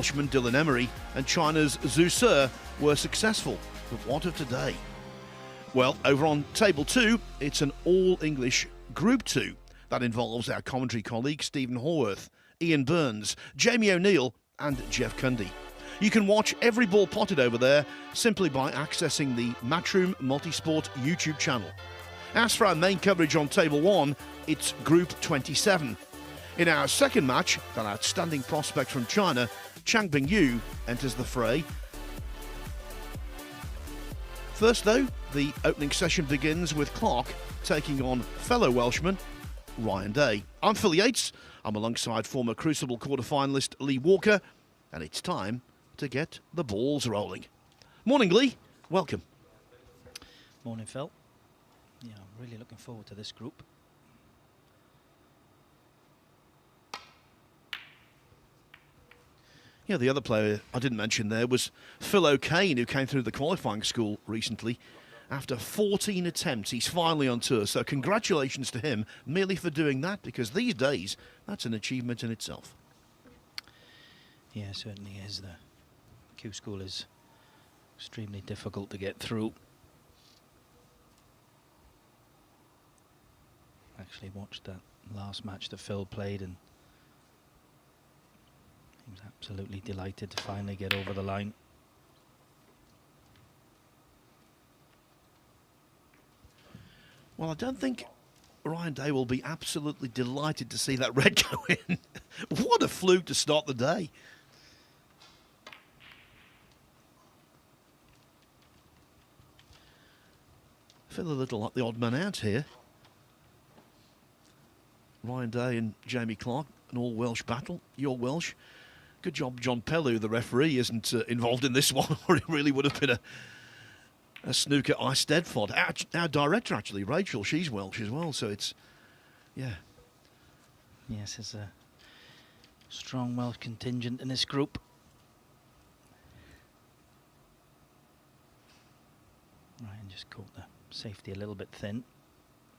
Welshman Dylan Emery and China's Zhu Se were successful. But what of today? Well, over on table 2, it's an all-English Group 2. That involves our commentary colleagues Stephen Horworth, Ian Burns, Jamie O'Neill and Jeff Cundy. You can watch every ball potted over there simply by accessing the Matchroom Multisport YouTube channel. As for our main coverage on table 1, it's Group 27. In our second match, that outstanding prospect from China, Chang Bingyu, enters the fray. First, though, the opening session begins with Clark taking on fellow Welshman Ryan Day. I'm Phil Yates. I'm alongside former Crucible quarter-finalist Lee Walker, and it's time to get the balls rolling. Morning, Lee. Welcome. Morning, Phil. Yeah, I'm really looking forward to this group. Yeah, the other player I didn't mention there was Phil O'Kane, who came through the qualifying school recently. After 14 attempts, he's finally on tour, so congratulations to him merely for doing that, because these days, that's an achievement in itself. Yeah, it certainly is. The Q school is extremely difficult to get through. Actually watched that last match that Phil played, and he was absolutely delighted to finally get over the line. Well, I don't think Ryan Day will be absolutely delighted to see that red go in. What a fluke to start the day. I feel a little like the odd man out here. Ryan Day and Jamie Clark, an all-Welsh battle. You're Welsh. Good job John Pellew, the referee, isn't involved in this one, or it really would have been a snooker Eisteddfod. Our director, actually, Rachel, she's Welsh as well, so it's, yeah. Yes, there's a strong Welsh contingent in this group. Ryan just caught the safety a little bit thin.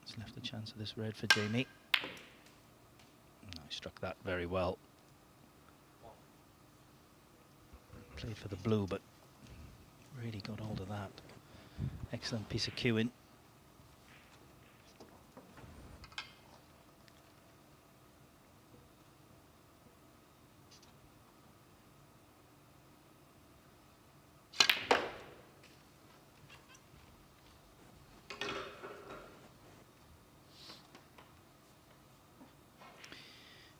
It's left a chance of this red for Jamie. No, he struck that very well. Played for the blue, but really got hold of that. Excellent piece of cueing.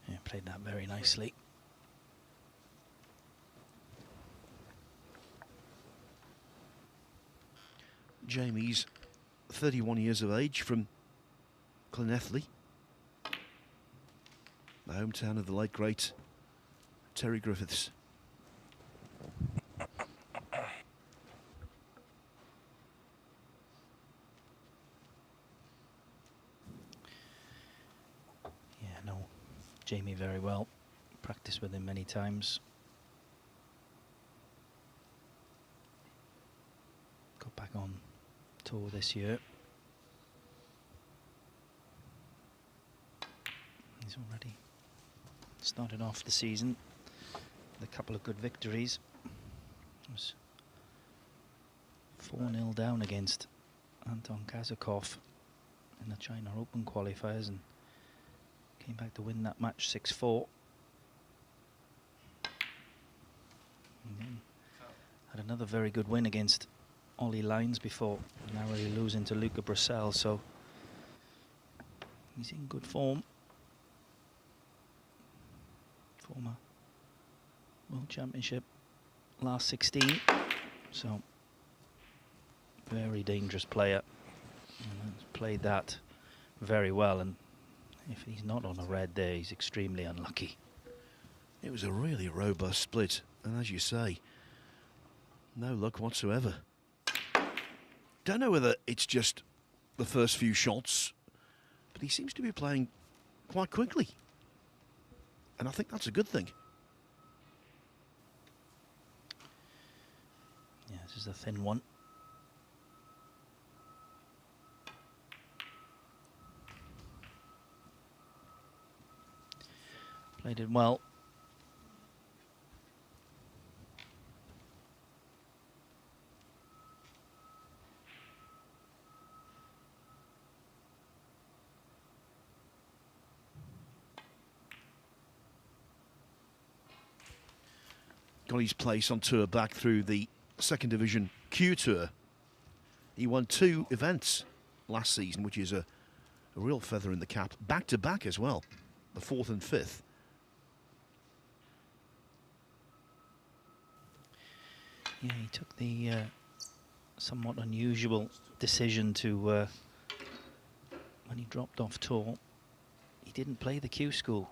Yeah, played that very nicely. Jamie's 31 years of age from Llanelli, the hometown of the late great Terry Griffiths. Yeah, no, Jamie very well. Practiced with him many times. Got back on tour this year. He's already started off the season with a couple of good victories. It was 4-0 down against Anton Kazakov in the China Open qualifiers and came back to win that match 6-4. And then had another very good win against Ollie Lines before narrowly losing to Luca Bracel, so he's in good form. Former World Championship last 16, so very dangerous player. And has played that very well, and if he's not on a red there, he's extremely unlucky. It was a really robust split, and as you say, no luck whatsoever. Don't know whether it's just the first few shots, but he seems to be playing quite quickly. And I think that's a good thing. Yeah, this is a thin one. Played it well. got his place on tour back through the second division Q Tour. He won 2 events last season, which is a real feather in the cap. Back-to-back as well, the 4th and 5th. Yeah, he took the somewhat unusual decision to, when he dropped off tour, he didn't play the Q school,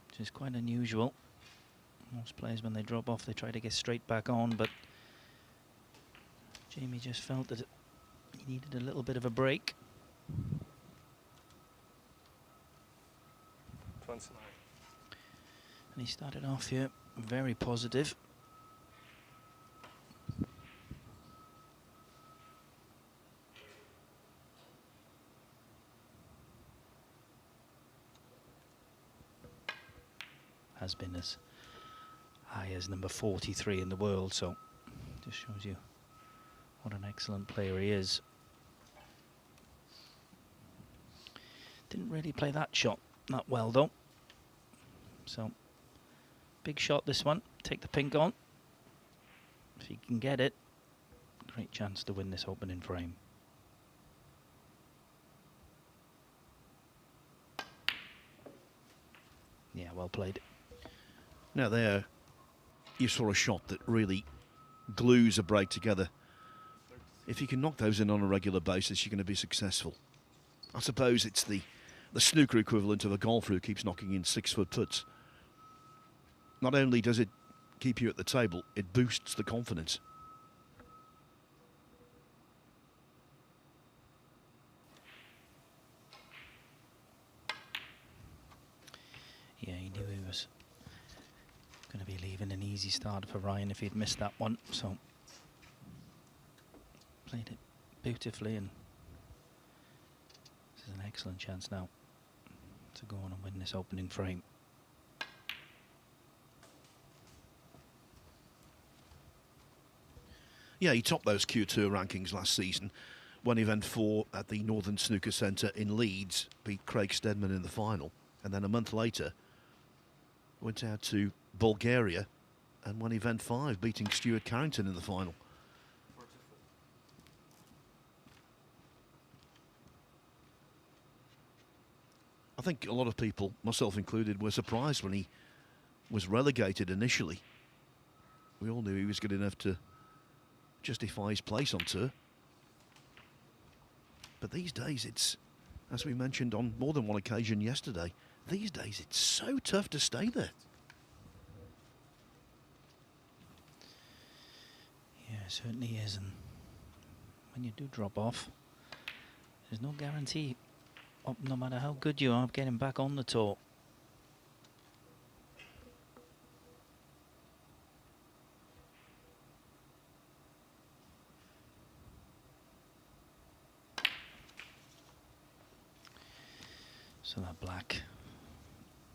which is quite unusual. Most players, when they drop off, they try to get straight back on, but Jamie just felt that he needed a little bit of a break. 29. And he started off here very positive. Has been as high as number 43 in the world, so just shows you what an excellent player he is. Didn't really play that shot that well though. So big shot this one. Take the pink on. If he can get it, great chance to win this opening frame. Yeah, well played. Now there, you saw a shot that really glues a break together. If you can knock those in on a regular basis, you're going to be successful. I suppose it's the snooker equivalent of a golfer who keeps knocking in 6-foot putts. Not only does it keep you at the table, it boosts the confidence. Yeah, he knew he was going to be leaving an easy start for Ryan if he'd missed that one, so played it beautifully, and this is an excellent chance now to go on and win this opening frame. Yeah, he topped those Q Tour rankings last season. Won event 4 at the Northern Snooker Centre in Leeds, beat Craig Steadman in the final, and then a month later went out to Bulgaria and won event 5, beating Stuart Carrington in the final. I think a lot of people, myself included, were surprised when he was relegated initially. We all knew he was good enough to justify his place on tour. But these days it's, as we mentioned on more than one occasion yesterday, these days it's so tough to stay there. Yeah, it certainly is, and when you do drop off, there's no guarantee, no matter how good you are, of getting back on the tour. So that black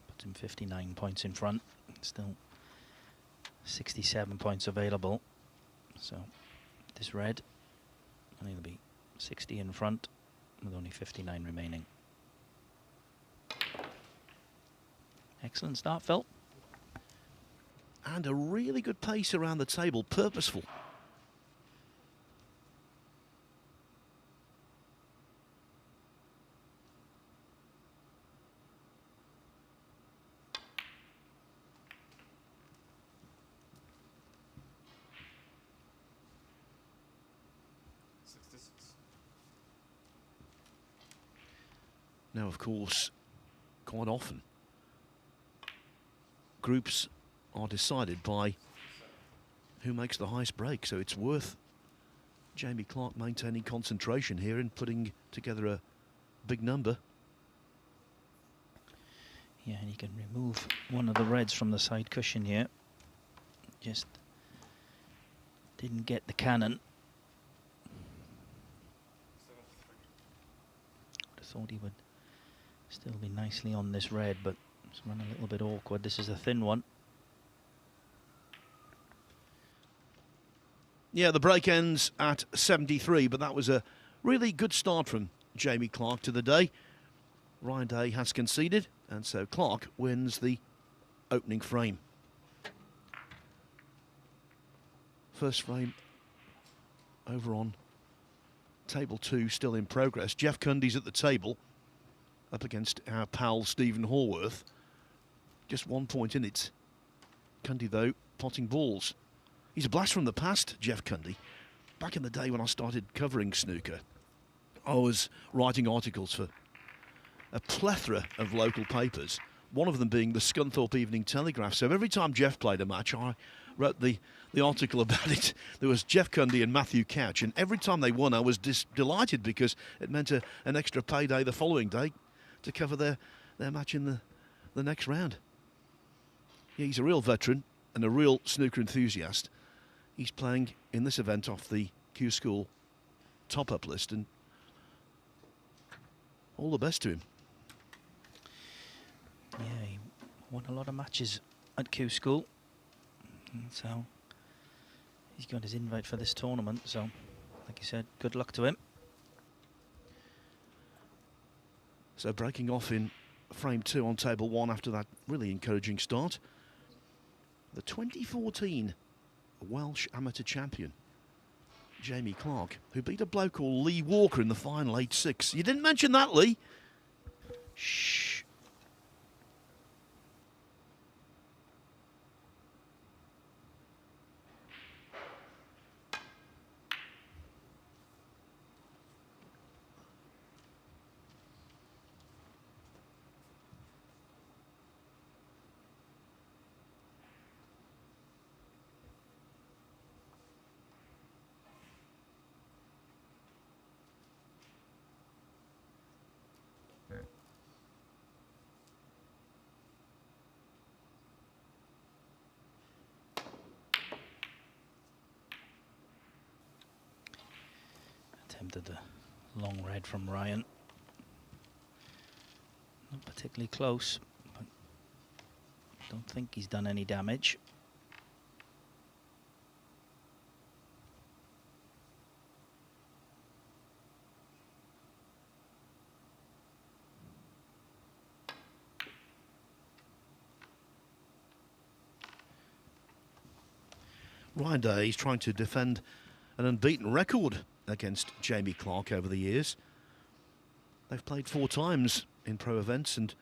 puts him 59 points in front. Still 67 points available. So this red, and he'll be 60 in front with only 59 remaining. Excellent start, Phil. And a really good pace around the table, purposeful. Now, of course, quite often, groups are decided by who makes the highest break, so it's worth Jamie Clarke maintaining concentration here and putting together a big number. Yeah, and he can remove one of the reds from the side cushion here. Just didn't get the cannon. Would have thought he would still be nicely on this red, but it's run a little bit awkward. This is a thin one. Yeah, the break ends at 73, but that was a really good start from Jamie Clarke to the day. Ryan Day has conceded, and so Clarke wins the opening frame. first frame over on table 2, still in progress. Jeff Cundy's at the table, up against our pal Stephen Horworth. Just 1 point in it. Cundy, though, potting balls. He's a blast from the past, Jeff Cundy. Back in the day when I started covering snooker, I was writing articles for a plethora of local papers, one of them being the Scunthorpe Evening Telegraph. So every time Jeff played a match, I wrote the article about it. There was Jeff Cundy and Matthew Couch, and every time they won, I was delighted because it meant an extra payday the following day to cover their match in the next round. Yeah, he's a real veteran and a real snooker enthusiast. He's playing in this event off the Q School top-up list, and all the best to him. Yeah, he won a lot of matches at Q School, and so he's got his invite for this tournament. So, like you said, good luck to him. So breaking off in frame 2 on table 1 after that really encouraging start, the 2014 Welsh amateur champion, Jamie Clark, who beat a bloke called Lee Walker in the final 8-6. You didn't mention that, Lee. Shh. Attempted the long red from Ryan. Not particularly close, but don't think he's done any damage. Ryan Day is trying to defend an unbeaten record against Jamie Clark over the years. They've played 4 times in pro events, and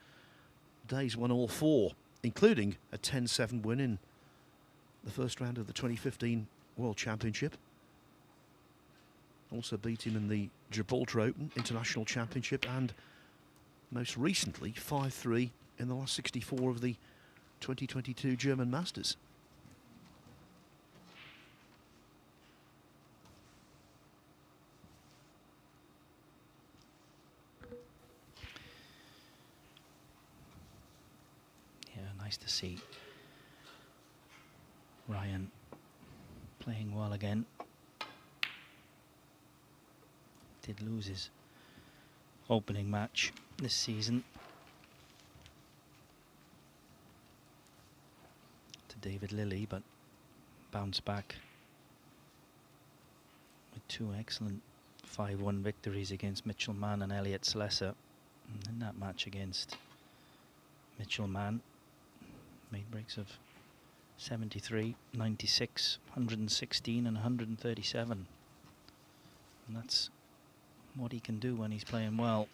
Day's won all 4, including a 10-7 win in the first round of the 2015 World Championship. Also beat him in the Gibraltar Open International Championship, and most recently 5-3 in the last 64 of the 2022 German Masters. Nice to see Ryan playing well again. Did lose his opening match this season to David Lilly, but bounced back with 2 excellent 5-1 victories against Mitchell Mann and Elliot Slesser. And in that match against Mitchell Mann, made breaks of 73, 96, 116 and 137. And that's what he can do when he's playing well.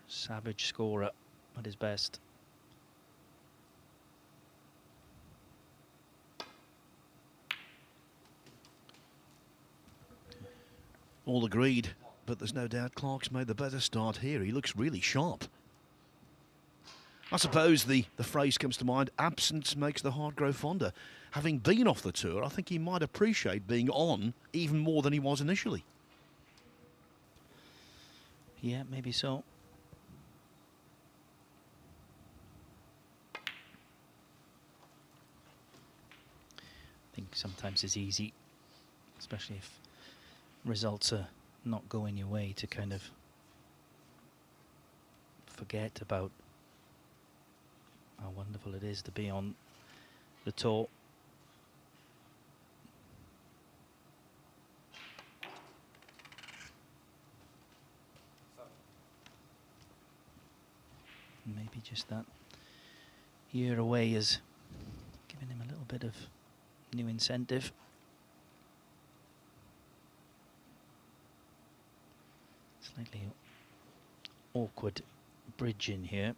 Savage scorer at his best. All agreed, but there's no doubt Clark's made the better start here. He looks really sharp. I suppose the phrase comes to mind, absence makes the heart grow fonder. Having been off the tour, I think he might appreciate being on even more than he was initially. Yeah, maybe so. I think sometimes it's easy, especially if results are not going your way, to kind of forget about how wonderful it is to be on the tour. Maybe just that year away is giving him a little bit of New incentive. Slightly awkward bridge in here.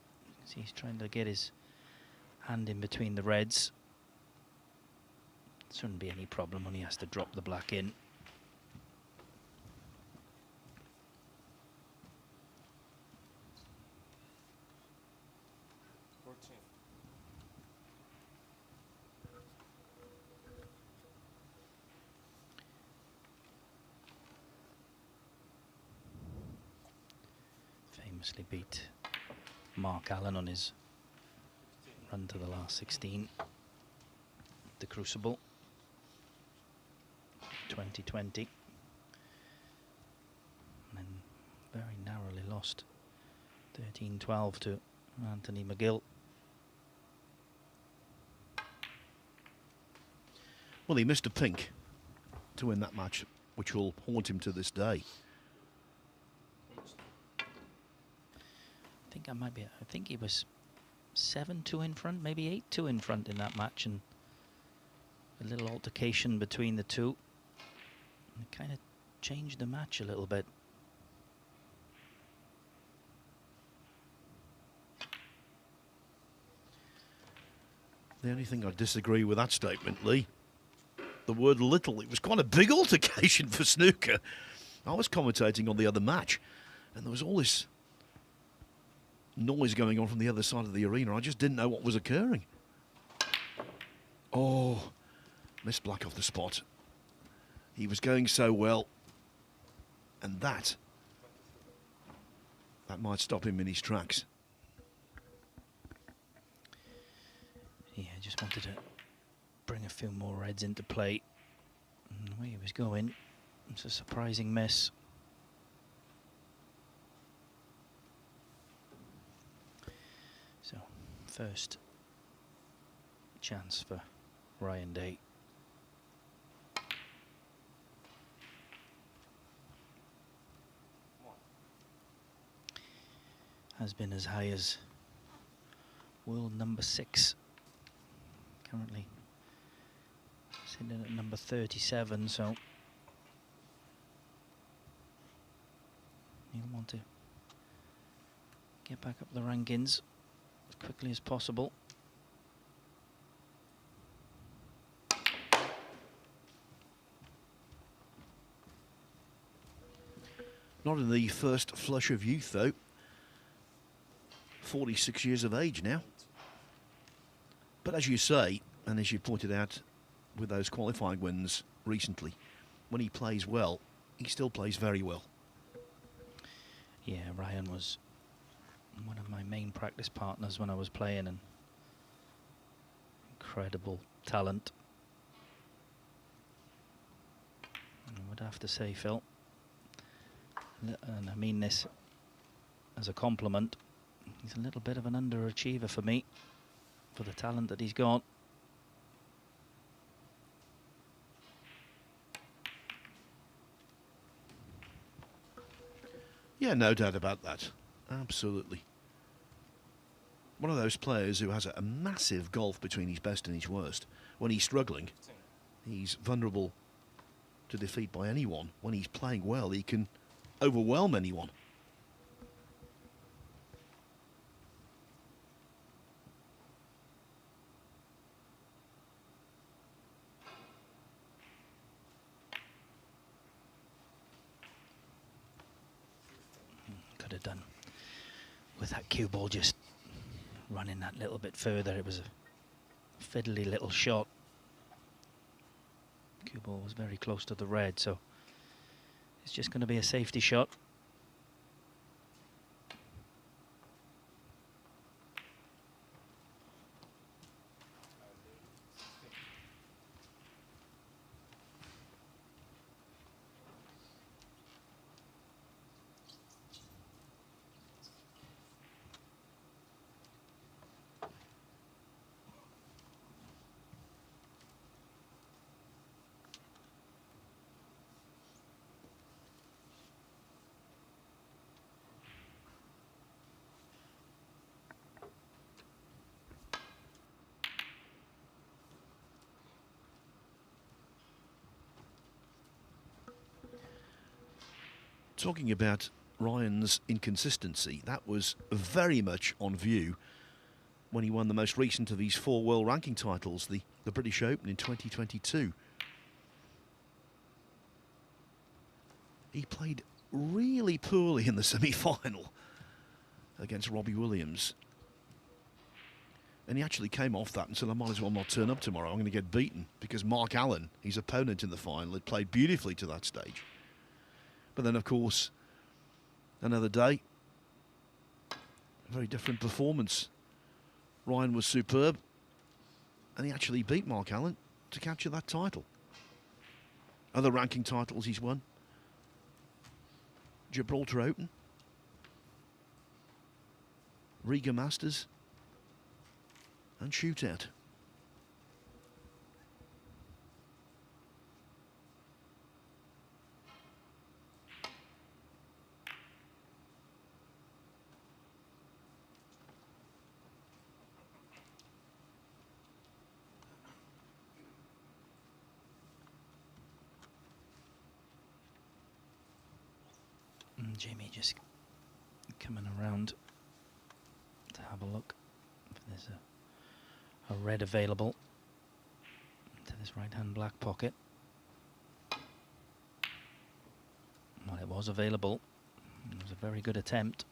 So he's trying to get his hand in between the reds. Shouldn't be any problem when he has to drop the black in. Famously beat Mark Allen on his run to the last 16. The Crucible 2020. And then very narrowly lost 13-12 to Anthony McGill. Well, he missed a pink to win that match, which will haunt him to this day. I think he was 7-2 in front, maybe 8-2 in front in that match, and a little altercation between the two. And it kind of changed the match a little bit. The only thing I disagree with that statement, Lee, the word little. It was quite a big altercation for snooker. I was commentating on the other match, and there was all this noise going on from the other side of the arena. I just didn't know what was occurring. Oh, missed black off the spot. He was going so well, and that might stop him in his tracks. Yeah, just wanted to bring a few more reds into play. And the way he was going, it's a surprising miss. So, first chance for Ryan Day. Has been as high as world number 6. Currently sitting at number 37, so you want to get back up the rankings as quickly as possible. Not in the first flush of youth, though. 46 years of age now. But as you say, and as you pointed out with those qualifying wins recently, when he plays well, he still plays very well. Yeah, Ryan was one of my main practice partners when I was playing, and incredible talent. And I would have to say, Phil, and I mean this as a compliment, he's a little bit of an underachiever for me, for the talent that he's got. Yeah, no doubt about that. Absolutely. One of those players who has a massive gulf between his best and his worst. When he's struggling, he's vulnerable to defeat by anyone. When he's playing well, he can overwhelm anyone. Could have done with that cue ball just running that little bit further. It was a fiddly little shot. Cue ball was very close to the red, so it's just going to be a safety shot. Talking about Ryan's inconsistency, that was very much on view when he won the most recent of his 4 world ranking titles, the British Open in 2022. He played really poorly in the semi-final against Robbie Williams. And he actually came off that and said, I might as well not turn up tomorrow. I'm going to get beaten, because Mark Allen, his opponent in the final, had played beautifully to that stage. But then, of course, another day, a very different performance. Ryan was superb, and he actually beat Mark Allen to capture that title. Other ranking titles he's won: Gibraltar Open, Riga Masters, and Shootout. Jamie just coming around to have a look if there's a red available to this right hand black pocket. Well, it was available. It was a very good attempt.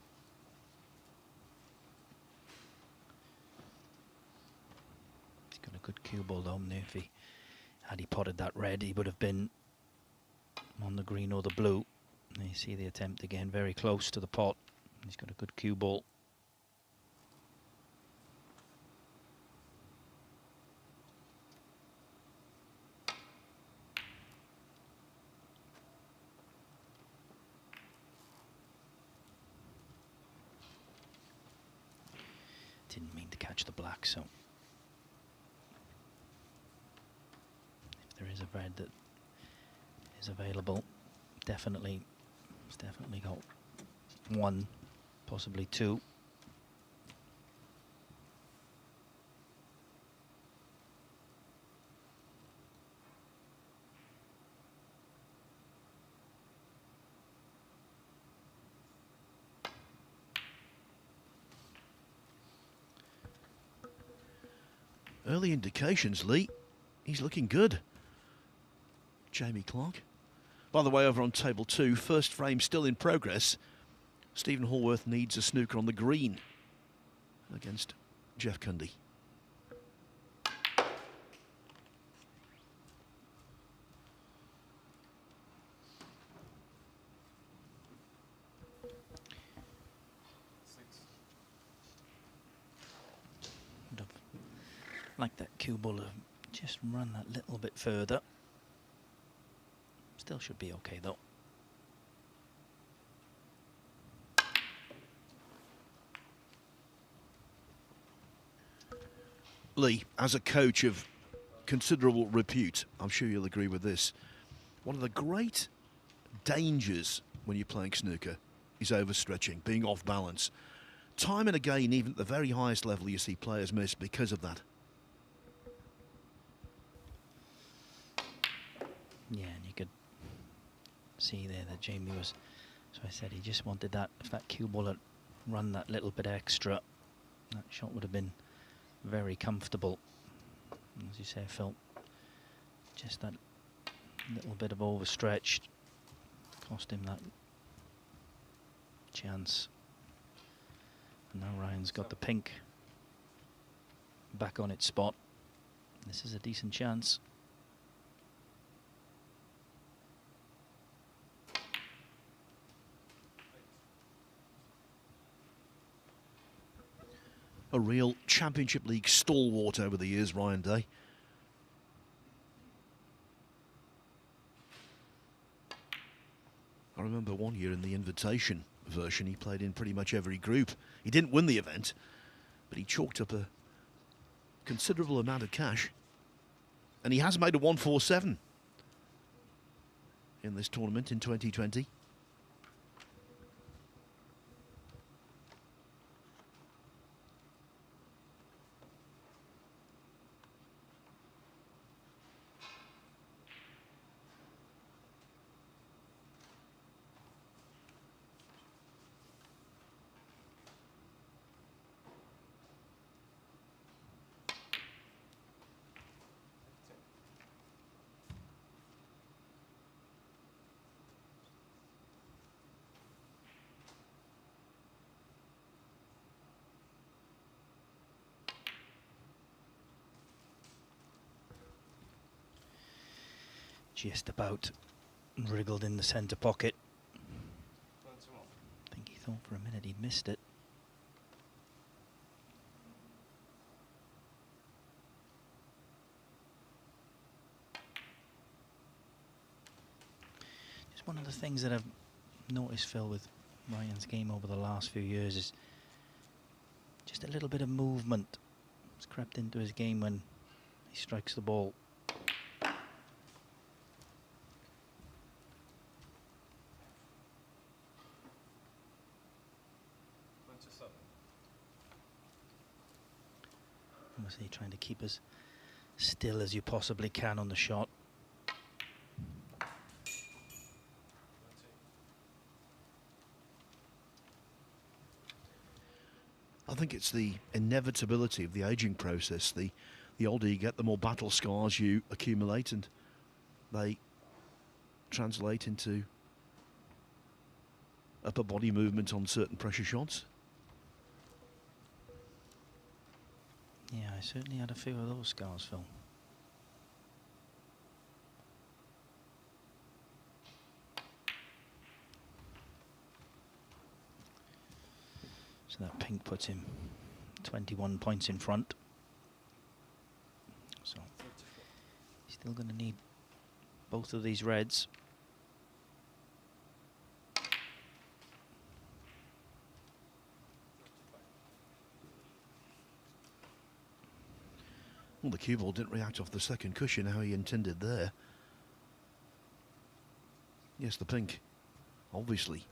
He's got a good cue ball though. If had he potted that red, he would have been on the green or the blue. You see the attempt again, very close to the pot. He's got a good cue ball. Didn't mean to catch the black, so if there is a red that is available, it's definitely got 1, possibly 2. Early indications, Lee. He's looking good. Jamie Clark. By the way, over on table 2, first frame still in progress. Stephen Hallworth needs a snooker on the green against Jeff Cundy. Would have liked that cue ball to just run that little bit further. Still should be okay though. Lee, as a coach of considerable repute, I'm sure you'll agree with this, one of the great dangers when you're playing snooker is overstretching, being off balance. Time and again, even at the very highest level, you see players miss because of that. Yeah, and you could see there that Jamie was, so I said he just wanted that, if that cue ball had run that little bit extra, that shot would have been very comfortable. And as you say, I felt just that little bit of overstretch cost him that chance. And now Ryan's got the pink back on its spot. This is a decent chance. A real Championship League stalwart over the years, Ryan Day. I remember one year in the invitation version, he played in pretty much every group. He didn't win the event, but he chalked up a considerable amount of cash. And he has made a 147 in this tournament in 2020. just about wriggled in the centre pocket. I think he thought for a minute he'd missed it. Just one of the things that I've noticed, Phil, with Ryan's game over the last few years is just a little bit of movement. It's crept into his game when he strikes the ball. Obviously trying to keep as still as you possibly can on the shot. I think it's the inevitability of the aging process. The older you get, the more battle scars you accumulate, and they translate into upper body movement on certain pressure shots. Yeah, I certainly had a few of those scars, Phil. So that pink puts him 21 points in front. So he's still going to need both of these reds. Well, the cue ball didn't react off the second cushion how he intended there. Yes, the pink, obviously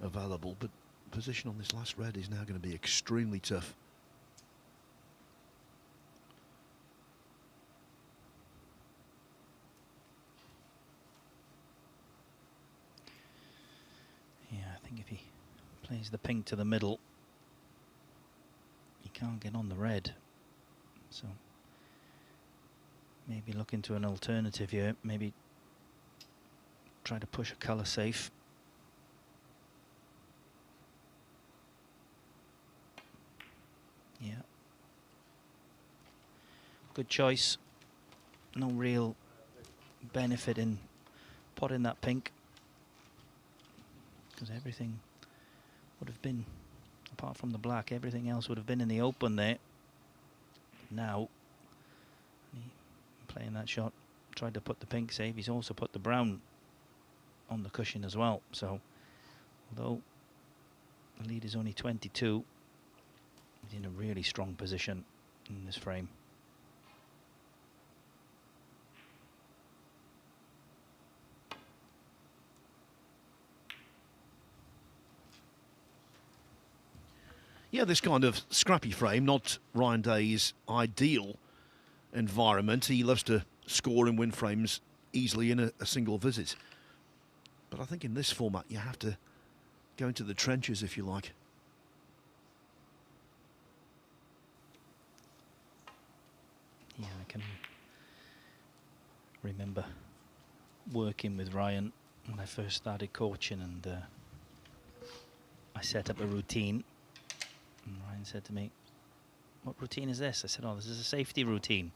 available, but position on this last red is now going to be extremely tough. Yeah, I think if he plays the pink to the middle, he can't get on the red. So maybe look into an alternative here. Maybe try to push a colour safe. Yeah. Good choice. No real benefit in potting that pink, because everything would have been, apart from the black, everything else would have been in the open there. Now, playing that shot, tried to put the pink safe. He's also put the brown on the cushion as well. So, although the lead is only 22, he's in a really strong position in this frame. Yeah, this kind of scrappy frame, not Ryan Day's ideal environment. He loves to score and win frames easily in a single visit. But I think in this format you have to go into the trenches, if you like. Yeah, I can remember working with Ryan when I first started coaching, and I set up a routine. And Ryan said to me, "What routine is this?" I said, "Oh, this is a safety routine."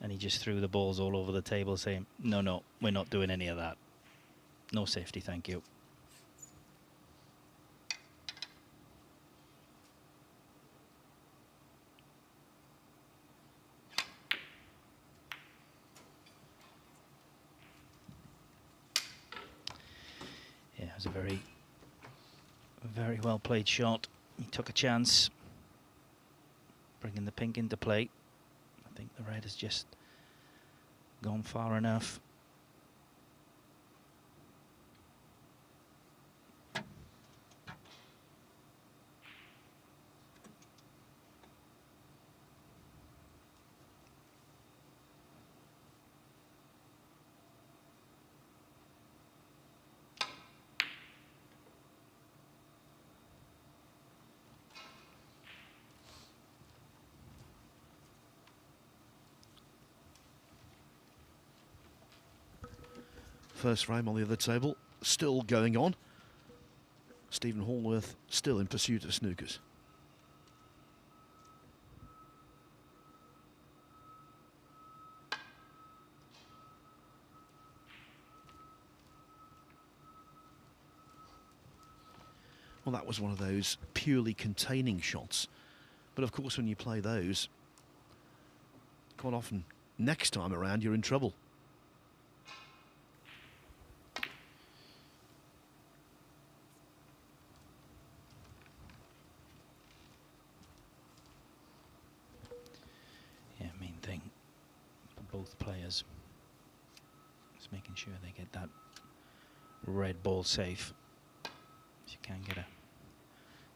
And he just threw the balls all over the table saying, no, we're not doing any of that. No safety, thank you. Yeah, it was a very well played shot. He took a chance, bringing the pink into play. I think the red has just gone far enough. First frame on the other table, still going on. Stephen Hallworth still in pursuit of snookers. Well, that was one of those purely containing shots. But of course, when you play those, quite often, next time around, you're in trouble. Yeah, main thing for both players is making sure they get that red ball safe. If you can get a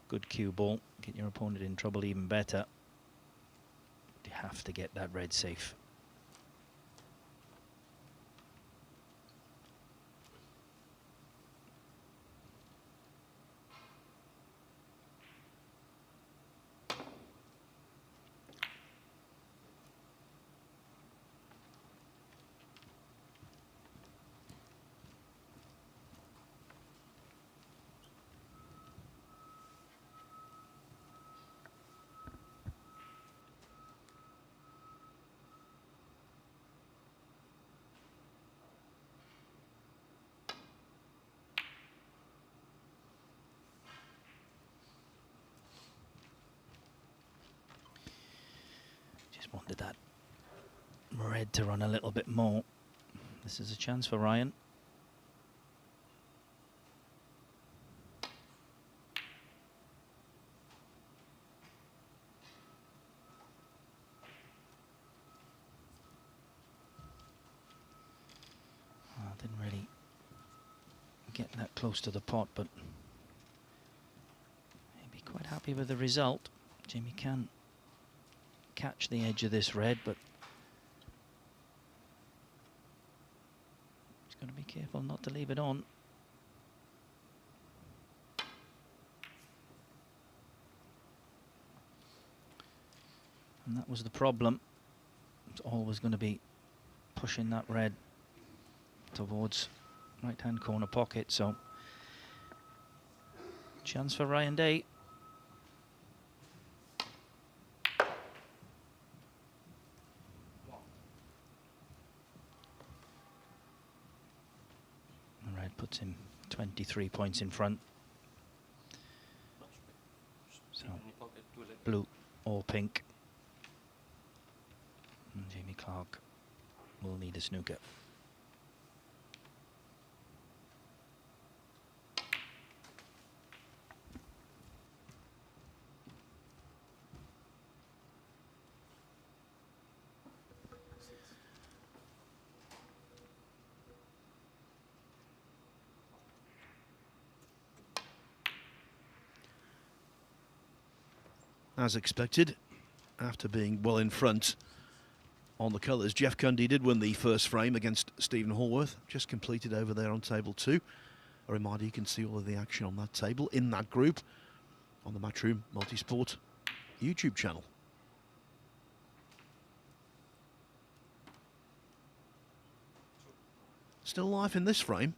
good cue ball, get your opponent in trouble even better. You have to get that red safe. Just wanted that red to run a little bit more. This is a chance for Ryan. Didn't really get that close to the pot, but he'd be quite happy with the result. Jamie can catch the edge of this red, but he's got to be careful not to leave it on. And that was the problem. It's always going to be pushing that red towards right-hand corner pocket, so chance for Ryan Day. Red puts him 23 points in front. So blue or pink. And Jamie Clark will need a snooker. As expected, after being well in front on the colours, Jeff Cundy did win the first frame against Stephen Hallworth, just completed over there on table 2. A reminder, you can see all of the action on that table in that group on the Matchroom Multisport YouTube channel. Still life in this frame.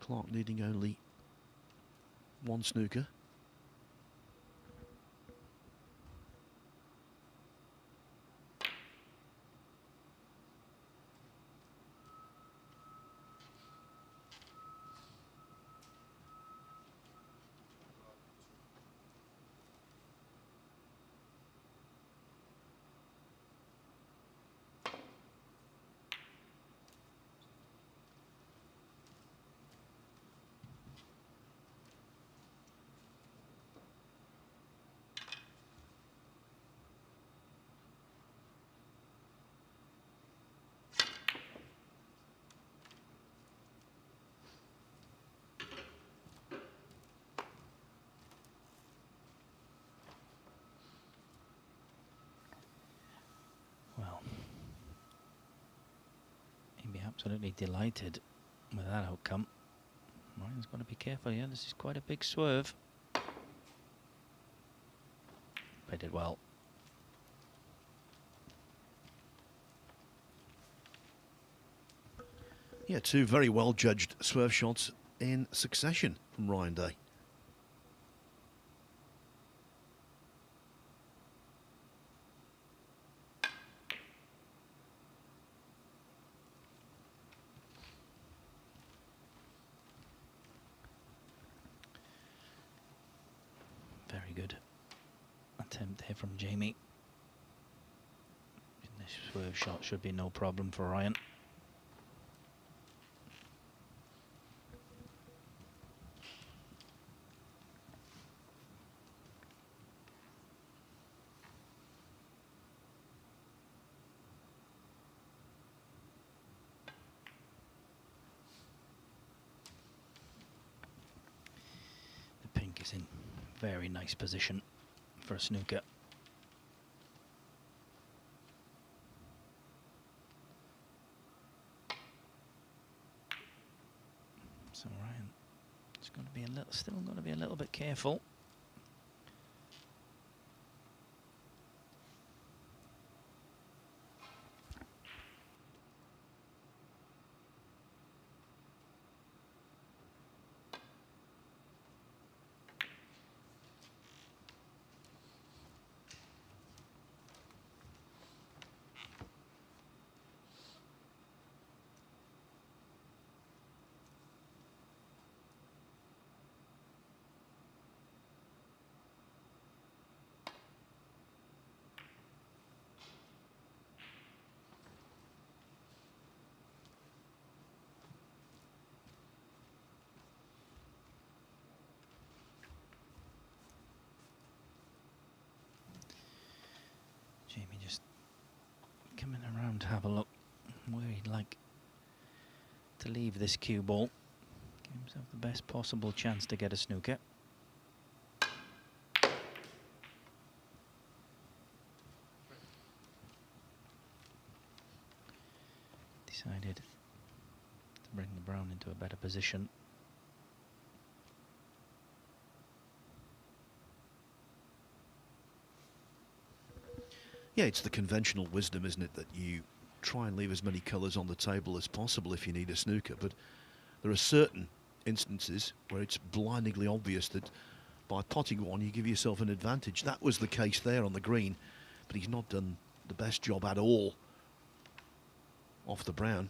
Clark needing only one snooker. Absolutely delighted with that outcome. Ryan's got to be careful here. This is quite a big swerve. Played it well. Yeah, two very well judged swerve shots in succession from Ryan Day. attempt here from Jamie. This swerve shot should be no problem for Ryan. The pink is in very nice position for a snooker. So Ryan, it's going to be still going to be a little bit careful. Jamie just coming around to have a look where he'd like to leave this cue ball. Give himself the best possible chance to get a snooker. Decided to bring the brown into a better position. Yeah, it's the conventional wisdom, isn't it, that you try and leave as many colours on the table as possible if you need a snooker, but there are certain instances where it's blindingly obvious that by potting one you give yourself an advantage. That was the case there on the green, but he's not done the best job at all off the brown.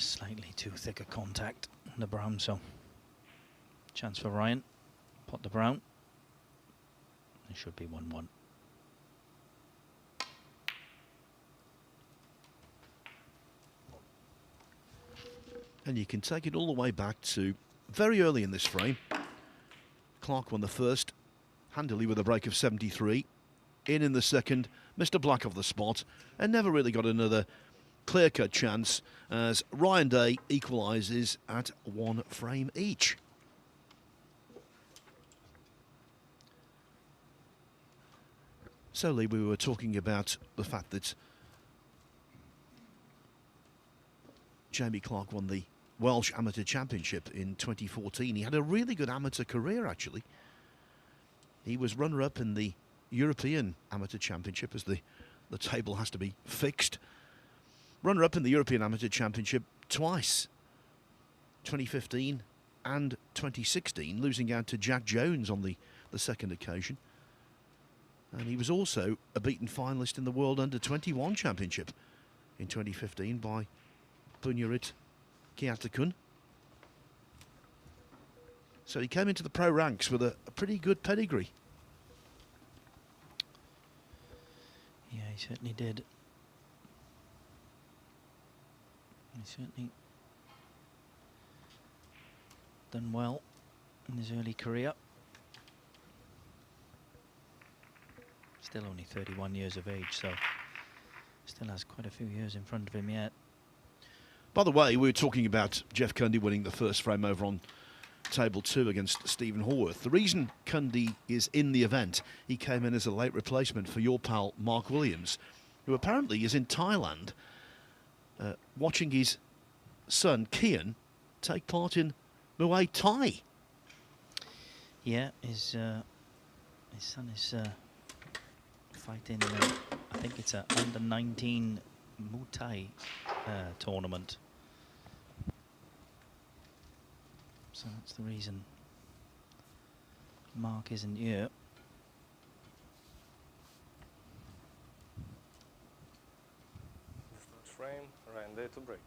Slightly too thick a contact on the brown, so chance for Ryan. Pot the brown. It should be 1-1. And you can take it all the way back to very early in this frame. Clark won the first handily with a break of 73. In the second, Mr. Black off the spot, and never really got another clear-cut chance as Ryan Day equalises at 1 frame each. So, Lee, we were talking about the fact that Jamie Clark won the Welsh Amateur Championship in 2014. He had a really good amateur career, actually. He was runner-up in the European Amateur Championship, as the table has to be fixed. Runner-up in the European Amateur Championship twice, 2015 and 2016, losing out to Jack Jones on the second occasion. And he was also a beaten finalist in the World Under-21 Championship in 2015 by Bunyarit Kiatakun. So he came into the pro ranks with a pretty good pedigree. Yeah, he certainly did. He's certainly done well in his early career. Still only 31 years of age, so still has quite a few years in front of him yet. By the way, we were talking about Jeff Cundy winning the first frame over on table 2 against Stephen Horworth. The reason Cundy is in the event, he came in as a late replacement for your pal Mark Williams, who apparently is in Thailand watching his son Kian take part in Muay Thai. Yeah, his son is fighting in I think it's a under-19 Muay Thai tournament. So that's the reason Mark isn't here. The third frame, Ryan there to break.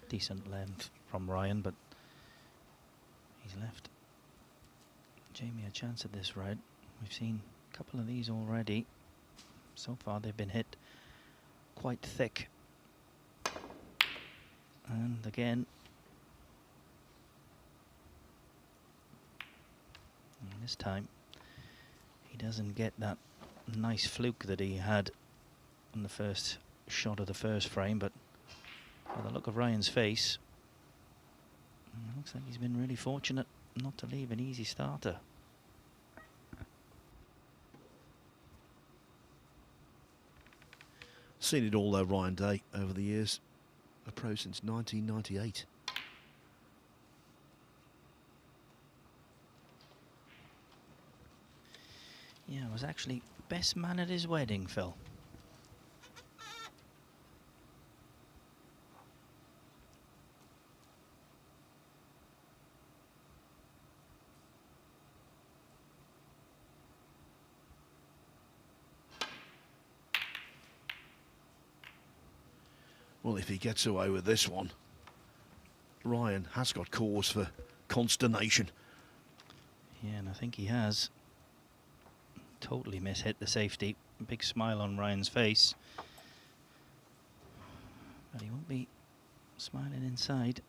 Decent length from Ryan, but he's left Jamie a chance at this round. We've seen a couple of these already. So far they've been hit quite thick. And again, and this time he doesn't get that nice fluke that he had on the first shot of the first frame, but by the look of Ryan's face, it looks like he's been really fortunate not to leave an easy starter. Seen it all though, Ryan Day, over the years. A pro since 1998. Yeah, was actually best man at his wedding, Phil. Well, if he gets away with this one, Ryan has got cause for consternation. Yeah, and I think he has. Totally mishit the safety. Big smile on Ryan's face. But he won't be smiling inside.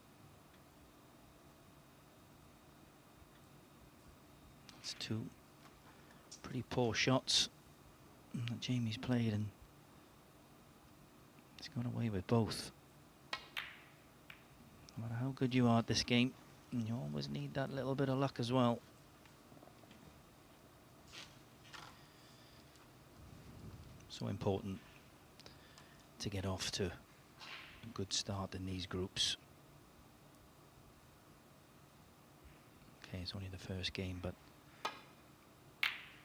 It's two pretty poor shots that Jamie's played, and he's got away with both. No matter how good you are at this game, you always need that little bit of luck as well. So important to get off to a good start in these groups. Okay, it's only the first game, but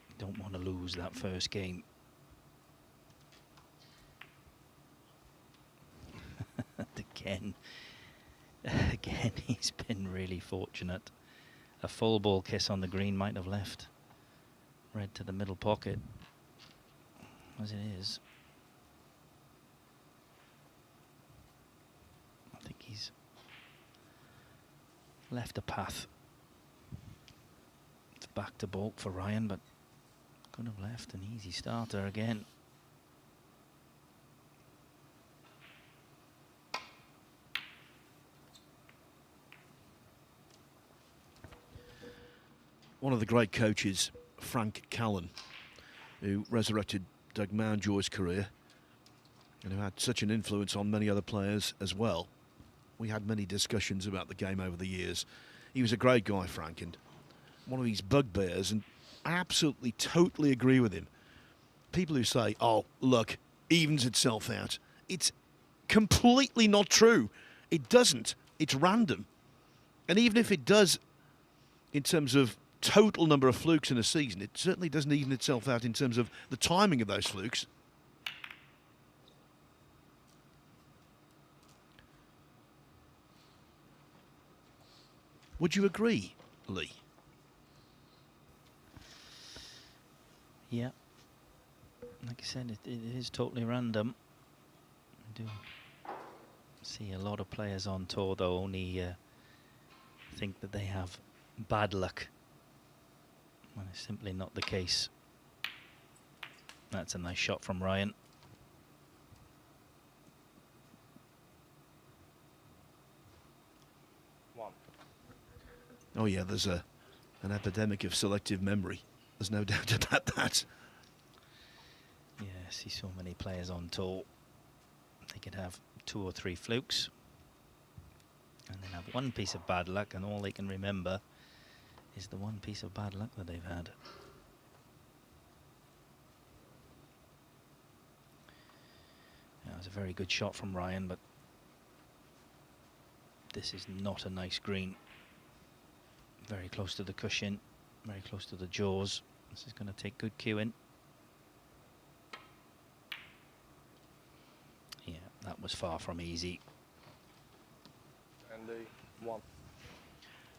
you don't want to lose that first game. Again, he's been really fortunate. A full ball kiss on the green might have left red to the middle pocket, as it is. I think he's left a path. It's back to baulk for Ryan, but could have left an easy starter again. One of the great coaches, Frank Callan, who resurrected Doug Mountjoy's career and who had such an influence on many other players as well. We had many discussions about the game over the years. He was a great guy, Frank, and one of these bugbears, and I absolutely, totally agree with him. People who say, oh, look, evens itself out. It's completely not true. It doesn't. It's random. And even if it does, in terms of total number of flukes in a season, it certainly doesn't even itself out in terms of the timing of those flukes. Would you agree, Lee? Yeah. Like I said, it is totally random. I do See a lot of players on tour though only think that they have bad luck, when it's simply not the case. That's a nice shot from Ryan. Oh yeah, there's an epidemic of selective memory. There's no doubt about that. Yeah, I see so many players on tour. They could have 2 or 3 flukes and then have one piece of bad luck, and all they can remember is the one piece of bad luck that they've had. That was a very good shot from Ryan, but this is not a nice green. Very close to the cushion, very close to the jaws. This is going to take good cueing. Yeah, that was far from easy. And they won.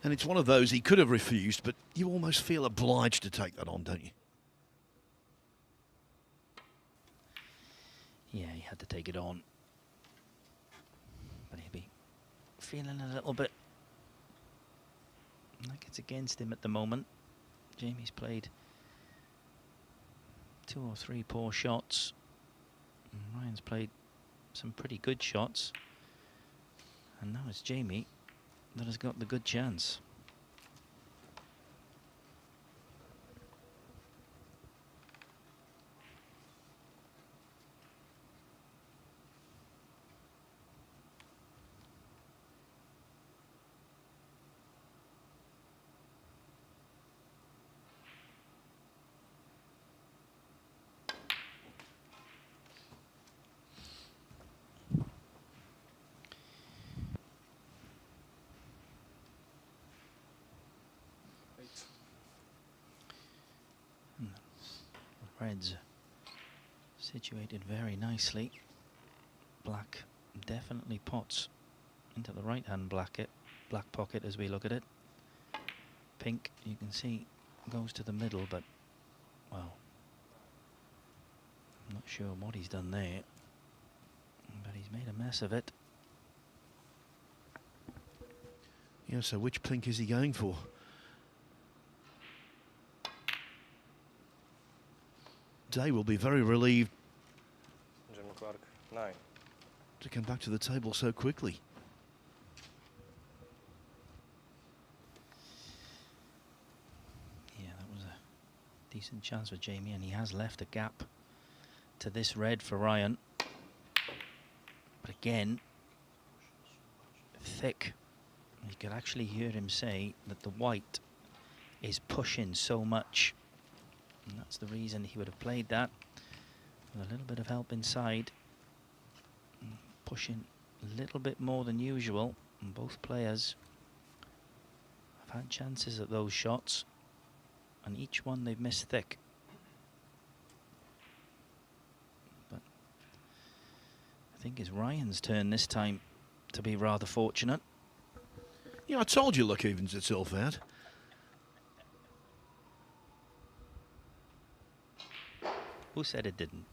And it's one of those he could have refused, but you almost feel obliged to take that on, don't you? Yeah, he had to take it on. But he'll be feeling a little bit like it's against him at the moment. Jamie's played 2 or 3 poor shots, and Ryan's played some pretty good shots, and now it's Jamie that has got the good chance. Reds situated very nicely. Black definitely pots into the right hand black pocket as we look at it. Pink, you can see, goes to the middle, but well, I'm not sure what he's done there, but he's made a mess of it. Yeah, so which pink is he going for? Day will be very relieved Jimmy Clark, 9. to come back to the table so quickly. Yeah, that was a decent chance for Jamie, and he has left a gap to this red for Ryan. But again, thick. You could actually hear him say that the white is pushing so much, and that's the reason he would have played that with a little bit of help inside, pushing a little bit more than usual. And both players have had chances at those shots, and each one they've missed thick. But I think it's Ryan's turn this time to be rather fortunate. Yeah, I told you luck evens itself out. Who said it didn't?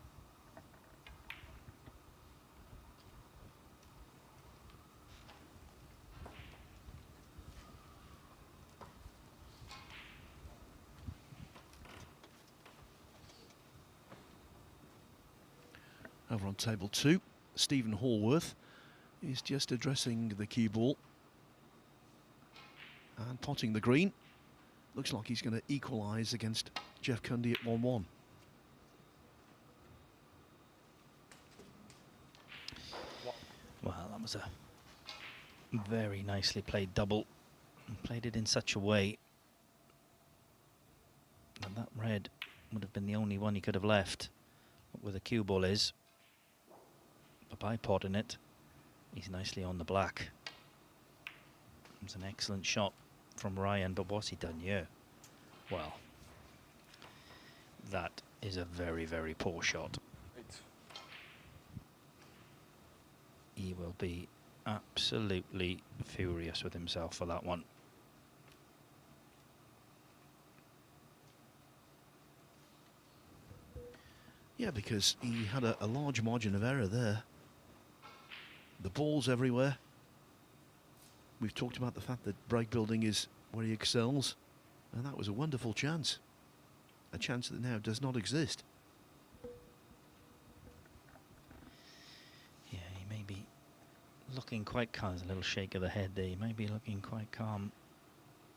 Over on table 2, Stephen Hallworth is just addressing the cue ball and potting the green. Looks like he's going to equalise against Jeff Cundy at 1-1. Well, that was a very nicely played double, and played it in such a way that that red would have been the only one he could have left where the cue ball is. But by potting it, he's nicely on the black. It was an excellent shot from Ryan, but what's he done here? Well, that is a very, very poor shot. 8. He will be absolutely furious with himself for that one. Yeah, because he had a large margin of error there. The ball's everywhere. We've talked about the fact that break building is where he excels, and that was a wonderful chance. A chance that now does not exist. Yeah, he may be looking quite calm. There's a little shake of the head there. He may be looking quite calm,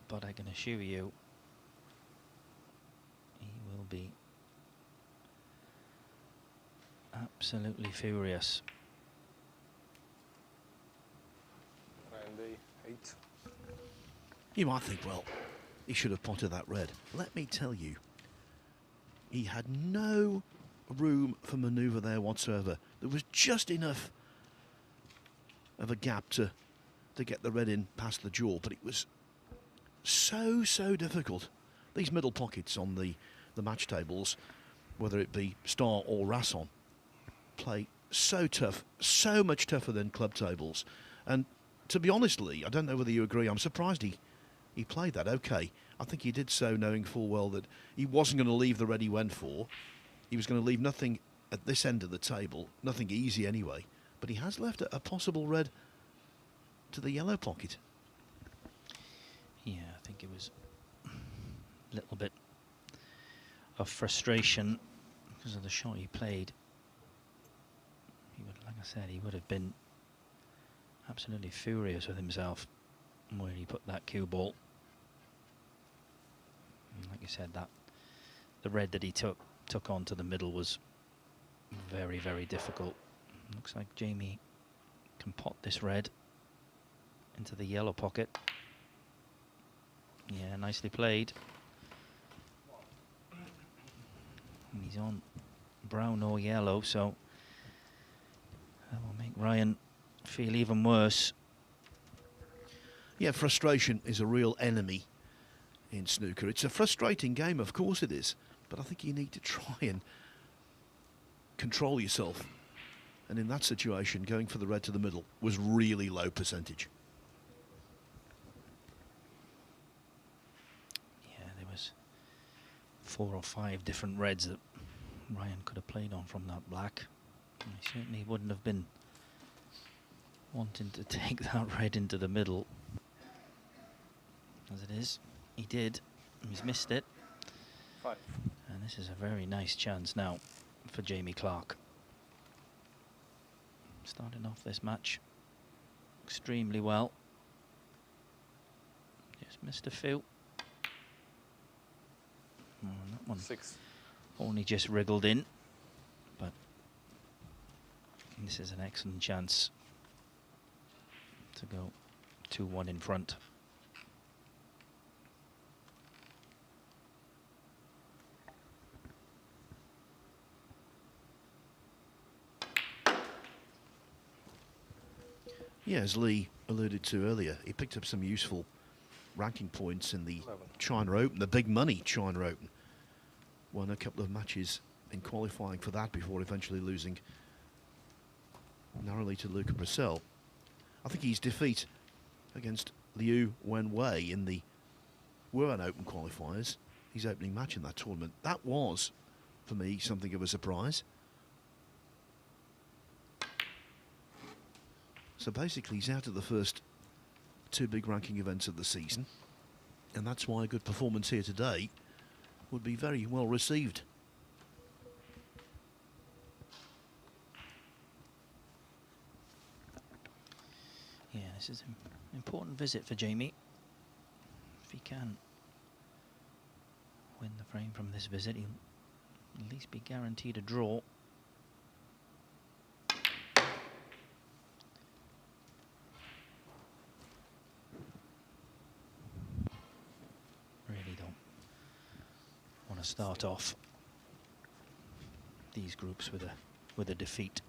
but I can assure you he will be absolutely furious. Ryan D, 8. You might think, well, he should have potted that red. Let me tell you, he had no room for manoeuvre there whatsoever. There was just enough of a gap to get the red in past the jaw, but it was so difficult. These middle pockets on the match tables, whether it be Star or Rasson, play so tough, so much tougher than club tables. And to be honest, Lee, I don't know whether you agree, I'm surprised he played that okay. I think he did so knowing full well that he wasn't going to leave the red he went for. He was going to leave nothing at this end of the table, nothing easy anyway. But he has left a possible red to the yellow pocket. Yeah, I think it was a little bit of frustration because of the shot he played. He would, like I said, he would have been absolutely furious with himself where he put that cue ball. And like you said, that the red that he took onto the middle was very difficult. Looks like Jamie can pot this red into the yellow pocket. Yeah, nicely played. And he's on brown or yellow, so that will make Ryan feel even worse. Yeah, frustration is a real enemy in snooker. It's a frustrating game, of course it is, but I think you need to try and control yourself. And in that situation, going for the red to the middle was really low percentage. Yeah, there was 4 or 5 different reds that Ryan could have played on from that black. And he certainly wouldn't have been wanting to take that red into the middle. As it is, he did. He's missed it. 5. And this is a very nice chance now for Jamie Clark. Starting off this match extremely well. Just missed a few. That one 6. only just wriggled in, but this is an excellent chance to go 2-1 in front. Yeah, as Lee alluded to earlier, he picked up some useful ranking points in the 11. China Open, the big money China Open. Won a couple of matches in qualifying for that before eventually losing narrowly to Luca Brissell. I think his defeat against Liu Wenwei in the Wuhan Open qualifiers, his opening match in that tournament, that was, for me, something of a surprise. So basically he's out of the first 2 big ranking events of the season, and that's why a good performance here today would be very well received. Yeah, this is an important visit for Jamie. If he can win the frame from this visit, he'll at least be guaranteed a draw. Really don't want to start off these groups with a defeat.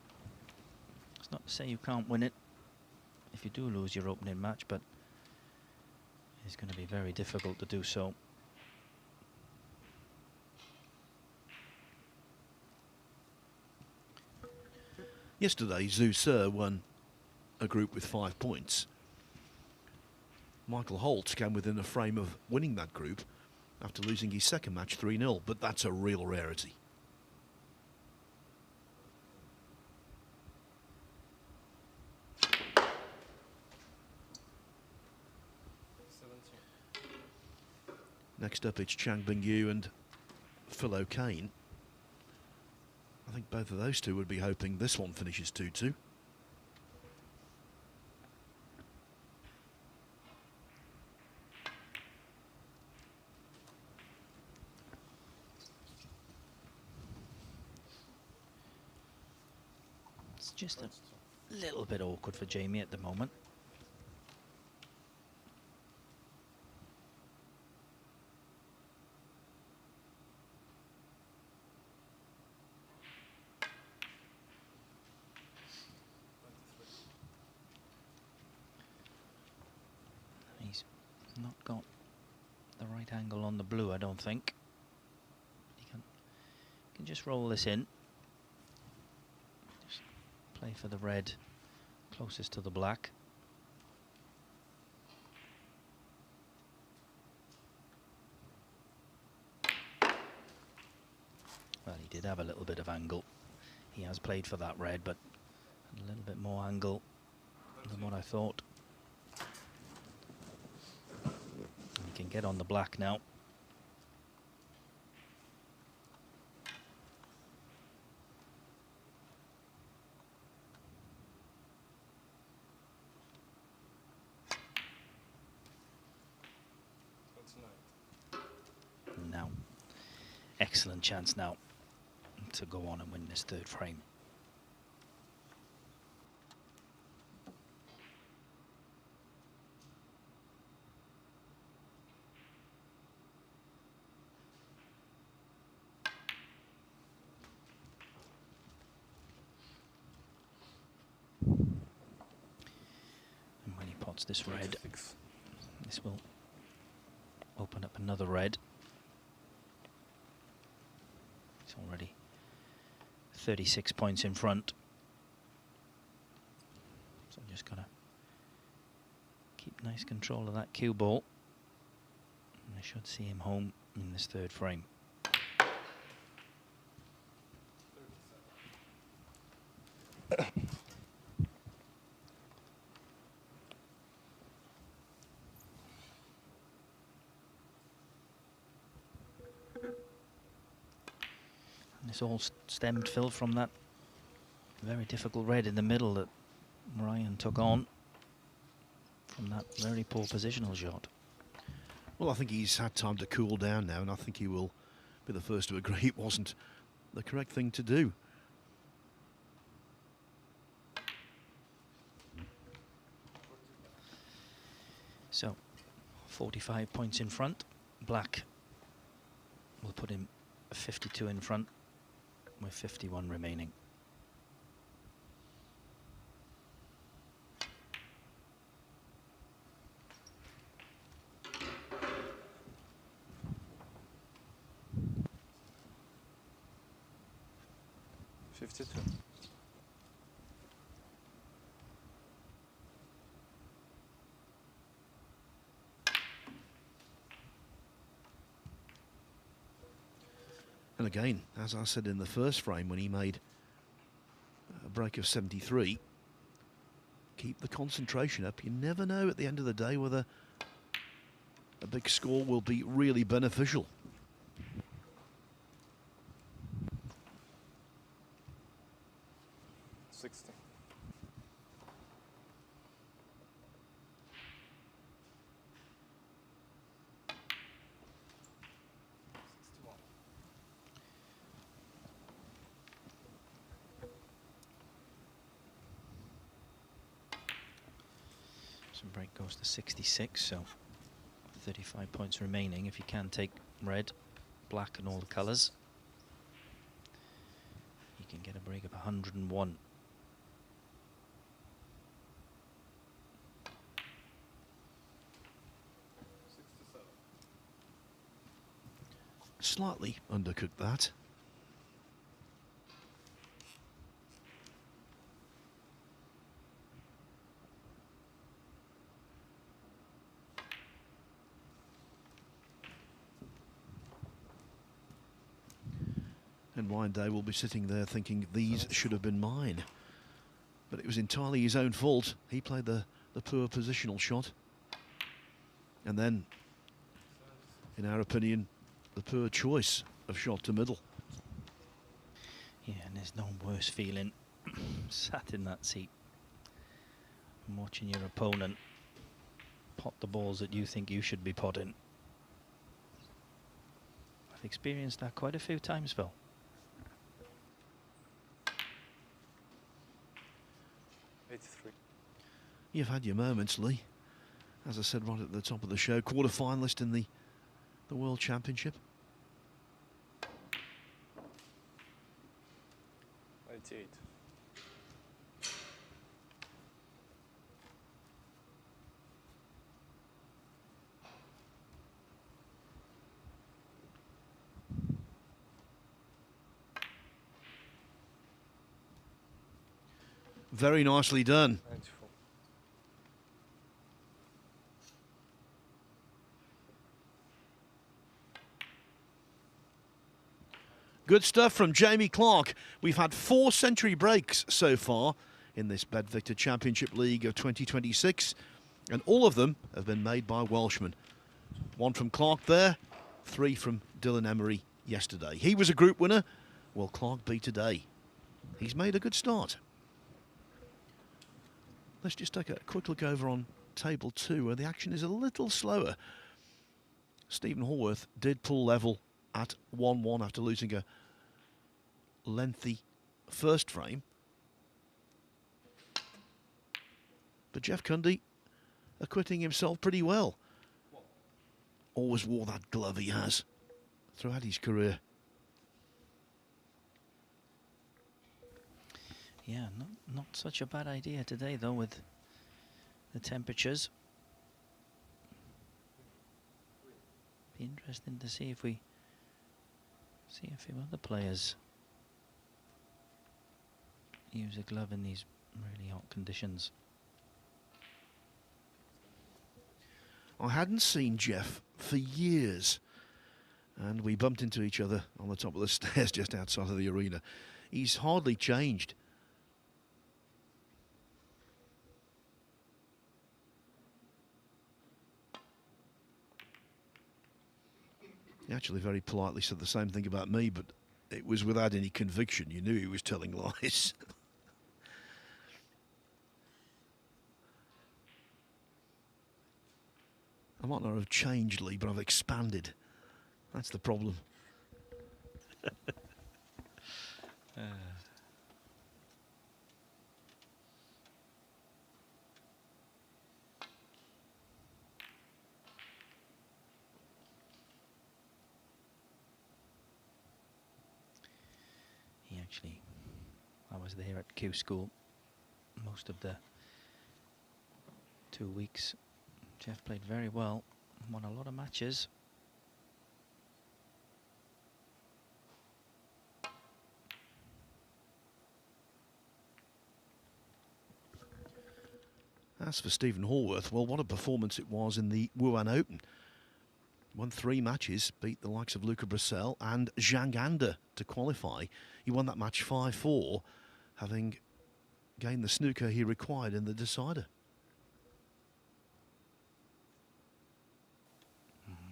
It's not to say you can't win it if you do lose your opening match, but it's going to be very difficult to do so. Yesterday, Zhu Se won a group with 5 points. Michael Holt came within a frame of winning that group after losing his second match 3-0, but that's a real rarity. Next up, it's Chang Bingyu and Phil O'Kane. I think both of those two would be hoping this one finishes 2-2. It's just a little bit awkward for Jamie at the moment. He's not got the right angle on the blue, I don't think. He can just roll this in. Just play for the red closest to the black. Well, he did have a little bit of angle. He has played for that red, but a little bit more angle than what I thought. He can get on the black now. Now, excellent chance now to go on and win this third frame. And when he pots this red, this will open up another red. He's already 36 points in front. So I'm just gonna keep nice control of that cue ball. And I should see him home in this third frame. This all stemmed, Phil, from that very difficult red in the middle that Ryan took on from that very poor positional shot. Well, I think he's had time to cool down now, and I think he will be the first to agree it wasn't the correct thing to do. So, 45 points in front. Black will put him 52 in front with 51 remaining. And again, as I said in the first frame, when he made a break of 73, keep the concentration up. You never know at the end of the day whether a big score will be really beneficial. Break goes to 66, so 35 points remaining. If you can take red, black and all the colours, you can get a break of 101. Slightly undercooked that. And Wyanday will be sitting there thinking these should have been mine. But it was entirely his own fault. He played the poor positional shot. And then in our opinion, the poor choice of shot to middle. Yeah, and there's no worse feeling sat in that seat and watching your opponent pot the balls that you think you should be potting. I've experienced that quite a few times, Phil. You've had your moments, Lee. As I said right at the top of the show, quarter-finalist in the World Championship. 88. Very nicely done. 94. Good stuff from Jamie Clark. We've had 4 century breaks so far in this BetVictor Championship League of 2026, and all of them have been made by Welshmen. 1 from Clark there, 3 from Dylan Emery yesterday. He was a group winner. Will Clark be today? He's made a good start. Let's just take a quick look over on table 2, where the action is a little slower. Stephen Hallworth did pull level at 1-1 after losing a lengthy first frame. But Jeff Cundy acquitting himself pretty well. Always wore that glove he has throughout his career. Yeah, not such a bad idea today, though, with the temperatures. Be interesting to see if we see a few other players use a glove in these really hot conditions. I hadn't seen Jeff for years, and we bumped into each other on the top of the stairs just outside of the arena. He's hardly changed. He actually very politely said the same thing about me, but it was without any conviction. You knew he was telling lies. I might not have changed, Lee, but I've expanded. That's the problem. Actually, I was there at Q School most of the 2 weeks. Jeff played very well, won a lot of matches. As for Stephen Hallworth, well, what a performance it was in the Wuhan Open. Won 3 matches, beat the likes of Luca Brissell and Zhang Anda to qualify. He won that match 5-4, having gained the snooker he required in the decider.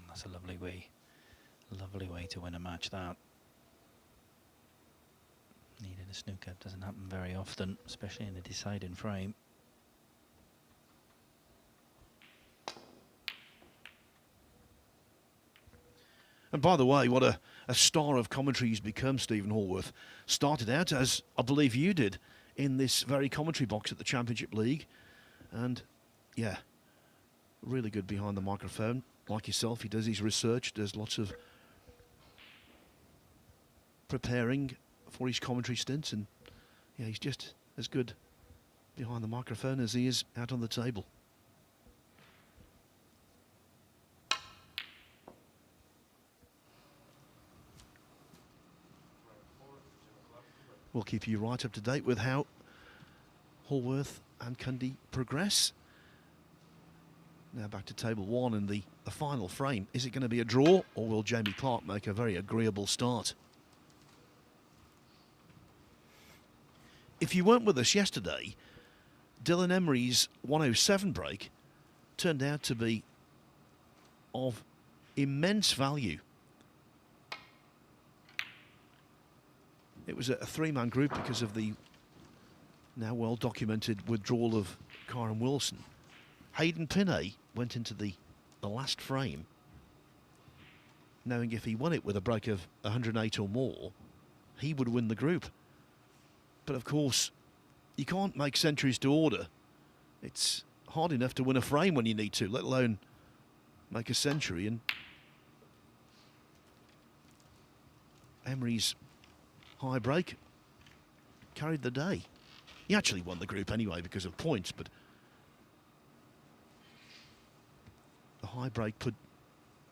That's a lovely way to win a match, that. Needed a snooker, doesn't happen very often, especially in a deciding frame. And by the way, what a star of commentary he's become, Stephen Hallworth. Started out, as I believe you did, in this very commentary box at the Championship League. And, yeah, really good behind the microphone. Like yourself, he does his research, does lots of preparing for his commentary stints. And, yeah, he's just as good behind the microphone as he is out on the table. We'll keep you right up to date with how Hallworth and Cundy progress. Now back to table 1 and the final frame. Is it going to be a draw, or will Jamie Clark make a very agreeable start? If you weren't with us yesterday, Dylan Emery's 107 break turned out to be of immense value. It was a three-man group because of the now well-documented withdrawal of Kyron Wilson. Hayden Pinney went into the last frame knowing if he won it with a break of 108 or more, he would win the group. But of course, you can't make centuries to order. It's hard enough to win a frame when you need to, let alone make a century. And Emery's high break carried the day. He actually won the group anyway because of points, but the high break put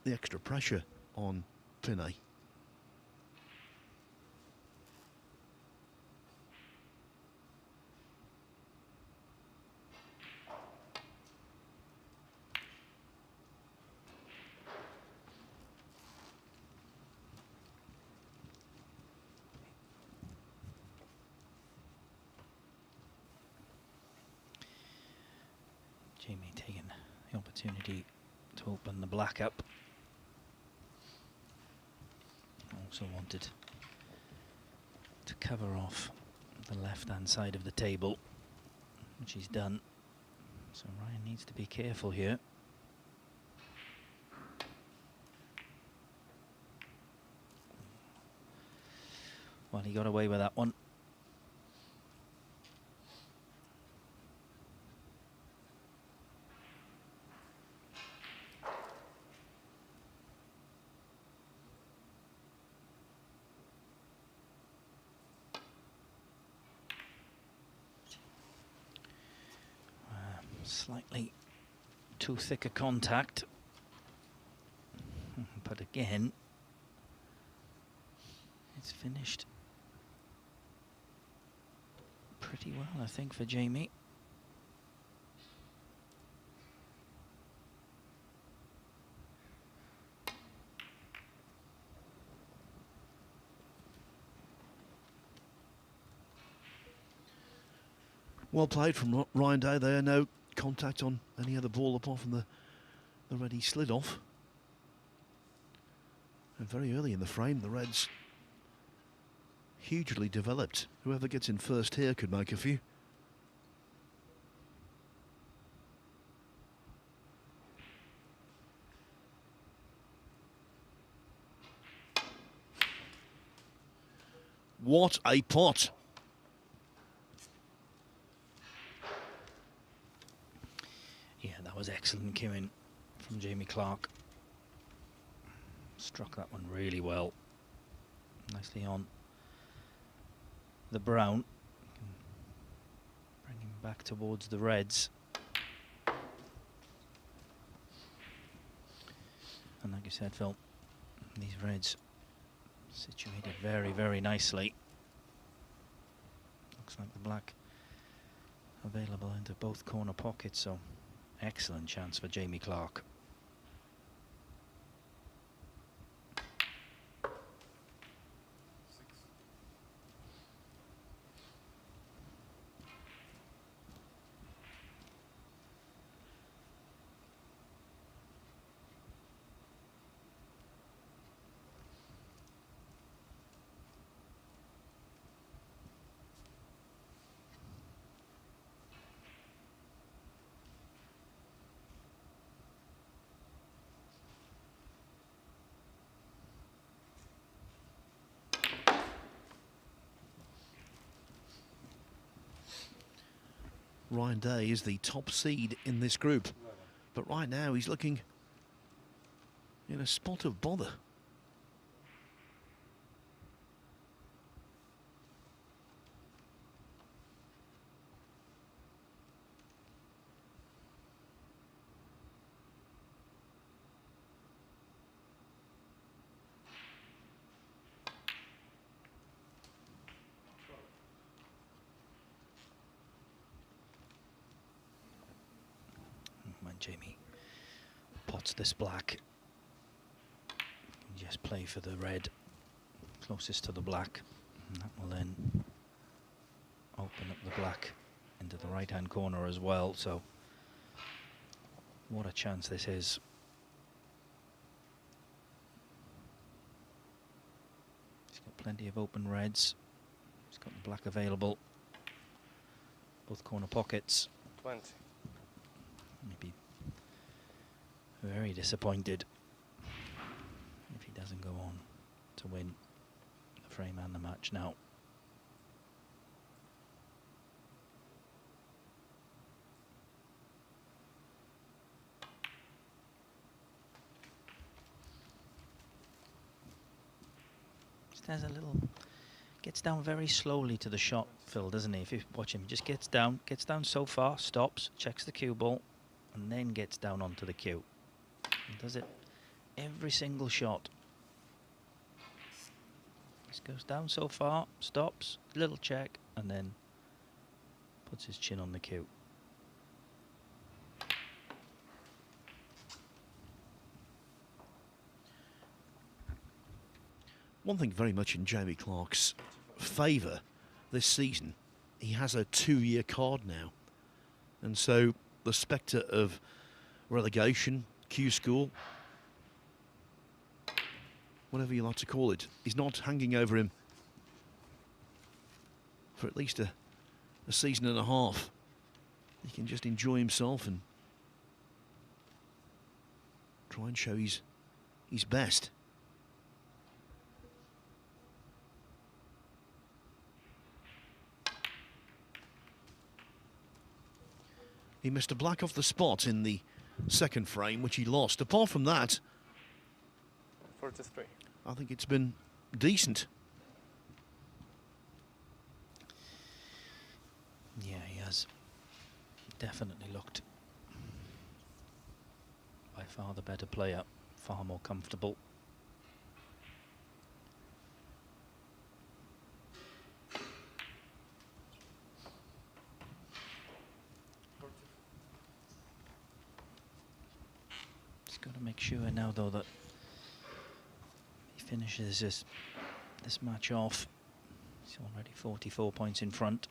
the extra pressure on Pinney. Jamie taking the opportunity to open the black up. Also wanted to cover off the left-hand side of the table, which he's done. So Ryan needs to be careful here. Well, he got away with that one. Slightly too thick a contact, but again, it's finished pretty well, I think, for Jamie. Well played from Ryan Day there. No contact on any other ball apart from the red he slid off. And very early in the frame, the Reds hugely developed. Whoever gets in first here could make a few. What a pot! Yeah, that was excellent cueing from Jamie Clark. Struck that one really well. Nicely on the brown. Bring him back towards the reds. And like you said, Phil, these reds situated very, very nicely. Looks like the black available into both corner pockets, so excellent chance for Jamie Clark. Ryan Day is the top seed in this group, but right now he's looking in a spot of bother. When Jamie pots this black, just play for the red closest to the black, and that will then open up the black into the right hand corner as well. So what a chance this is plenty of open reds. He's got the black available. Both corner pockets. 20. Maybe very disappointed if he doesn't go on to win the frame and the match now. There's a little, gets down very slowly to the shot, Phil, doesn't he? If you watch him, he just gets down so far, stops, checks the cue ball, and then gets down onto the cue. He does it every single shot. Just goes down so far, stops, little check, and then puts his chin on the cue. One thing very much in Jamie Clarke's favour this season, he has a 2-year card now. And so the spectre of relegation, Q school, whatever you like to call it, is not hanging over him for at least a season and a half. He can just enjoy himself and try and show his best. He missed a black off the spot in the second frame, which he lost. Apart from that, 43. I think it's been decent. Yeah, he has definitely looked by far the better player, far more comfortable. Got to make sure now, though, that he finishes this match off. He's already 44 points in front.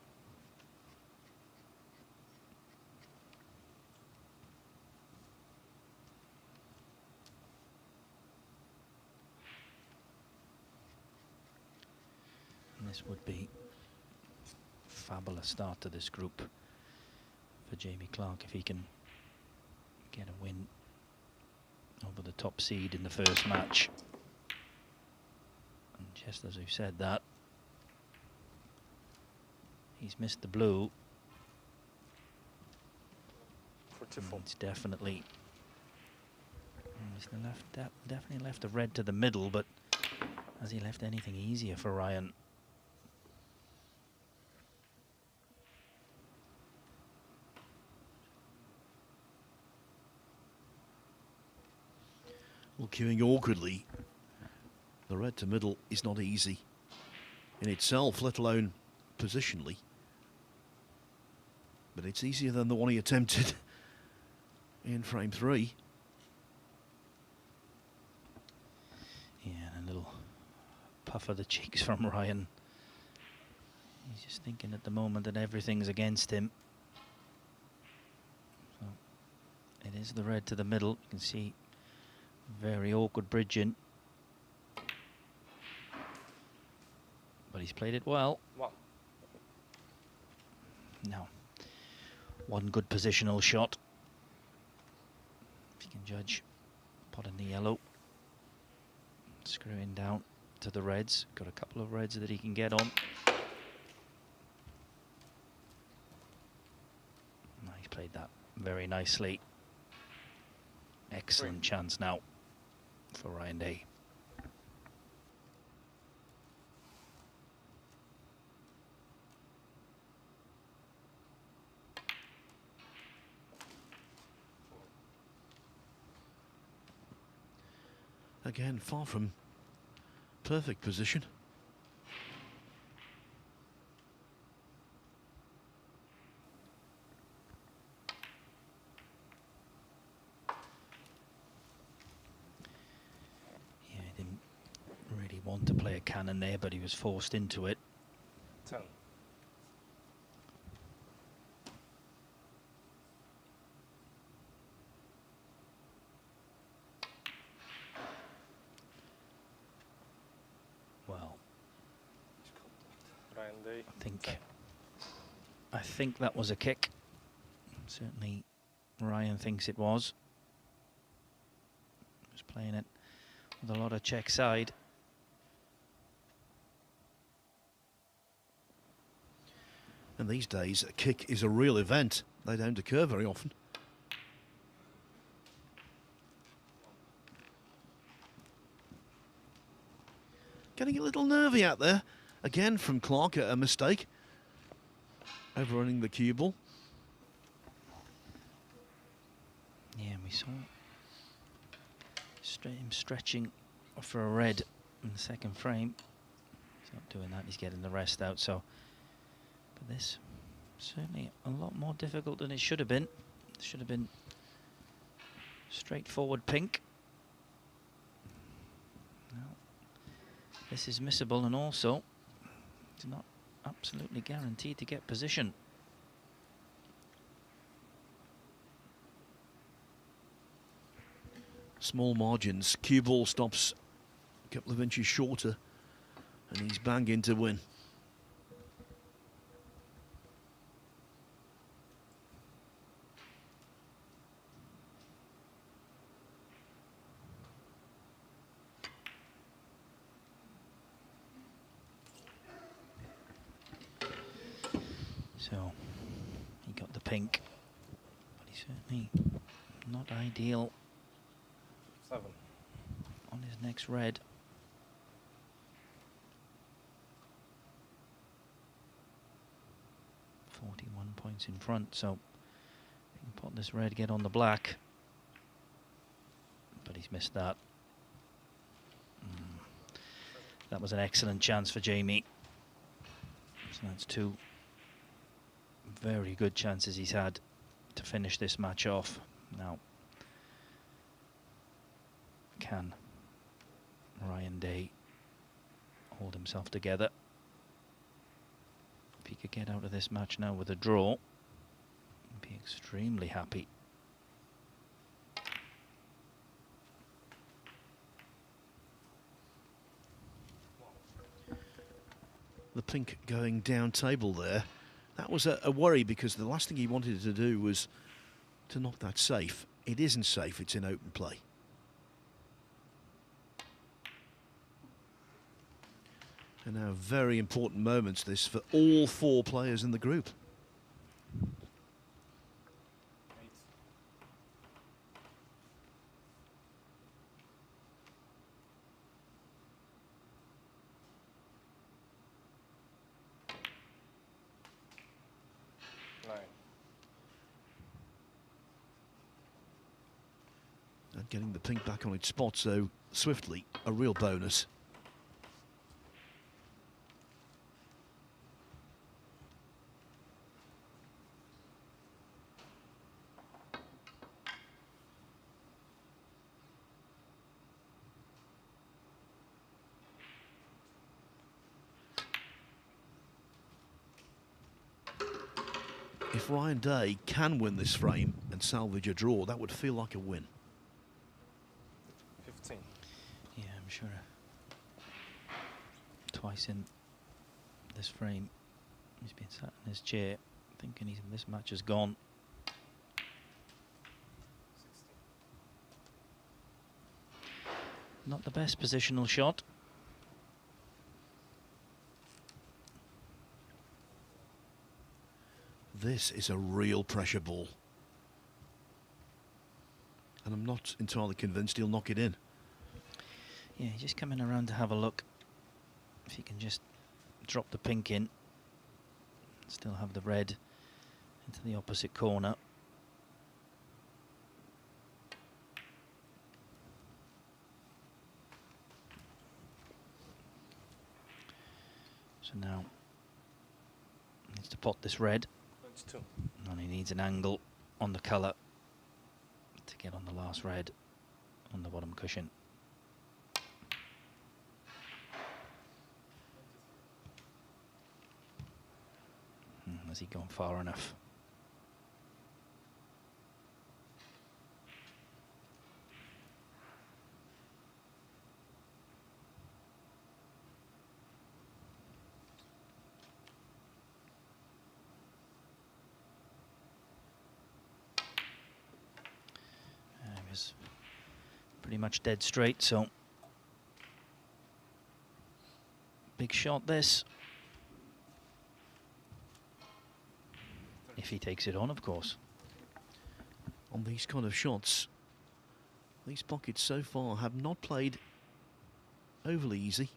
And this would be a fabulous start to this group for Jamie Clarke if he can get a win over the top seed in the first match. And just as we've said that, he's missed the blue. 44. It's definitely definitely left the red to the middle, but has he left anything easier for Ryan? Well, queuing awkwardly. The red to middle is not easy in itself, let alone positionally. But it's easier than the one he attempted in frame 3. Yeah, and a little puff of the cheeks from Ryan. He's just thinking at the moment that everything's against him. So it is the red to the middle. You can see very awkward bridging. But he's played it well. Wow. Now, one good positional shot. If you can judge, pot in the yellow. Screwing down to the reds. Got a couple of reds that he can get on. He's played that very nicely. Excellent chance now for Ryan Day. Again, far from perfect position. Yeah, he didn't really want to play a cannon there, but he was forced into it. 10. Well, Ryan Day. I think that was a kick. Certainly Ryan thinks it was. Just playing it with a lot of check side. And these days, a kick is a real event. They don't occur very often. Getting a little nervy out there. Again from Clark, a mistake. Overrunning the cue ball. Yeah, we saw him stretching for a red in the second frame. He's not doing that, he's getting the rest out, so. But this, certainly a lot more difficult than it should have been. It should have been straightforward pink. No. This is missable, and also it's not absolutely guaranteed to get position. Small margins. Cue ball stops a couple of inches shorter, and he's banging to win. So he got the pink, but he's certainly not ideal 7. on his next red. .41 points in front, so he can pot this red, get on the black, but he's missed that. That was an excellent chance for Jamie. So that's 2 very good chances he's had to finish this match off. Now, can Ryan Day hold himself together? If he could get out of this match now with a draw, he'd be extremely happy. The pink going down table there. That was a worry, because the last thing he wanted to do was to knock that safe. It isn't safe, it's in open play. And now very important moments this for all 4 players in the group. 8. And getting the pink back on its spot so swiftly, a real bonus. If Ryan Day can win this frame and salvage a draw, that would feel like a win. 15. Yeah, I'm sure. Twice in this frame, he's been sat in his chair thinking this match is gone. 16. Not the best positional shot. This is a real pressure ball. And I'm not entirely convinced he'll knock it in. Yeah, he's just coming around to have a look. If he can just drop the pink in, still have the red into the opposite corner. So now he needs to pot this red. 22. And he needs an angle on the colour to get on the last red on the bottom cushion. Has he gone far enough? pretty much dead straight, so big shot this. If he takes it on, of course. On these kind of shots, these pockets so far have not played overly easy.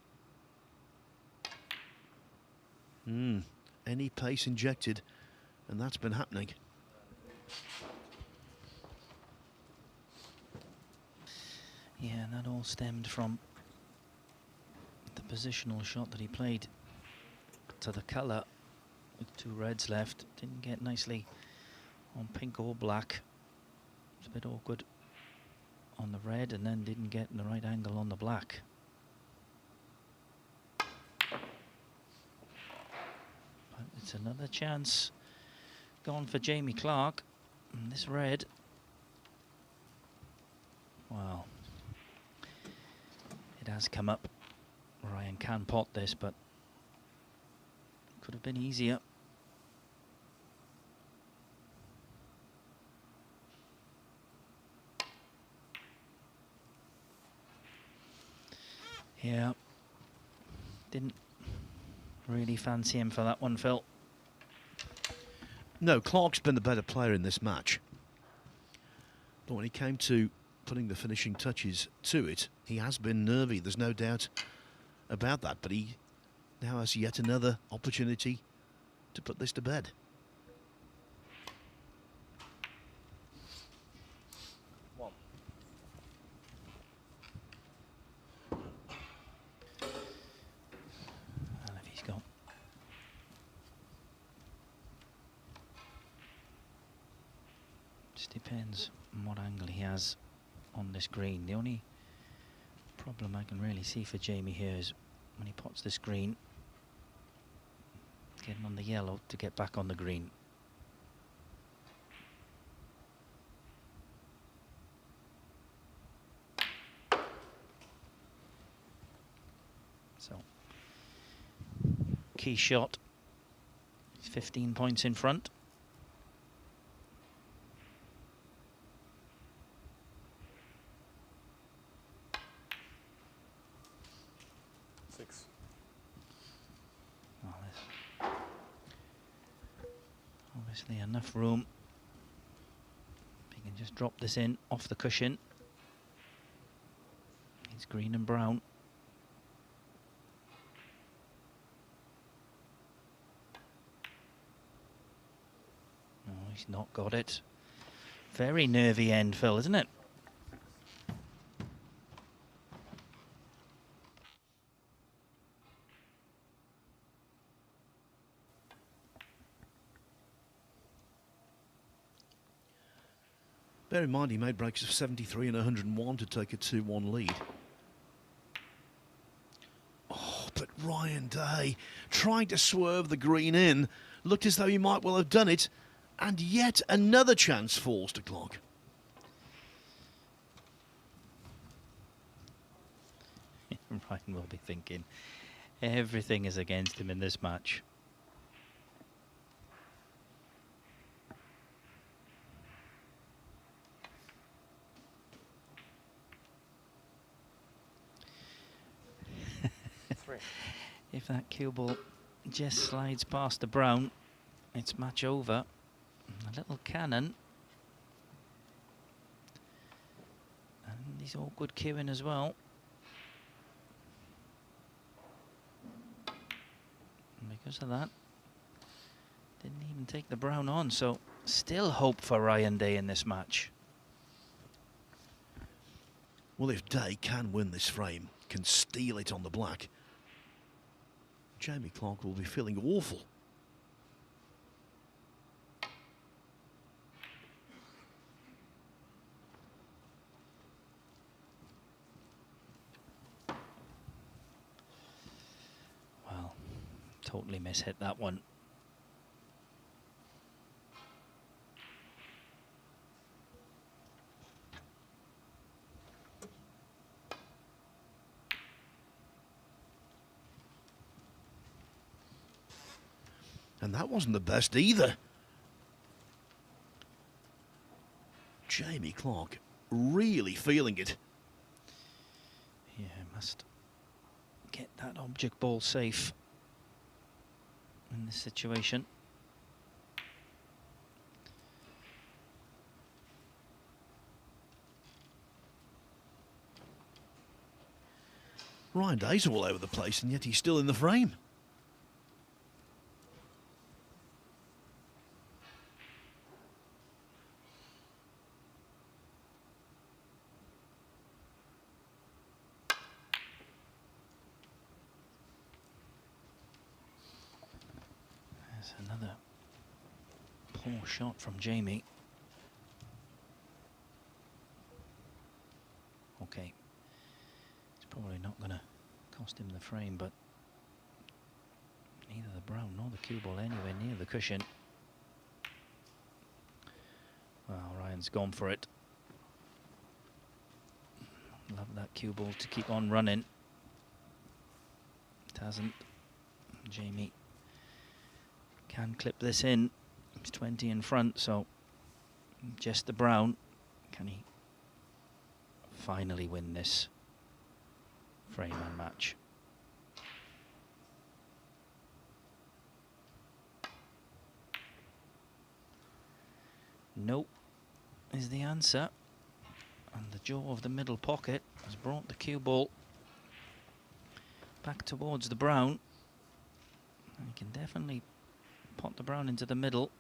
Any pace injected, and that's been happening. Yeah, and that all stemmed from the positional shot that he played to the colour with 2 reds left. Didn't get nicely on pink or black. It's a bit awkward on the red, and then didn't get in the right angle on the black. But it's another chance gone for Jamie Clark. And this red, well, it has come up. Ryan can pot this, but could have been easier. Yeah, didn't really fancy him for that one, Phil. No, Clark's been the better player in this match. But when he came to putting the finishing touches to it, he has been nervy, there's no doubt about that. But he now has yet another opportunity to put this to bed. And if he's got just depends on what angle he has on this green. The only problem I can really see for Jamie here is when he pots this green, getting on the yellow to get back on the green. So, key shot, 15 points in front. Well, there's obviously enough room. If he can just drop this in off the cushion. It's green and brown. Oh, he's not got it. Very nervy end, Phil, isn't it? Bear in mind he made breaks of 73 and 101 to take a 2-1 lead. Oh, but Ryan Day trying to swerve the green in. Looked as though he might well have done it. And yet another chance falls to Clark. Ryan will be thinking everything is against him in this match. If that cue ball just slides past the brown, it's match over. A little cannon. And he's awkward cueing as well. And because of that, didn't even take the brown on, so still hope for Ryan Day in this match. Well, if Day can win this frame, can steal it on the black, Jamie Clark will be feeling awful. Well, totally mishit that one. And that wasn't the best either. Jamie Clark really feeling it. must get that object ball safe in this situation. Ryan Day's all over the place, and yet he's still in the frame. There's another poor shot from Jamie. Okay. It's probably not going to cost him the frame, but neither the brown nor the cue ball anywhere near the cushion. Well, Ryan's gone for it. Love that cue ball to keep on running. It hasn't. Jamie can clip this in. He's 20 in front, so just the brown. Can he finally win this frame and match? Nope is the answer. And the jaw of the middle pocket has brought the cue ball back towards the brown. And he can definitely pot the brown into the middle.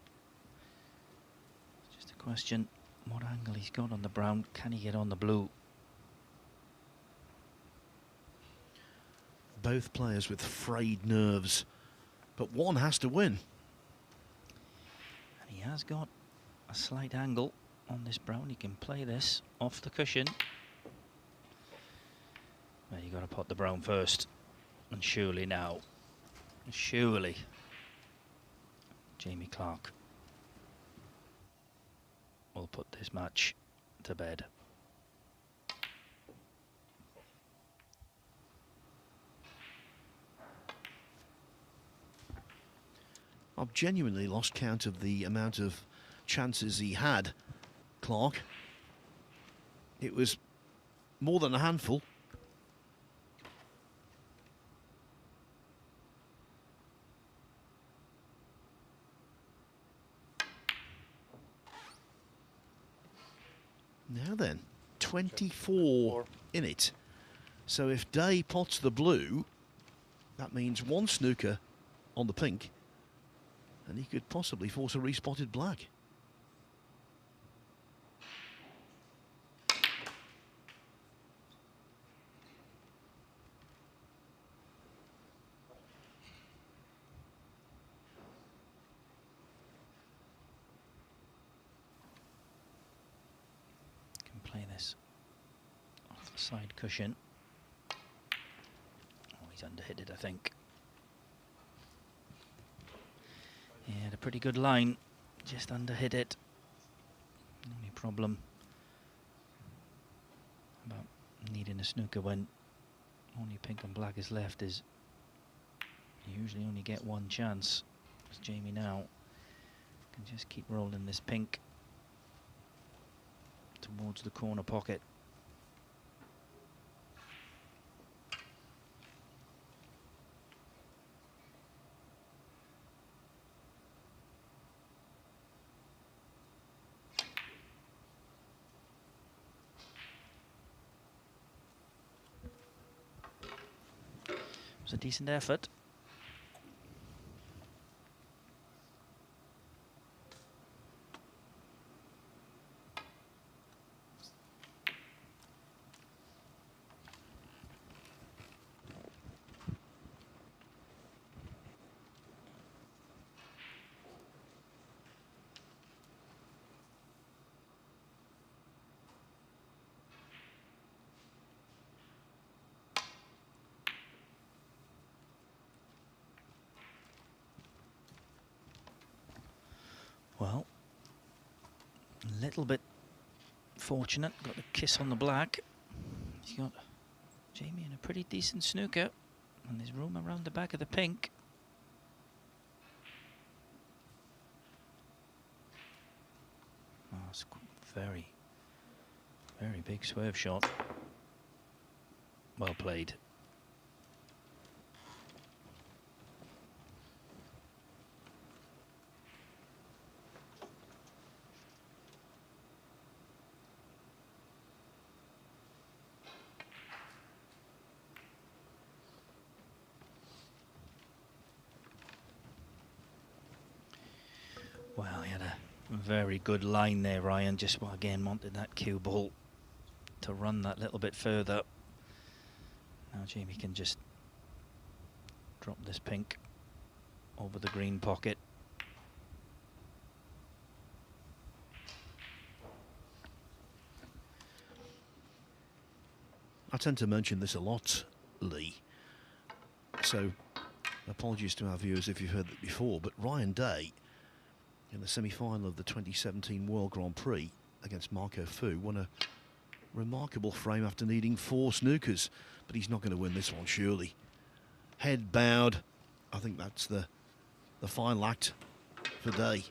It's just a question what angle he's got on the brown. Can he get on the blue? Both players with frayed nerves, but one has to win. And he has got a slight angle on this brown. He can play this off the cushion. Well, you got to pot the brown first, and surely now, surely, Jamie Clark will put this match to bed. I've genuinely lost count of the amount of chances he had, Clark. It was more than a handful. Now then, 24 in it. So if Day pots the blue, that means one snooker on the pink, and he could possibly force a respotted black. Play this off the side cushion. Oh, he's underhit it, I think. He had a pretty good line, just underhit it. Only problem about needing a snooker when only pink and black is left is you usually only get one chance. As Jamie now can just keep rolling this pink towards the corner pocket. It was a decent effort. Well, a little bit fortunate. Got the kiss on the black. He's got Jamie in a pretty decent snooker. And there's room around the back of the pink. Oh, it's very, very big swerve shot. Well played. Well, he had a very good line there, Ryan. Just again wanted that cue ball to run that little bit further. Now Jamie can just drop this pink over the green pocket. I tend to mention this a lot, Lee, so apologies to our viewers if you've heard that before, but Ryan Day, in the semi-final of the 2017 World Grand Prix against Marco Fu, won a remarkable frame after needing 4 snookers, but he's not going to win this one, surely. Head bowed. I think that's the final act for Day.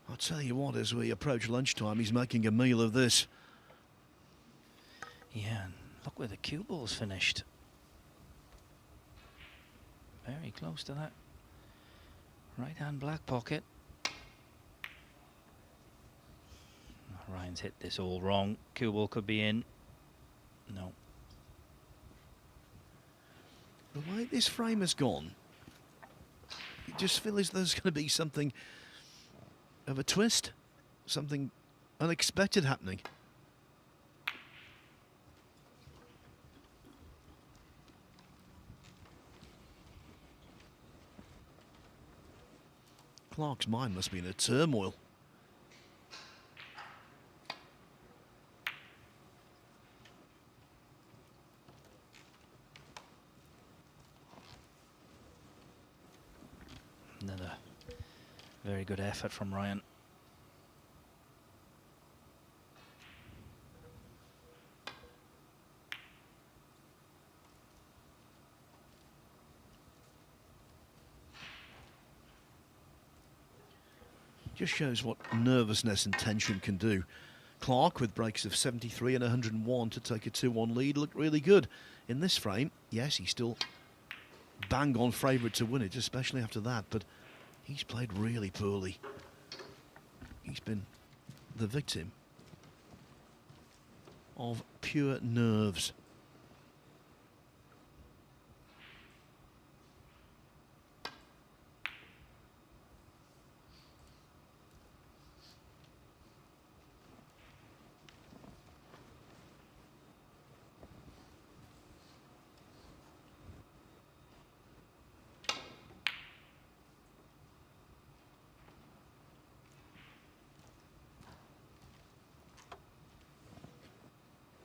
I'll tell you what, as we approach lunchtime, he's making a meal of this. Yeah, and look where the cue ball's finished. Very close to that right-hand black pocket. Ryan's hit this all wrong. Cue ball could be in. No. The way this frame has gone, you just feel as though there's going to be something of a twist, something unexpected happening. Clark's mind must be in a turmoil. Another very good effort from Ryan. Just shows what nervousness and tension can do. Clark, with breaks of 73 and 101 to take a 2-1 lead, looked really good. In this frame, yes, he's still bang on favourite to win it, especially after that, but he's played really poorly. He's been the victim of pure nerves.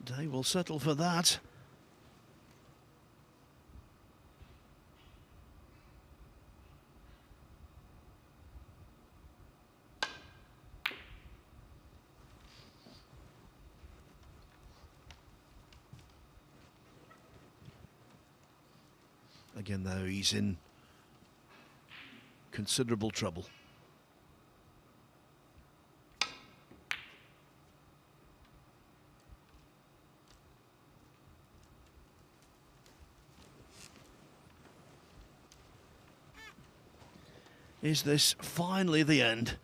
Day will settle for that. Again, though, he's in considerable trouble. Is this finally the end?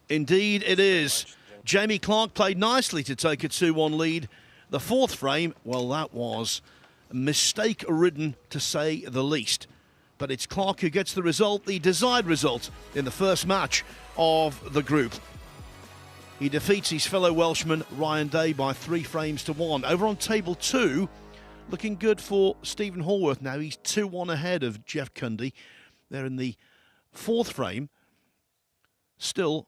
Indeed it is. Jamie Clark played nicely to take a 2-1 lead. The fourth frame, well, that was mistake-ridden to say the least. But it's Clark who gets the result, the desired result, in the first match of the group. He defeats his fellow Welshman Ryan Day by 3 frames to 1. Over on table 2, looking good for Stephen Hallworth now. He's 2-1 ahead of Jeff Cundy. They're in the fourth frame. Still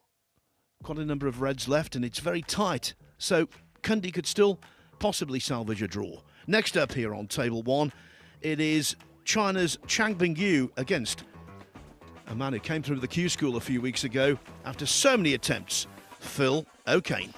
quite a number of reds left, and it's very tight. So Cundy could still possibly salvage a draw. Next up here on table 1, it is China's Chang Bingyu against a man who came through the Q School a few weeks ago after so many attempts, Phil O'Kane.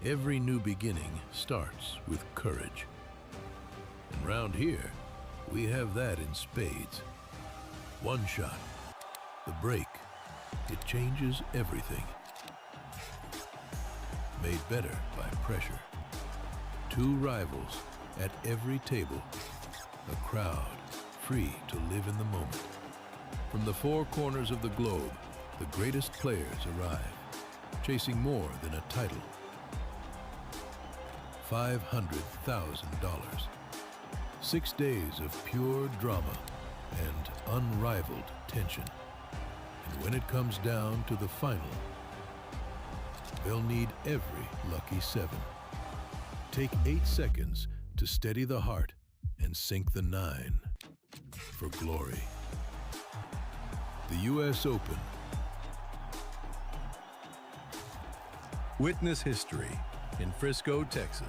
Every new beginning starts with courage. And round here, we have that in spades. One shot, the break, it changes everything. Made better by pressure. Two rivals at every table. A crowd free to live in the moment. From the four corners of the globe, the greatest players arrive, chasing more than a title. $500,000. 6 days of pure drama and unrivaled tension. And when it comes down to the final, they'll need every lucky seven. Take 8 seconds to steady the heart and sink the 9 for glory. The US Open. Witness history in Frisco, Texas.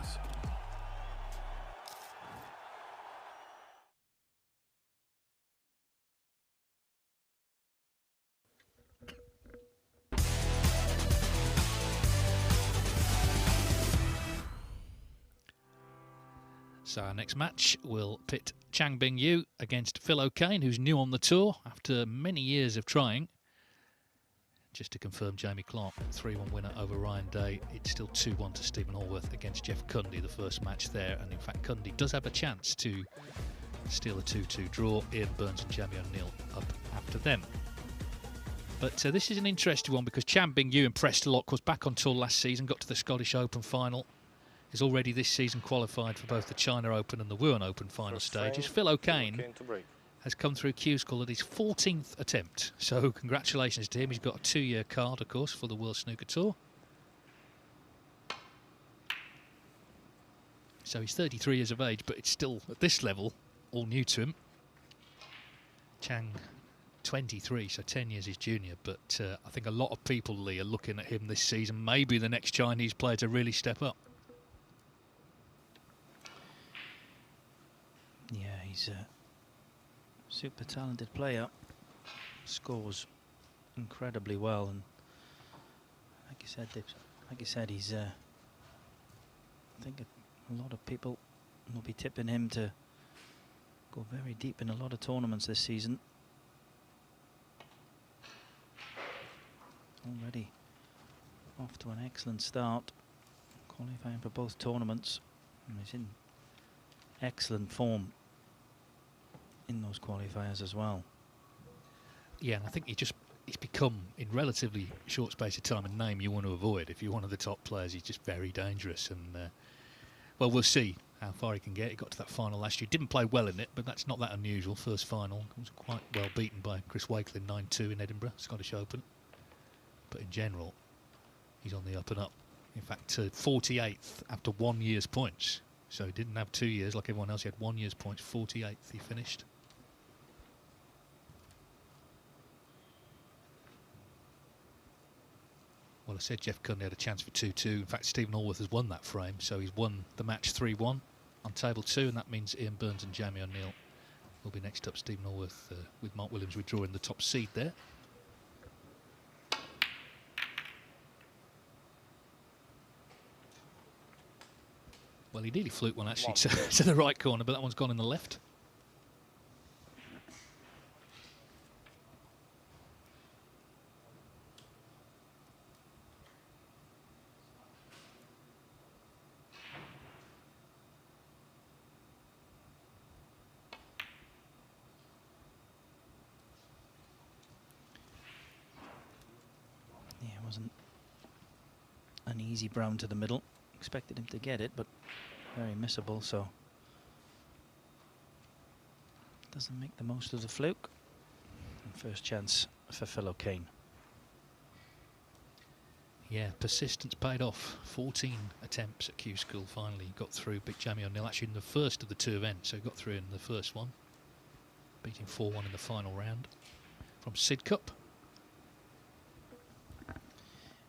So our next match will pit Chang Bingyu against Phil O'Kane, who's new on the tour after many years of trying. Just to confirm, Jamie Clark, 3-1 winner over Ryan Day. It's still 2-1 to Stephen Allworth against Jeff Cundy, the first match there. And in fact, Cundy does have a chance to steal a 2-2 draw. Ian Burns and Jamie O'Neill up after them. But this is an interesting one because Chang Bingyu impressed a lot, was back on tour last season, got to the Scottish Open final. Is already this season qualified for both the China Open and the Wuhan Open final stages. Phil O'Kane has come through Q School at his 14th attempt. So congratulations to him. He's got a 2-year card, of course, for the World Snooker Tour. So he's 33 years of age, but it's still, at this level, all new to him. Chang, 23, so 10 years his junior. But I think a lot of people, Lee, are looking at him this season. Maybe the next Chinese player to really step up. Yeah, he's a super talented player. Scores incredibly well, and like you said, he's. I think a lot of people will be tipping him to go very deep in a lot of tournaments this season. Already off to an excellent start, qualifying for both tournaments, and he's in excellent form in those qualifiers as well. Yeah, and I think he's become, in relatively short space of time, a name you want to avoid. If you're one of the top players, he's just very dangerous. And, well, we'll see how far he can get. He got to that final last year. Didn't play well in it, but that's not that unusual. First final. Was quite well beaten by Chris Wakelin 9-2 in Edinburgh, Scottish Open. But in general, he's on the up and up. In fact, 48th after 1 year's points. So he didn't have 2 years like everyone else. He had 1 year's points. 48th he finished. Well, I said Jeff Cundy had a chance for 2-2. In fact, Stephen Allworth has won that frame, so he's won the match 3-1 on table 2, and that means Ian Burns and Jamie O'Neill will be next up. Stephen Allworth with Mark Williams withdrawing the top seed there. Well, he nearly fluked one actually to the right corner, but that one's gone in the left. Yeah, it wasn't an easy brown to the middle. Expected him to get it, but very missable, so doesn't make the most of the fluke. And first chance for Phil O'Kane. Yeah, persistence paid off. 14 attempts at Q School. Finally got through. Big Jamie O'Neill actually in the first of the two events, so he got through in the first one, beating 4-1 in the final round from Sid Cup.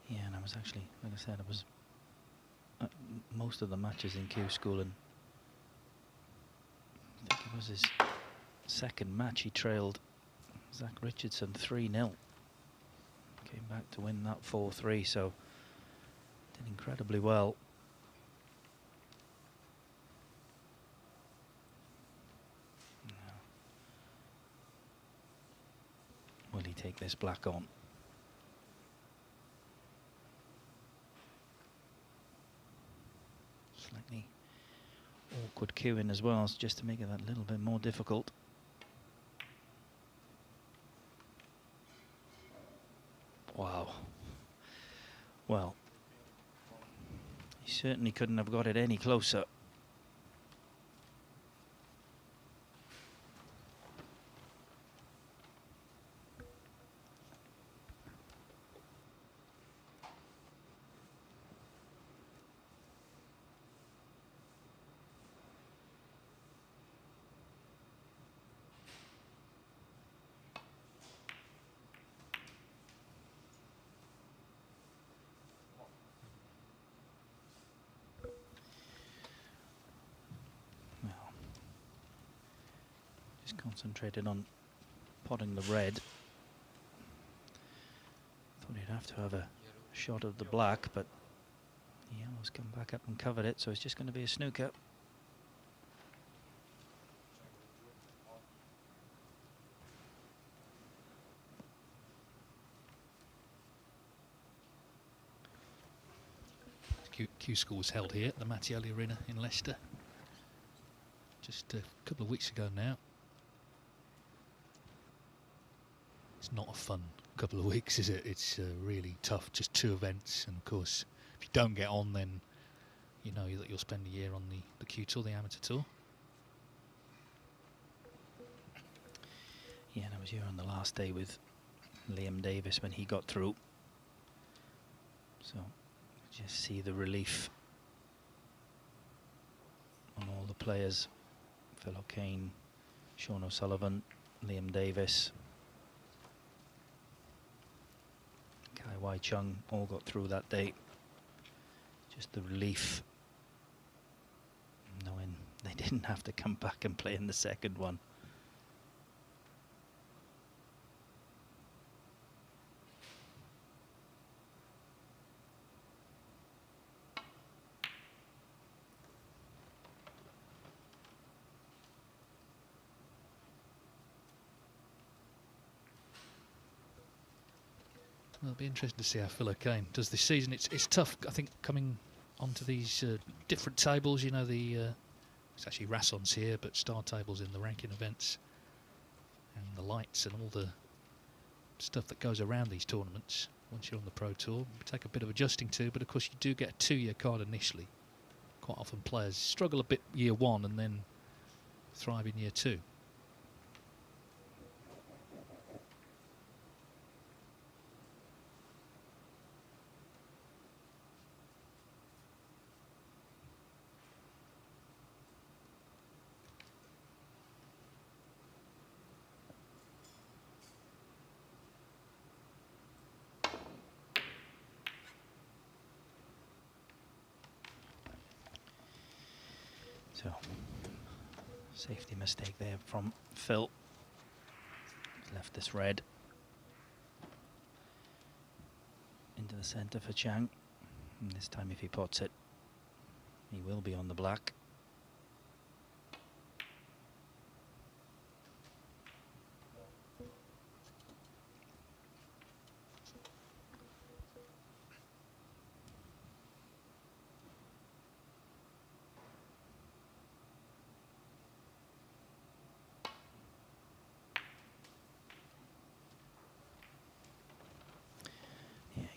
Yeah, and I was actually, like I said, I was most of the matches in Q School, and I think it was his second match he trailed Zach Richardson 3-0. Came back to win that 4-3, so did incredibly well. Now, will he take this black on? Slightly awkward queuing as well, just to make it that little bit more difficult. Wow. Well, he certainly couldn't have got it any closer. He's concentrated on potting the red. Thought he'd have to have a shot of the black, but the yellow's come back up and covered it, so it's just going to be a snooker. Q School was held here at the Mattioli Arena in Leicester just a couple of weeks ago now. It's not a fun couple of weeks, is it? It's really tough, just 2 events, and of course if you don't get on, then you know that you'll spend a year on the Q Tour, the amateur tour. Yeah, and I was here on the last day with Liam Davis when he got through, so just see the relief on all the players. Phil O'Kane, Sean O'Sullivan, Liam Davis, Kai Wai Chung all got through that day. Just the relief knowing they didn't have to come back and play in the second one. Well, it'll be interesting to see how Phil O'Kane does this season. It's tough, I think, coming onto these different tables. You know, it's actually Rasson's here, but star tables in the ranking events, and the lights and all the stuff that goes around these tournaments. Once you're on the Pro Tour, it take a bit of adjusting to, but of course you do get a 2-year card initially. Quite often players struggle a bit year 1 and then thrive in year 2. So, safety mistake there from Phil. He's left this red into the centre for Chang. And this time if he pots it, he will be on the black.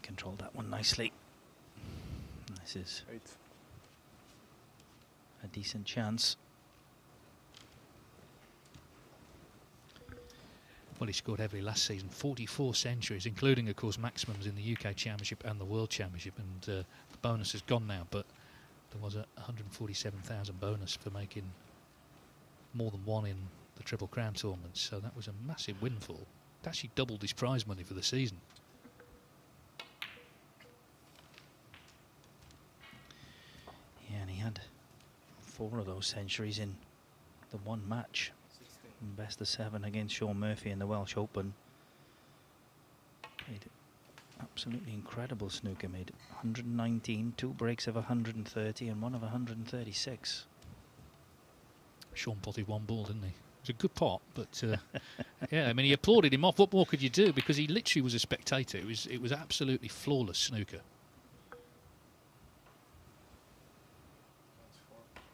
Controlled that one nicely. This is 8. a decent chance. Well, he scored heavily last season, 44 centuries, including, of course, maximums in the UK Championship and the World Championship, and the bonus has gone now, but there was a 147,000 bonus for making more than 1 in the Triple Crown tournament, so that was a massive windfall. It actually doubled his prize money for the season. Yeah, and he had 4 of those centuries in the one match. 16. Best of 7 against Sean Murphy in the Welsh Open. Played absolutely incredible snooker. Made 119, 2 breaks of 130 and 1 of 136. Sean potted 1 ball, didn't he? It was a good pot, but yeah, I mean, he applauded him off. What more could you do? Because he literally was a spectator. It was absolutely flawless snooker.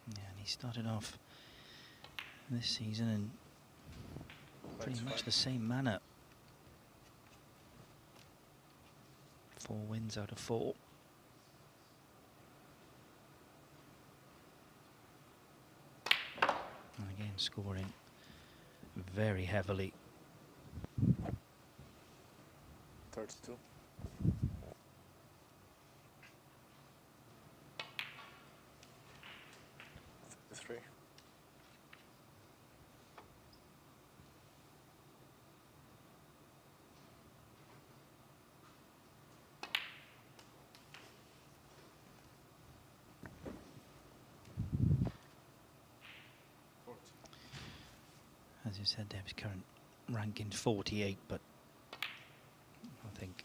Yeah, and he started off this season in pretty much the same manner. 4 wins out of 4. And again, scoring very heavily. 32. 33. 40. As you said, his current ranking's 48, but I think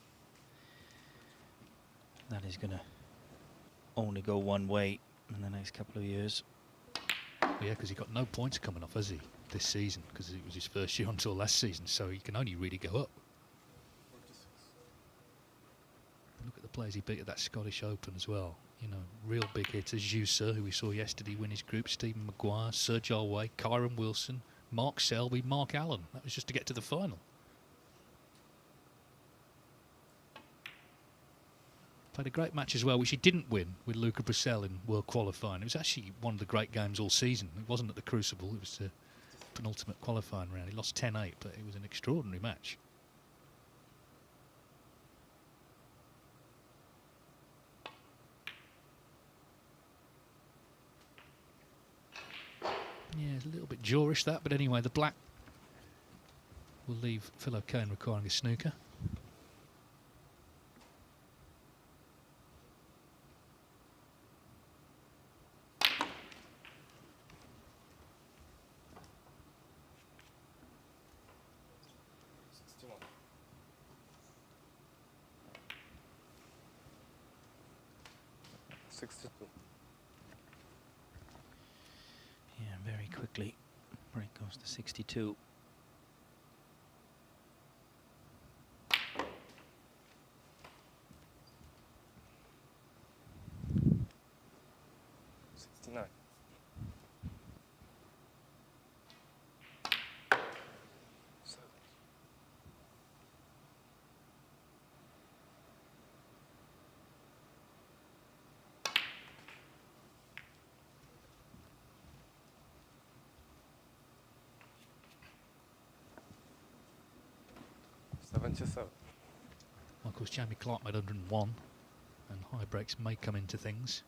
that is going to only go one way in the next couple of years. Yeah, because he got no points coming off, has he, this season? Because it was his first year until last season, so he can only really go up. Look at the players he beat at that Scottish Open as well. You know, real big hitters. Zhu, who we saw yesterday win his group, Stephen Maguire, Serge Alway, Kyron Wilson, Mark Selby, Mark Allen. That was just to get to the final. Played a great match as well, which he didn't win, with Luca Brissell in World Qualifying. It was actually one of the great games all season. It wasn't at the Crucible, it was the penultimate qualifying round. He lost 10-8, but it was an extraordinary match. Yeah, it's a little bit jawish that, but anyway, the black will leave Phil O'Kane requiring a snooker. Yeah, very quickly. Break goes to 62. $77. Of course, Jamie Clark made 101, and high breaks may come into things.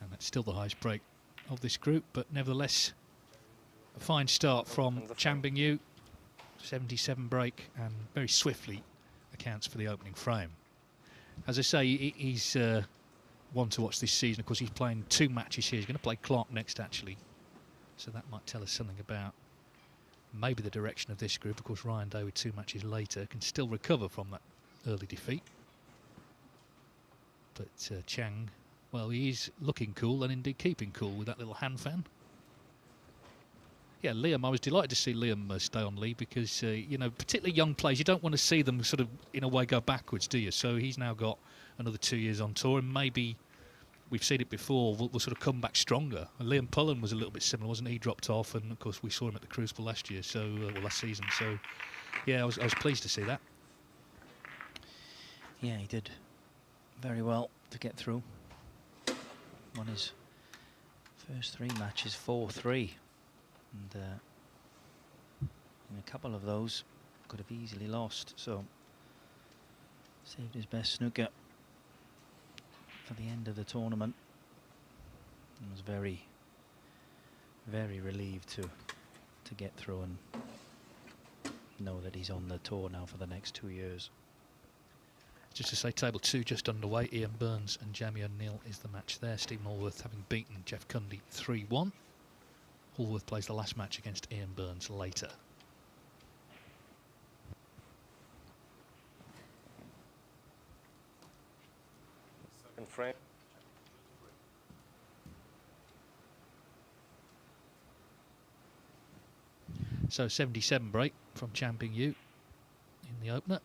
And that's still the highest break of this group, but nevertheless, a fine start from Chang Bingyu. 77 break, and very swiftly accounts for the opening frame. As I say, he's one to watch this season. Of course, he's playing 2 matches here. He's going to play Clark next, actually. So that might tell us something about maybe the direction of this group. Of course, Ryan Day with 2 matches later can still recover from that early defeat. But Chang, well, he's looking cool and indeed keeping cool with that little hand fan. Yeah, Liam, I was delighted to see Liam stay on lead because, you know, particularly young players, you don't want to see them sort of, in a way, go backwards, do you? So he's now got another 2 years on tour, and maybe, we've seen it before, we'll sort of come back stronger. And Liam Pullen was a little bit similar, wasn't he? He dropped off, and of course we saw him at the Crucible last year, so well, last season. So yeah, I was pleased to see that. Yeah, he did very well to get through. Won his first 3 matches 4-3, and in a couple of those could have easily lost. So saved his best snooker for the end of the tournament, and was very, very relieved to get through and know that he's on the tour now for the next 2 years. Just to say, table 2 just underway. Ian Burns and Jamie O'Neill is the match there. Stephen Allworth having beaten Jeff Cundy 3-1. Allworth plays the last match against Ian Burns later. Second frame. So 77 break from Chang Bingyu in the opener.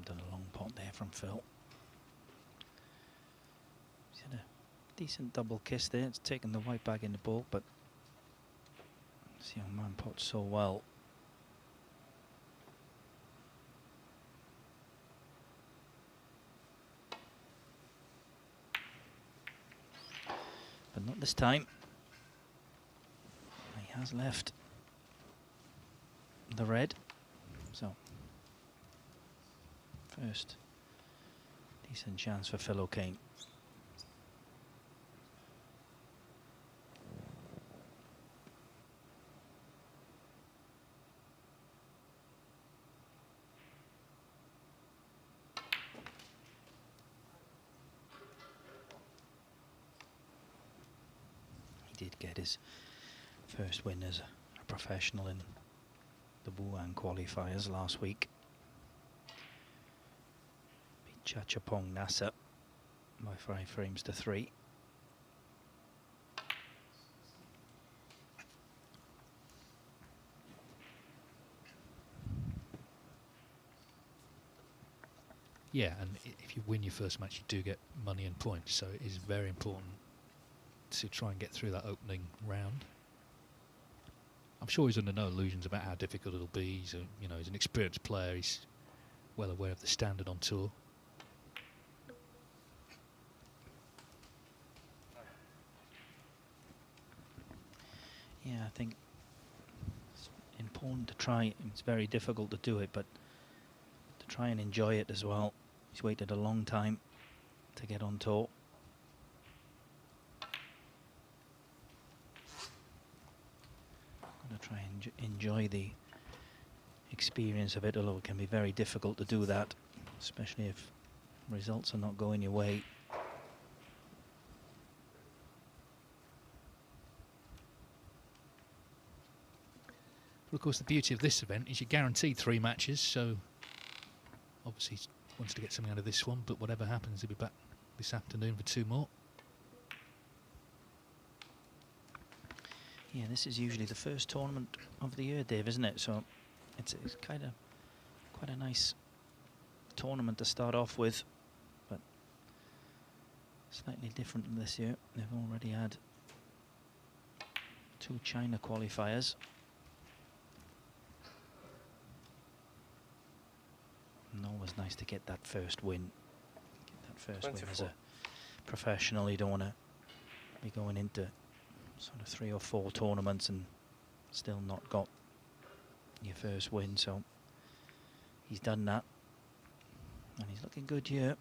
Done a long pot there from Phil. He's had a decent double kiss there. It's taken the white bag in the ball, but This young man pots so well. But not this time. He has left the red. So, first decent chance for Phil O'Kane. He did get his first win as a professional in the Wuhan qualifiers last week. Beat Chachapong Nasa by 5 frames to 3. Yeah, and if you win your first match, you do get money and points, so it is very important to try and get through that opening round. I'm sure he's under no illusions about how difficult it'll be. He's he's an experienced player. He's well aware of the standard on tour. Yeah, I think it's important to try. It's very difficult to do it, but to try and enjoy it as well. He's waited a long time to get on tour. Got to try and enjoy the experience of it, although it can be very difficult to do that, especially if results are not going your way. But of course, the beauty of this event is you're guaranteed 3 matches, so obviously he wants to get something out of this one, but whatever happens, he'll be back this afternoon for 2 more. Yeah, this is usually the first tournament of the year, Dave, isn't it? So it's kind of quite a nice tournament to start off with, but slightly different than this year. They've already had 2 China qualifiers. And always nice to get that first win. Get that first 24. win as a professional. You don't want to be going into sort of 3 or 4 tournaments and still not got your first win. So he's done that, and he's looking good here.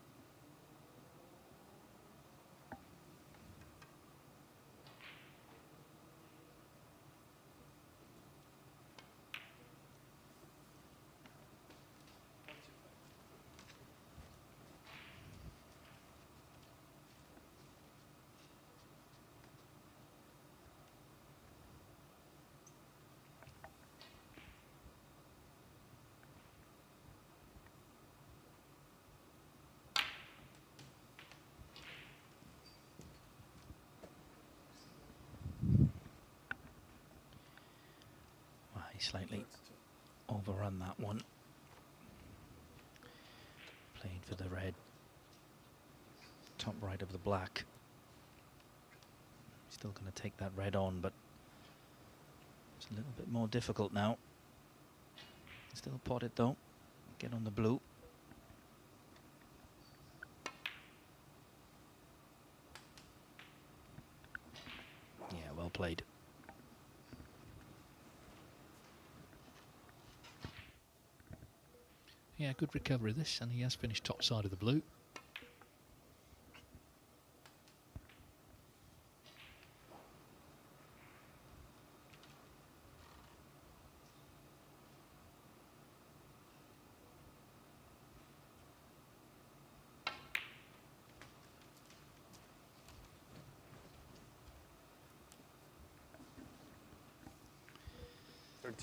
Slightly overrun that one. Played for the red. Top right of the black. Still going to take that red on, but it's a little bit more difficult now. Still potted though. Get on the blue. Yeah, well played. Yeah, good recovery this, and he has finished top side of the blue.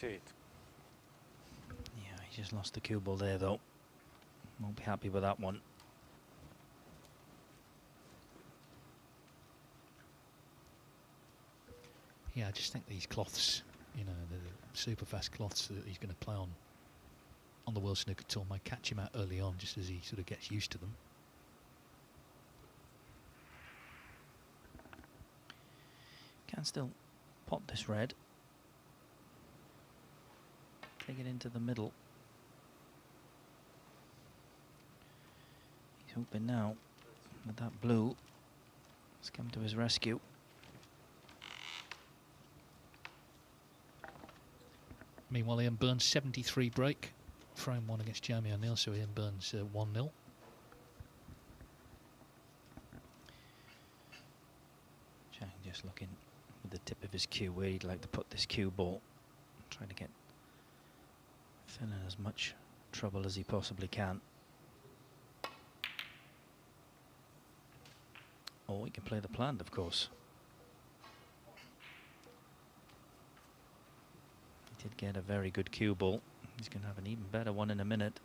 Yeah, he just lost the cue ball there though. Won't be happy with that one. Yeah, I just think these cloths, the super fast cloths that he's going to play on the World Snooker Tour might catch him out early on, just as he sort of gets used to them. Can still pot this red. take it into the middle. He's hoping now that that blue has come to his rescue. Meanwhile, Ian Burns 73 break. Frame 1 against Jamie O'Neill, so Ian Burns 1-0. Chang just looking with the tip of his cue where he'd like to put this cue ball. Trying to get Phil in as much trouble as he possibly can. Or he can play the plant, of course. He did get a very good cue ball. He's going to have an even better one in a minute.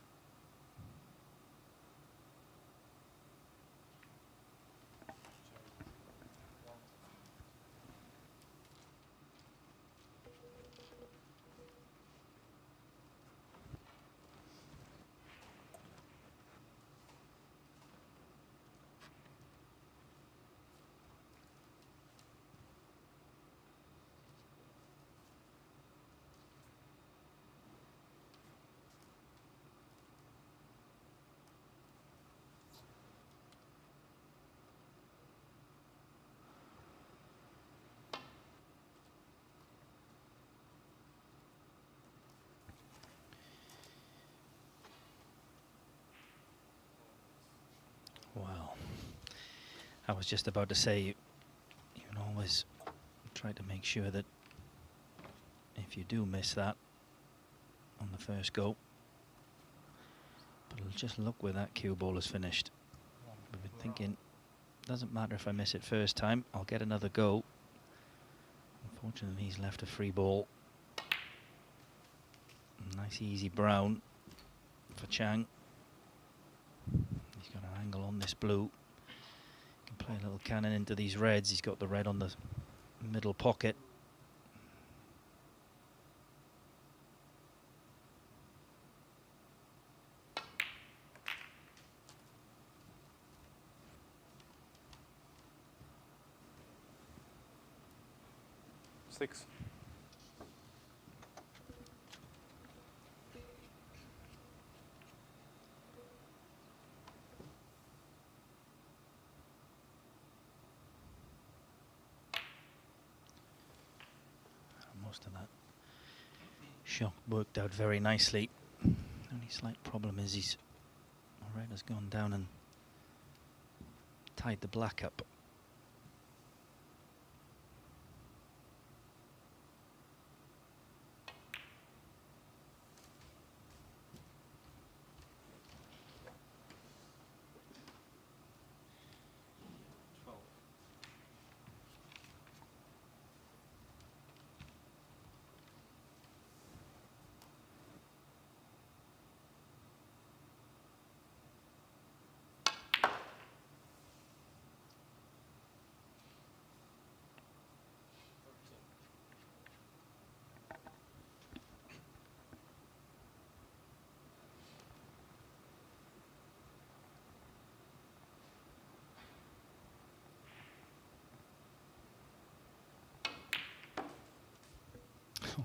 Wow. I was just about to say, you can always try to make sure that if you do miss that on the first go, but it'll just look where that cue ball is finished. We've been thinking, doesn't matter if I miss it first time, I'll get another go. Unfortunately, he's left a free ball. Nice easy brown for Chang. He's got an angle on this blue. He can play a little cannon into these reds. He's got the red on the middle pocket. Six. Most of that shot worked out very nicely. The only slight problem is his red has gone down and tied the black up.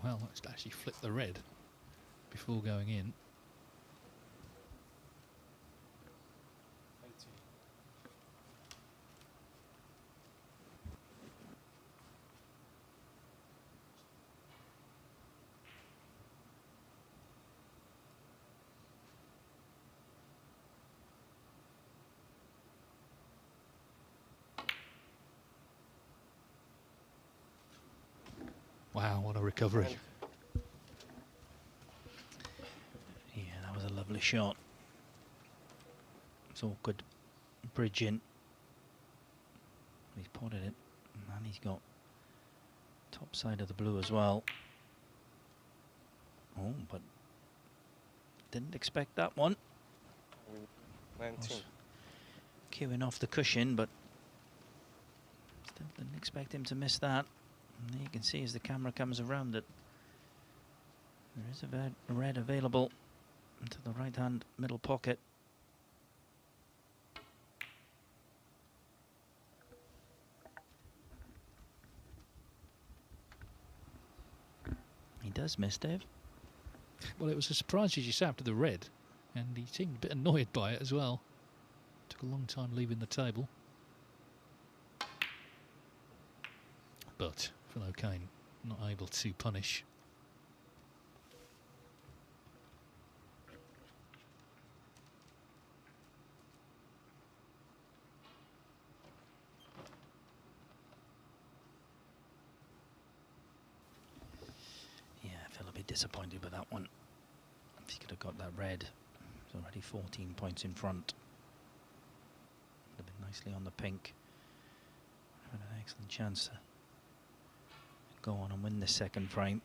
Well, let's actually flip the red before going in. Wow, what a recovery. Yeah, that was a lovely shot. It's all good bridge in. He's potted it, and he's got top side of the blue as well. Oh, but didn't expect that one. 19. Queuing off the cushion, but still didn't expect him to miss that. And there you can see as the camera comes around that there is a red available into the right hand middle pocket. He does miss, Dave. Well, it was a surprise, as you say, after the red, and he seemed a bit annoyed by it as well. Took a long time leaving the table. But Phil O'Kane not able to punish. Yeah, Phil a bit disappointed with that one. If he could have got that red, he's already 14 points in front. Would have been nicely on the pink. Had an excellent chance to go on and win the second frame.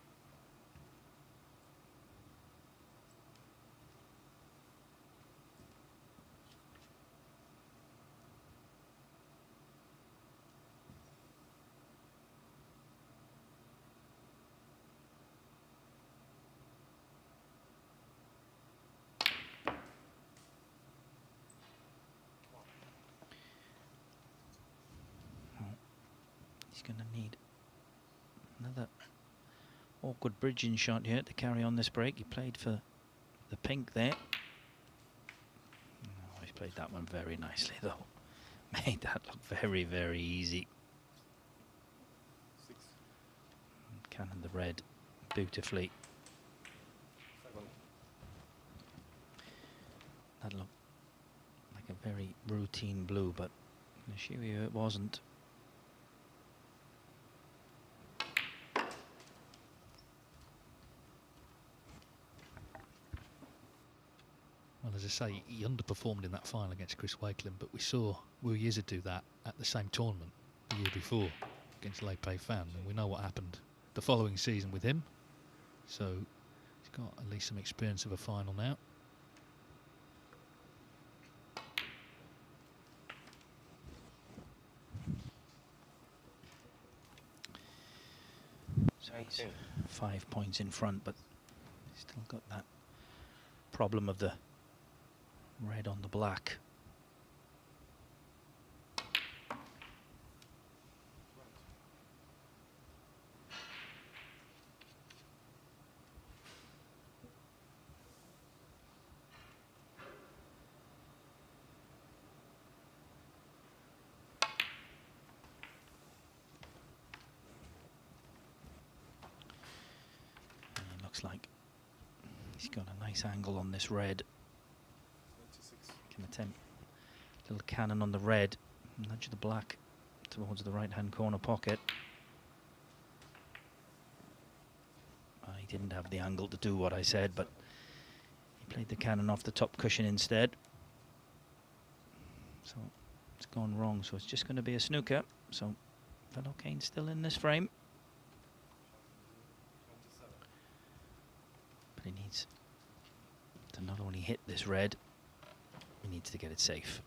He's going to need another awkward bridging shot here to carry on this break. He played for the pink there. Oh, he's played that one very nicely though. Made that look very, very easy. 6. Cannon the red beautifully. 7. That looked like a very routine blue, but I assure you it wasn't. Well, as I say, he underperformed in that final against Chris Wakelin, but we saw Wu Yiza do that at the same tournament the year before against Lei Pei Fan, and we know what happened the following season with him. So he's got at least some experience of a final now. So he's 5 points in front, but still got that problem of the red on the black. And it looks like he's got a nice angle on this red. 26. Can attempt a little cannon on the red, nudge the black towards the right-hand corner pocket. He didn't have the angle to do what I said, but he played the cannon off the top cushion instead. So it's gone wrong, so it's just going to be a snooker. So Phil O'Kane's still in this frame. 27. But he needs to not only hit this red, he needs to get it safe.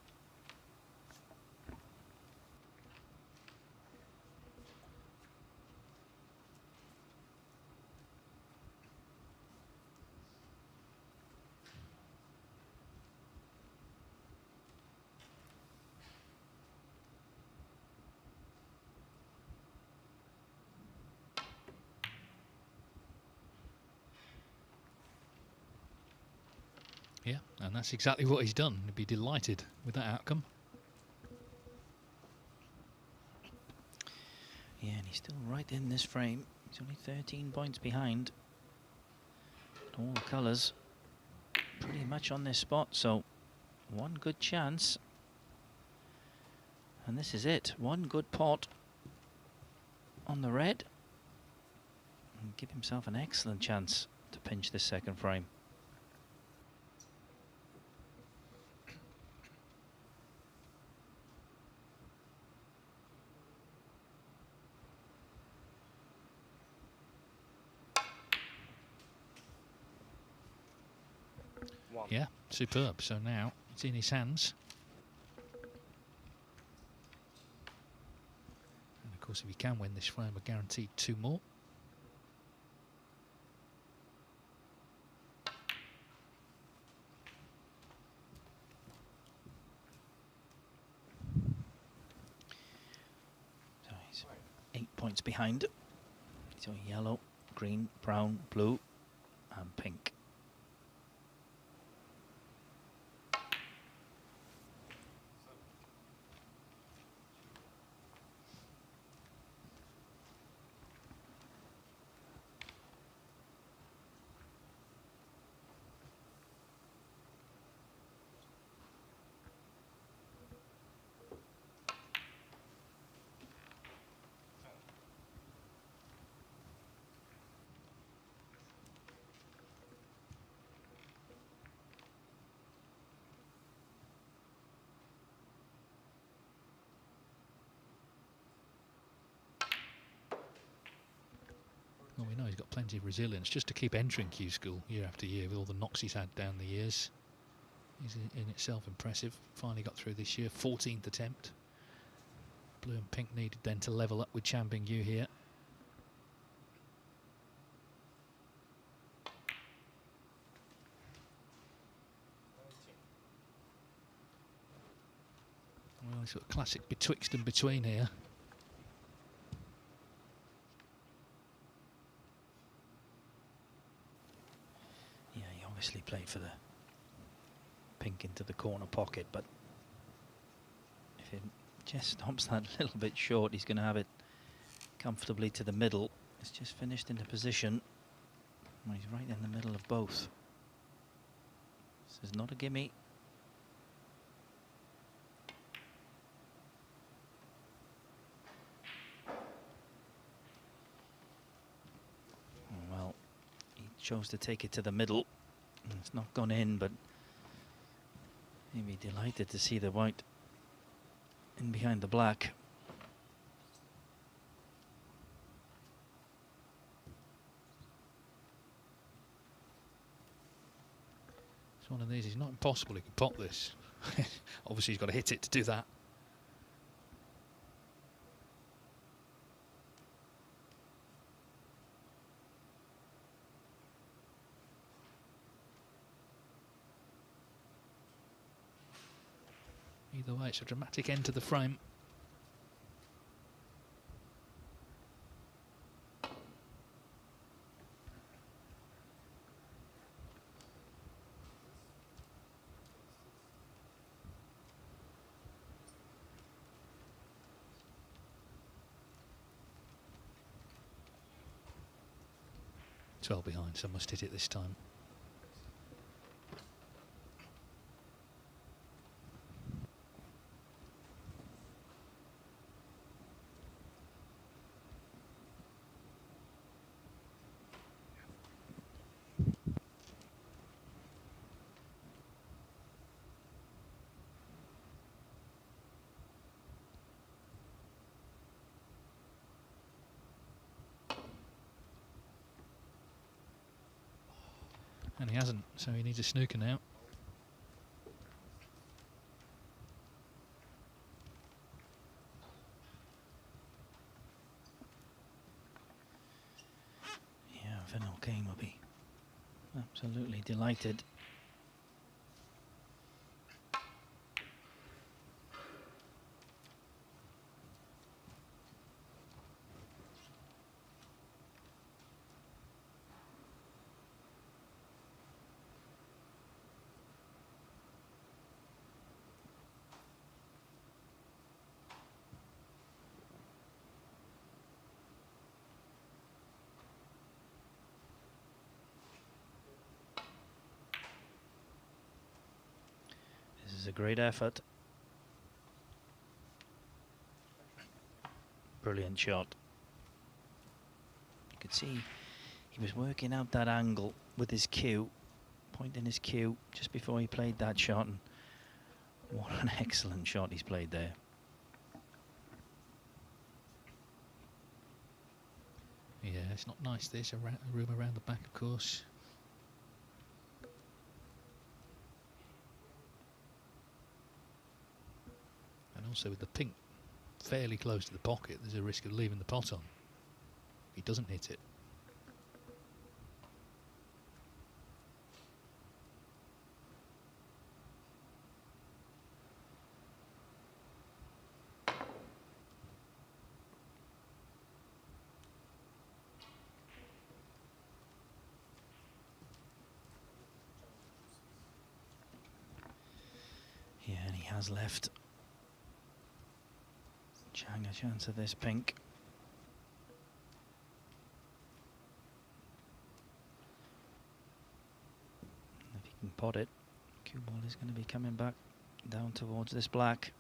Yeah, and that's exactly what he's done. He'd be delighted with that outcome. Yeah, and he's still right in this frame. He's only 13 points behind. But all the colours pretty much on this spot, so one good chance. And this is it. One good pot on the red. And give himself an excellent chance to pinch this second frame. Yeah, superb. So now it's in his hands. And of course, if he can win this frame, we're guaranteed 2 more. So he's 8 points behind. So yellow, green, brown, blue, and pink. Well, we know he's got plenty of resilience just to keep entering Q School year after year with all the knocks he's had down the years. He's in itself impressive. Finally got through this year, 14th attempt. Blue and pink needed then to level up with Chang Bingyu here. Well, it's got a classic betwixt and between here. Yeah, he obviously played for the pink into the corner pocket, but if it just stops that little bit short, he's going to have it comfortably to the middle. It's just finished in the position. Well, he's right in the middle of both. This is not a gimme. Well, he chose to take it to the middle. It's not gone in, but he'd be delighted to see the white in behind the black. It's one of these, it's not impossible he can pop this. Obviously he's got to hit it to do that. Either way, it's a dramatic end to the frame. It's well behind, so must hit it this time. And he hasn't, so he needs a snooker now. Yeah, Vinal Kane will be absolutely delighted. This is a great effort. Brilliant shot. You could see he was working out that angle with his cue, pointing his cue just before he played that shot, and what an excellent shot he's played there. Yeah, it's not nice this, a room around the back of course. And also with the pink fairly close to the pocket, there's a risk of leaving the pot on. He doesn't hit it. Yeah, and he has left Chang a chance of this pink. If he can pot it, cue ball is going to be coming back down towards this black.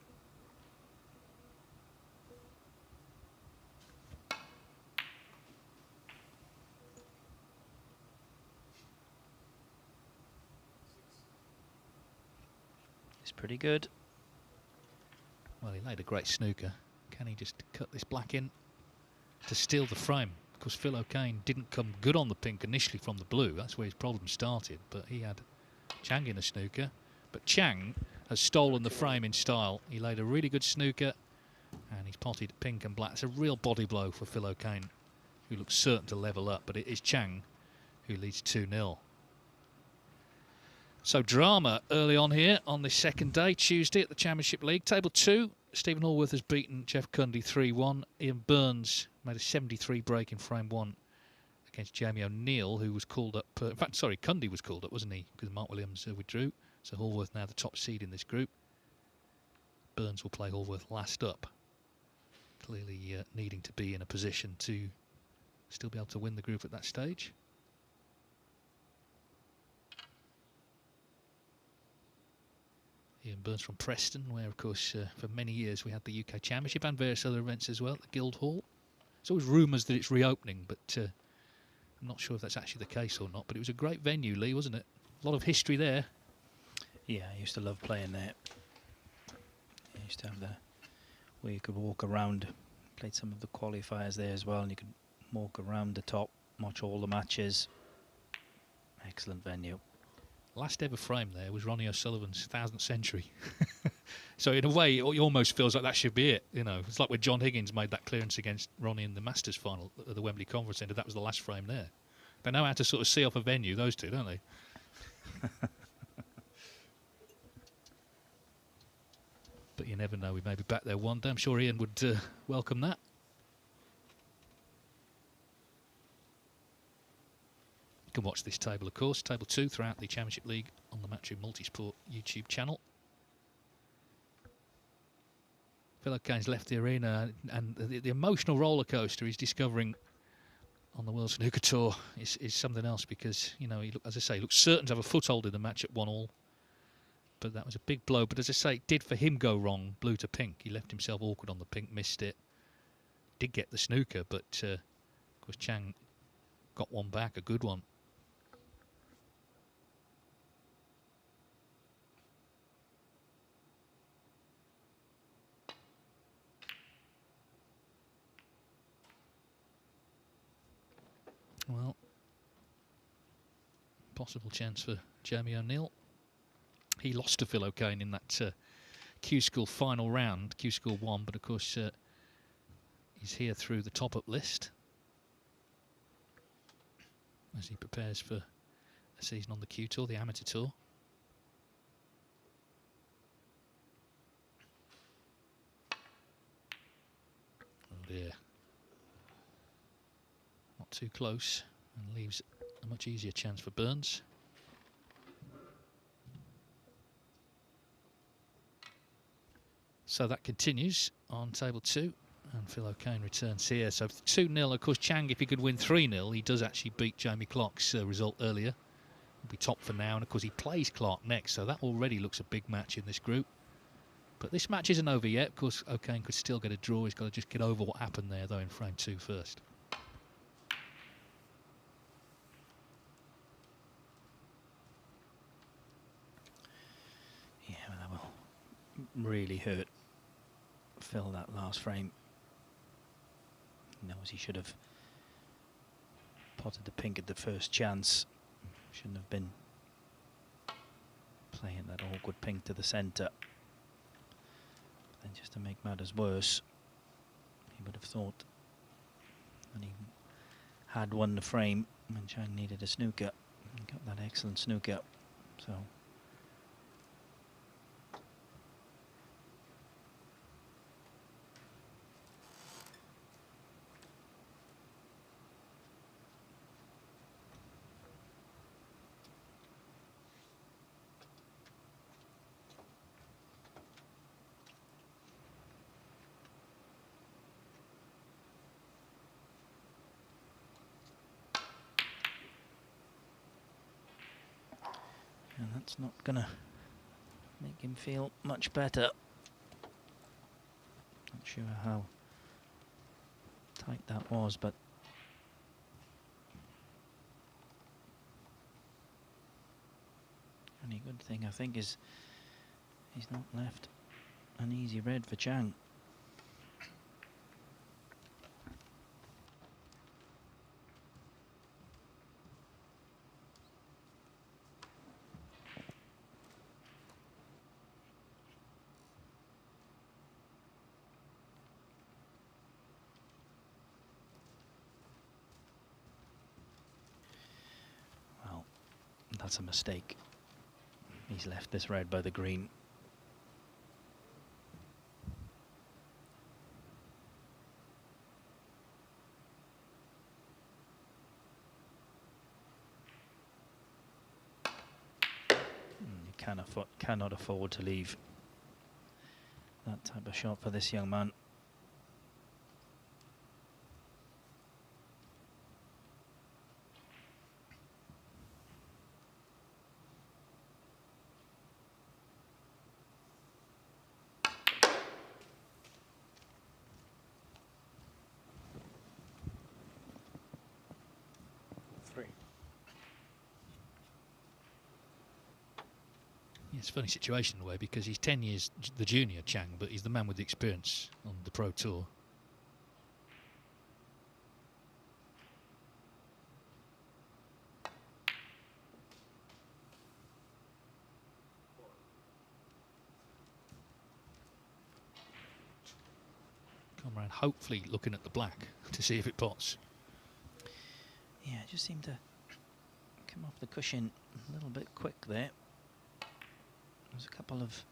It's pretty good. Well, he laid a great snooker. Can he just cut this black in to steal the frame? course, Phil O'Kane didn't come good on the pink initially from the blue. That's where his problem started. But he had Chang in a snooker. But Chang has stolen the frame in style. He laid a really good snooker, and he's potted pink and black. It's a real body blow for Phil O'Kane, who looks certain to level up. But it is Chang who leads 2-0. So drama early on here on this second day, Tuesday at the Championship League. Table 2, Stephen Allworth has beaten Jeff Cundy 3-1. Ian Burns made a 73 break in frame 1 against Jamie O'Neill, who was called up. In fact, sorry, Cundy was called up, wasn't he? Because Mark Williams withdrew. So Allworth now the top seed in this group. Burns will play Allworth last up. Clearly needing to be in a position to still be able to win the group at that stage. Ian Burns from Preston, where, of course, for many years we had the UK Championship and various other events as well at the Guildhall. There's always rumours that it's reopening, but I'm not sure if that's actually the case or not. But it was a great venue, Lee, wasn't it? A lot of history there. Yeah, I used to love playing there. I used to have where you could walk around. Played some of the qualifiers there as well, and you could walk around the top, watch all the matches. Excellent venue. Last ever frame there was Ronnie O'Sullivan's 1000th century. So in a way, it almost feels like that should be it. You know, it's like when John Higgins made that clearance against Ronnie in the Masters final at the Wembley Conference Centre. That was the last frame there. They know how to sort of see off a venue, those two, don't they? But you never know. We may be back there one day. I'm sure Ian would welcome that. You can watch this table, of course, table 2 throughout the Championship League on the Matchroom Multisport YouTube channel. Phil O'Kane's left the arena, and the emotional roller coaster he's discovering on the World Snooker Tour is something else, because, you know, he as I say, looks certain to have a foothold in the match at 1-1. But that was a big blow. But as I say, it did for him go wrong, blue to pink. He left himself awkward on the pink, missed it. Did get the snooker, but of course Chang got one back, a good one. Well, possible chance for Jamie O'Neill. He lost to Phil O'Kane in that Q School final round. Q School won, but of course he's here through the top-up list as he prepares for a season on the Q Tour, the Amateur Tour. Oh dear. Not too close, and leaves a much easier chance for Burns. So that continues on table 2, and Phil O'Kane returns here. So 2-0, of course, Chang, if he could win 3-0, he does actually beat Jamie Clark's result earlier. He'll be top for now, and of course he plays Clark next, so that already looks a big match in this group. But this match isn't over yet. Of course, O'Kane could still get a draw. He's got to just get over what happened there, though, in frame 2 first. Yeah, well, that will really hurt Phil, that last frame. He knows he should have potted the pink at the first chance. Shouldn't have been playing that awkward pink to the centre. And just to make matters worse, he would have thought that he had won the frame when Chang needed a snooker. He got that excellent snooker. So and that's not gonna make him feel much better. Not sure how tight that was, but only good thing I think is he's not left an easy red for Chang. That's a mistake. He's left this red by the green. You cannot afford to leave that type of shot for this young man. It's a funny situation in a way because he's 10 years the junior, Chang, but he's the man with the experience on the Pro Tour. Come around, hopefully looking at the black to see if it pots. Yeah, it just seemed to come off the cushion a little bit quick there. There's a couple of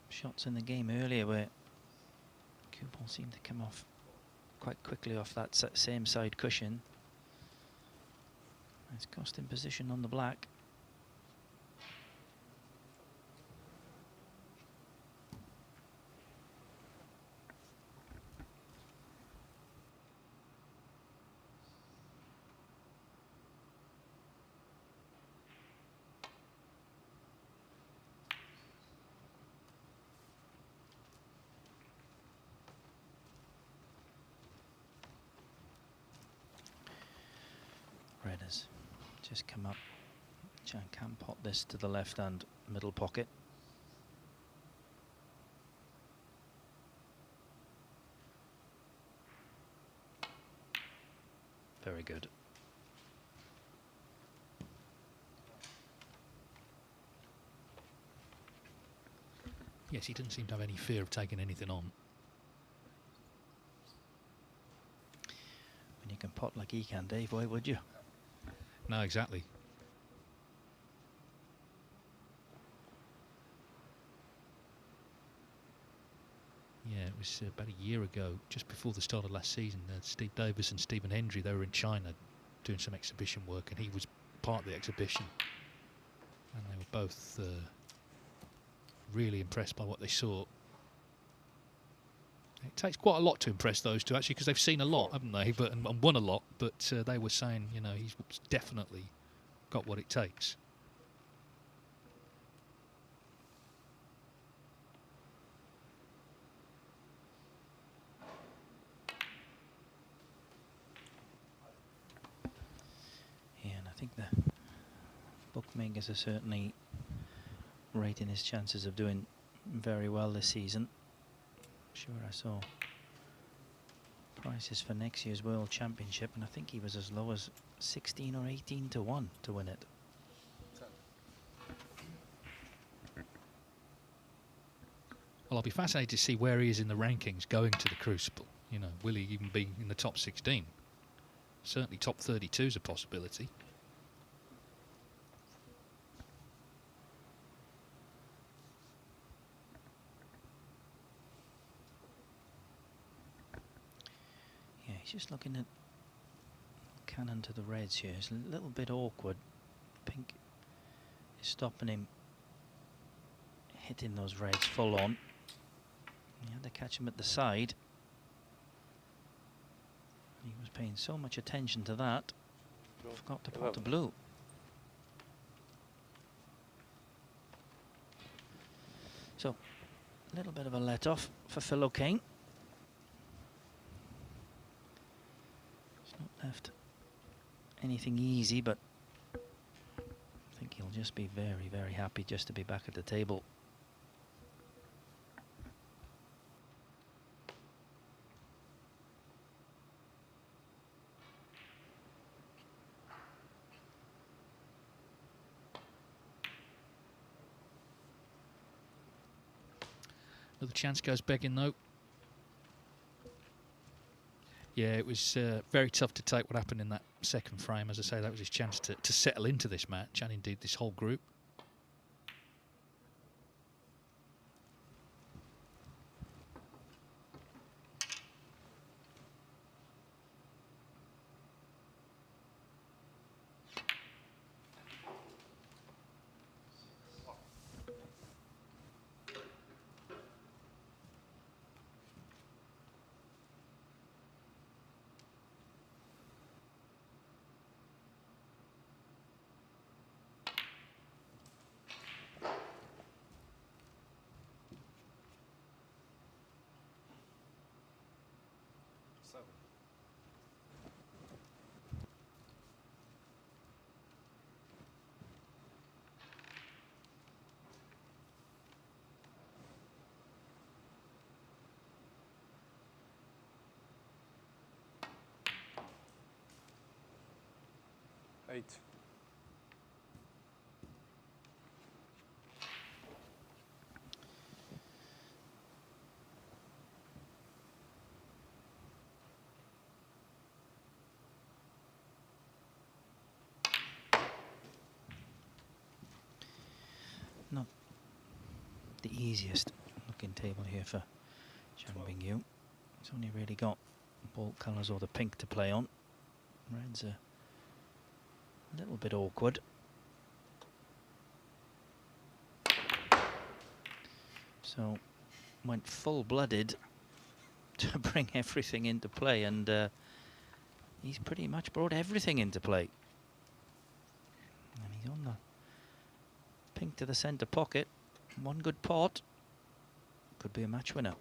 shots in the game earlier where Coupon seemed to come off quite quickly off that same side cushion. It's cost him position on the black. Red has just come up. Chang can pot this to the left hand middle pocket. Very good. Yes, he doesn't seem to have any fear of taking anything on. When you can pot like he can, Dave, why would you? No, exactly. Yeah, it was about a year ago, just before the start of last season. Steve Davis and Stephen Hendry, they were in China doing some exhibition work, and he was part of the exhibition. And they were both really impressed by what they saw. It takes quite a lot to impress those two, actually, because they've seen a lot, haven't they? But and won a lot. But they were saying, you know, he's definitely got what it takes. Yeah, and I think the bookmakers are certainly rating his chances of doing very well this season. Sure, I saw prices for next year's World Championship, and I think he was as low as 16 or 18 to 1 to win it. Well, I'll be fascinated to see where he is in the rankings going to the Crucible. You know, will he even be in the top 16? Certainly top 32 is a possibility. Just looking at cannon to the reds here. It's a little bit awkward. Pink is stopping him hitting those reds full on. He had to catch him at the side. He was paying so much attention to that. Forgot to pot the blue. So, a little bit of a let-off for Phil O'Kane. Left anything easy, but I think he'll just be very, very happy just to be back at the table. Another chance goes begging though. Yeah, it was very tough to take what happened in that second frame. As I say, that was his chance to settle into this match and indeed this whole group. Seven. Eight. Not the easiest looking table here for Chang Bingyu. He's only really got ball colours or the pink to play on. Red's a little bit awkward. So went full-blooded to bring everything into play, and he's pretty much brought everything into play. And he's on the pink to the centre pocket. One good pot could be a match winner.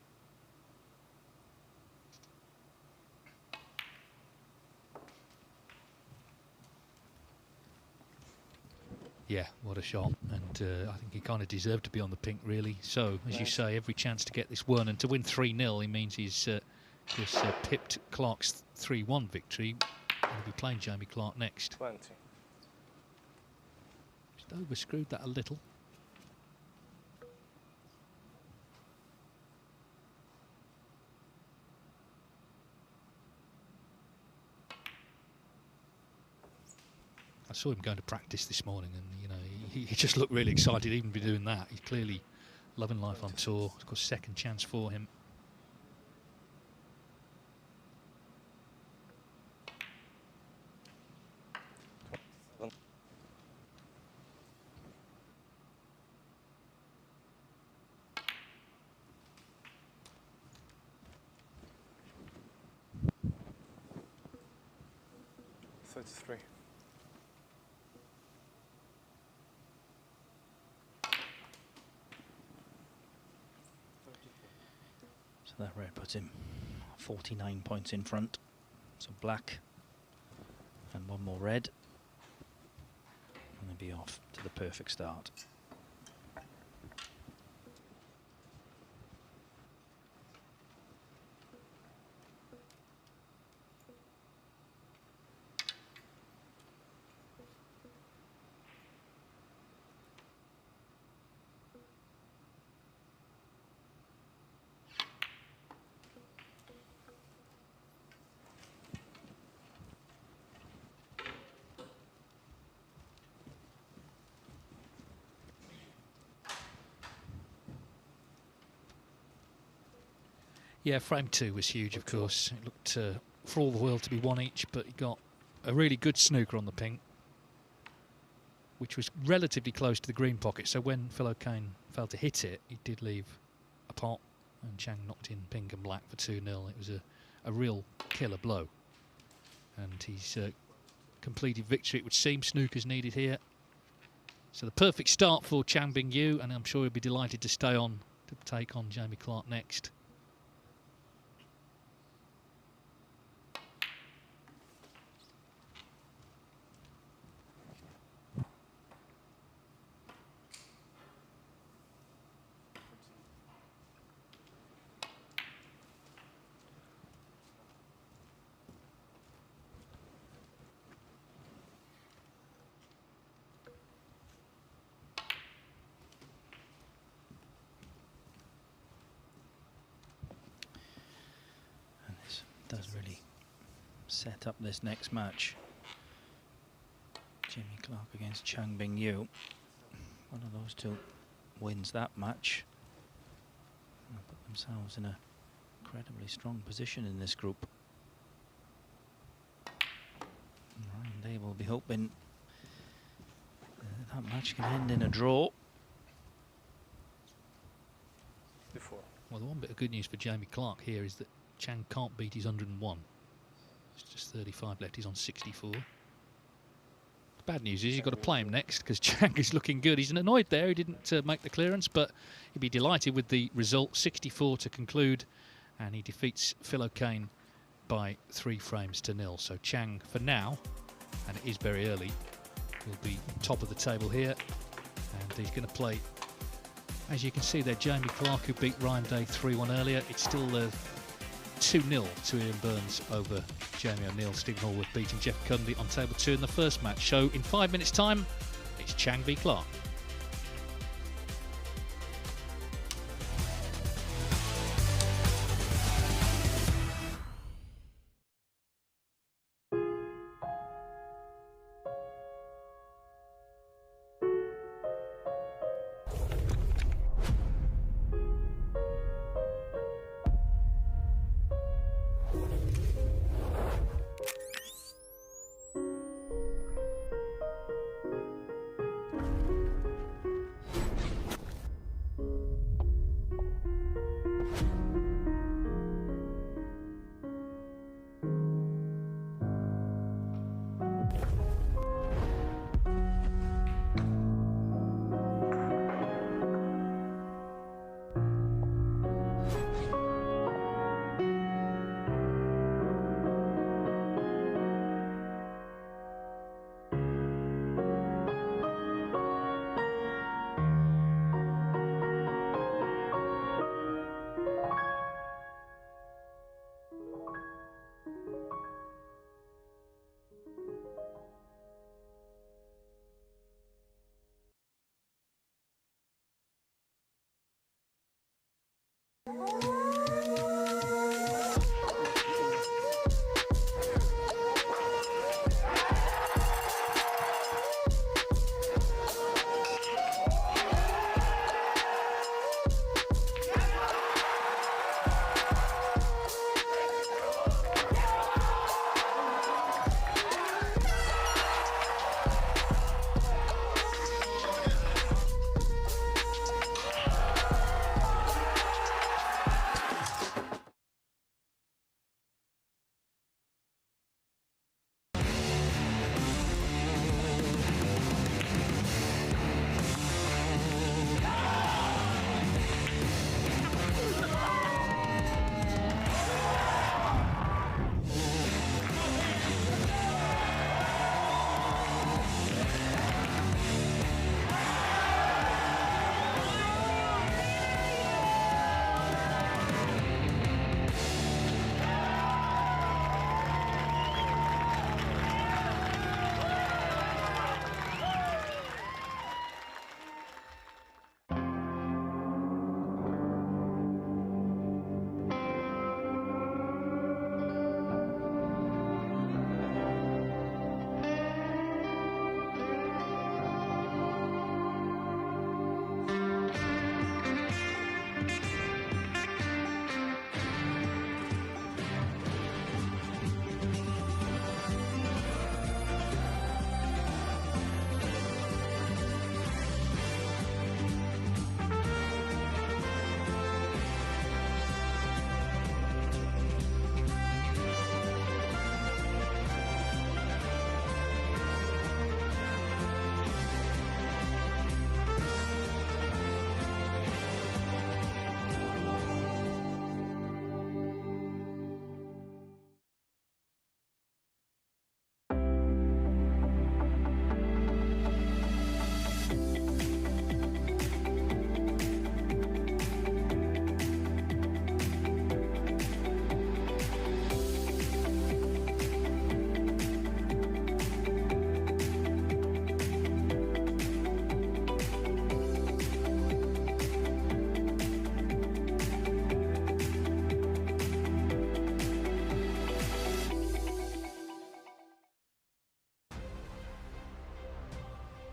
Yeah, what a shot. And I think he kind of deserved to be on the pink, really. So, as you say, every chance to get this one. And to win 3-0, he means he's pipped Clark's 3-1 victory. He'll be playing Jamie Clark next. 20. Just overscrewed that a little. I saw him going to practice this morning, and you know he just looked really excited even to be doing that. He's clearly loving life on tour. Of course, second chance for him. Three. So that red puts him 49 points in front. So black and one more red, and they'll be off to the perfect start. Yeah, frame two was huge, of course. It looked for all the world to be one each, but he got a really good snooker on the pink, which was relatively close to the green pocket. So when Phil O'Kane failed to hit it, he did leave a pot, and Chang knocked in pink and black for 2-0. It was a real killer blow. And he's completed victory, it would seem. Snooker's needed here. So the perfect start for Chang Bingyu, and I'm sure he'll be delighted to stay on to take on Jamie Clark next. Does really set up this next match. Jimmy Clark against Chang Bingyu. One of those two wins that match. They'll put themselves in a incredibly strong position in this group. Ryan Day will be hoping that match can end in a draw. Before. Well, the one bit of good news for Jamie Clark here is that Chang can't beat his 101. It's just 35 left. He's on 64. The bad news is you've got to play him next because Chang is looking good. He's annoyed there. He didn't make the clearance, but he'd be delighted with the result. 64 to conclude, and he defeats Phil O'Kane by 3 frames to 0. So Chang, for now, and it is very early, will be top of the table here, and he's going to play. As you can see there, Jamie Clark, who beat Ryan Day 3-1 earlier. It's still 2-0 to Ian Burns over Jamie O'Neill. Stephen Hallworth beating Jeff Cundy on table 2 in the first match. So in 5 minutes' time, it's Chang v Clark.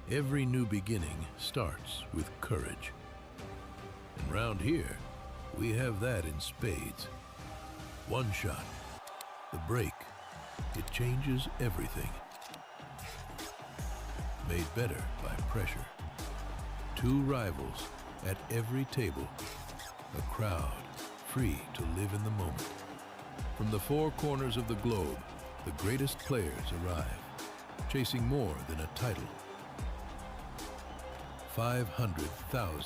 Every new beginning starts with courage. And round here, we have that in spades. One shot, the break, it changes everything. Made better by pressure. Two rivals at every table. A crowd free to live in the moment. From the four corners of the globe, the greatest players arrive, chasing more than a title. $500,000.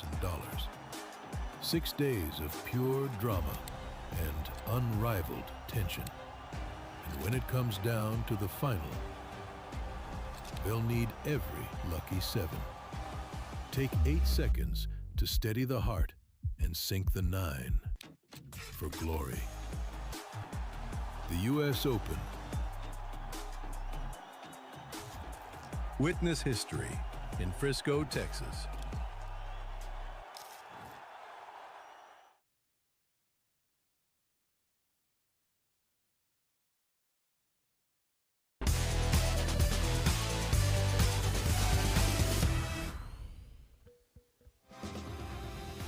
6 days of pure drama and unrivaled tension. And when it comes down to the final, they'll need every lucky seven. Take 8 seconds to steady the heart and sink the 9 for glory. The U.S. Open. Witness history in Frisco, Texas.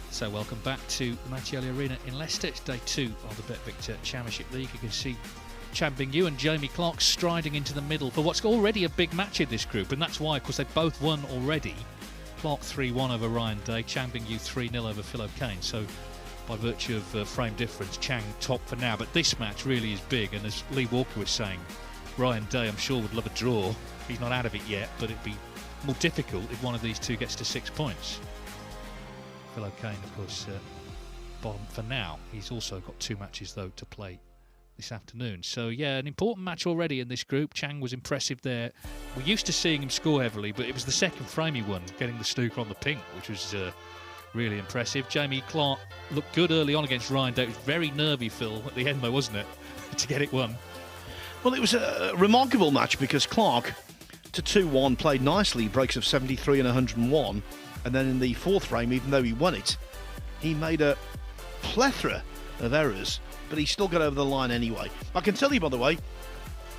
So welcome back to the Mattioli Arena in Leicester. It's day 2 of the BetVictor Championship League. You can see Chang Bingyu and Jamie Clark striding into the middle for what's already a big match in this group, and that's why, of course, they've both won already. Clark 3-1 over Ryan Day, Chang Bingyu 3-0 over Phil O'Kane. So by virtue of frame difference, Chang top for now. But this match really is big, and as Lee Walker was saying, Ryan Day, I'm sure, would love a draw. He's not out of it yet, but it'd be more difficult if one of these two gets to 6 points. Phil O'Kane, of course, bottom for now. He's also got 2 matches, though, to play this afternoon. So, yeah, an important match already in this group. Chang was impressive there. We're used to seeing him score heavily, but it was the second frame he won, getting the snooker on the pink, which was really impressive. Jamie Clark looked good early on against Ryan Day. It was very nervy, Phil, at the end, though, wasn't it, to get it won? Well, it was a remarkable match because Clark, to 2-1, played nicely, breaks of 73 and 101. And then in the 4th frame, even though he won it, he made a plethora of errors, but he still got over the line anyway. I can tell you, by the way,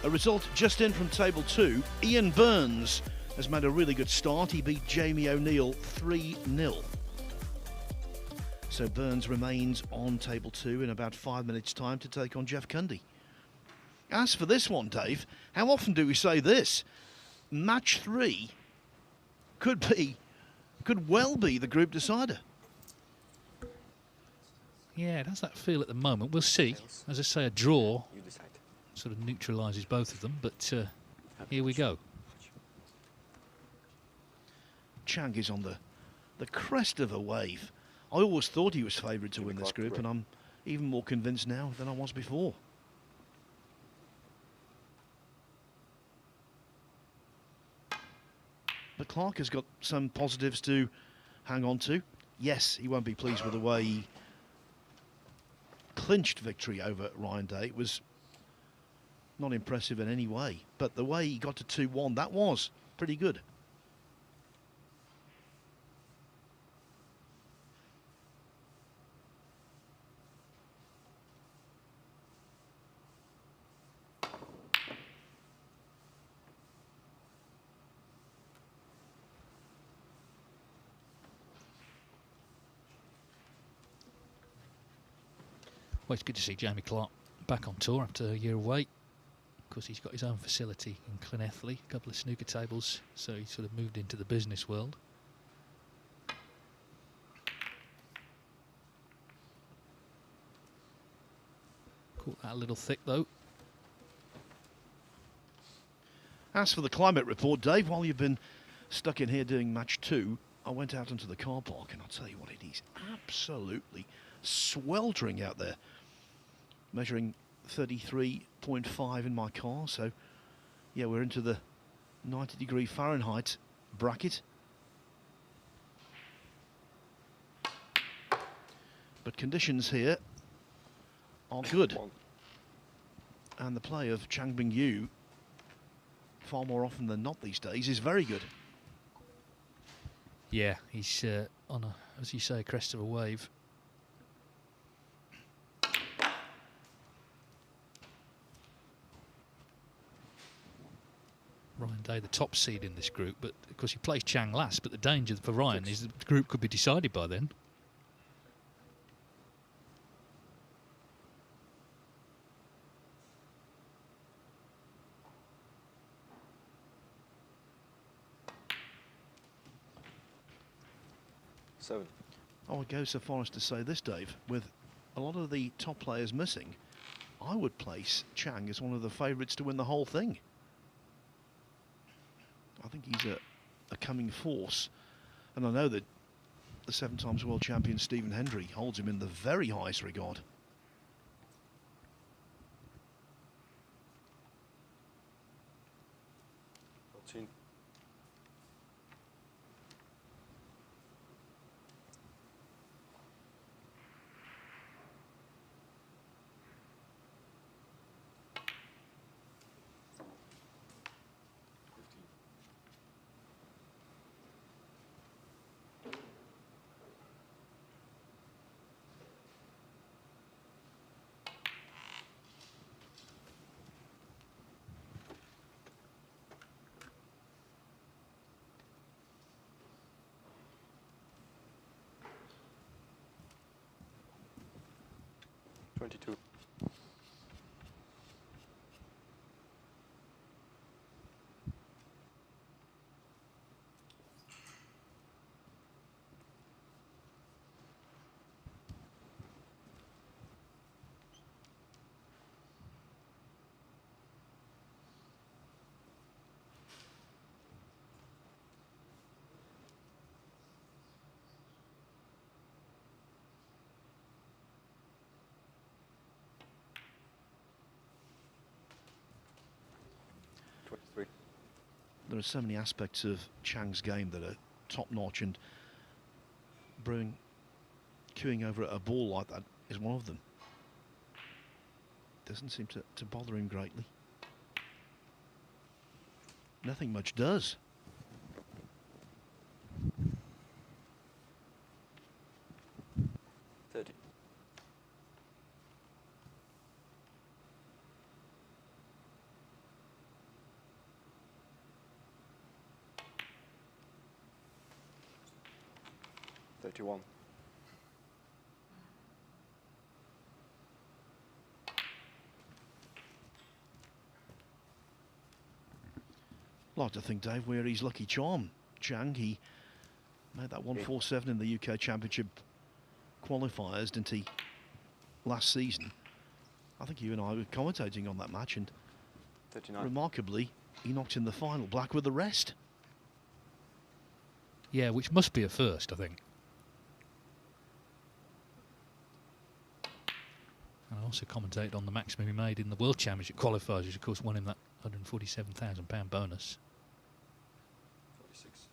a result just in from table 2. Ian Burns has made a really good start. He beat Jamie O'Neill 3-0. So Burns remains on table 2 in about 5 minutes' time to take on Jeff Cundy. As for this one, Dave, how often do we say this? Match 3 could well be the group decider. Yeah, it has that feel at the moment. We'll see. As I say, a draw sort of neutralises both of them, but here we go. Chang is on the crest of a wave. I always thought he was favoured to win this group, and I'm even more convinced now than I was before. But Clark has got some positives to hang on to. Yes, he won't be pleased with the way he clinched victory over Ryan Day. It was not impressive in any way, but the way he got to 2-1, that was pretty good. Well, it's good to see Jamie Clark back on tour after a year away. Of course, he's got his own facility in Llanelli, a couple of snooker tables, so he sort of moved into the business world. Caught that a little thick, though. As for the climate report, Dave, while you've been stuck in here doing match 2, I went out into the car park, and I'll tell you what, it is absolutely sweltering out there. Measuring 33.5 in my car, so yeah, we're into the 90-degree Fahrenheit bracket. But conditions here are good. And the play of Chang Bingyu, far more often than not these days, is very good. Yeah, he's on a, as you say, crest of a wave. Ryan Day, the top seed in this group, but of course he plays Chang last. But the danger for Ryan is the group could be decided by then. Seven. I would go so far as to say this, Dave, with a lot of the top players missing, I would place Chang as one of the favourites to win the whole thing. I think he's a coming force. And I know that the 7 times world champion Stephen Hendry holds him in the very highest regard. Two. There are so many aspects of Chang's game that are top-notch, and queuing over a ball like that is one of them. Doesn't seem to bother him greatly. Nothing much does. Like to think, Dave, where he's lucky charm. Chang, he made that 147 in the UK Championship qualifiers, didn't he, last season? I think you and I were commentating on that match, and 39. Remarkably, he knocked in the final black with the rest. Yeah, which must be a first, I think. And I also commentated on the maximum he made in the World Championship qualifiers, which of course won him that £147,000 bonus. 46.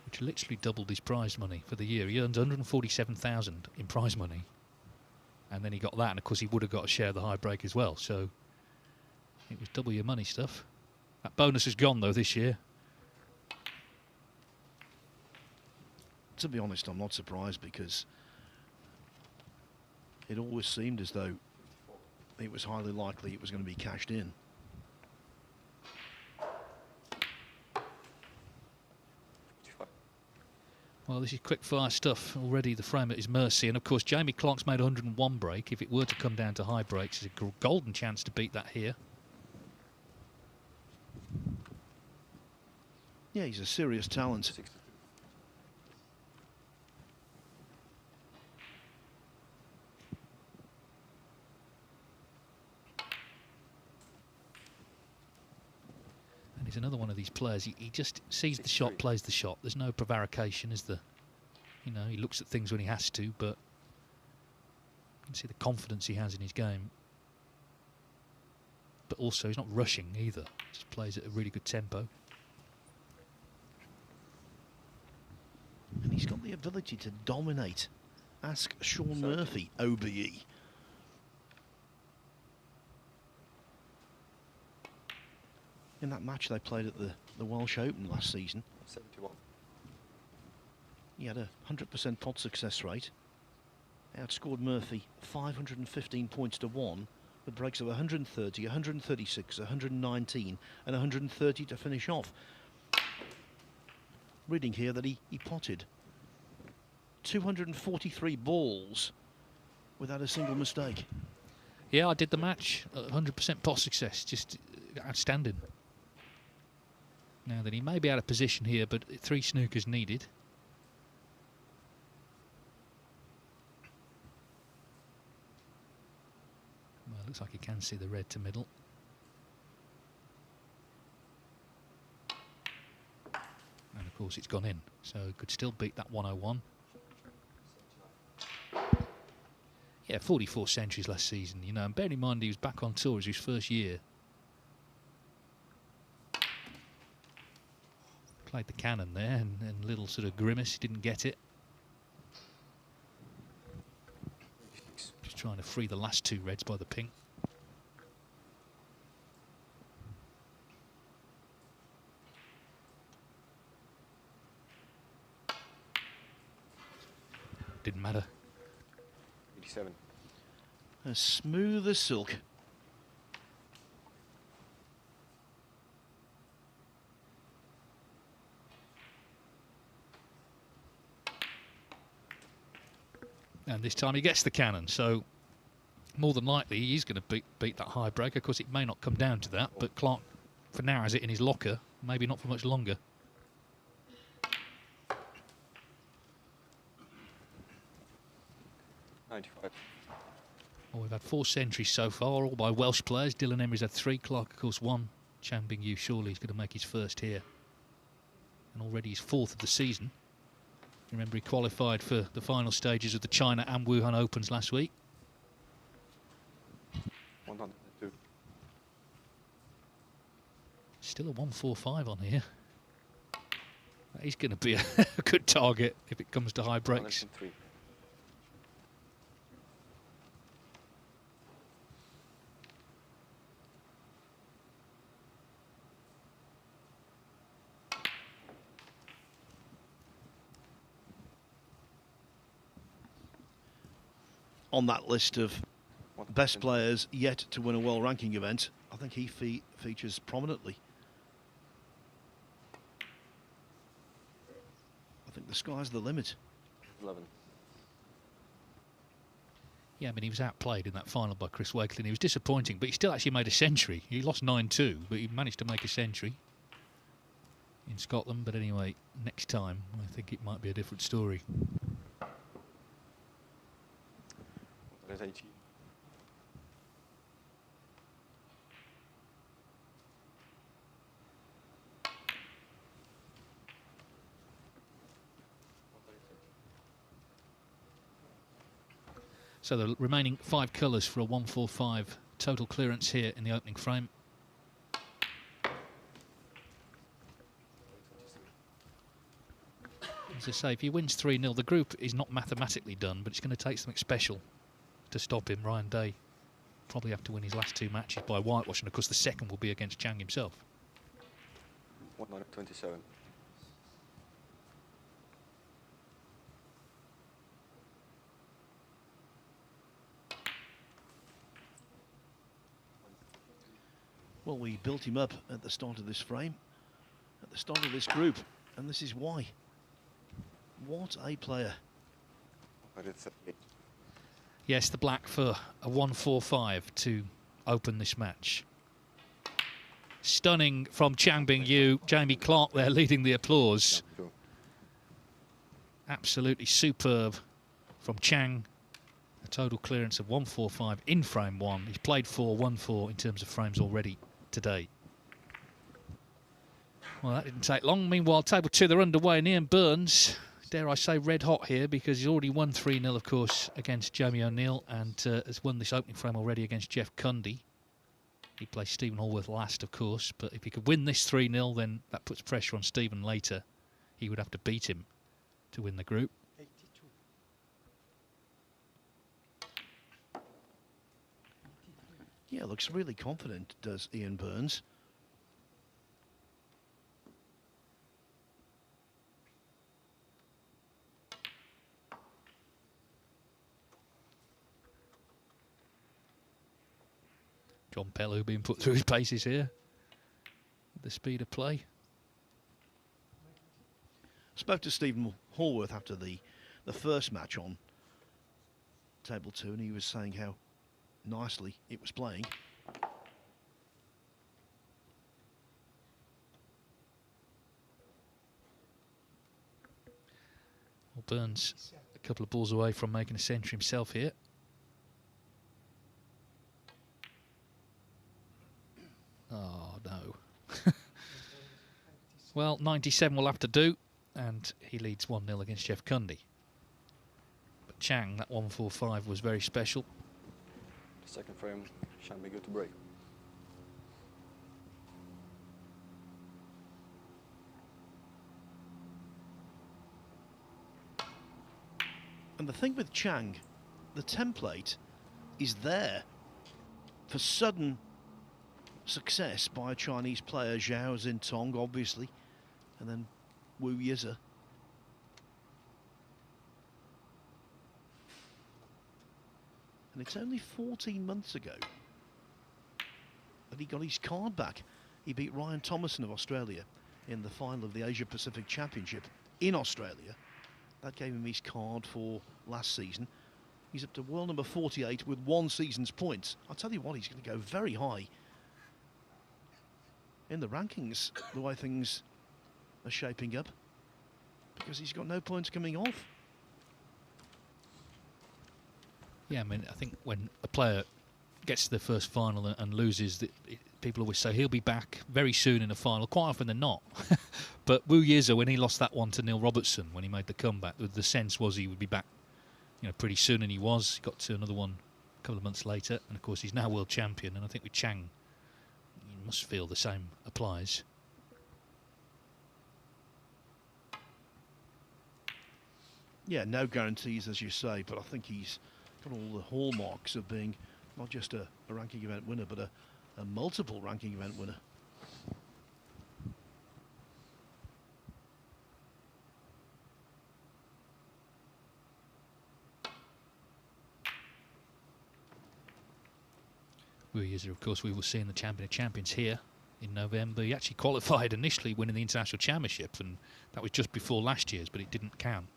Which literally doubled his prize money for the year. He earned 147,000 in prize money, and then he got that, and of course he would have got a share of the high break as well. So it was double your money stuff. That bonus is gone though this year. To be honest, I'm not surprised, because it always seemed as though it was highly likely it was going to be cashed in. Well, this is quick-fire stuff. Already the frame at his mercy. And, of course, Jamie Clark's made 101 break. If it were to come down to high breaks, there's a golden chance to beat that here. Yeah, he's a serious talent. 60. He's another one of these players. He just sees the shot, plays the shot. There's no prevarication, is there? You know, he looks at things when he has to, but you can see the confidence he has in his game. But also, he's not rushing either. Just plays at a really good tempo. And he's got the ability to dominate. Ask Sean Murphy, OBE. In that match they played at the Welsh Open last season, 71. he had a 100% pot success rate. Outscored Murphy 515 points to 1 with breaks of 130, 136, 119 and 130 to finish off. Reading here that he potted 243 balls without a single mistake. Yeah, I did the match. 100% pot success. Just outstanding. Now that he may be out of position here, but 3 snookers needed. Well, looks like he can see the red to middle. And of course it's gone in, so he could still beat that 101. Yeah, 44 centuries last season, you know, and bearing in mind he was back on tour as his first year. Played the cannon there, and little sort of grimace, didn't get it. Just trying to free the last 2 reds by the pink. Didn't matter. 87. As smooth as silk. And this time he gets the cannon, so more than likely he's going to beat that high break. Of course, it may not come down to that, but Clark for now has it in his locker, maybe not for much longer. Well, we've had 4 centuries so far, all by Welsh players. Dylan Emery's had 3, Clark, of course, 1. Chang Bingyu surely is going to make his first here. And already his 4th of the season. Remember, he qualified for the final stages of the China and Wuhan Opens last week. 102. Still a 145 on here. He's going to be a good target if it comes to high breaks. 103. On that list of best players yet to win a world ranking event, I think he features prominently. I think the sky's the limit. 11. Yeah, I mean, he was outplayed in that final by Chris Wakelin. He was disappointing, but he still actually made a century. He lost 9-2, but he managed to make a century in Scotland. But anyway, next time, I think it might be a different story. 118. So the remaining 5 colours for a 145 total clearance here in the opening frame. As I say, if he wins 3-0, the group is not mathematically done, but it's going to take something special to stop him. Ryan Day probably have to win his last 2 matches by whitewash, and of course the second will be against Chang himself. 127. Well, we built him up at the start of this frame, at the start of this group, and this is why. What a player. 138. Yes, the black for a 145 to open this match. Stunning from Chang Bingyu. Jamie Clark there leading the applause. Absolutely superb from Chang. A total clearance of 145 in frame 1. He's played 4, won 4 in terms of frames already today. Well, that didn't take long. Meanwhile, table 2, they're underway, and Ian Burns, dare I say, red hot here, because he's already won 3-0, of course, against Jamie O'Neill, and has won this opening frame already against Jeff Cundy. He plays Stephen Allworth last, of course, but if he could win this 3-0, then that puts pressure on Stephen later. He would have to beat him to win the group. 82. Yeah, looks really confident, does Ian Burns. John Pellew being put through his paces here. The speed of play. Spoke to Stephen Hallworth after the first match on table 2, and he was saying how nicely it was playing. Well, Burns a couple of balls away from making a century himself here. Oh, no. Well, 97 will have to do, and he leads 1-0 against Jeff Cundy. But Chang, that 145 was very special. The second frame, Chang Bingyu to break. And the thing with Chang, the template is there for sudden success by a Chinese player, Zhao Xintong, obviously, and then Wu Yize. And it's only 14 months ago that he got his card back. He beat Ryan Thomason of Australia in the final of the Asia Pacific Championship in Australia. That gave him his card for last season. He's up to world number 48 with 1 season's points. I'll tell you what, he's going to go very high in the rankings, the way things are shaping up, because he's got no points coming off. Yeah, I mean, I think when a player gets to the first final and loses, people always say he'll be back very soon in the final. Quite often they're not. But Wu Yize, when he lost that one to Neil Robertson, when he made the comeback, the sense was he would be back, pretty soon, and he was. He got to another one a couple of months later, and of course he's now world champion. And I think with Chang, you must feel the same applies. Yeah, no guarantees, as you say, but I think he's got all the hallmarks of being not just a ranking event winner, but a multiple ranking event winner. Wu Yize, of course, we will see in the Champion of Champions here in November. He actually qualified initially winning the International Championship, and that was just before last year's, but it didn't count.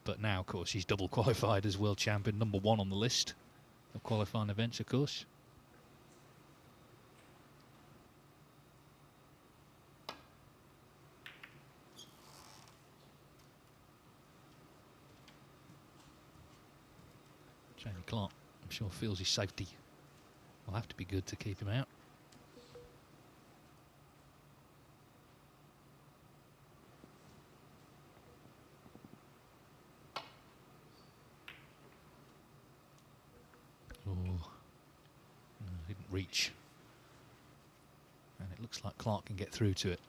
But now, of course, he's double qualified as world champion, number 1 on the list of qualifying events, of course. Jamie Clark, I'm sure, feels his safety will have to be good to keep him out. Oh, no, didn't reach. And it looks like Clark can get through to it.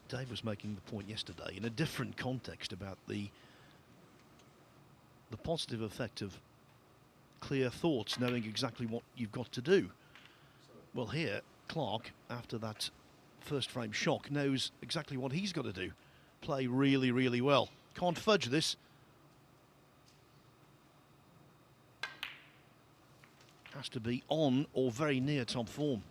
Dave was making the point yesterday in a different context about the positive effect of clear thoughts, knowing exactly what you've got to do. Well, here, Clark, after that first frame shock, knows exactly what he's got to do. Play really, really well. Can't fudge this. Has to be on or very near top form.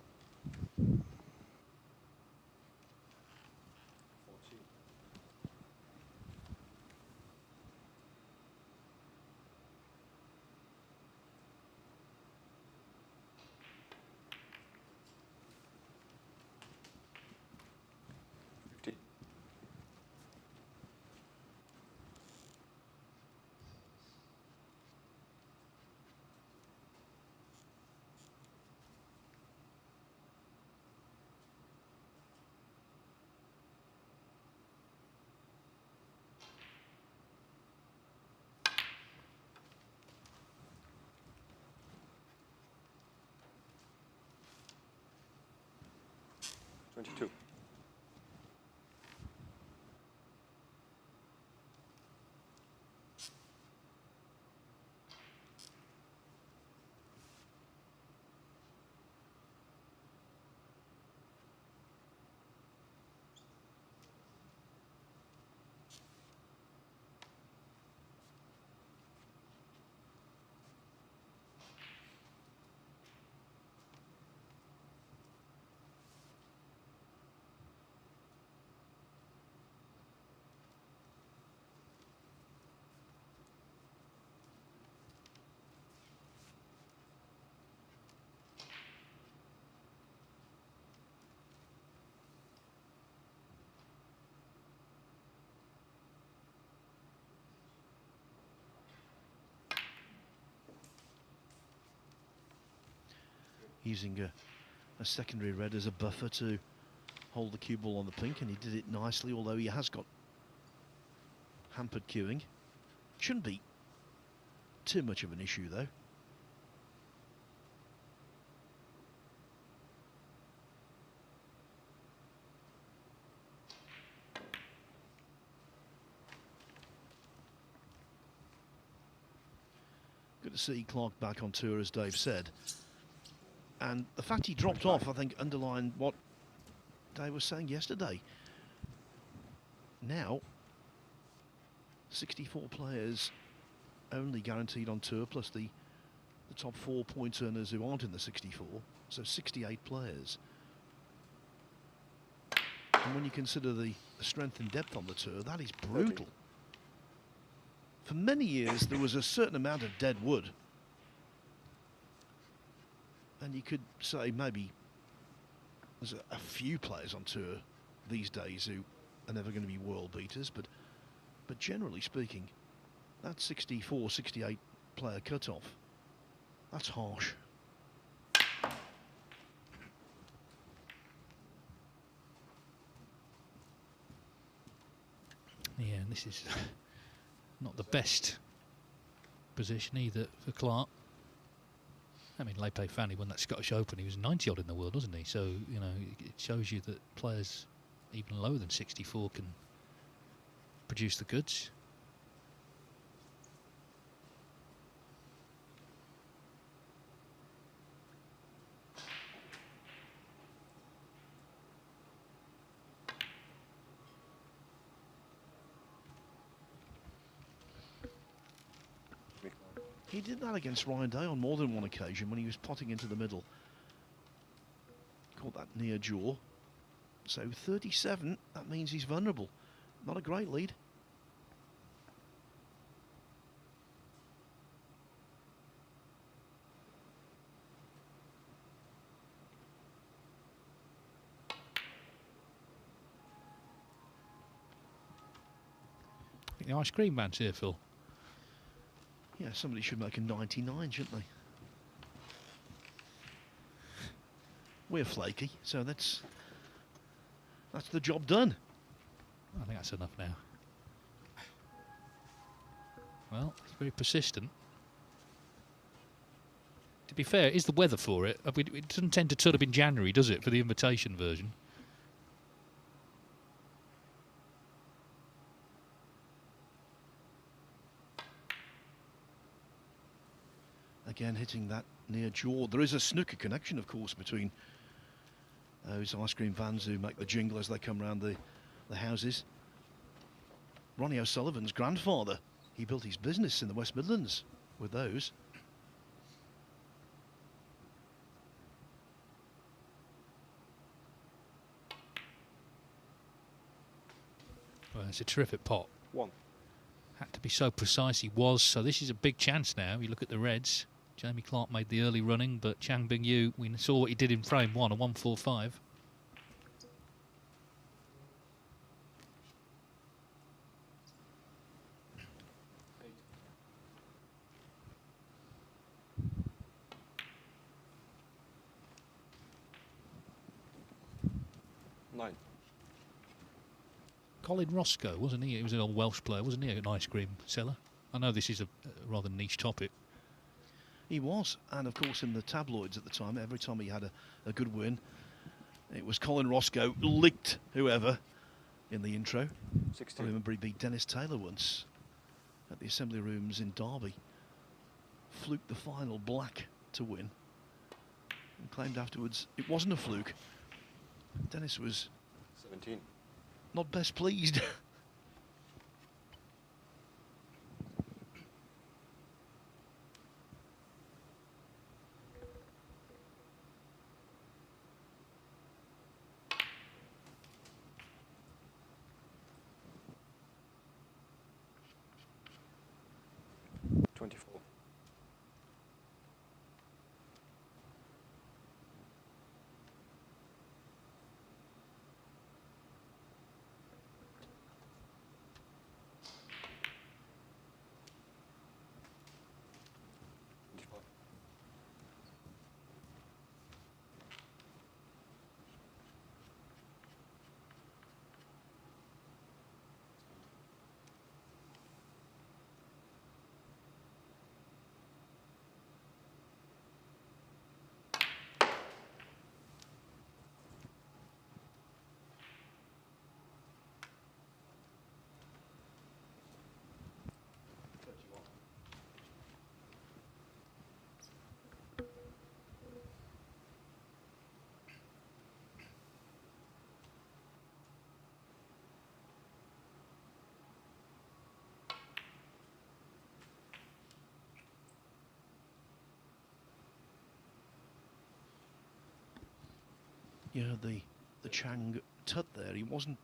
22. Using a secondary red as a buffer to hold the cue ball on the pink, and he did it nicely, although he has got hampered queuing. Shouldn't be too much of an issue though. Good to see Clark back on tour, as Dave said. And the fact he dropped off, I think, underlined what Dave was saying yesterday. Now, 64 players only guaranteed on tour, plus the top 4 point earners who aren't in the 64, so 68 players. And when you consider the strength and depth on the tour, that is brutal. For many years, there was a certain amount of dead wood. And you could say maybe there's a few players on tour these days who are never going to be world beaters, but generally speaking, that 64, 68 player cutoff, that's harsh. Yeah, and this is not the best position either for Clark. I mean, Lepe Fanny won that Scottish Open. He was 90 odd in the world, wasn't he? So, you know, it shows you that players even lower than 64 can produce the goods. He did that against Ryan Day on more than one occasion when he was potting into the middle. Caught that near jaw. So 37, that means he's vulnerable. Not a great lead. I think the ice cream man's here, Phil. Yeah, somebody should make a 99, shouldn't they? We're flaky, so that's the job done. I think that's enough now. Well, it's very persistent. To be fair, is the weather for it? It doesn't tend to turn up in January, does it, for the invitation version? Again, hitting that near jaw. There is a snooker connection, of course, between those ice cream vans who make the jingle as they come round the houses. Ronnie O'Sullivan's grandfather, he built his business in the West Midlands with those. Well, it's a terrific pot. 1. Had to be so precise, he was. So this is a big chance now. You look at the Reds. Jamie Clark made the early running, but Chang Bingyu, we saw what he did in frame 1, a 1-4-5. Colin Roscoe, wasn't he? He was an old Welsh player, wasn't he? An ice cream seller. I know this is a rather niche topic. He was, and of course in the tabloids at the time, every time he had a good win, It was Colin Roscoe licked whoever in the intro. I 16. remember he beat Dennis Taylor once at the Assembly Rooms in Derby. Fluked the final black to win. And claimed afterwards it wasn't a fluke. Dennis was 17. not best pleased. You heard the Chang tut there. He wasn't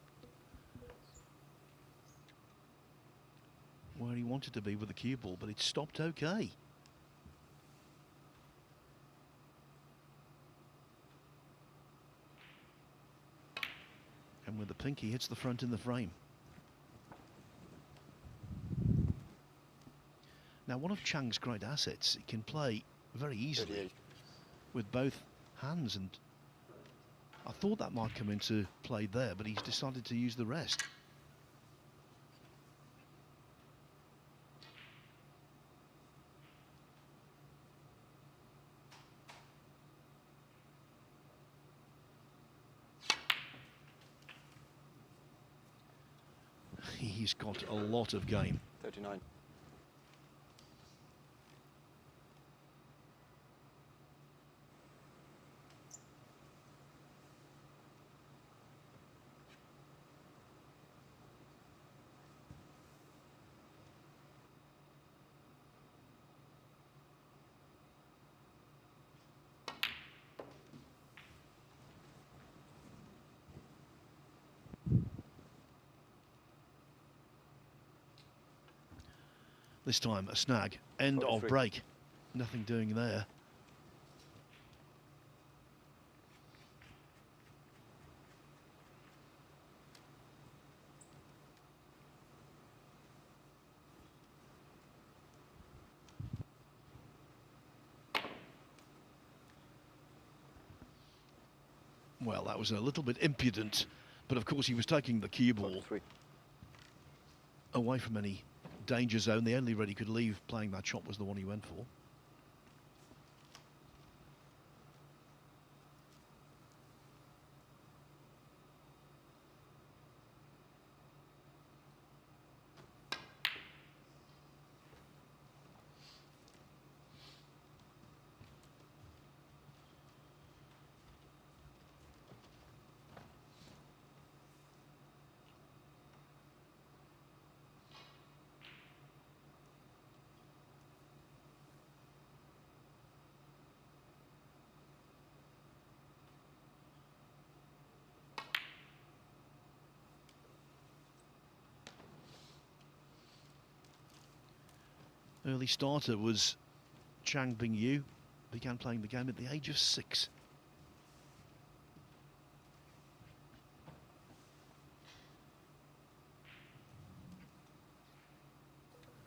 where he wanted to be with the cue ball, but it stopped okay. And with the pinky, hits the front in the frame. Now, one of Chang's great assets, he can play very easily 38. with both hands, and I thought that might come into play there, but he's decided to use the rest. He's got a lot of game. 39. This time a snag. End of 43. break. Nothing doing there. Well, that was a little bit impudent, but of course he was taking the cue ball 43. away from any danger zone. The only red he could leave playing that shot was the one he went for. Early starter was Chang Bingyu. Began playing the game at the age of 6.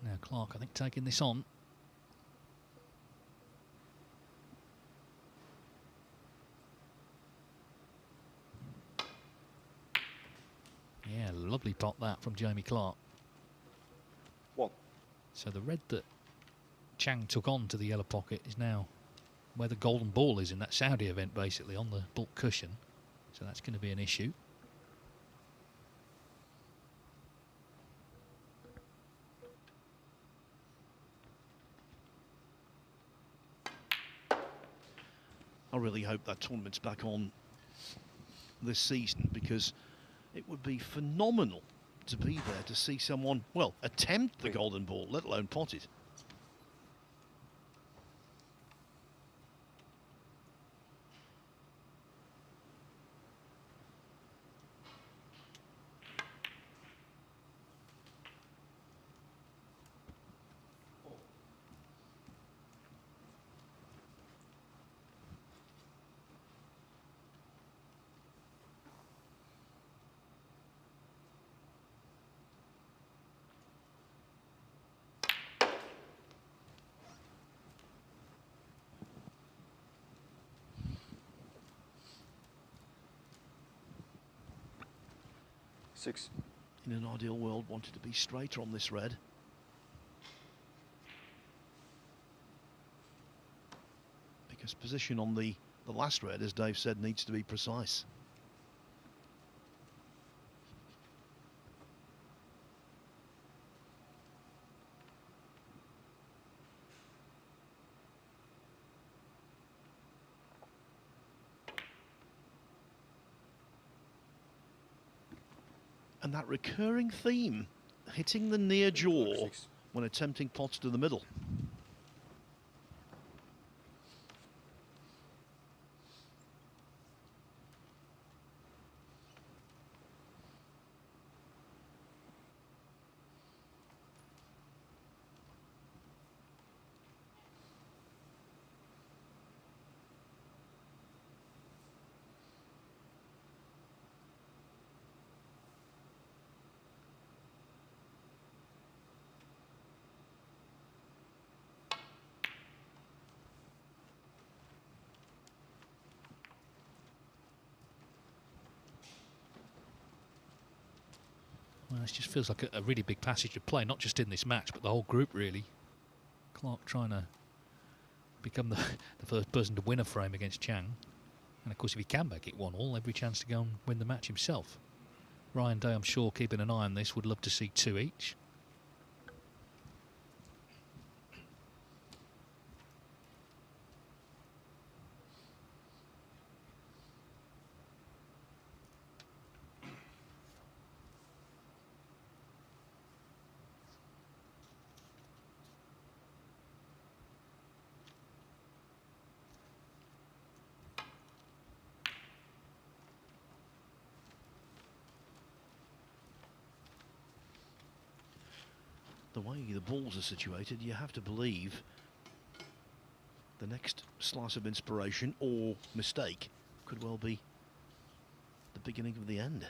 Now Clark, I think, taking this on. Yeah, lovely pot that from Jamie Clark. 1. So the red that Chang took on to the yellow pocket is now where the golden ball is in that Saudi event, basically, on the bulk cushion. So that's going to be an issue. I really hope that tournament's back on this season, because it would be phenomenal to be there to see someone, well, attempt the golden ball, let alone pot it. Six. In an ideal world, wanted to be straighter on this red. Because position on the last red, as Dave said, needs to be precise. And that recurring theme, hitting the near jaw when attempting pots to the middle. Well, this just feels like a really big passage of play, not just in this match, but the whole group, really. Clark trying to become the first person to win a frame against Chang. And, of course, if he can make it 1-1, every chance to go and win the match himself. Ryan Day, I'm sure, keeping an eye on this, would love to see 2 each. The way the balls are situated, you have to believe the next slice of inspiration or mistake could well be the beginning of the end.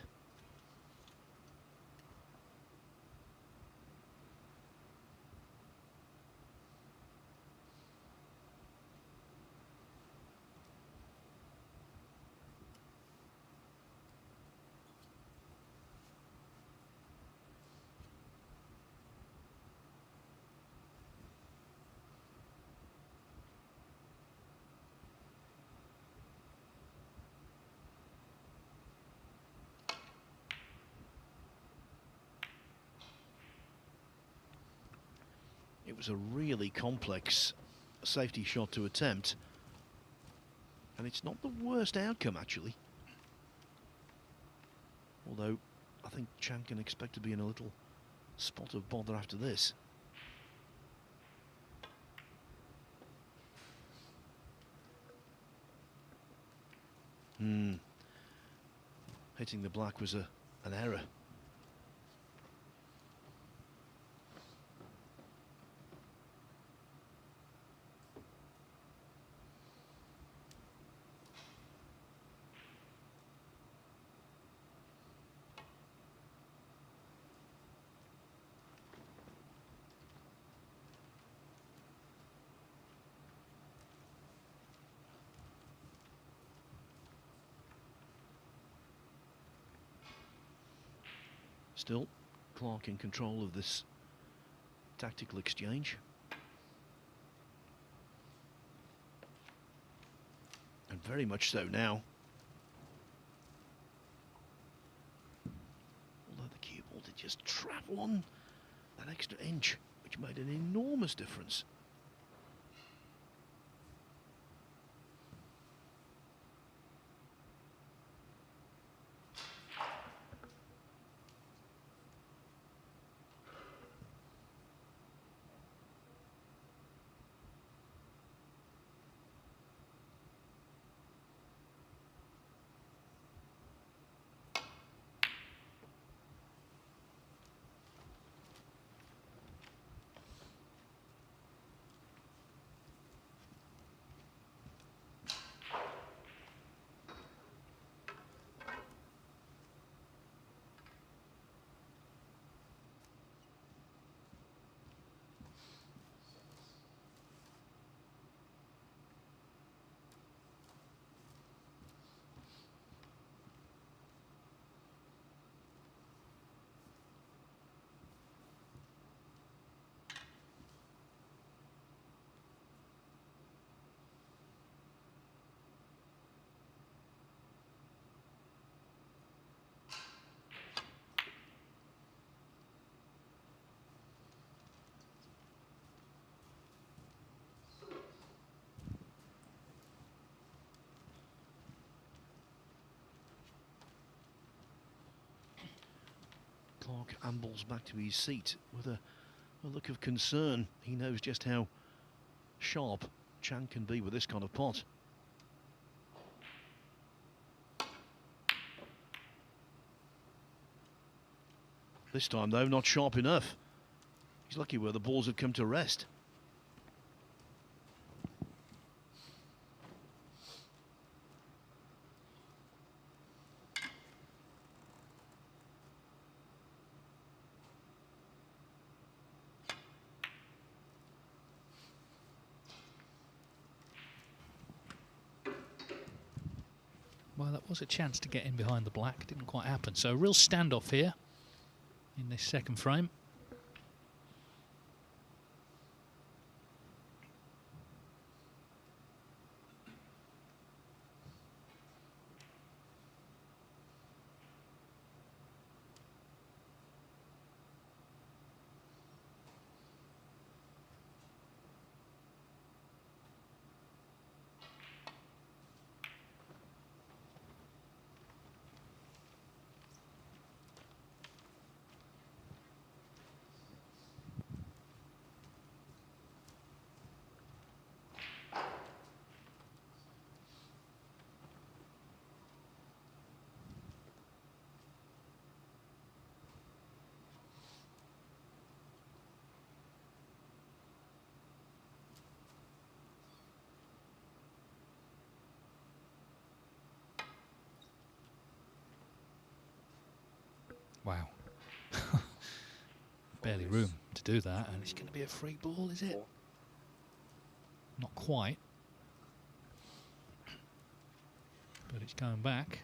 It was a really complex safety shot to attempt, and it's not the worst outcome, actually. Although I think Chang can expect to be in a little spot of bother after this. Hitting the black was an error. Still, Clark in control of this tactical exchange. And very much so now. won that extra inch, which made an enormous difference. Clark ambles back to his seat with a look of concern. He knows just how sharp Chang can be with this kind of pot. This time, though, not sharp enough. He's lucky where the balls have come to rest. Well, that was a chance to get in behind the black. Didn't quite happen. So a real standoff here in this second frame. Wow. Barely room to do that, and it's going to be a free ball, is it? Not quite. But it's going back.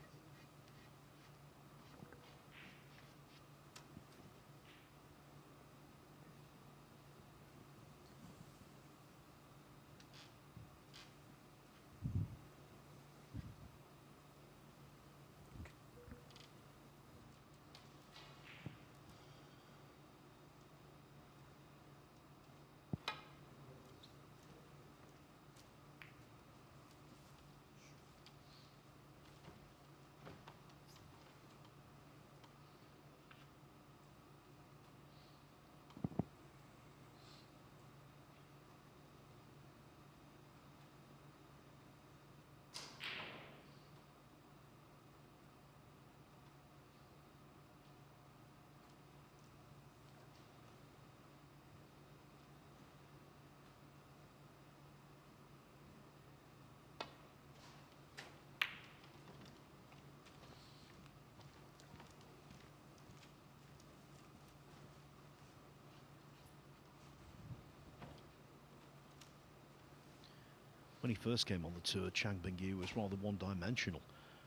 When he first came on the tour, Chang Bingyu was rather one-dimensional,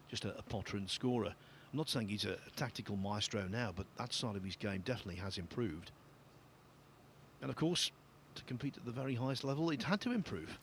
just a potter and scorer. I'm not saying he's a tactical maestro now, but that side of his game definitely has improved. And of course, to compete at the very highest level, it had to improve.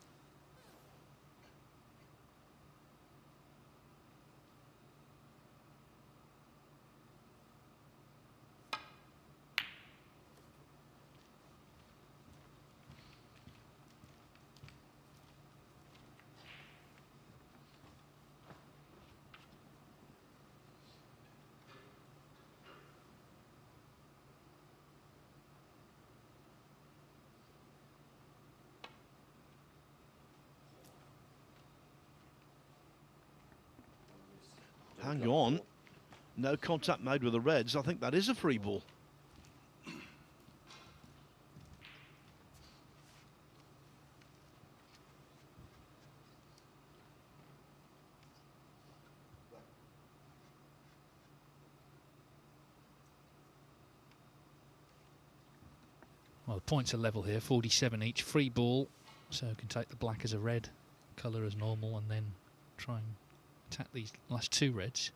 Hang on. No contact made with the reds. I think that is a free ball. Well, the points are level here, 47 each. Free ball, so you can take the black as a red, colour as normal, and then try and attack these last two reds.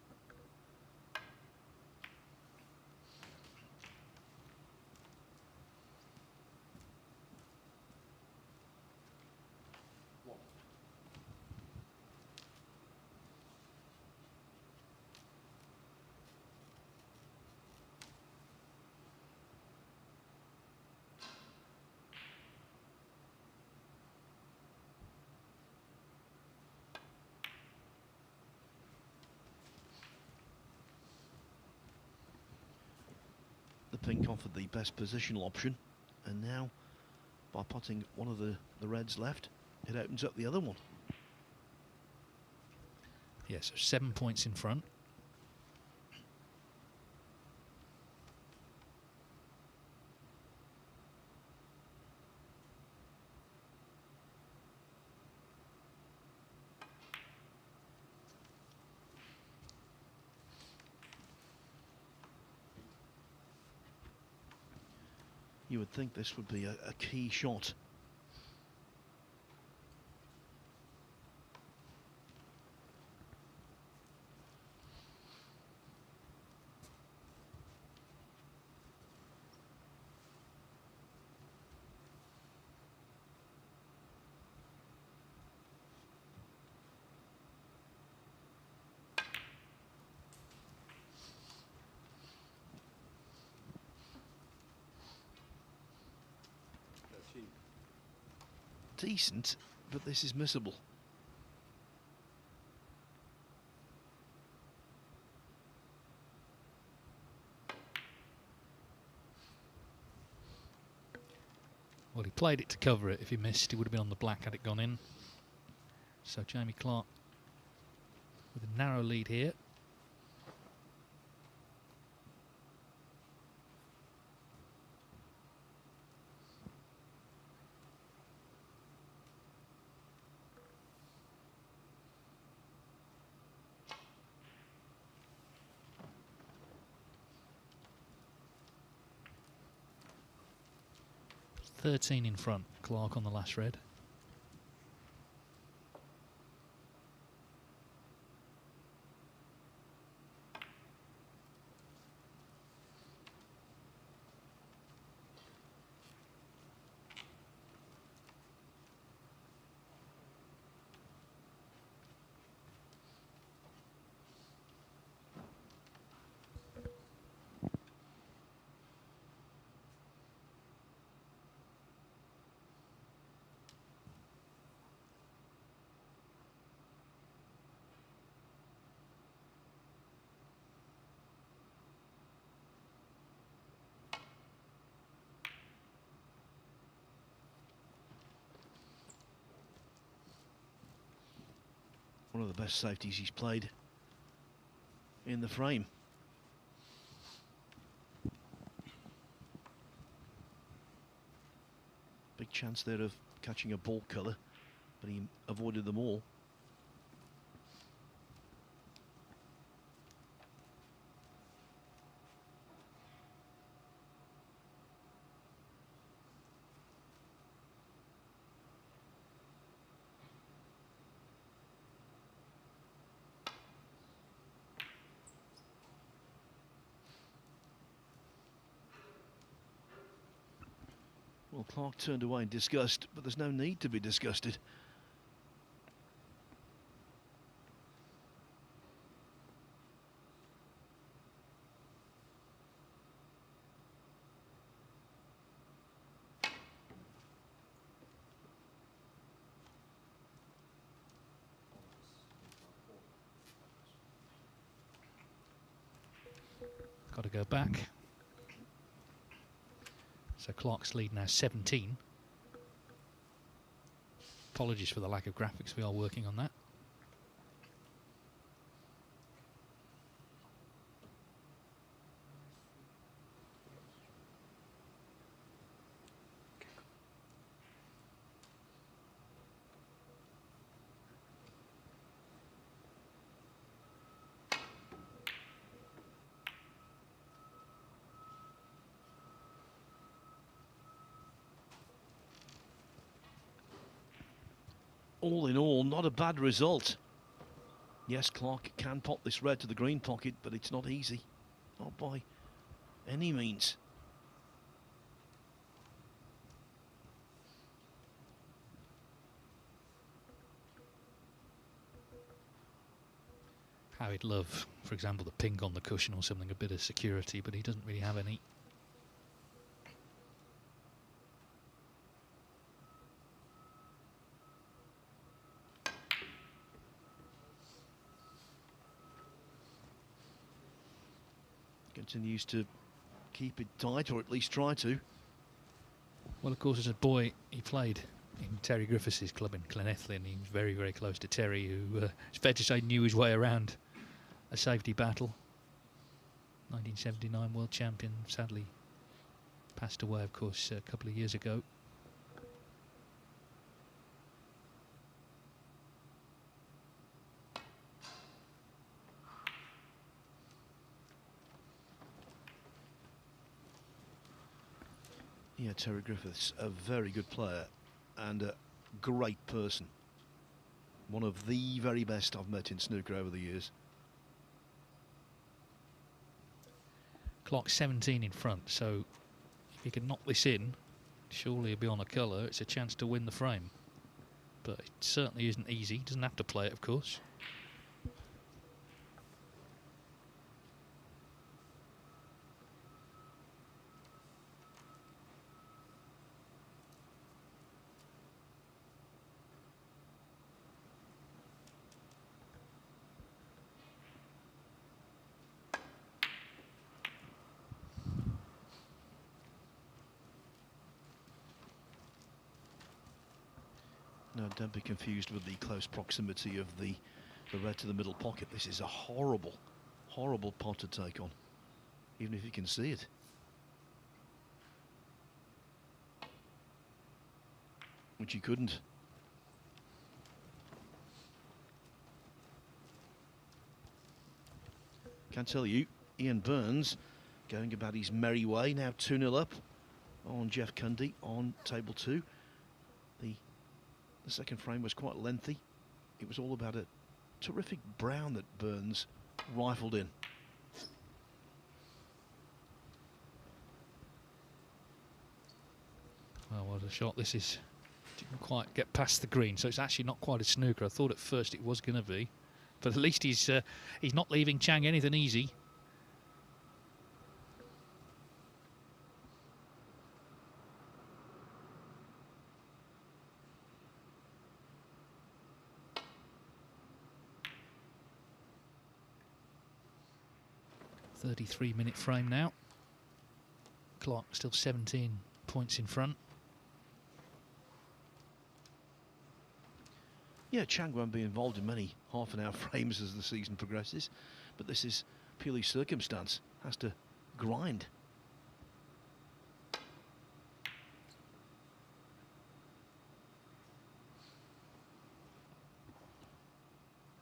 The pink offered the best positional option, and now by potting one of the reds left, it opens up the other one. Yeah, so 7 points in front. You would think this would be a key shot. Decent, but this is missable. Well, he played it to cover it. If he missed, he would have been on the black had it gone in. So Jamie Clark with a narrow lead here. .13 in front, Clark on the last red. One of the best safeties he's played in the frame. Big chance there of catching a ball colour, but he avoided them all. Well, Clark turned away in disgust, but there's no need to be disgusted. Got to go back. So Clark's lead now 17. Apologies for the lack of graphics, we are working on that. all in all, not a bad result. Yes, Clark can pop this red to the green pocket, but it's not easy. Not by any means. How'd love, for example, the ping on the cushion or something, a bit of security, but he doesn't really have any. Continues to keep it tight, or at least try to. Well, of course, as a boy, he played in Terry Griffiths' club in Llanelli, and he was very, very close to Terry, who, it's fair to say, knew his way around a safety battle. 1979 world champion, sadly passed away, of course, a couple of years ago. Yeah, Terry Griffiths, a very good player and a great person. One of the very best I've met in snooker over the years. Clock 17 in front, so if he can knock this in, surely he'll be on a colour. It's a chance to win the frame. But it certainly isn't easy. He doesn't have to play it, of course. No, don't be confused with the close proximity of the red to the middle pocket. This is a horrible, horrible pot to take on, even if you can see it. Which he couldn't. Can't tell you, Ian Burns going about his merry way, now 2-0 up on Jeff Cundy on table 2. The second frame was quite lengthy. It was all about a terrific brown that Burns rifled in. Well, what a shot this is. Didn't quite get past the green, so it's actually not quite a snooker. I thought at first it was going to be. But at least he's not leaving Chang anything easy. .33-minute frame now. Clark still 17 points in front. Yeah, Chang won't be involved in many half-an-hour frames as the season progresses, but this is purely circumstance. Has to grind.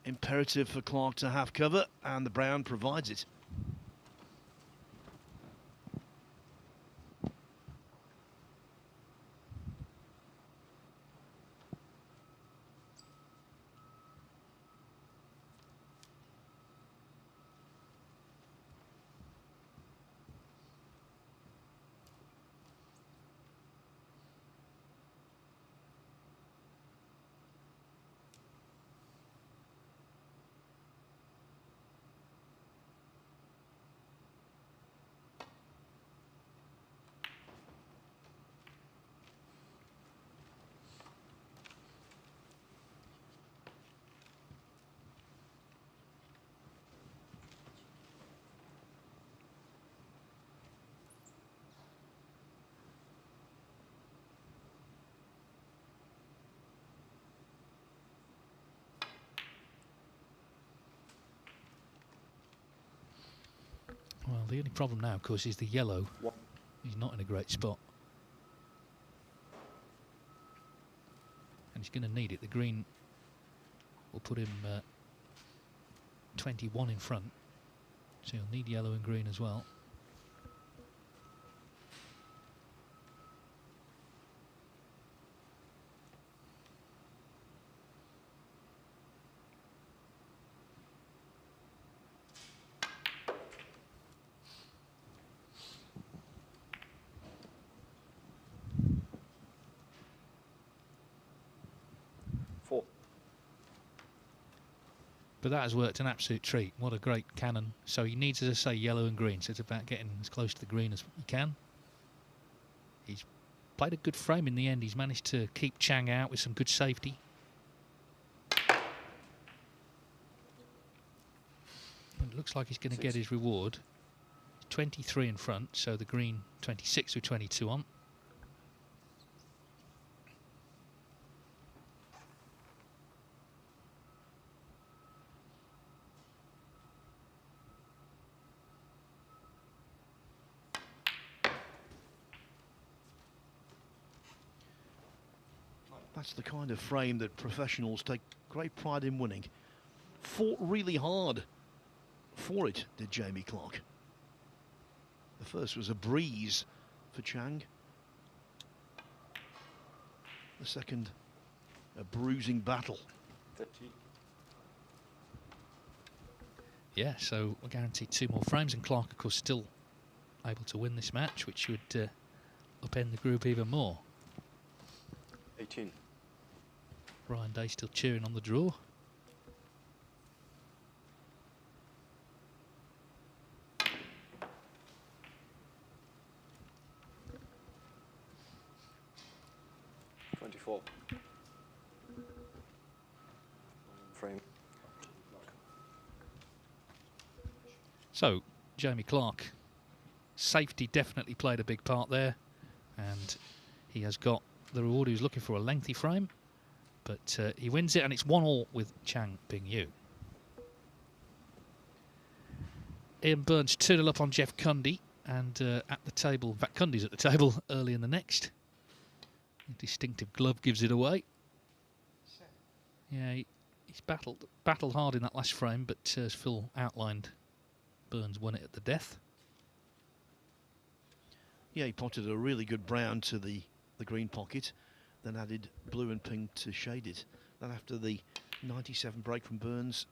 Imperative for Clark to have cover, and the brown provides it. Well, the only problem now, of course, is the yellow. He's not in a great spot. And he's going to need it. The green will put him 21 in front. So he'll need yellow and green as well. But that has worked an absolute treat. What a great cannon. So he needs, as I say, yellow and green. So it's about getting as close to the green as he can. He's played a good frame in the end. He's managed to keep Chang out with some good safety. It looks like he's going to get his reward. 23 in front, so the green 26 with 22 on. That's the kind of frame that professionals take great pride in winning. Fought really hard for it, did Jamie Clark. The first was a breeze for Chang. The second, a bruising battle. 30. Yeah, so we're guaranteed 2 more frames, and Clark, of course, still able to win this match, which would upend the group even more. 18. Ryan Day still cheering on the draw. Frame. So, Jamie Clark, safety definitely played a big part there, and he has got the reward he was looking for, a lengthy frame, but he wins it, and it's 1-1 with Chang Bingyu. Ian Burns 2-0 up on Jeff Cundy, and at the table, in fact, Cundy's at the table early in the next. A distinctive glove gives it away. Yeah, he's battled hard in that last frame, but as Phil outlined, Burns won it at the death. Yeah, he potted a really good brown to the green pocket, then added blue and pink to shade it. Then after the 97 break from Burns,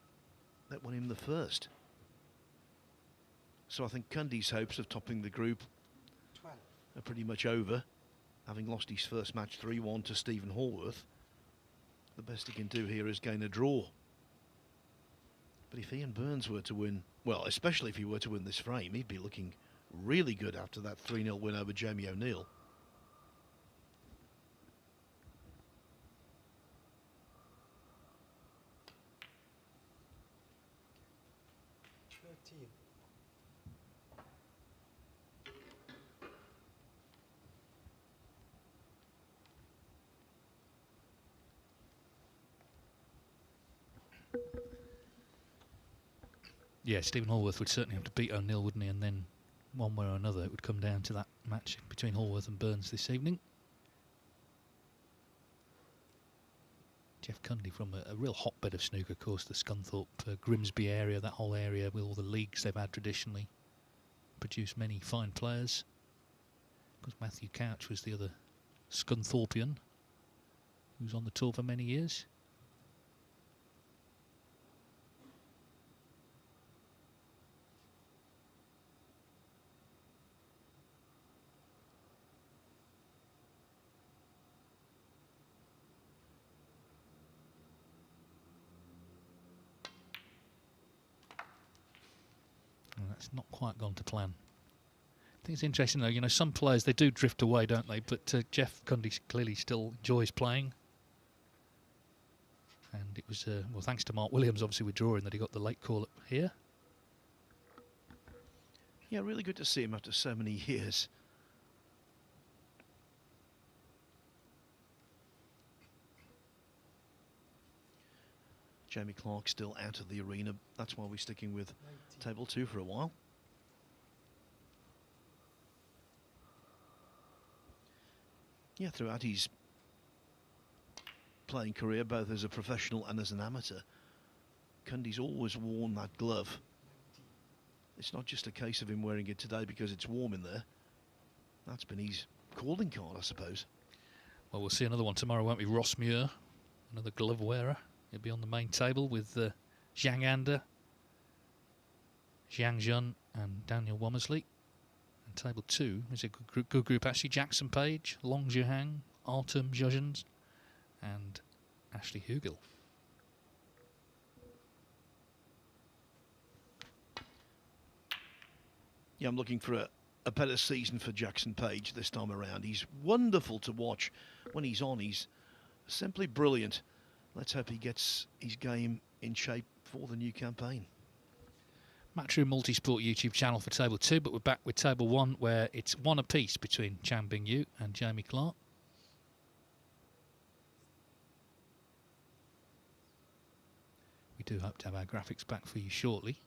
that won him the first. So I think Cundy's hopes of topping the group are pretty much over, having lost his first match 3-1 to Stephen Hallworth. The best he can do here is gain a draw. But if Ian Burns were to win, well, especially if he were to win this frame, he'd be looking really good after that 3-0 win over Jamie O'Neill. Yeah, Stephen Hallworth would certainly have to beat O'Neill, wouldn't he? And then, one way or another, it would come down to that match between Hallworth and Burns this evening. Jeff Cundy from a real hotbed of snooker, of course, the Scunthorpe, Grimsby area, that whole area with all the leagues they've had traditionally, produced many fine players. Of course, Matthew Couch was the other Scunthorpian who was on the tour for many years. That's not quite gone to plan. I think it's interesting though, you know, some players, they do drift away, don't they? But Jeff Cundy clearly still enjoys playing. And it was, well, thanks to Mark Williams, obviously, withdrawing, that he got the late call up here. Yeah, really good to see him after so many years. Jamie Clark still out of the arena. That's why we're sticking with table 2 for a while. Yeah, throughout his playing career, both as a professional and as an amateur, Cundy's always worn that glove. It's not just a case of him wearing it today because it's warm in there. That's been his calling card, I suppose. Well, we'll see another one tomorrow, won't we? Ross Muir, another glove wearer. He'll be on the main table with Zhang Anda, Zhang Jun and Daniel Womersley. And table 2 is a good group actually. Jackson Page, Long Zhuhang, Artem Zhuzhens and Ashley Hugel. Yeah, I'm looking for a better season for Jackson Page this time around. He's wonderful to watch. When he's on, he's simply brilliant. Let's hope he gets his game in shape for the new campaign. Matchroom Multisport YouTube channel for Table 2, but we're back with Table 1, where it's 1 apiece between Chang Bingyu and Jamie Clark. We do hope to have our graphics back for you shortly.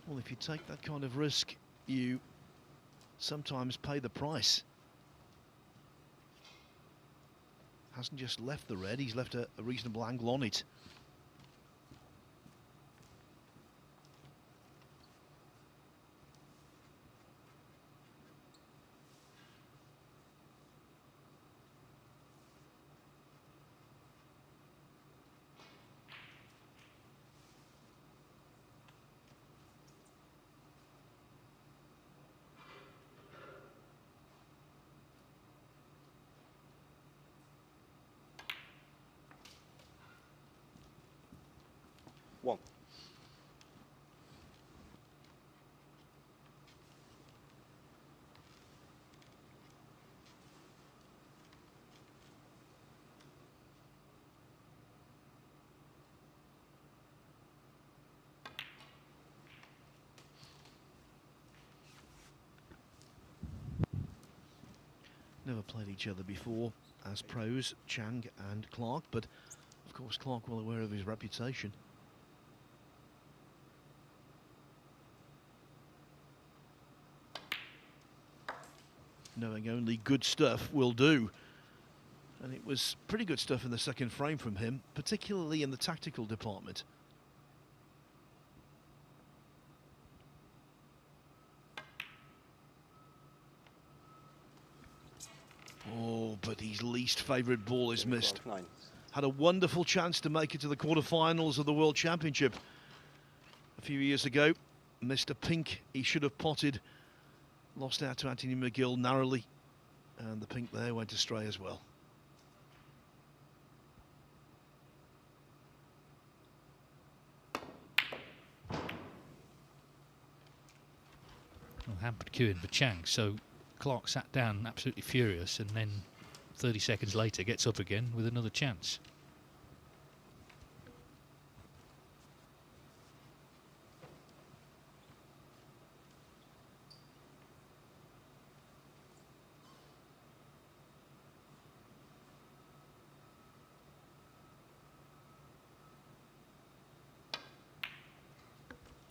Well, if you take that kind of risk, you sometimes pay the price. Hasn't just left the red, he's left a reasonable angle on it. One. Never played each other before as pros, Chang and Clark, but of course Clark well aware of his reputation. Knowing only good stuff will do. And it was pretty good stuff in the second frame from him, particularly in the tactical department. Oh, but his least favourite ball is missed. Nine. Had a wonderful chance to make it to the quarterfinals of the World Championship a few years ago. Missed a pink he should have potted. Lost out to Anthony McGill narrowly, and the pink there went astray as well. Well, hampered queuing for Chang, so Clark sat down absolutely furious, and then 30 seconds later gets up again with another chance.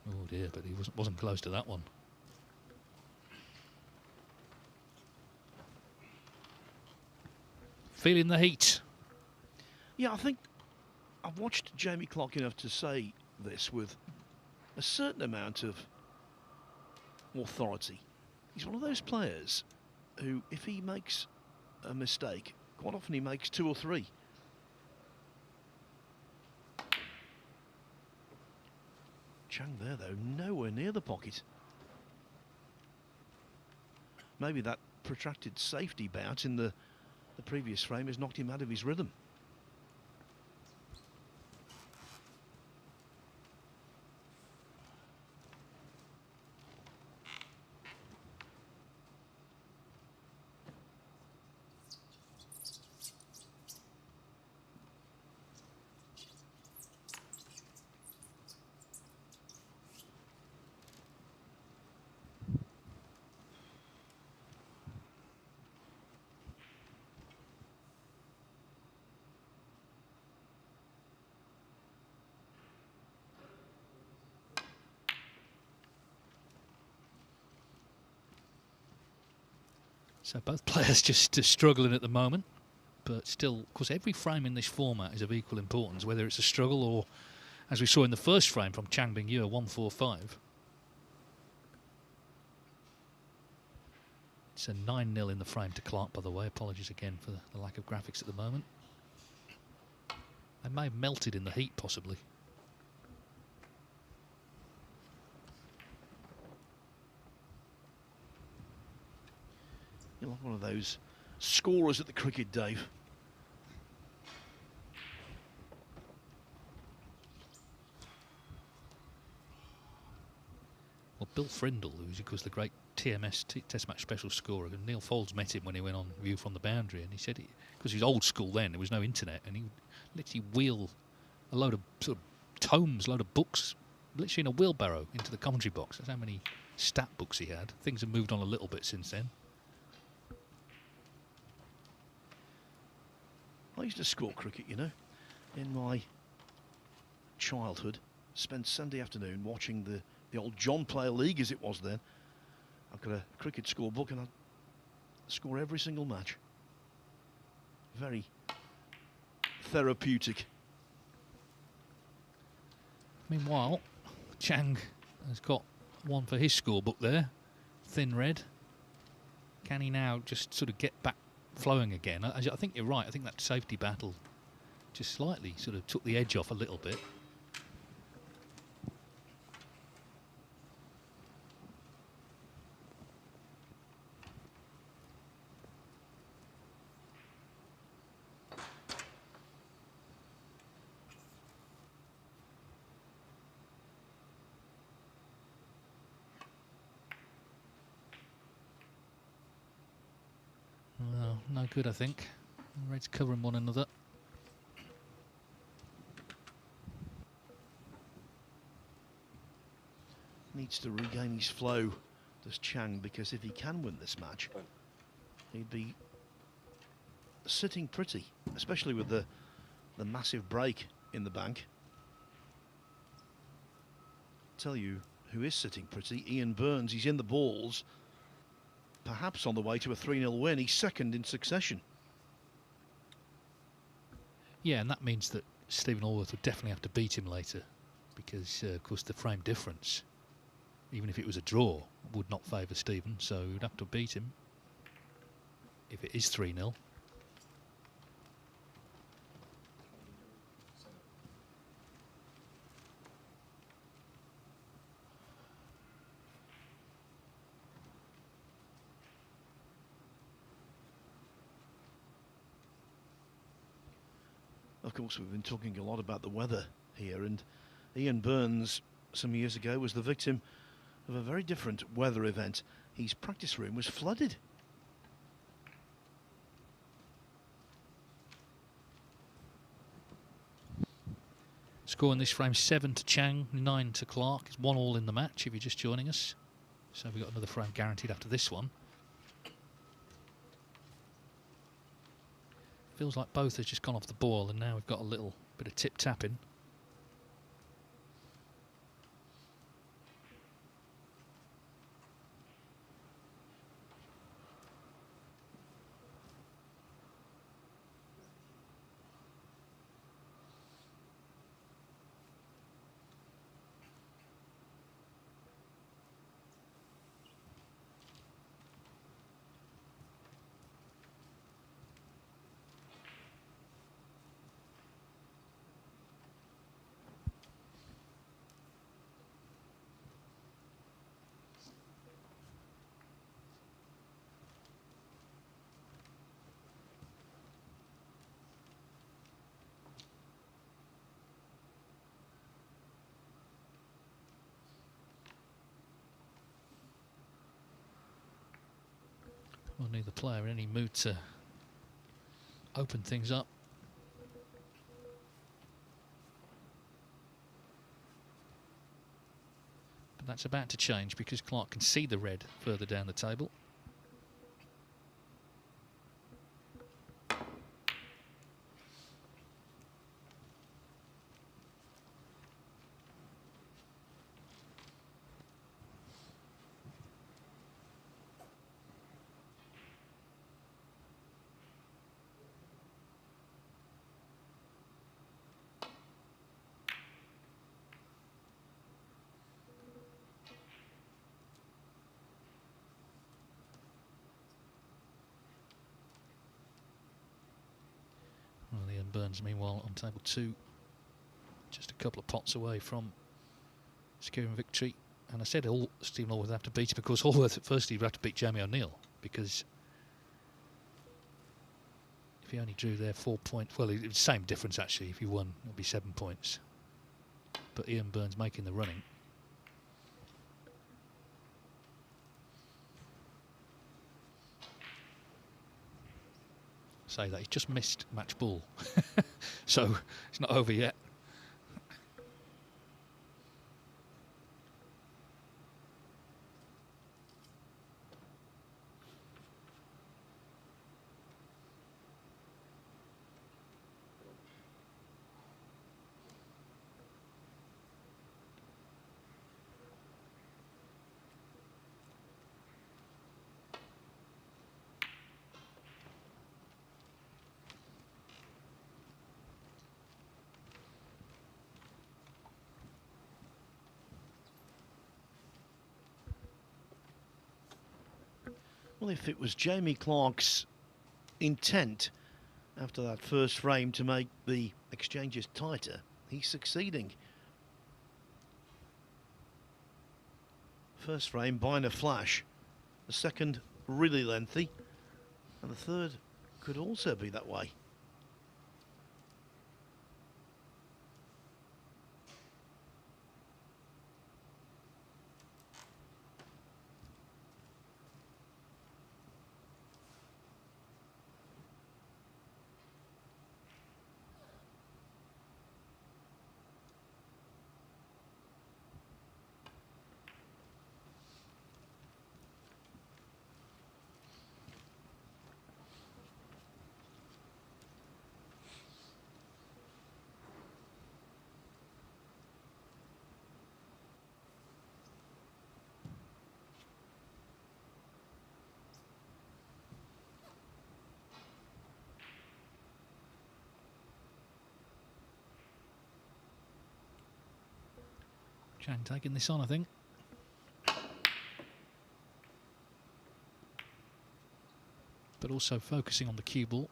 Oh dear, but he wasn't close to that one. Feeling the heat. Yeah, I think I've watched Jamie Clark enough to say this with a certain amount of authority. He's one of those players who, if he makes a mistake, quite often he makes 2 or 3. Chang there, though, nowhere near the pocket. Maybe that protracted safety bout in the previous frame has knocked him out of his rhythm. So both players just struggling at the moment, but still, of course, every frame in this format is of equal importance, whether it's a struggle or, as we saw in the first frame from Chang Bingyu, a 1-4-5. It's a 9-0 in the frame to Clark, by the way. Apologies again for the lack of graphics at the moment. They may have melted in the heat, possibly. You're like one of those scorers at the cricket, Dave. Well, Bill Frindle, who's of course the great TMS Test Match Special scorer, and Neil Foulds met him when he went on View from the Boundary, and he said, because he was old school then, there was no internet, and he would literally wheel a load of sort of tomes, load of books, literally in a wheelbarrow into the commentary box. That's how many stat books he had. Things have moved on a little bit since then. I used to score cricket, you know, in my childhood. Spent Sunday afternoon watching the old John Player League, as it was then. I've got a cricket scorebook and I score every single match. Very therapeutic. Meanwhile, Chang has got one for his scorebook there, thin red. Can he now just sort of get back flowing again? I think you're right. I think that safety battle just slightly sort of took the edge off a little bit. Well, no good, I think. The Reds covering one another. Needs to regain his flow, does Chang, because if he can win this match, he'd be sitting pretty, especially with the massive break in the bank. Tell you who is sitting pretty, Ian Burns. He's in the balls, perhaps on the way to a 3-0 win. He's second in succession. Yeah, and that means that Stephen Allworth would definitely have to beat him later, because, of course, the frame difference, even if it was a draw, would not favour Stephen, so he'd have to beat him if it is 3-0. Of course, we've been talking a lot about the weather here, and Ian Burns some years ago was the victim of a very different weather event. His practice room was flooded. Score in this frame 7 to Chang, 9 to Clark. It's 1-1 in the match if you're just joining us. So we've got another frame guaranteed after this one. Feels like both have just gone off the ball, and now we've got a little bit of tip-tapping. Well, neither player in any mood to open things up. But that's about to change because Clark can see the red further down the table. Ian Burns, meanwhile, on table 2, just a couple of pots away from securing victory. And I said Stephen Allworth would have to beat it because Allworth at first he'd have to beat Jamie O'Neill, because if he only drew there 4 points, well, it's the same difference actually. If he won, it would be 7 points. But Ian Burns making the running. Say that he's just missed match ball, so it's not over yet. Well, if it was Jamie Clark's intent after that first frame to make the exchanges tighter, he's succeeding. First frame buying a flash, the second really lengthy, and the third could also be that way. Chang taking this on, I think. But also focusing on the cue ball.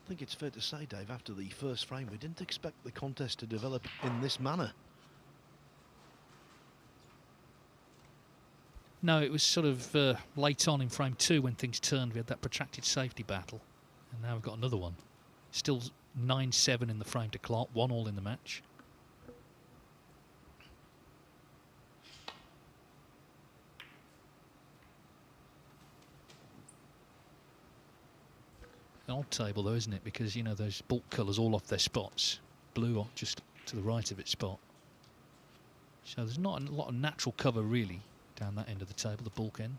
I think it's fair to say, Dave, after the first frame, we didn't expect the contest to develop in this manner. No, it was sort of late on in frame 2 when things turned. We had that protracted safety battle. And now we've got another one. Still 9-7 in the frame to Clark, 1-1 in the match. An odd table though, isn't it? Because, you know, those bulk colours all off their spots. Blue just to the right of its spot. So there's not a lot of natural cover really down that end of the table, the bulk end.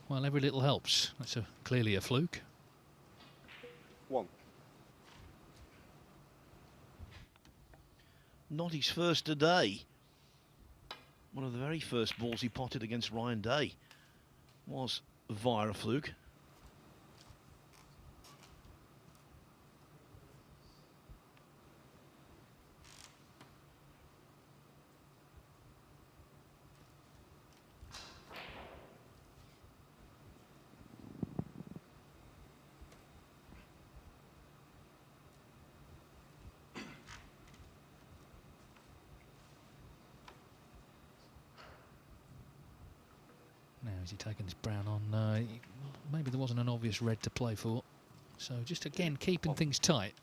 Well, every little helps. That's clearly a fluke. 1. Not his first today. One of the very first balls he potted against Ryan Day was via a fluke. Now, is he taking this brown on? Maybe there wasn't an obvious red to play for. So just, again, keeping things tight.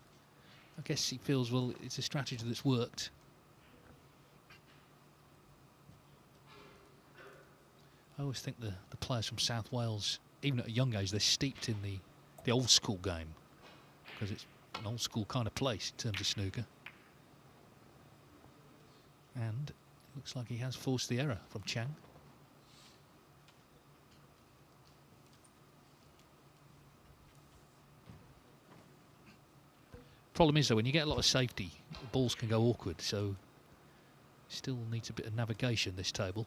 I guess he feels, well, it's a strategy that's worked. I always think the players from South Wales, even at a young age, they're steeped in the old school game, because it's an old school kind of place in terms of snooker. And it looks like he has forced the error from Chang. Problem is, though, when you get a lot of safety, the balls can go awkward, so still needs a bit of navigation, this table.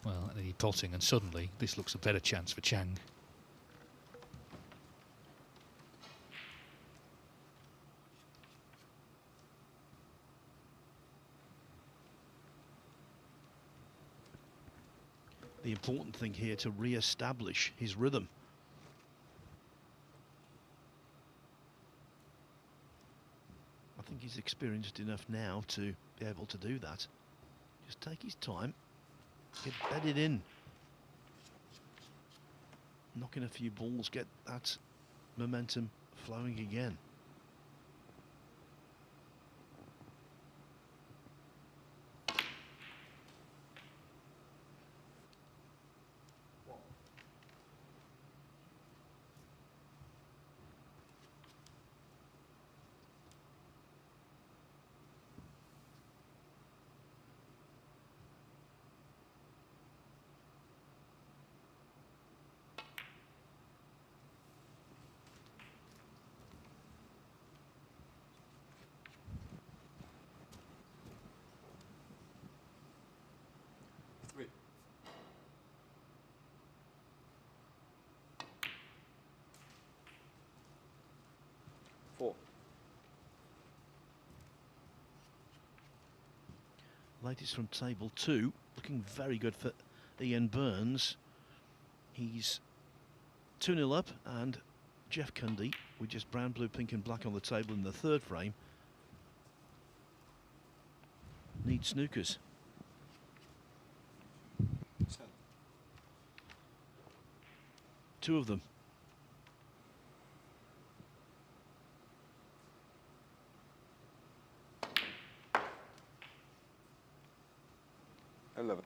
Well, that needed potting, and suddenly this looks a better chance for Chang. The important thing here to re-establish his rhythm. I think he's experienced enough now to be able to do that. Just take his time, get bedded in. Knock in a few balls, get that momentum flowing again. Three. Four. Latest from table 2, looking very good for Ian Burns. He's 2-0 up, and Jeff Cundy, with just brown, blue, pink and black on the table in the third frame, needs snookers. 10. 2 of them. Eleven.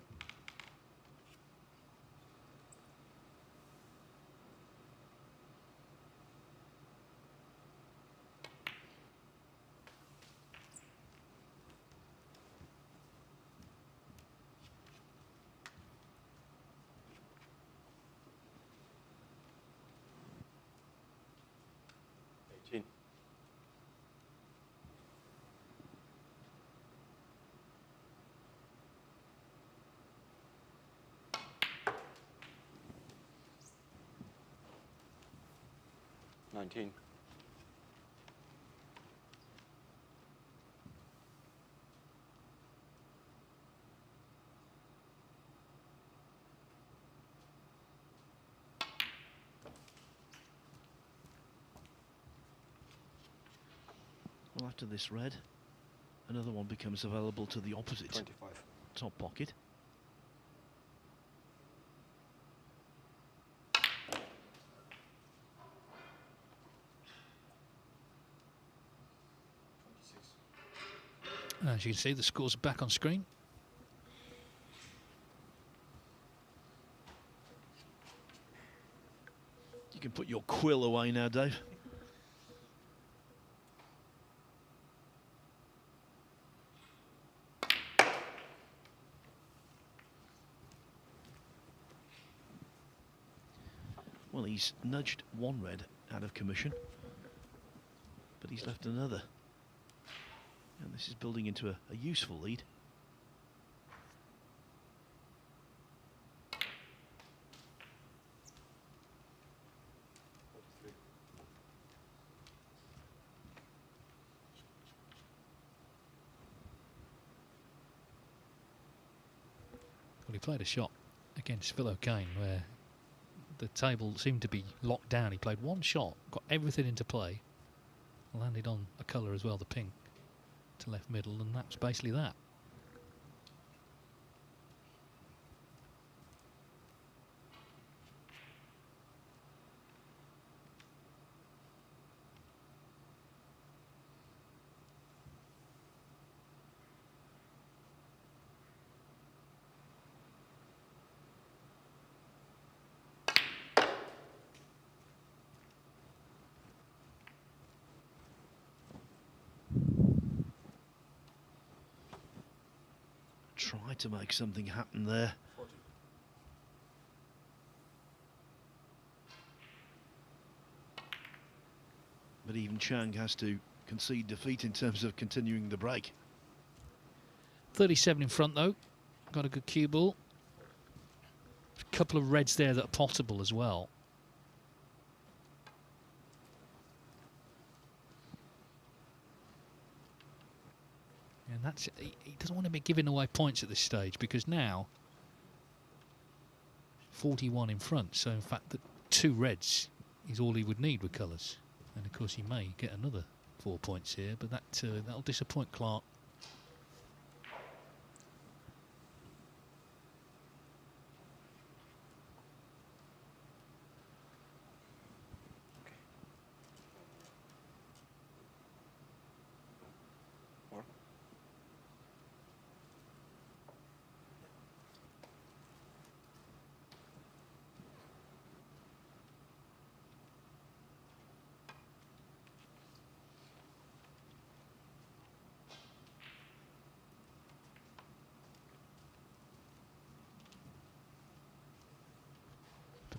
Eighteen. 19. Well, after this red, another one becomes available to the opposite 25. top pocket. As you can see, the scores are back on screen. You can put your quill away now, Dave. Well, he's nudged one red out of commission, but he's left another. And this is building into a useful lead. Well, he played a shot against Phil O'Kane where the table seemed to be locked down. He played one shot, got everything into play, landed on a colour as well, the pink, to left middle, and that's basically that. Try to make something happen there. But even Chang has to concede defeat in terms of continuing the break. 37 in front though. Got a good cue ball. A couple of reds there that are potable as well. And that's, he doesn't want to be giving away points at this stage, because now 41 in front. So in fact, the 2 reds is all he would need with colours. And of course he may get another 4 points here, but that'll disappoint Clark.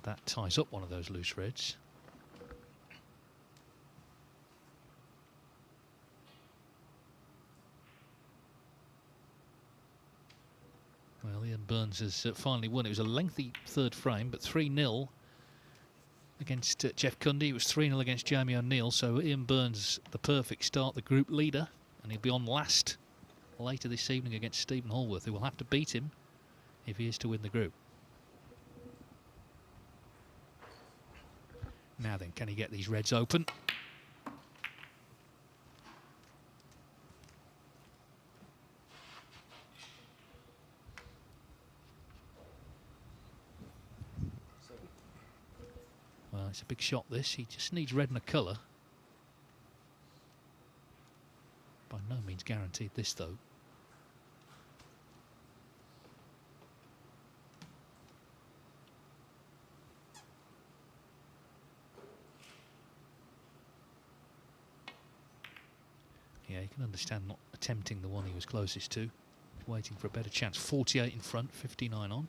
That ties up one of those loose reds. Well, Ian Burns has finally won. It was a lengthy third frame, but 3-0 against Jeff Cundy. It was 3-0 against Jamie O'Neill, so Ian Burns, the perfect start, the group leader, and he'll be on last later this evening against Stephen Hallworth, who will have to beat him if he is to win the group. Now then, can he get these reds open? Well, it's a big shot, this. He just needs red and a colour. By no means guaranteed this, though. Yeah, you can understand not attempting the one he was closest to. Waiting for a better chance. 48 in front, 59 on.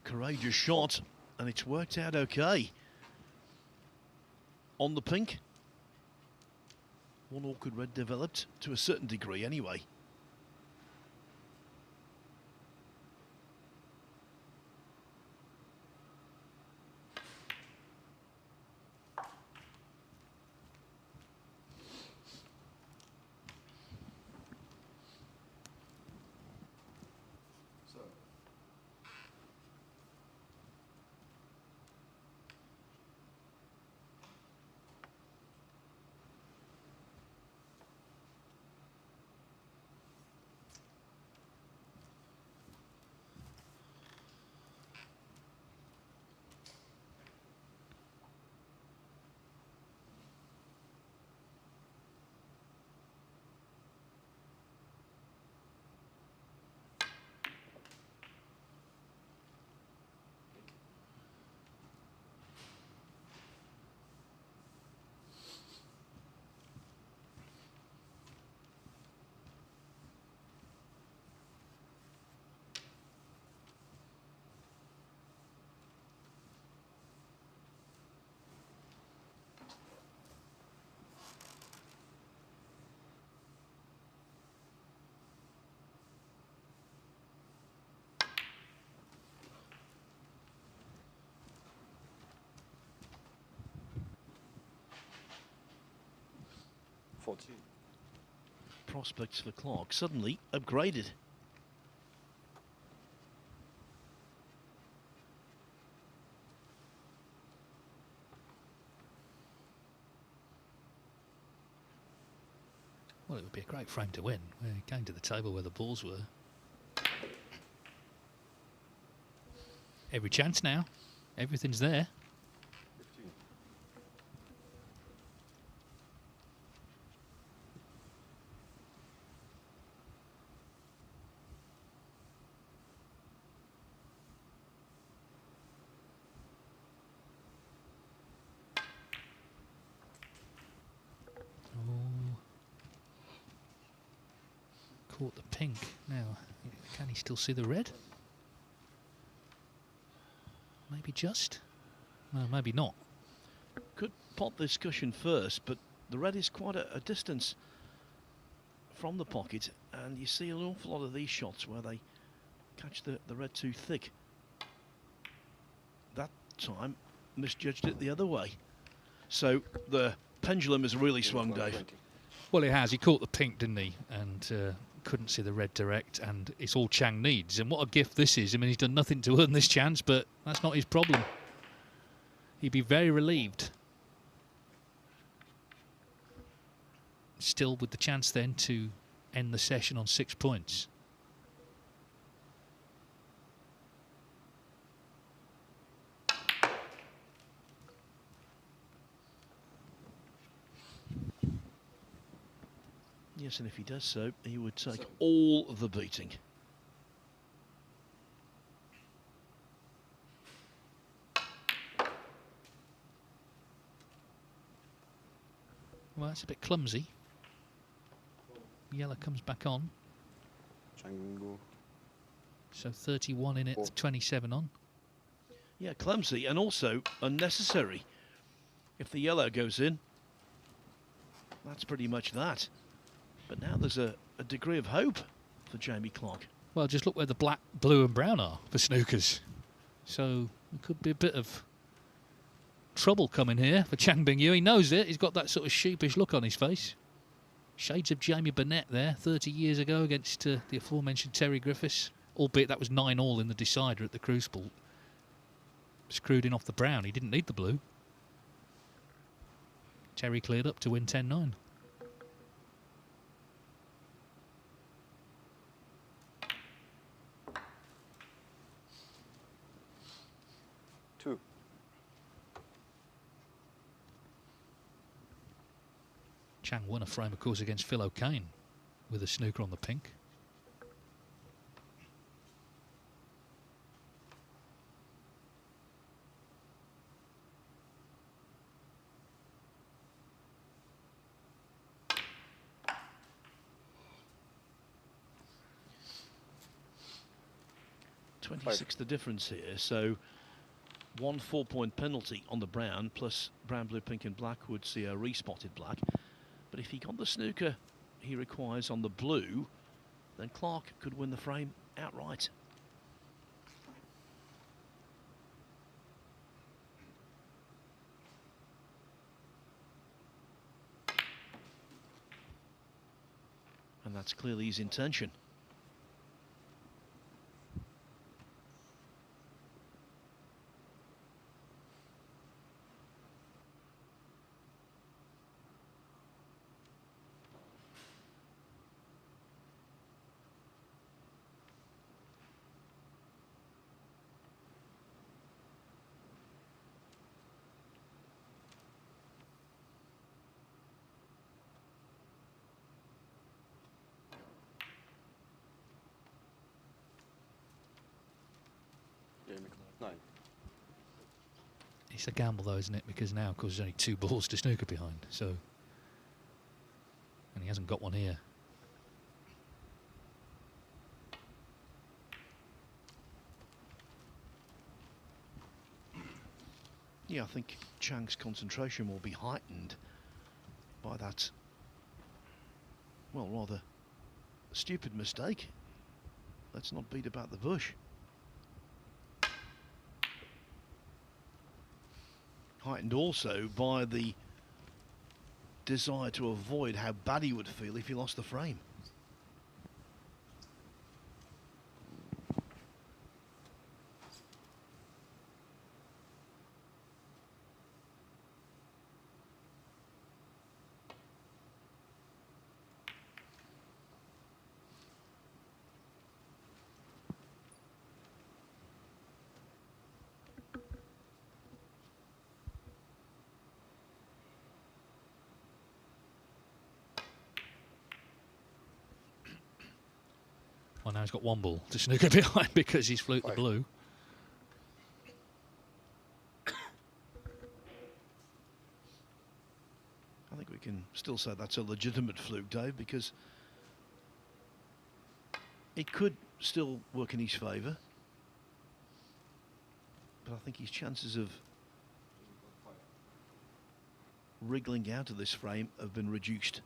Courageous shot, and it's worked out okay. On the pink, one awkward red developed, to a certain degree anyway. Prospects for Clark suddenly upgraded. Well, it would be a great frame to win. We're going to the table where the balls were. Every chance now. Everything's there. 15. Oh. Caught the pink. Now, can he still see the red? Maybe just? No, maybe not. Could pot this cushion first, but the red is quite a distance from the pocket, and you see an awful lot of these shots where they catch the red too thick. That time misjudged it the other way. So the pendulum has really swung, Dave. 20. Well, he has. He caught the pink, didn't he? And couldn't see the red direct, and it's all Chang needs. And what a gift this is. I mean, he's done nothing to earn this chance, but that's not his problem. He'd be very relieved. Still with the chance then to end the session on 6 points. Yes, and if he does so, he would take all the beating. Well, it's a bit clumsy. Yellow comes back on. Chang Bingyu. So 31 in it, 27 on. Yeah, clumsy and also unnecessary. If the yellow goes in, that's pretty much that. But now there's a degree of hope for Jamie Clark. Well, just look where the black, blue and brown are for snookers. So there could be a bit of trouble coming here for Chang Bingyu. He knows it. He's got that sort of sheepish look on his face. Shades of Jamie Burnett there, 30 years ago against the aforementioned Terry Griffiths. Albeit that was 9-all in the decider at the Crucible. Screwed in off the brown. He didn't need the blue. Terry cleared up to win 10-9. Chang won a frame, of course, against Phil O'Kane with a snooker on the pink. .26 the difference here, so 1 4-point penalty on the brown, plus brown, blue, pink and black would see a respotted black. But if he got the snooker he requires on the blue, then Clark could win the frame outright. And that's clearly his intention. It's a gamble though, isn't it? Because now, of course, there's only 2 balls to snooker behind, so... And he hasn't got one here. Yeah, I think Chang's concentration will be heightened by that, well, rather stupid mistake. Let's not beat about the bush. Heightened also by the desire to avoid how bad he would feel if he lost the frame. Well, now he's got one ball to snooker behind because he's fluked the blue. I think we can still say that's a legitimate fluke, Dave, because it could still work in his favour. But I think his chances of wriggling out of this frame have been reduced,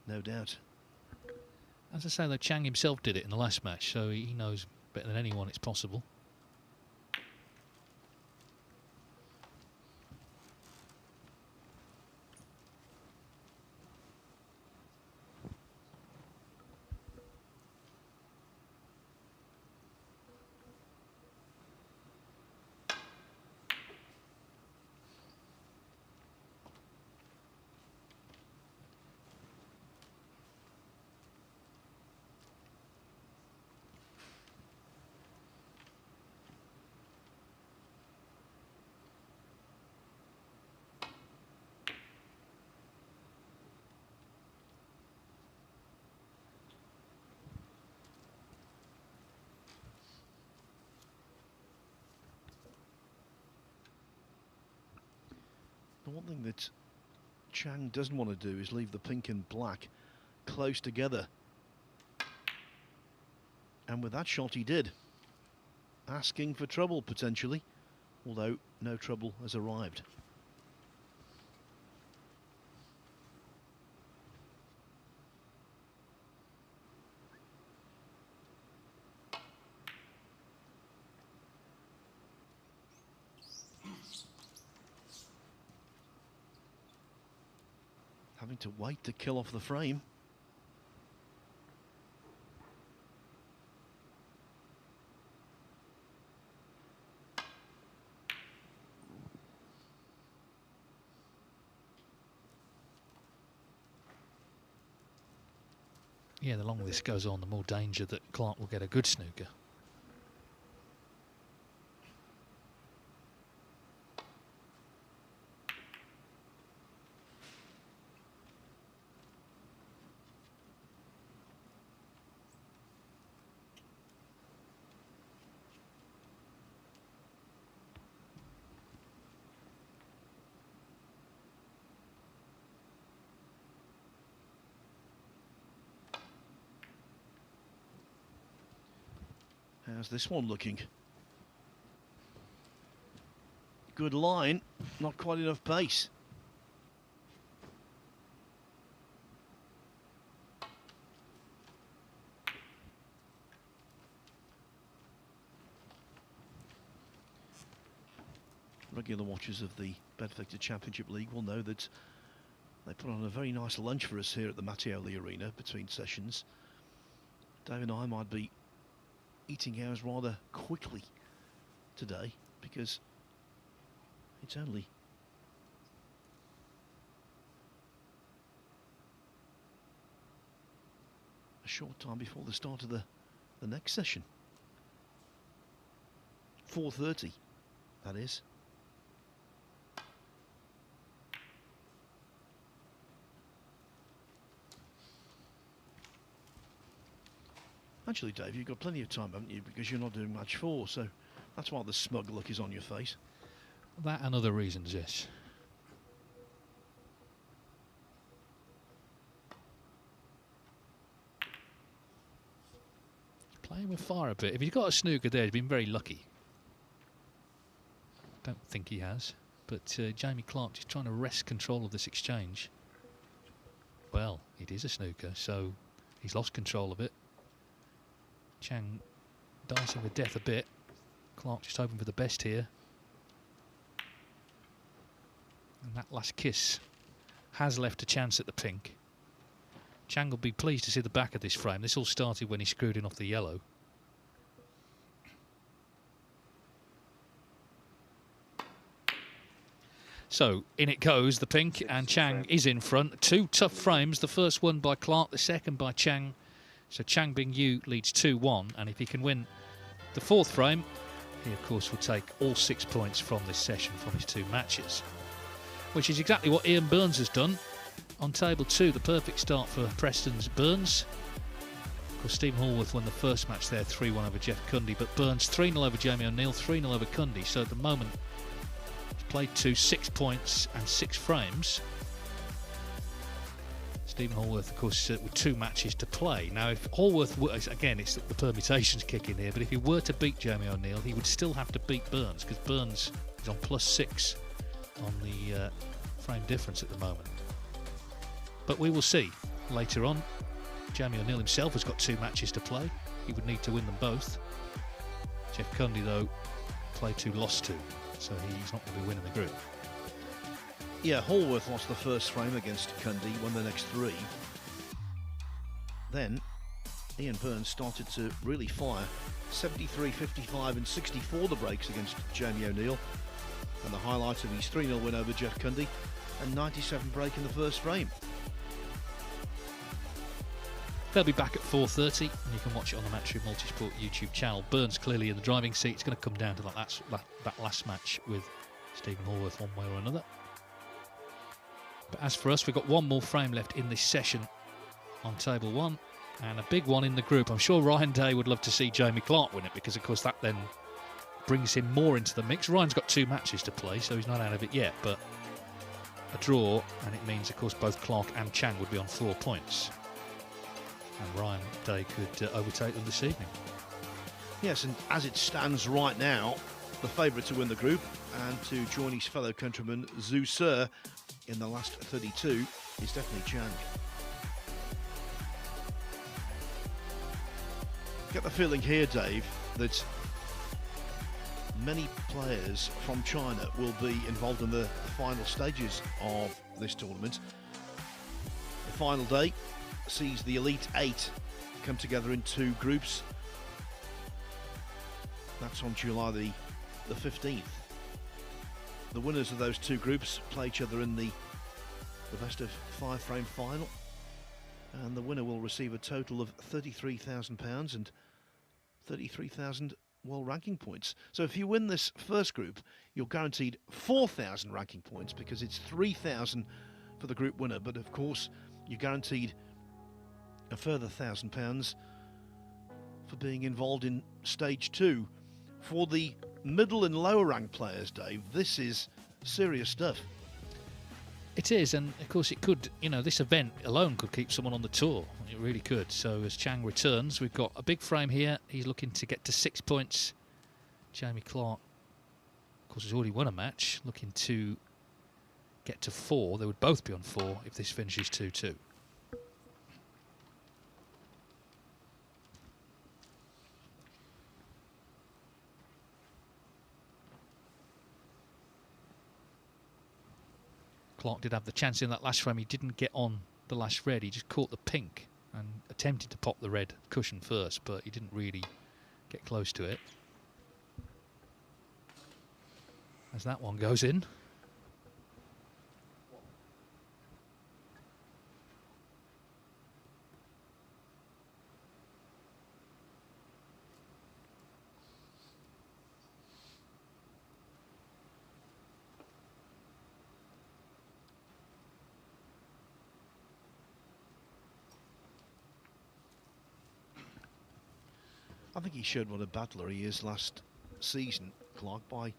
no doubt. As I say, though, Chang himself did it in the last match, so he knows better than anyone it's possible. The one thing that Chang doesn't want to do is leave the pink and black close together. And with that shot he did. Asking for trouble potentially, although no trouble has arrived. Having to wait to kill off the frame. Yeah, the longer this goes on, the more danger that Clark will get a good snooker. How's this one looking? Good line, not quite enough pace. Regular watchers of the BetVictor Championship League will know that they put on a very nice lunch for us here at the Mattioli Arena between sessions. Dave and I might be eating ours rather quickly today because it's only a short time before the start of the next session. 4:30, that is. Actually, Dave, you've got plenty of time, haven't you? Because you're not doing match 4, so that's why the smug look is on your face. That and other reasons, yes. Playing with fire a bit. If he's got a snooker there, he's been very lucky. Don't think he has. But Jamie Clark just trying to wrest control of this exchange. Well, it is a snooker, so he's lost control of it. Chang dicing with death a bit. Clark just hoping for the best here. And that last kiss has left a chance at the pink. Chang will be pleased to see the back of this frame. This all started when he screwed in off the yellow. So in it goes, the pink, and Chang is in front. Two tough frames, the first one by Clark, the second by Chang. So Chang Bingyu leads 2-1, and if he can win the fourth frame, he of course will take all 6 points from this session from his 2 matches, which is exactly what Ian Burns has done on table 2. The perfect start for Preston's Burns. Of course, Stephen Hallworth won the first match there 3-1 over Jeff Cundy, but Burns 3-0 over Jamie O'Neill, 3-0 over Cundy. So at the moment, he's played 6 points and 6 frames. Stephen Hallworth, of course, with 2 matches to play. Now, if Hallworth were, again, it's the permutations kicking here, but if he were to beat Jamie O'Neill, he would still have to beat Burns, because Burns is on +6 on the frame difference at the moment. But we will see later on. Jamie O'Neill himself has got 2 matches to play. He would need to win them both. Jeff Cundy, though, played 2, lost 2, so he's not going to be winning the group. Yeah, Hallworth lost the first frame against Cundy, won the next 3. Then Ian Burns started to really fire. 73, 55 and 64 the breaks against Jamie O'Neill. And the highlight of his 3-0 win over Jeff Cundy, and 97 break in the first frame. They'll be back at 4:30, and you can watch it on the Matchroom Multisport YouTube channel. Burns clearly in the driving seat. It's going to come down to that last match with Stephen Hallworth one way or another. But as for us, we've got 1 more frame left in this session on table 1, and a big one in the group. I'm sure Ryan Day would love to see Jamie Clark win it, because of course that then brings him more into the mix. Ryan's got 2 matches to play, so he's not out of it yet, but a draw, and it means of course both Clark and Chang would be on 4 points, and Ryan Day could overtake them this evening. Yes, and as it stands right now, the favourite to win the group and to join his fellow countryman Zhu Se in the last 32 is definitely Chang. Get the feeling here, Dave, that many players from China will be involved in the final stages of this tournament. The final day sees the Elite 8 come together in 2 groups. That's on July the 15th. The winners of those 2 groups play each other in the best of 5 frame final, and the winner will receive a total of £33,000 and 33,000 world ranking points. So if you win this first group, you're guaranteed 4,000 ranking points, because it's 3,000 for the group winner, but of course you're guaranteed a further £1,000 for being involved in stage 2. For the middle and lower ranked players, Dave, this is serious stuff. It is, and of course it could, this event alone could keep someone on the tour. It really could. So as Chang returns, we've got a big frame here. He's looking to get to 6 points. Jamie Clark, of course, has already won a match, looking to get to 4. They would both be on 4 if this finishes 2-2. Clark did have the chance in that last frame. He didn't get on the last red. He just caught the pink and attempted to pop the red cushion first, but he didn't really get close to it. As that one goes in. I think he showed what a battler he is last season, Clark, by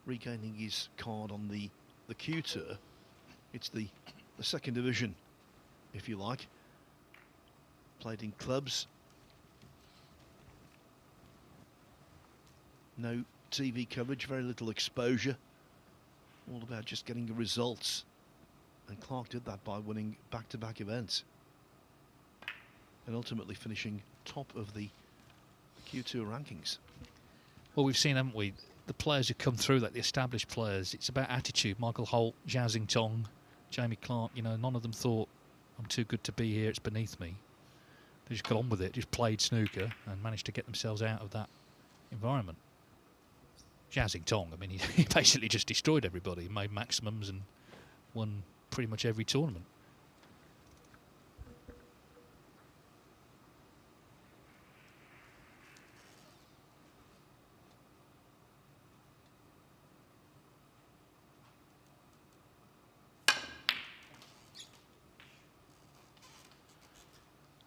regaining his card on the Q Tour. It's the second division, if you like. Played in clubs. No TV coverage, very little exposure. All about just getting the results. And Clark did that by winning back-to-back events. And ultimately finishing top of the Q2 rankings. Well, we've seen, haven't we, the players who come through, like the established players, it's about attitude. Michael Holt, Zhao Xingtong, Jamie Clark, none of them thought, I'm too good to be here, it's beneath me. They just got on with it, just played snooker and managed to get themselves out of that environment. Zhao Xingtong, I mean, he basically just destroyed everybody, made maximums and won pretty much every tournament.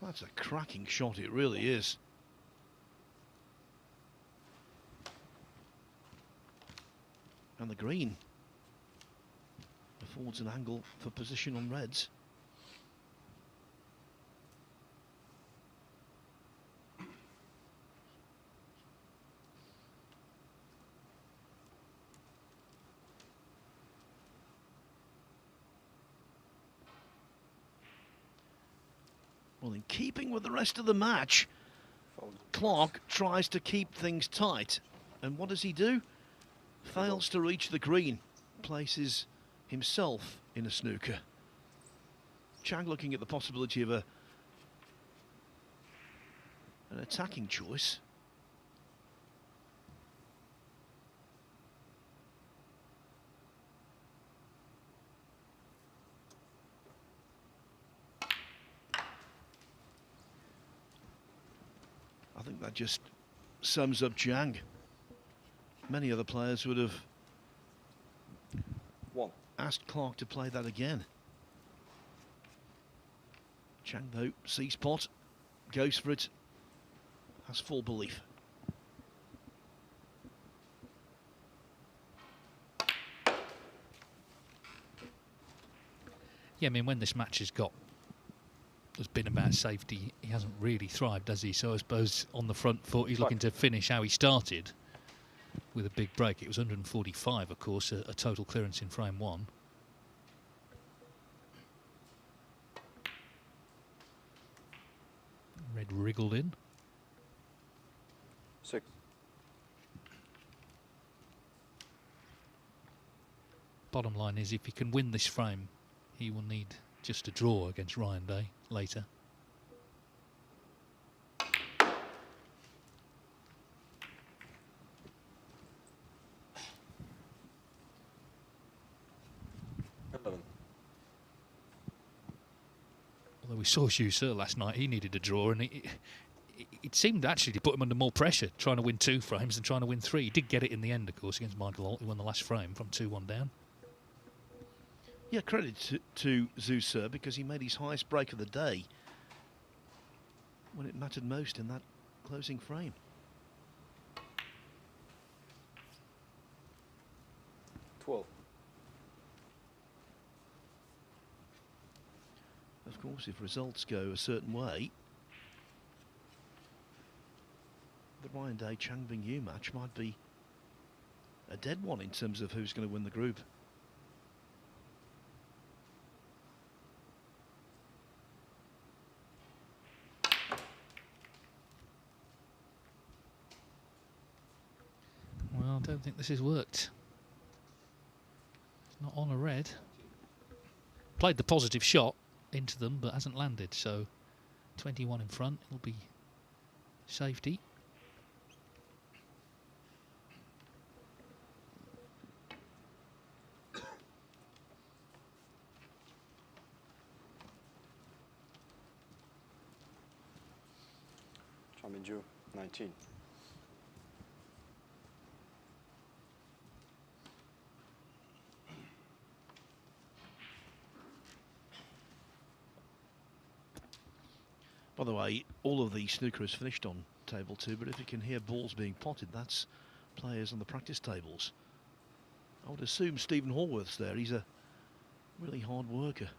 That's a cracking shot, it really is. And the green affords an angle for position on reds. Well, in keeping with the rest of the match, Clark tries to keep things tight. And what does he do? Fails to reach the green. Places himself in a snooker. Chang looking at the possibility of an attacking choice. I think that just sums up Chang. Many other players would have asked Clark to play that again. Chang, though, sees pot, goes for it, has full belief. Yeah, I mean, when this match has been about safety, he hasn't really thrived, does he? So I suppose on the front foot, he's looking to finish how he started with a big break. It was 145, of course, a total clearance in frame one. Red wriggled in. 6. Bottom line is, if he can win this frame, he will need just a draw against Ryan Day later. Although we saw Zhu Se last night, he needed a draw, and it seemed actually to put him under more pressure, trying to win 2 frames than trying to win 3. He did get it in the end, of course, against Michael Holt. He won the last frame from 2-1 down. Yeah, credit to Zhu Se because he made his highest break of the day when it mattered most in that closing frame. Of course, if results go a certain way, the Ryan Day Chang Bingyu match might be a dead one in terms of who's going to win the group. Well, I don't think this has worked. It's not on a red. Played the positive shot into them, but hasn't landed, so 21 in front. It'll be safety. Chang Bingyu, 19. By the way, all of the snooker is finished on table 2, but if you can hear balls being potted, that's players on the practice tables. I would assume Stephen Hallworth's there. He's a really hard worker.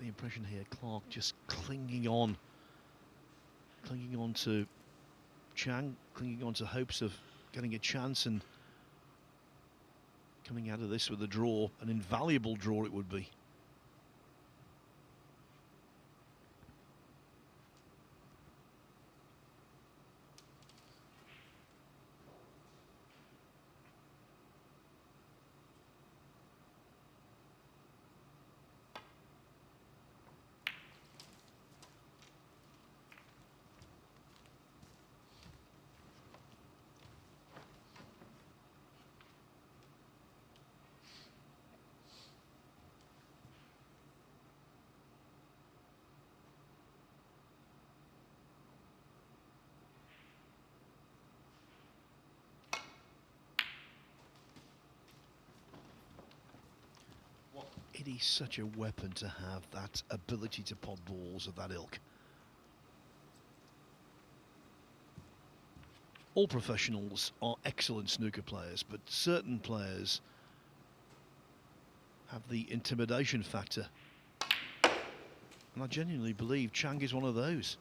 the impression here, Clark just clinging on to Chang, clinging on to hopes of getting a chance and coming out of this with a draw, an invaluable draw it would be. It is such a weapon to have, that ability to pot balls of that ilk. All professionals are excellent snooker players, but certain players have the intimidation factor. And I genuinely believe Chang is one of those.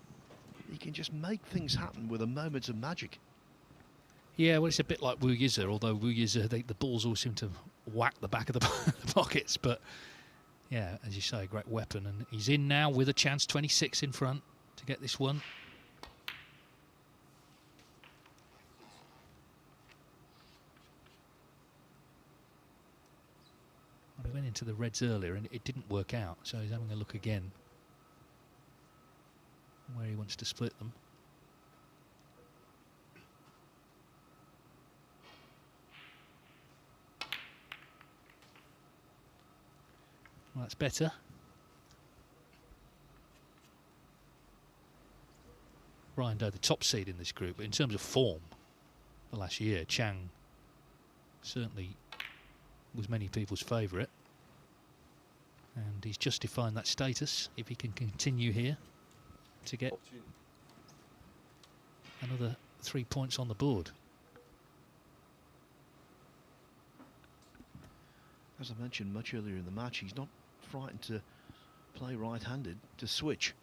He can just make things happen with a moment of magic. Yeah, well, it's a bit like Wu Yize, although Wu Yize, the balls all seem to whack the back of the pockets. But yeah, as you say, a great weapon. And he's in now with a chance, 26 in front to get this one. Well, he went into the reds earlier and it didn't work out, so he's having a look again where he wants to split them. Well, that's better. Ryan Doe, the top seed in this group, but in terms of form, the last year, Chang certainly was many people's favourite. And he's justifying that status if he can continue here to get another 3 points on the board. As I mentioned much earlier in the match, he's not frightened to play right-handed, to switch.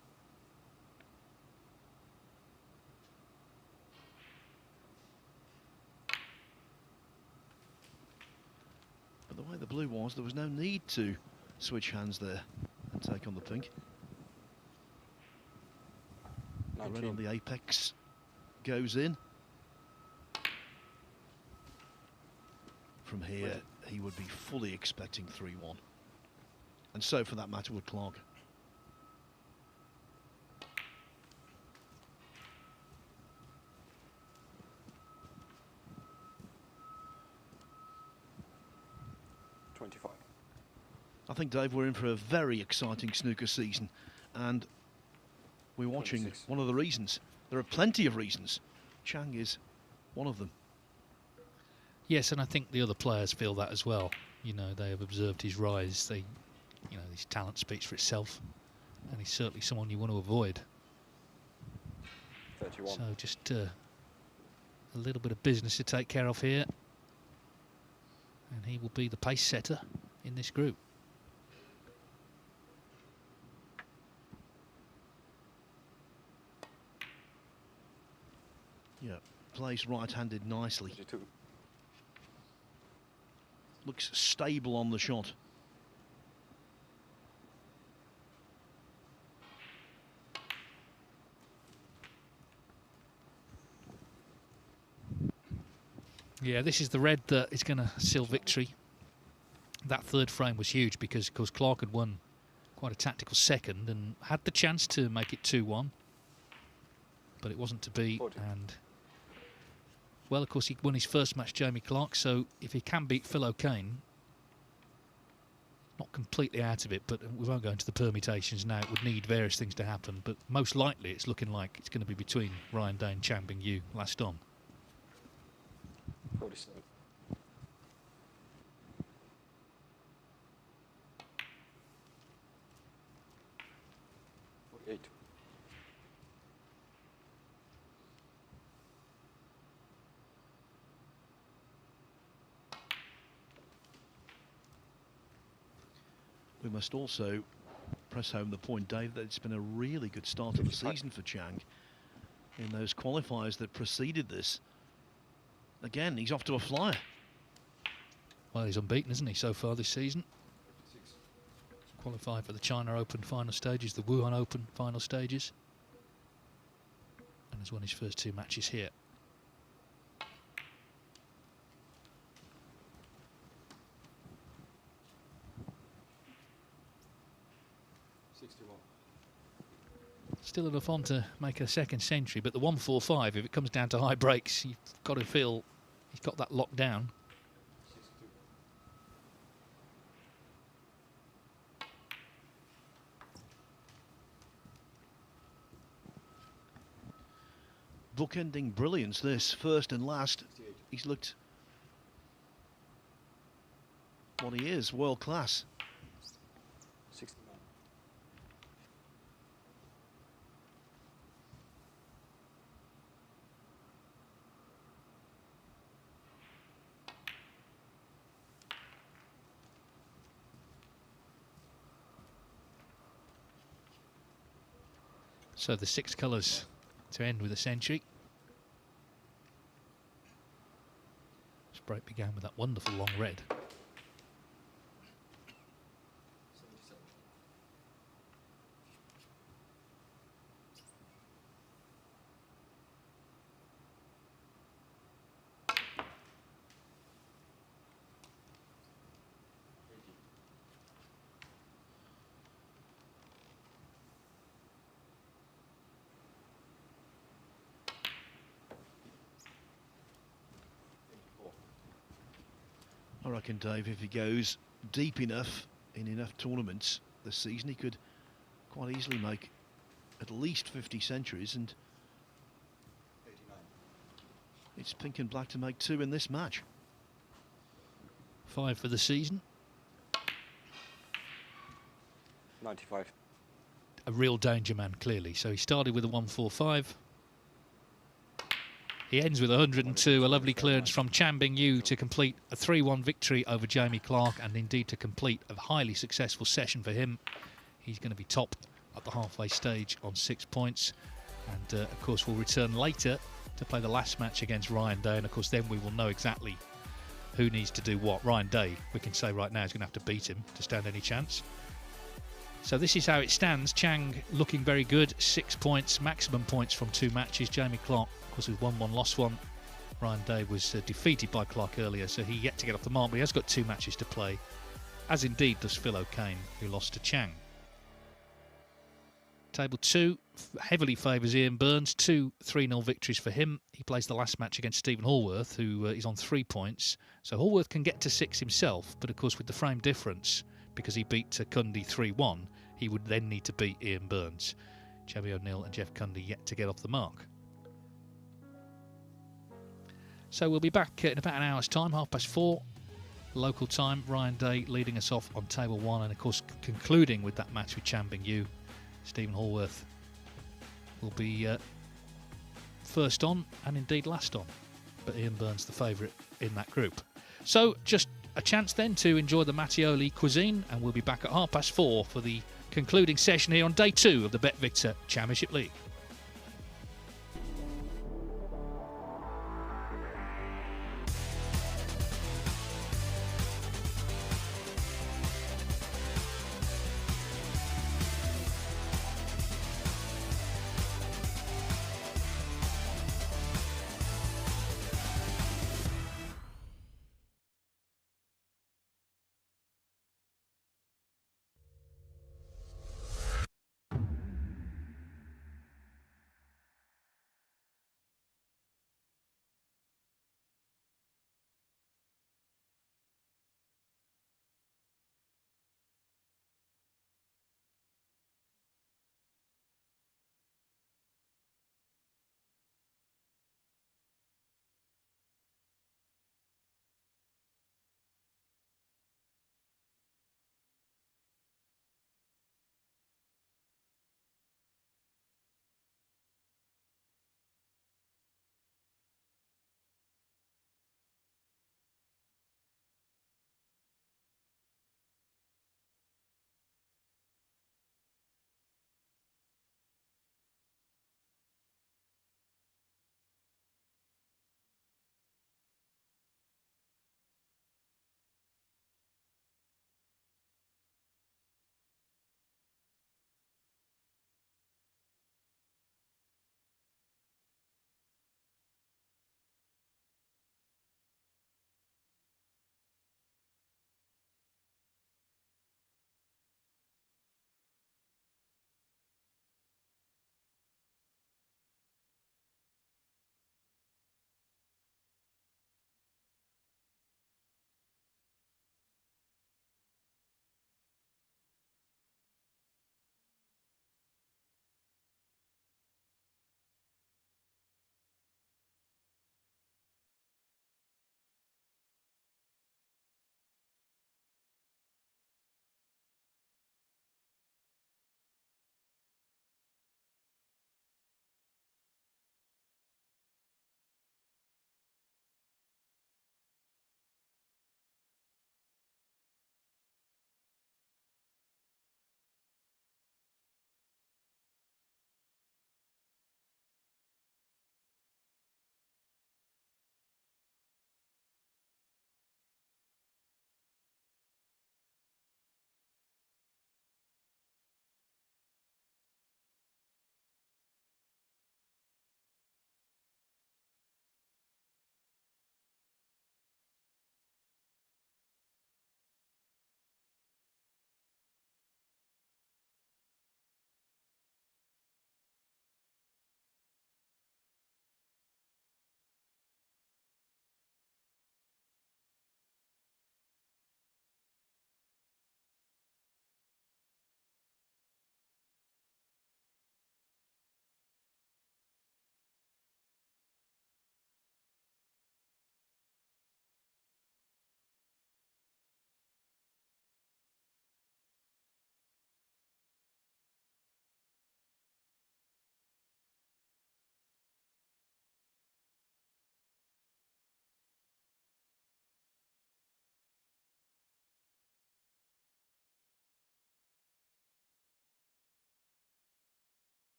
But the way the blue was, there was no need to switch hands there and take on the pink. The red on the apex goes in. From here, he would be fully expecting 3-1. And so, for that matter, would Clark. I think, Dave, we're in for a very exciting snooker season, and we're watching 26. One of the reasons. There are plenty of reasons. Chang is one of them. Yes, and I think the other players feel that as well. You know, they have observed his rise. His talent speaks for itself, and he's certainly someone you want to avoid. 31. So just a little bit of business to take care of here, and he will be the pace setter in this group. Yeah, plays right-handed nicely. 32. Looks stable on the shot. Yeah, this is the red that is going to seal victory. That third frame was huge because, of course, Clark had won quite a tactical second and had the chance to make it 2-1. But it wasn't to be. 40. And, well, of course, he won his first match, Jamie Clark. So if he can beat Phil O'Kane, not completely out of it, but we won't go into the permutations now. It would need various things to happen. But most likely it's looking like it's going to be between Ryan Day and Chang Bingyu last on. 47. 48. We must also press home the point, Dave, that it's been a really good start to the season for Chang in those qualifiers that preceded this. Again, he's off to a flyer. Well, he's unbeaten, isn't he, so far this season? Qualified for the China Open final stages, the Wuhan Open final stages, and has won his first 2 matches here. Still enough on to make a second century, but the 145, if it comes down to high breaks, you've got to feel he's got that locked down. Bookending brilliance, this first and last. He's looked what he is, world class. 69. So the 6 colours to end with a century. This break began with that wonderful long red. 77. I reckon, Dave, if he goes deep enough in enough tournaments this season, he could quite easily make at least 50 centuries, and 89. it's pink and black to make 2 in this match. 5 for the season. 95. A real danger man, clearly. So he started with a 145. He ends with 102, a lovely clearance from Chang Bingyu to complete a 3-1 victory over Jamie Clark, and indeed to complete a highly successful session for him. He's going to be top at the halfway stage on 6 points, and of course we'll return later to play the last match against Ryan Day, and of course then we will know exactly who needs to do what. Ryan Day, we can say right now, is going to have to beat him to stand any chance. So this is how it stands. Chang looking very good, 6 points, maximum points from 2 matches. Jamie Clark, of course, with won 1, lost 1. Ryan Day was defeated by Clark earlier, so he yet to get off the mark, but he has got 2 matches to play, as indeed does Phil O'Kane, who lost to Chang. Table 2 heavily favours Ian Burns, 2 3-0 victories for him. He plays the last match against Stephen Hallworth, who is on 3 points. So Hallworth can get to 6 himself, but of course with the frame difference, because he beat Cundy 3-1, he would then need to beat Ian Burns. Chevy O'Neill and Jeff Cundy yet to get off the mark. So we'll be back in about an hour's time, 4:30 local time. Ryan Day leading us off on table 1, and of course concluding with that match with Chang Bingyu. Stephen Hallworth will be first on, and indeed last on, but Ian Burns the favourite in that group. So just a chance then to enjoy the Mattioli cuisine, and we'll be back at 4:30 for the concluding session here on day 2 of the BetVictor Championship League.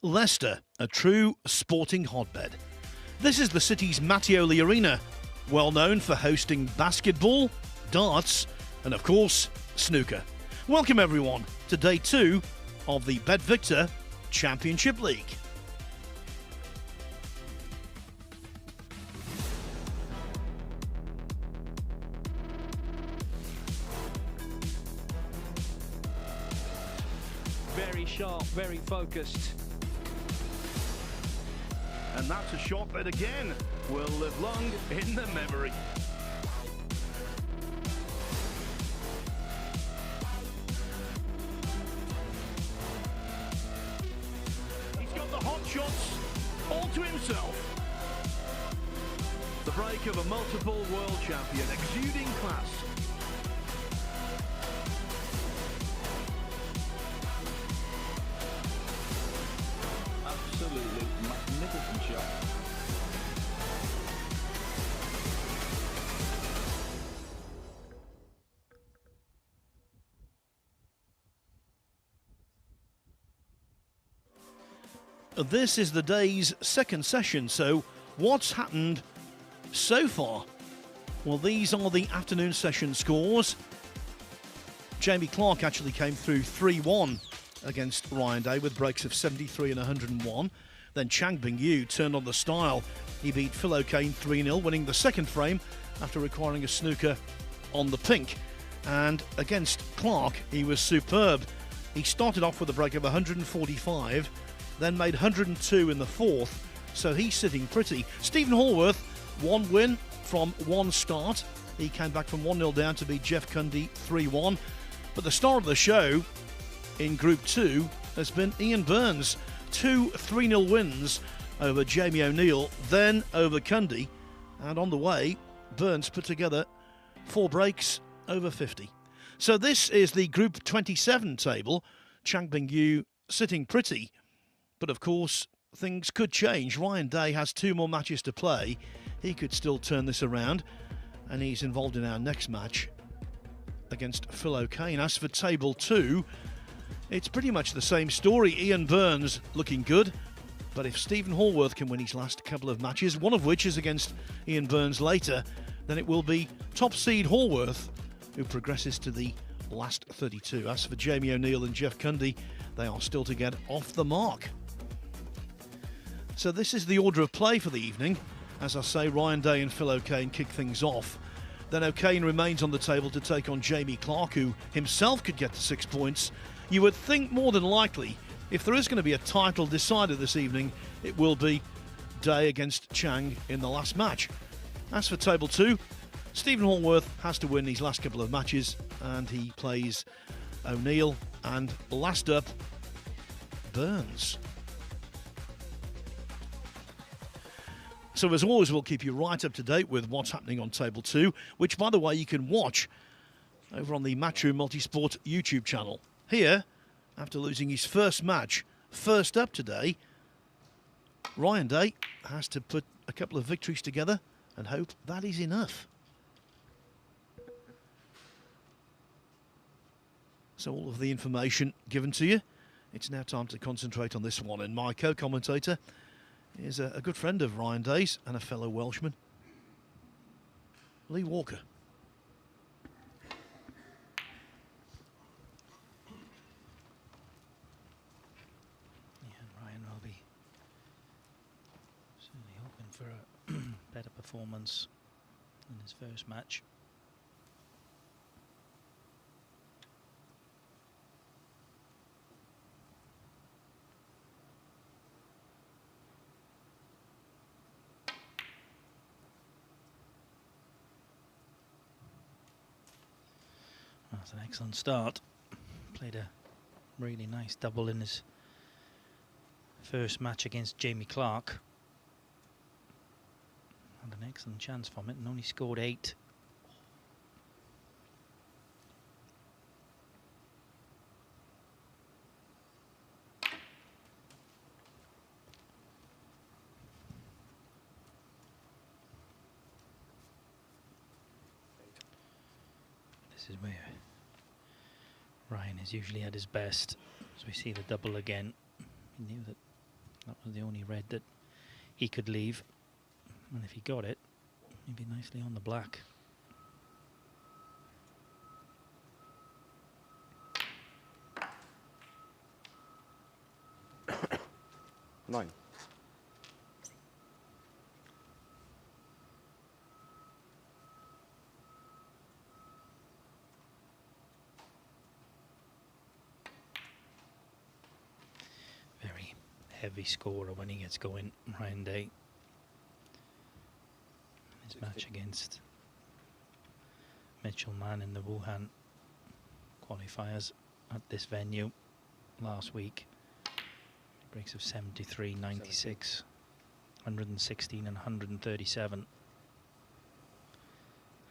Leicester, a true sporting hotbed. This is the city's Mattioli Arena, well known for hosting basketball, darts, and of course, snooker. Welcome everyone to day 2 of the BetVictor Championship League. Very sharp, very focused. And that's a shot that again will live long in the memory. He's got the hot shots all to himself. The break of a multiple world champion, exuding class. Absolutely magnificent shot. This is the day's second session, so what's happened so far? Well, these are the afternoon session scores. Jamie Clark actually came through 3-1 against Ryan Day with breaks of 73 and 101. Then Chang Bingyu turned on the style. He beat Phil O'Kane 3-0, winning the second frame after requiring a snooker on the pink. And against Clark, he was superb. He started off with a break of 145, then made 102 in the fourth, so he's sitting pretty. Stephen Hallworth, one win from one start. He came back from 1-0 down to beat Jeff Cundy 3-1. But the star of the show in Group 2 has been Ian Burns. 2 3-0 wins over Jamie O'Neill, then over Cundy. And on the way, Burns put together 4 breaks over 50. So this is the Group 27 table. Chang Bingyu sitting pretty. But of course, things could change. Ryan Day has 2 more matches to play. He could still turn this around. And he's involved in our next match against Phil O'Kane. As for table 2, it's pretty much the same story. Ian Burns looking good. But if Stephen Hallworth can win his last couple of matches, one of which is against Ian Burns later, then it will be top seed Hallworth who progresses to the last 32. As for Jamie O'Neill and Jeff Cundy, they are still to get off the mark. So this is the order of play for the evening. As I say, Ryan Day and Phil O'Kane kick things off. Then O'Kane remains on the table to take on Jamie Clark, who himself could get to 6 points. You would think more than likely, if there is going to be a title decided this evening, it will be Day against Chang in the last match. As for table 2, Stephen Hallworth has to win these last couple of matches, and he plays O'Neill, and last up, Burns. So as always, we'll keep you right up to date with what's happening on table 2, which, by the way, you can watch over on the Matchroom Multisport YouTube channel. Here, after losing his first match, first up today, Ryan Day has to put a couple of victories together and hope that is enough. So all of the information given to you. It's now time to concentrate on this one. And my co-commentator is a good friend of Ryan Day's and a fellow Welshman, Lee Walker. Ryan will be certainly hoping for a better performance in his first match. That's an excellent start. Played a really nice double in his first match against Jamie Clark. Had an excellent chance from it and only scored 8. This is where Ryan is usually at his best. As we see the double again, he knew that That was the only red that he could leave. And if he got it, he'd be nicely on the black. Nine. Very heavy scorer when he gets going, Ryan Day. His match against Mitchell Mann in the Wuhan qualifiers at this venue last week. Breaks of 73, 96, 116 and 137.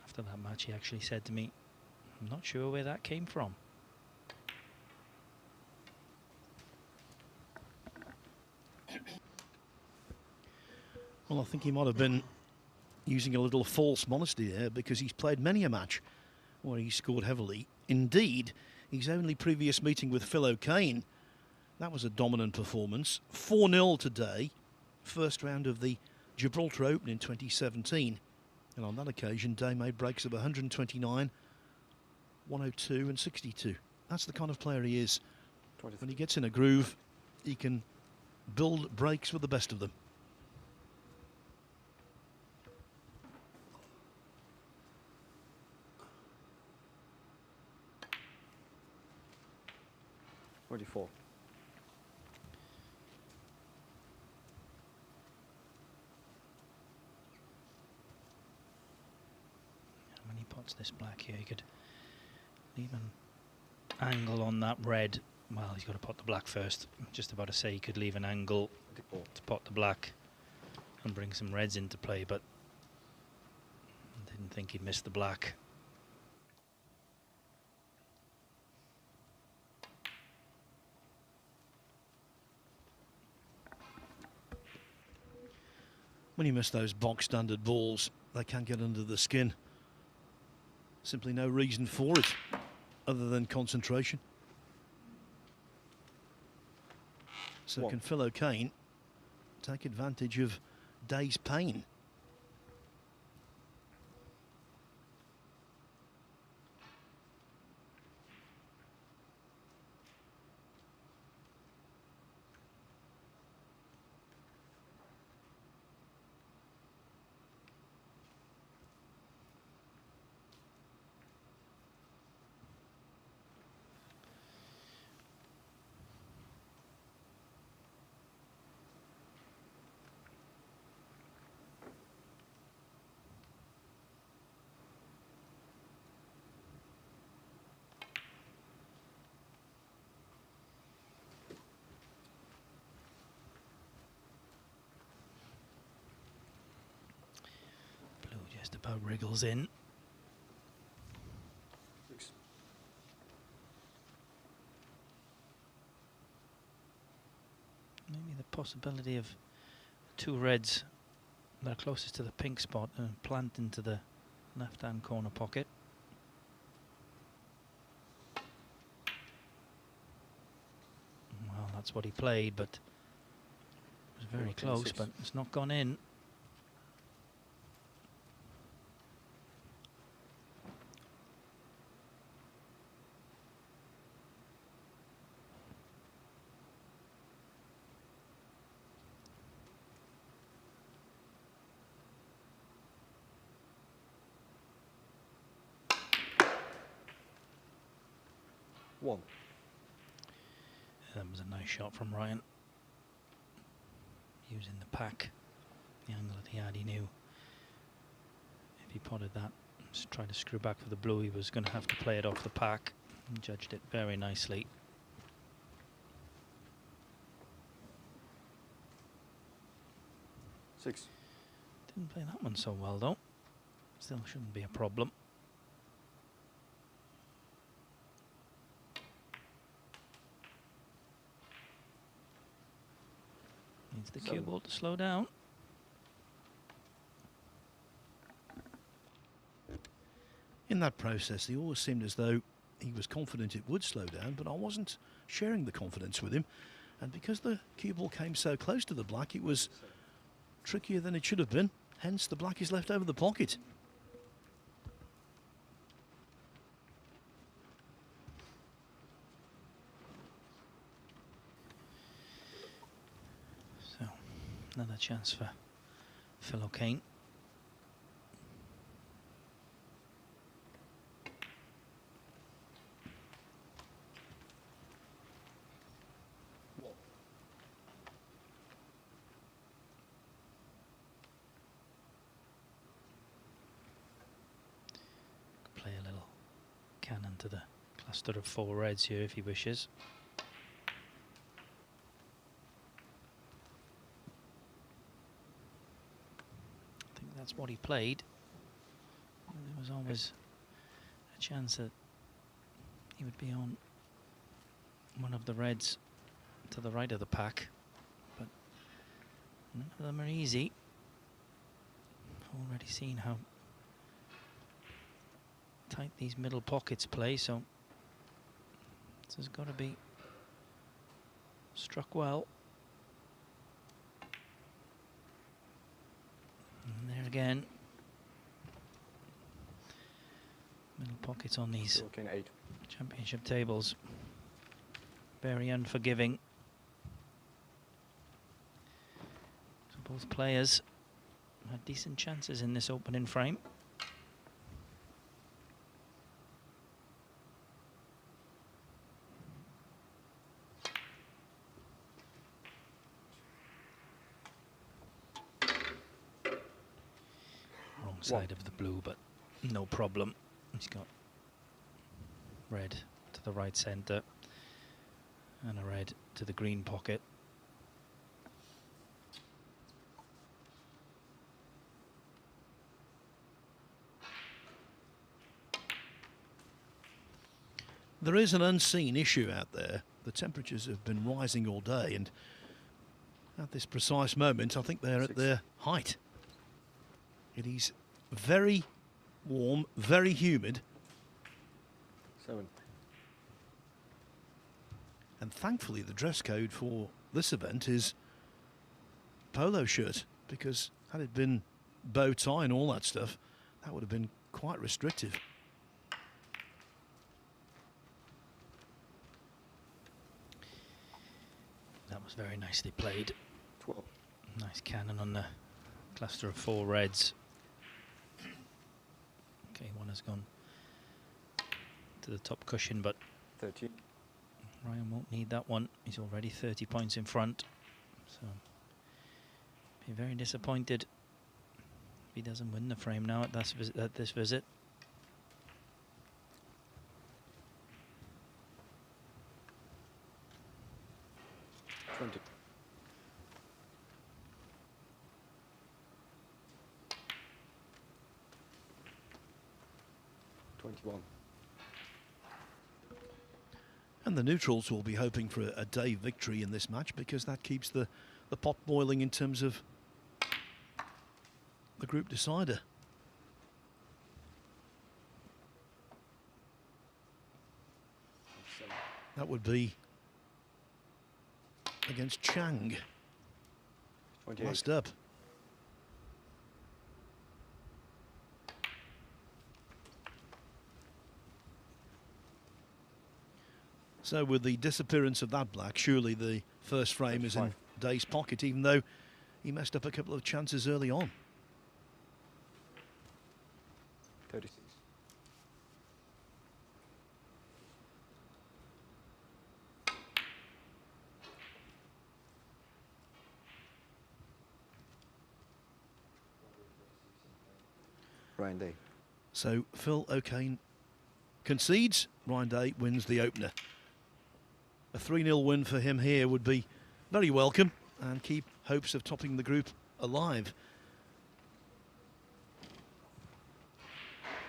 After that match, he actually said to me, "I'm not sure where that came from." Well, I think he might have been using a little false modesty there, because he's played many a match where he scored heavily. Indeed, his only previous meeting with Phil O'Kane, that was a dominant performance. 4-0 today, first round of the Gibraltar Open in 2017. And on that occasion, Day made breaks of 129, 102 and 62. That's the kind of player he is. When he gets in a groove, he can build breaks with the best of them. Forty-four. When he pots this black here, he could leave an angle on that red. Well, he's got to pot the black first. I'm just about to say he could leave an angle to pot the black and bring some reds into play, but I didn't think he'd miss the black. When you miss those box standard balls, they can get under the skin. Simply no reason for it other than concentration. So can Phil O'Kane take advantage of Day's pain? Just about wriggles in. Six. Maybe the possibility of two reds that are closest to the pink spot and plant into the left-hand corner pocket. Well, that's what he played, but it was very close, but it's not gone in. One. That was a nice shot from Ryan. Using the pack, the angle that he had, he knew if he potted that, just trying to screw back for the blue, he was going to have to play it off the pack. And judged it very nicely. Six. Didn't play that one so well though. Still shouldn't be a problem. Needs the cue ball to slow down. In that process, he always seemed as though he was confident it would slow down, but I wasn't sharing the confidence with him. And because the cue ball came so close to the black, it was trickier than it should have been. Hence, the black is left over the pocket. So, another chance for Phil O'Kane. Play a little cannon to the cluster of 4 reds here if he wishes. I think that's what he played. There was always a chance that he would be on one of the reds to the right of the pack, but none of them are easy. Already seen how tight these middle pockets play, so this has got to be struck well. And there again, middle pockets on these O'Kane 8. championship tables, very unforgiving. So both players had decent chances in this opening frame. Wrong side of the blue, but no problem. He's got red to the right centre and a red to the green pocket. There is an unseen issue out there. The temperatures have been rising all day, and at this precise moment, I think they're at their height. It is very warm, very humid, 7. and thankfully the dress code for this event is polo shirt, because had it been bow tie and all that stuff, that would have been quite restrictive. That was very nicely played. 12. Nice cannon on the cluster of 4 reds. Okay, one has gone to the top cushion, but 13. Ryan won't need that one. He's already 30 points in front. So, be very disappointed if he doesn't win the frame now at this visit. 20. 21. And the neutrals will be hoping for a day victory in this match, because that keeps the pot boiling in terms of the group decider. That would be against Chang. 28. Last up. So with the disappearance of that black, surely the first frame is in Day's pocket, even though he messed up a couple of chances early on. 36. Ryan Day. So Phil O'Kane concedes, Ryan Day wins the opener. A 3-0 win for him here would be very welcome and keep hopes of topping the group alive.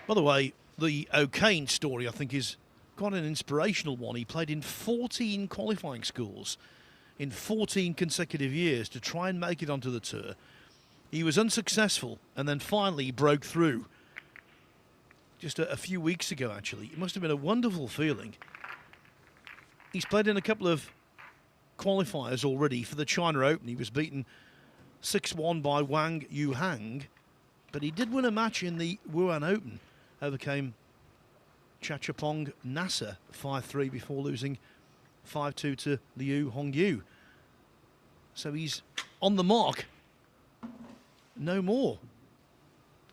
By the way, the O'Kane story, I think, is quite an inspirational one. He played in 14 qualifying schools in 14 consecutive years to try and make it onto the tour. He was unsuccessful and then finally broke through just a few weeks ago, actually. It must have been a wonderful feeling. He's played in a couple of qualifiers already for the China Open. He was beaten 6-1 by Wang Yuhang, but he did win a match in the Wuhan Open, overcame Chachapong Nasser 5-3 before losing 5-2 to Liu Hongyu. So he's on the mark, no more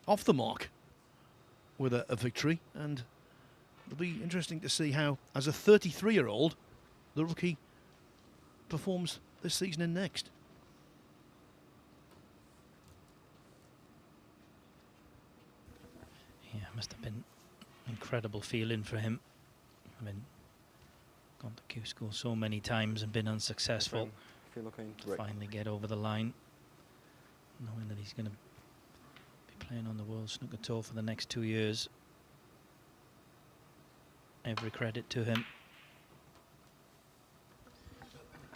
off the mark with a victory, and it'll be interesting to see how, as a 33-year-old, the rookie performs this season and next. Yeah, must have been incredible feeling for him. I mean, gone to Q school so many times and been unsuccessful. Feel okay. To finally get over the line, knowing that he's going to be playing on the World Snooker Tour for the next 2 years. Every credit to him.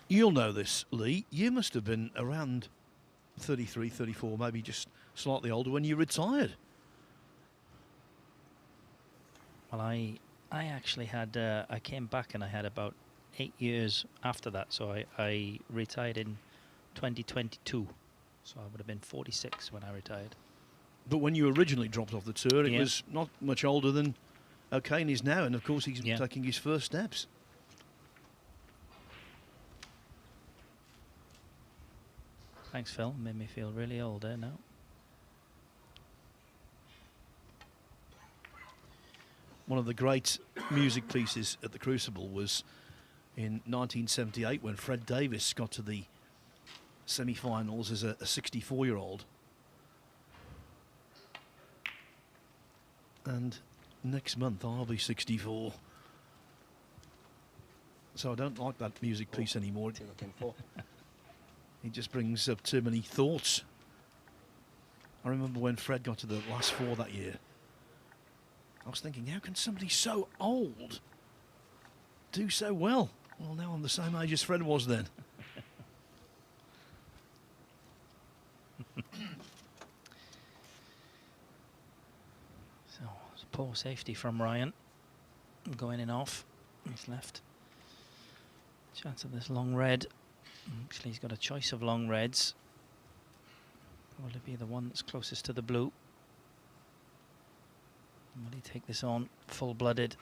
You'll know this, Lee. You must have been around 33, 34, maybe just slightly older when you retired. Well, I actually had, I came back and I had about 8 years after that, so I retired in 2022, so I would have been 46 when I retired. But when you originally dropped off the tour, it Yeah. was not much older than O'Kane is now, and of course he's Yeah. taking his first steps. Thanks, Phil. Made me feel really old there now. One of the great music pieces at the Crucible was in 1978 when Fred Davis got to the semi-finals as a 64-year-old. And next month I'll be 64. So I don't like that music piece anymore. It just brings up too many thoughts. I remember when Fred got to the last four that year, I was thinking, how can somebody so old do so well? Well, now I'm the same age as Fred was then. So, it's poor safety from Ryan. Going in off. He's left. Chance of this long red. Actually, he's got a choice of long reds. Will it be the one that's closest to the blue? Will he take this on full-blooded?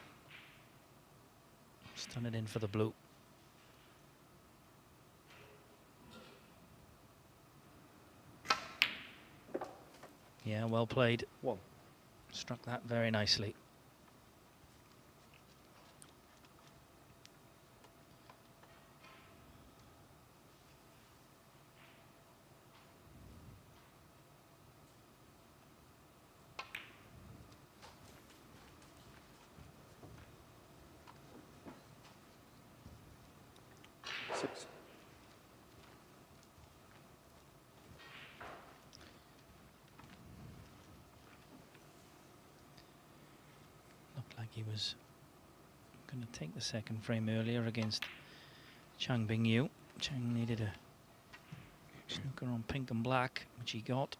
Stun it in for the blue. Yeah, well played. One. Struck that very nicely. Six. Looked like he was going to take the second frame earlier against Chang Bingyu. Chang needed a snooker on pink and black, which he got.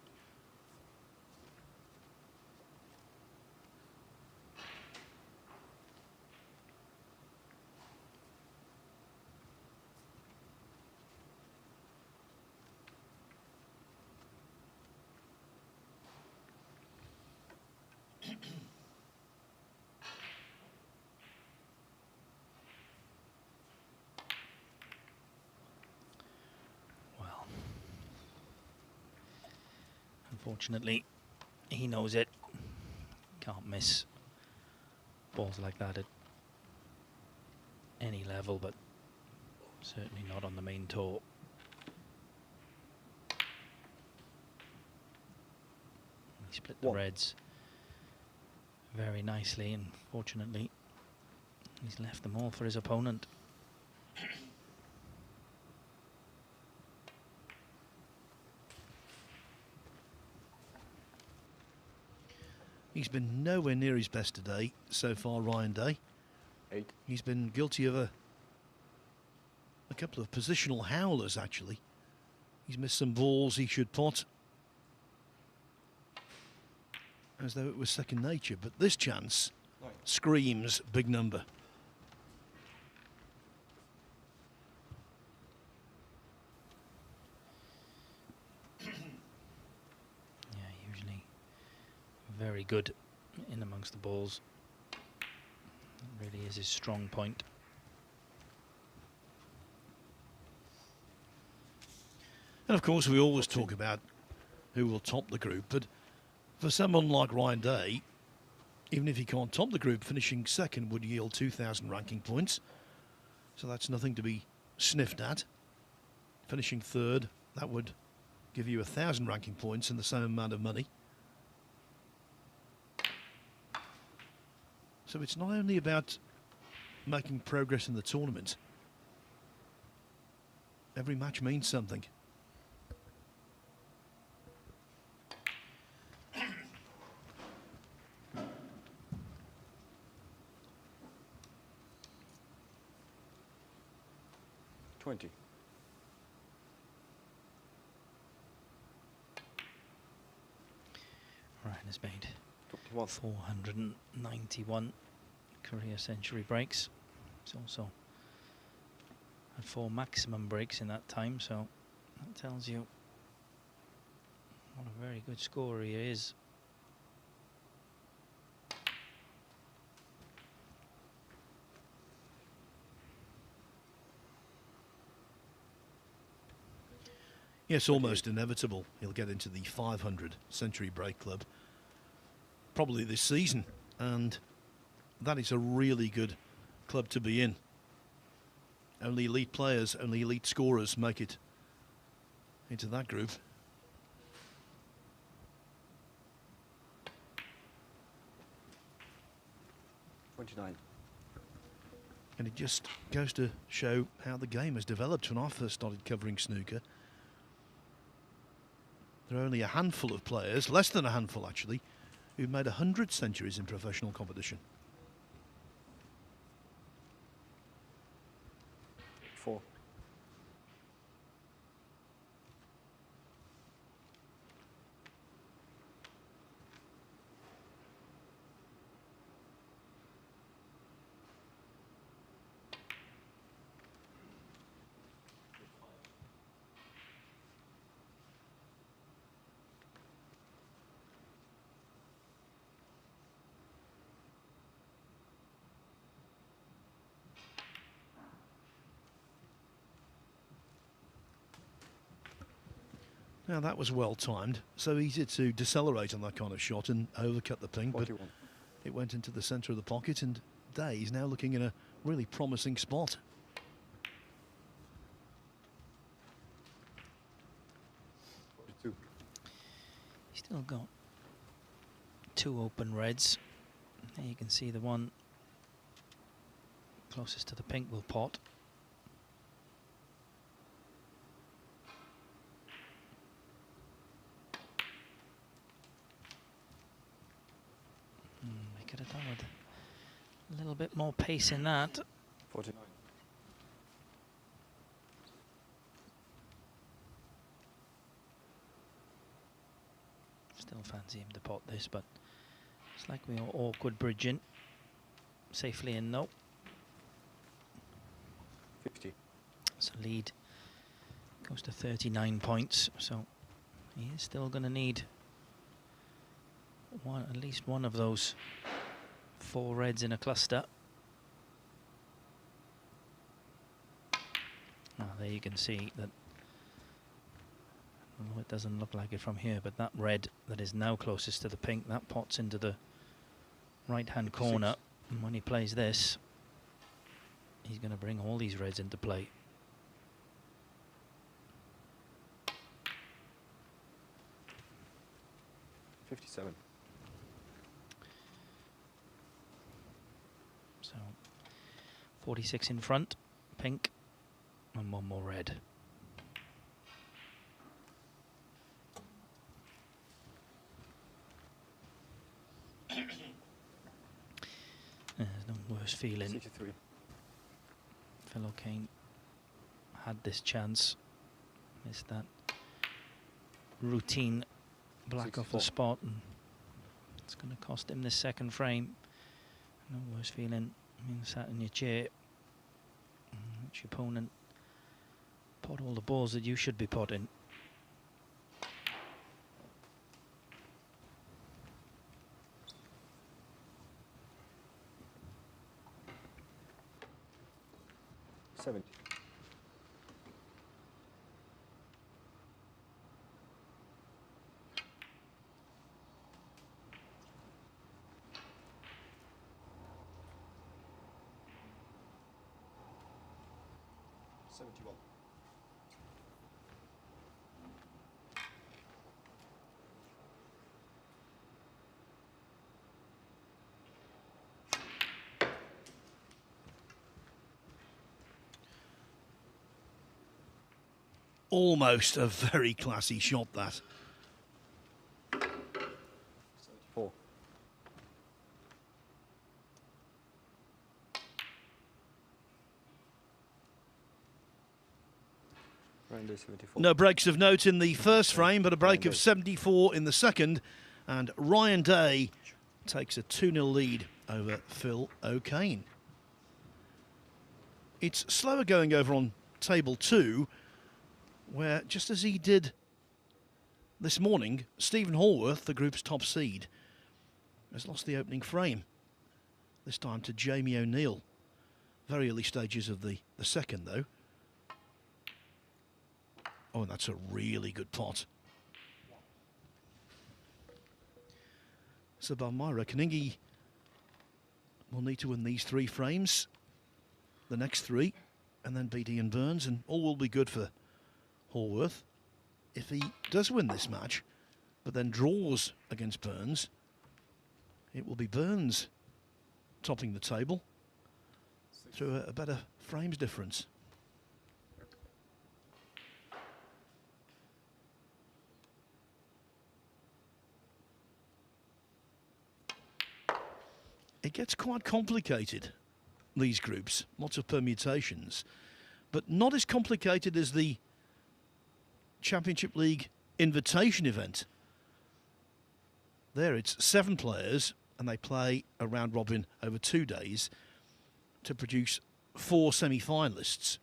Well, unfortunately, he knows it. Can't miss balls like that at any level, but certainly not on the main tour. He split the One. reds very nicely, and fortunately he's left them all for his opponent. He's been nowhere near his best today so far, Ryan Day. 8. He's been guilty of a couple of positional howlers, actually. He's missed some balls he should pot, as though it was second nature, but this chance screams big number. very good in amongst the balls. It really is his strong point. And of course, we always talk about who will top the group, but for someone like Ryan Day, even if he can't top the group, finishing second would yield 2,000 ranking points. So that's nothing to be sniffed at. Finishing third, that would give you 1,000 ranking points and the same amount of money. So it's not only about making progress in the tournament. Every match means something. Ryan has made 21. 491 career century breaks. He's also had 4 maximum breaks in that time, so that tells you what a very good scorer he is. Yes, almost inevitable. He'll get into the 500 century break club probably this season, and that is a really good club to be in. Only elite players, only elite scorers make it into that group. And it just goes to show how the game has developed. When I first started covering snooker, there are only a handful of players, less than a handful actually, who made 100 centuries in professional competition. 4. Now that was well timed, so easy to decelerate on that kind of shot and overcut the ping, but 41. it went into the centre of the pocket, and Day is now looking in a really promising spot. He's still got 2 open reds. There you can see the one closest to the pink will pot. They could have done with a little bit more pace in that. 49. Still fancy him to pot this, but it's like we are awkward bridging. Safely in, no. 50. So lead goes to 39 points. So he is still going to need at least one of those 4 reds in a cluster. Now there you can see that. Well, it doesn't look like it from here, but that red that is now closest to the pink, that pots into the right-hand corner. And when he plays this, he's going to bring all these reds into play. $57. So 46 in front, pink, and 1 more red. There's no worse feeling. 63. Fellow Kane had this chance, missed that routine black off the 64. spot, and it's going to cost him this second frame. No worse feeling being sat in your chair, watch your opponent pot all the balls that you should be potting. 70. Almost a very classy shot, that. 74. Round day 74. No breaks of note in the first frame, but a break of 74 in the second. And Ryan Day takes a 2-0 lead over Phil O'Kane. It's slower going over on table 2, where, just as he did this morning, Stephen Hallworth, the group's top seed, has lost the opening frame. This time to Jamie O'Neill. Very early stages of the second, though. Oh, and that's a really good pot. So by my reckoning, he will need to win these 3 frames, the next 3, and then beat Ian Burns, and all will be good for Hallworth. If he does win this match, but then draws against Burns, it will be Burns topping the table through a better frames difference. It gets quite complicated, these groups, lots of permutations, but not as complicated as the Championship League invitation event. There it's 7 players and they play a round robin over 2 days to produce 4 semi-finalists.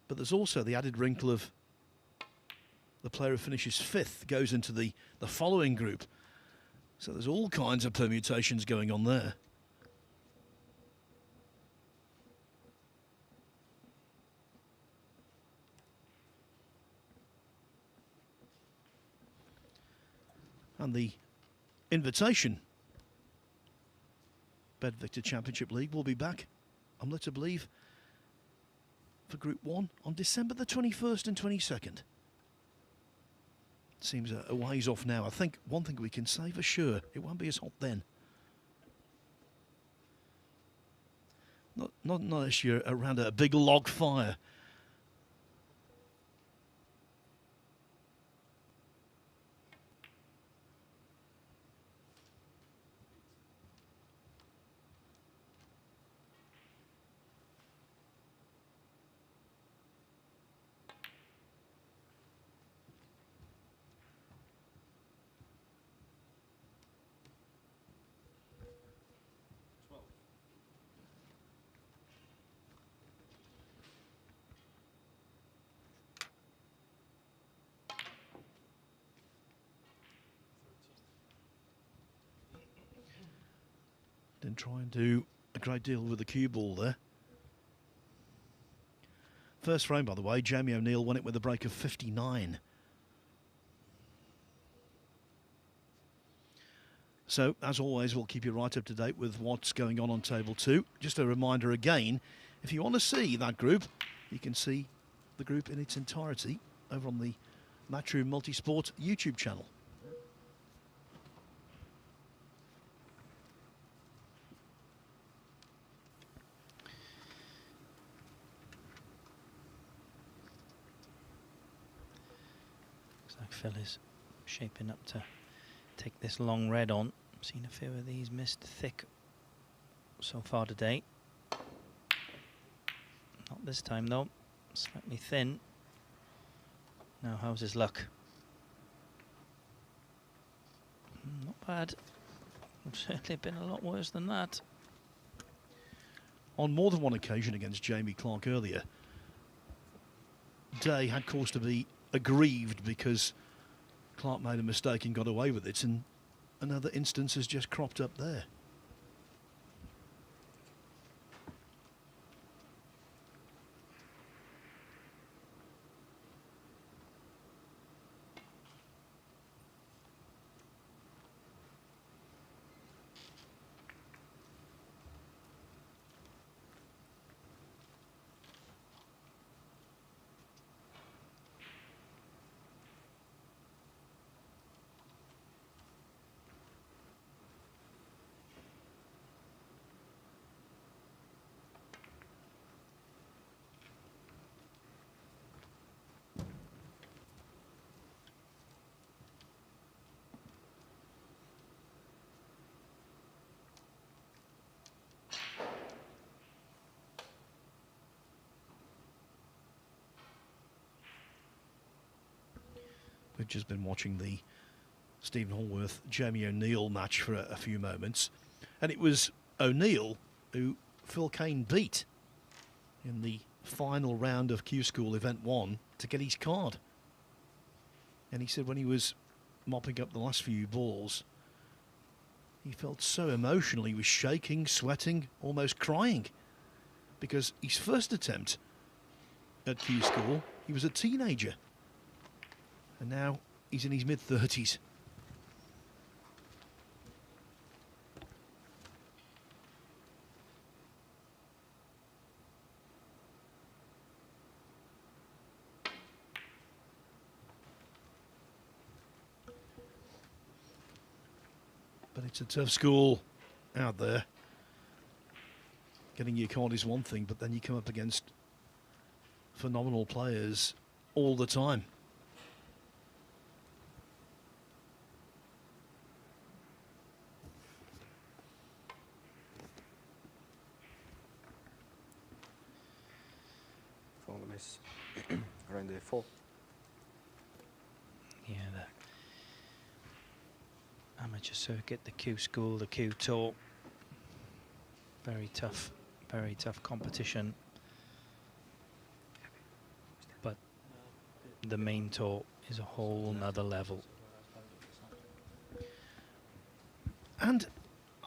But there's also the added wrinkle of the player who finishes 5th goes into the following group. So there's all kinds of permutations going on there. And the invitation BetVictor Championship League will be back, I'm led to believe, for Group 1 on December the 21st and 22nd. Seems a ways off now. I think one thing we can say for sure, it won't be as hot then. Not unless you're around a big log fire. Didn't try and do a great deal with the cue ball there. First frame, by the way, Jamie O'Neill won it with a break of 59. So, as always, we'll keep you right up to date with what's going on table 2. Just a reminder again, if you want to see that group, you can see the group in its entirety over on the Matchroom Multisport YouTube channel. Phil is shaping up to take this long red on. Seen a few of these missed thick so far today. Not this time though, slightly thin. Now how's his luck? Not bad. It's certainly been a lot worse than that. On more than one occasion against Jamie Clark earlier, Day had cause to be aggrieved because Clark made a mistake and got away with it, and another instance has just cropped up there. I've just been watching the Stephen Hallworth, Jamie O'Neill match for a few moments, and it was O'Neill who Phil Kane beat in the final round of Q School Event 1 to get his card. And he said when he was mopping up the last few balls, he felt so emotional. He was shaking, sweating, almost crying, because his first attempt at Q School, he was a teenager, and now he's in his mid-30s. But it's a tough school out there. Getting your card is one thing, but then you come up against phenomenal players all the time. Following miss around the 4. Yeah, the amateur circuit, the Q School, the Q Tour. Very tough competition. But the main tour is a whole nother level. And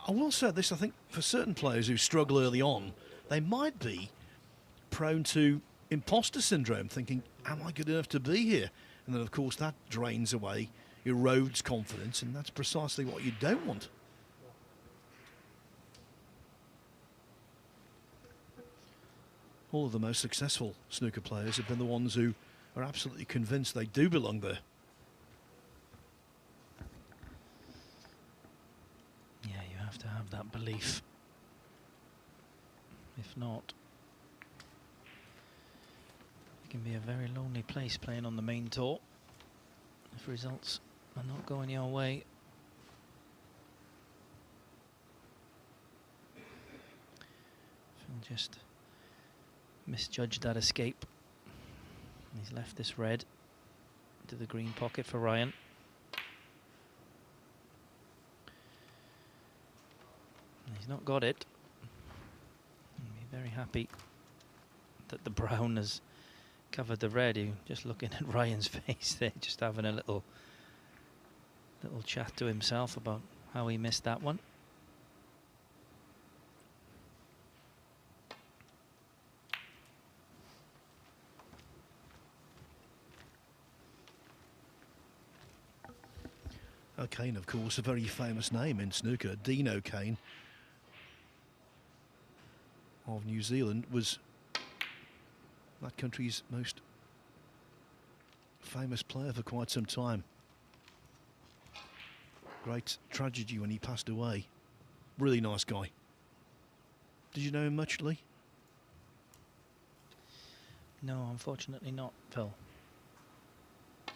I will say this, I think for certain players who struggle early on, they might be prone to imposter syndrome, thinking, am I good enough to be here? And then, of course, that drains away, erodes confidence, and that's precisely what you don't want. All of the most successful snooker players have been the ones who are absolutely convinced they do belong there. Yeah, you have to have that belief. If not, it can be a very lonely place playing on the main tour if results are not going your way. Phil just misjudged that escape. He's left this red to the green pocket for Ryan. He's not got it. He'll be very happy that the brown has covered the red. You just looking at Ryan's face there, just having a little chat to himself about how he missed that one. O'Kane, of course, a very famous name in snooker. Dean O'Kane of New Zealand was that country's most famous player for quite some time. Great tragedy when he passed away. Really nice guy. Did you know him much, Lee? No, unfortunately not, Phil. It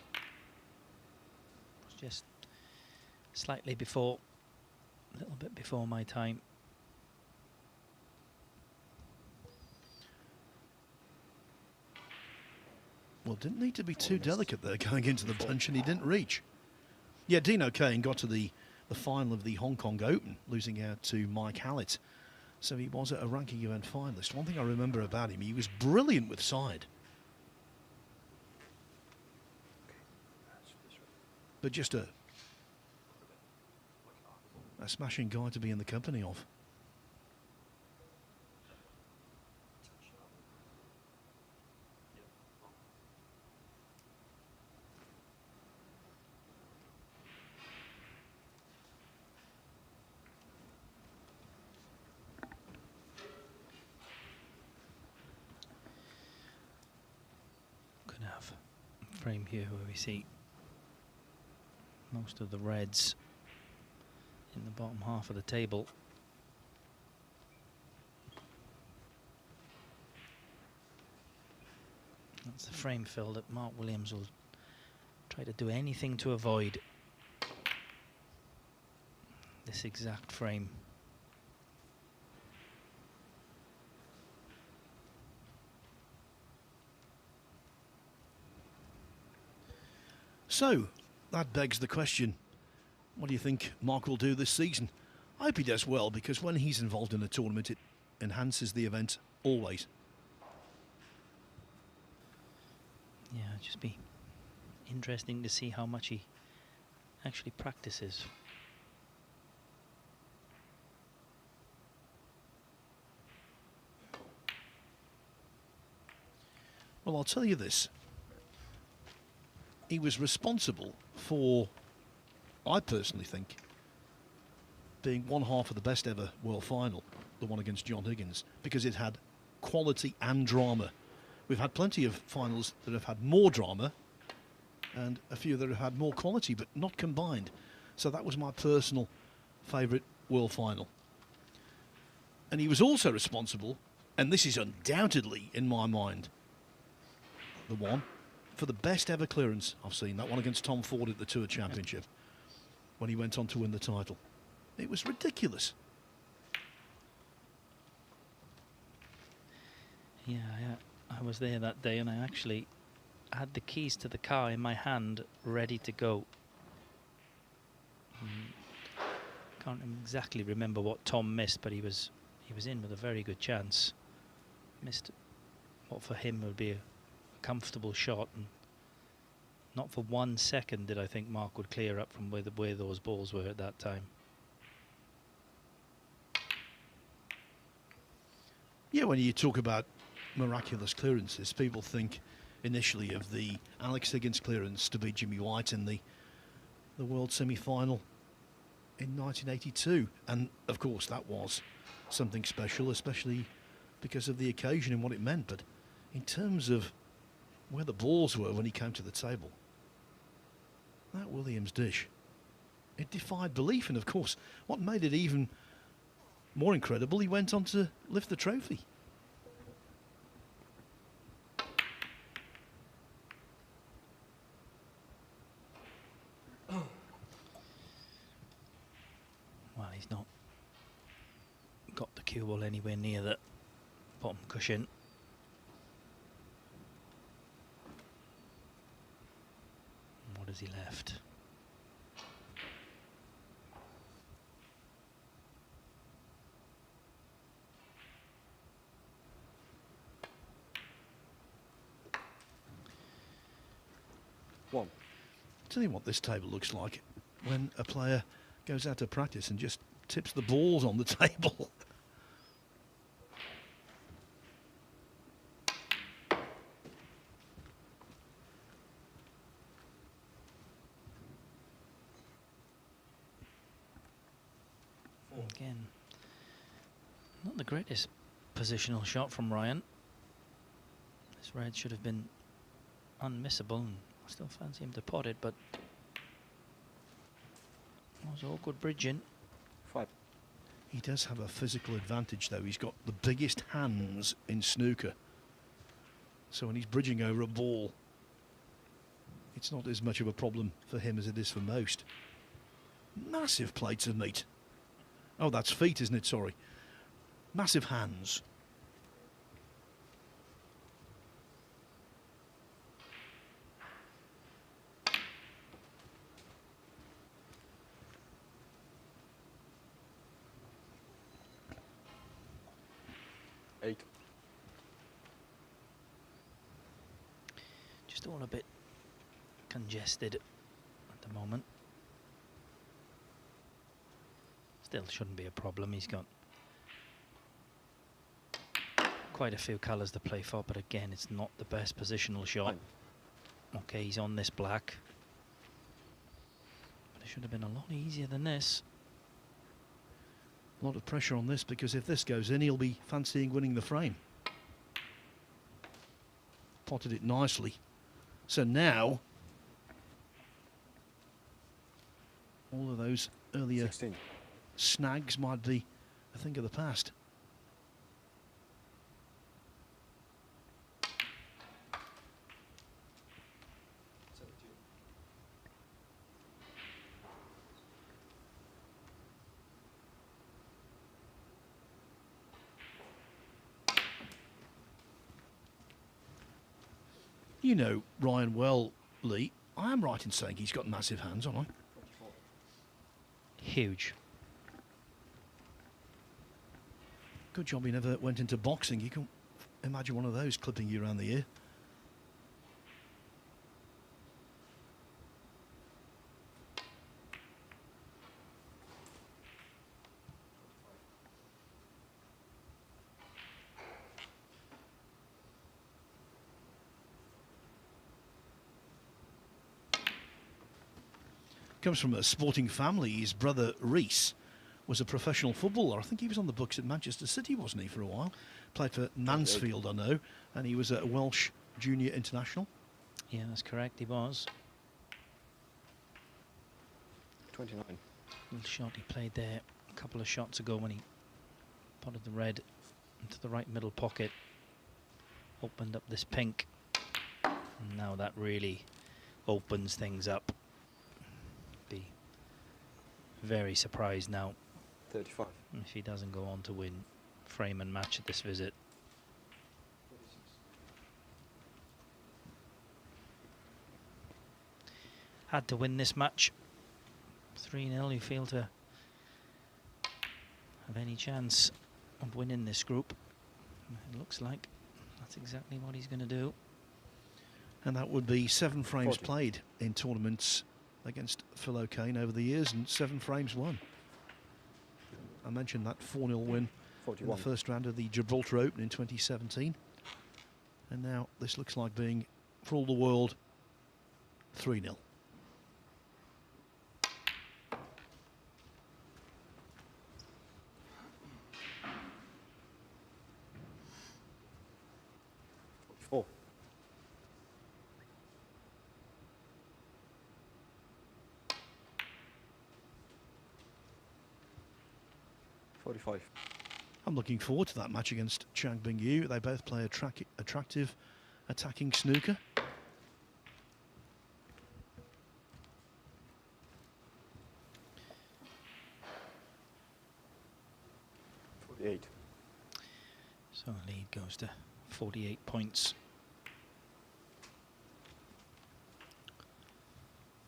was just slightly before, a little bit before my time. Well, didn't need to be too delicate there going into the punch, and he didn't reach. Yeah, Dean O'Kane got to the final of the Hong Kong Open, losing out to Mike Hallett. So he was a ranking event finalist. One thing I remember about him, he was brilliant with side. But just a smashing guy to be in the company of. Could have a frame here where we see most of the reds in the bottom half of the table. That's the frame, Phil, that Mark Williams will try to do anything to avoid. This exact frame. So, that begs the question, what do you think Mark will do this season? I hope he does well, because when he's involved in a tournament, it enhances the event always. Yeah, it'd just be interesting to see how much he actually practices. Well, I'll tell you this. He was responsible for, I personally think, being one half of the best ever world final, the one against John Higgins, because it had quality and drama. We've had plenty of finals that have had more drama and a few that have had more quality, but not combined. So that was my personal favourite world final. And he was also responsible, and this is undoubtedly, in my mind, the one for the best ever clearance I've seen. That one against Tom Ford at the Tour Championship when he went on to win the title. It was ridiculous. Yeah, I was there that day, and I actually had the keys to the car in my hand, ready to go. Can't exactly remember what Tom missed, but he was in with a very good chance. Missed what for him would be a comfortable shot, and not for 1 second did I think Mark would clear up from where those balls were at that time. Yeah, when you talk about miraculous clearances, people think initially of the Alex Higgins clearance to beat Jimmy White in the world semi-final in 1982, and of course that was something special, especially because of the occasion and what it meant. But in terms of where the balls were when he came to the table, that Williams dish, it defied belief. And of course, what made it even more incredible, he went on to lift the trophy. Well, he's not got the cue ball anywhere near that bottom cushion. What has he left? One. Tell you what this table looks like when a player goes out to practice and just tips the balls on the table. Again, not the greatest positional shot from Ryan. This red should have been unmissable, and I still fancy him to pot it, but it was awkward bridging. 5. He does have a physical advantage, though. He's got the biggest hands in snooker. So when he's bridging over a ball, it's not as much of a problem for him as it is for most. Massive plates of meat. Oh, that's feet, isn't it? Sorry. Massive hands. Eight. Just all a bit congested at the moment. Still shouldn't be a problem. He's got quite a few colours to play for, but again, it's not the best positional shot. Okay, he's on this black, but it should have been a lot easier than this. A lot of pressure on this, because if this goes in, he'll be fancying winning the frame. Potted it nicely. So now, all of those earlier 16. snags might be a thing of the past. You know Ryan well, Lee. I am right in saying he's got massive hands, aren't I? Huge. Good job he never went into boxing. You can imagine one of those clipping you around the ear. Comes from a sporting family. His brother Reese was a professional footballer. I think he was on the books at Manchester City, wasn't he, for a while? Played for Mansfield, I know, and he was a Welsh junior international. Yeah, that's correct, he was. 29. Little shot he played there a couple of shots ago when he potted the red into the right middle pocket. Opened up this pink. And now that really opens things up. Be very surprised now 35. if he doesn't go on to win frame and match at this visit. Had to win this match. 3-0, you feel to have any chance of winning this group. It looks like that's exactly what he's going to do. And that would be 7 frames 40. played in tournaments against Phil O'Kane over the years, and 7 frames won. I mentioned that 4-0 win in 41. the first round of the Gibraltar Open in 2017. And now this looks like being, for all the world, 3-0. Oh. 45. I'm looking forward to that match against Chang Bingyu. They both play attractive, attacking snooker. So lead goes to 48 points.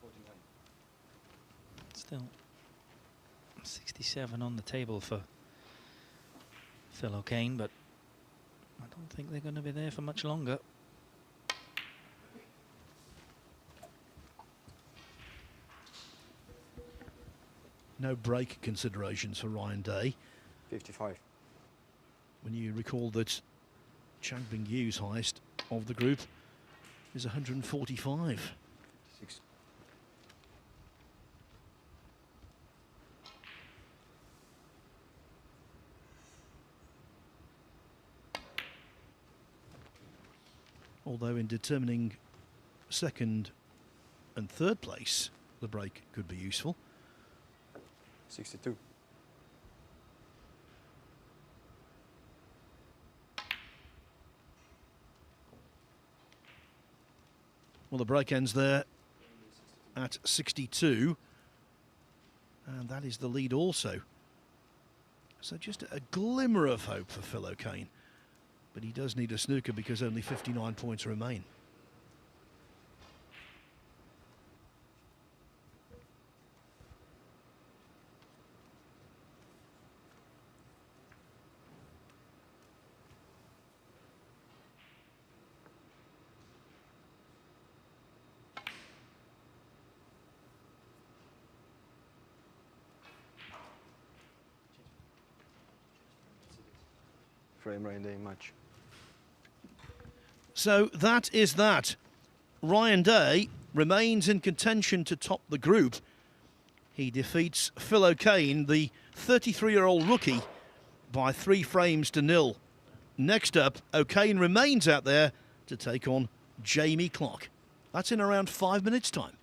49. Still 67 on the table for Phil O'Kane, but I don't think they're going to be there for much longer. No break considerations for Ryan Day. 55. When you recall that Chang Bingyu's highest of the group is 145. 6. Although in determining second and third place, the break could be useful. 62. Well, the break ends there at 62. And that is the lead also. So just a glimmer of hope for Phil O'Kane. But he does need a snooker because only 59 points remain. Frame Ryan Day match. So that is that. Ryan Day remains in contention to top the group. He defeats Phil O'Kane, the 33-year-old rookie, by 3 frames to 0. Next up, O'Kane remains out there to take on Jamie Clark. That's in around 5 minutes' time.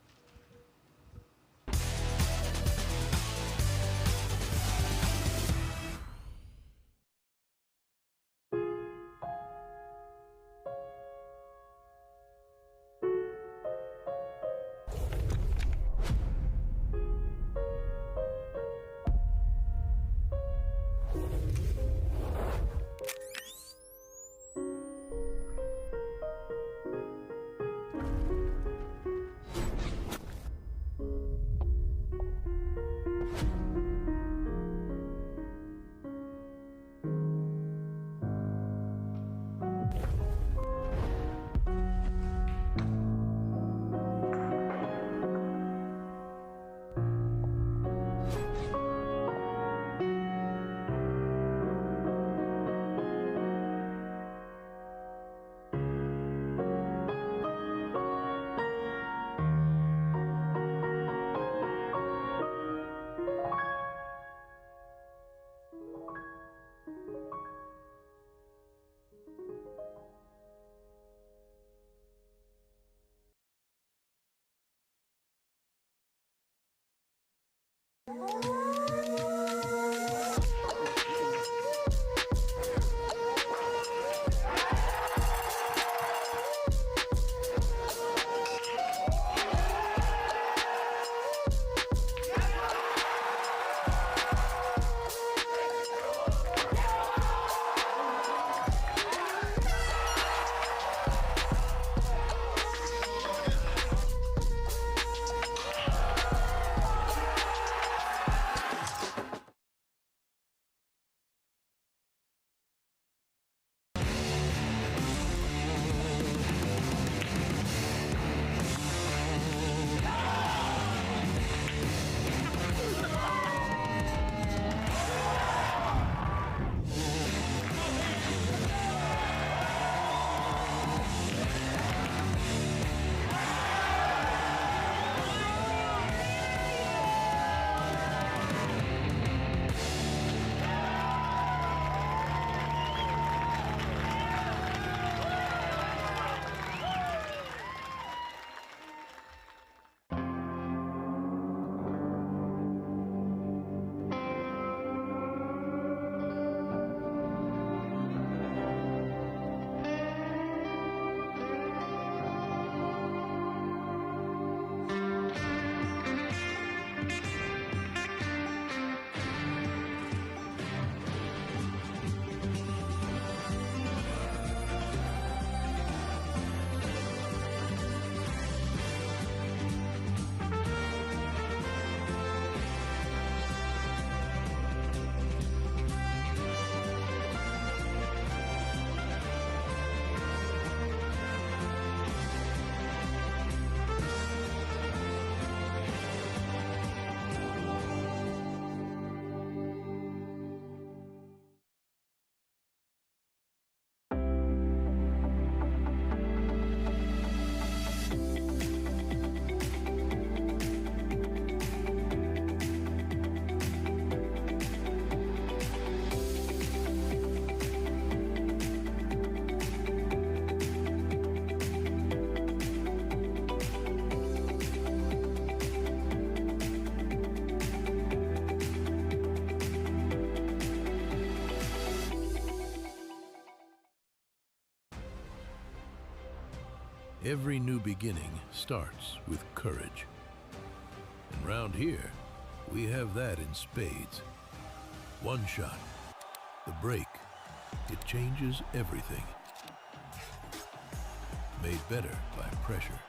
Every new beginning starts with courage. And round here, we have that in spades. One shot, the break, it changes everything. Made better by pressure.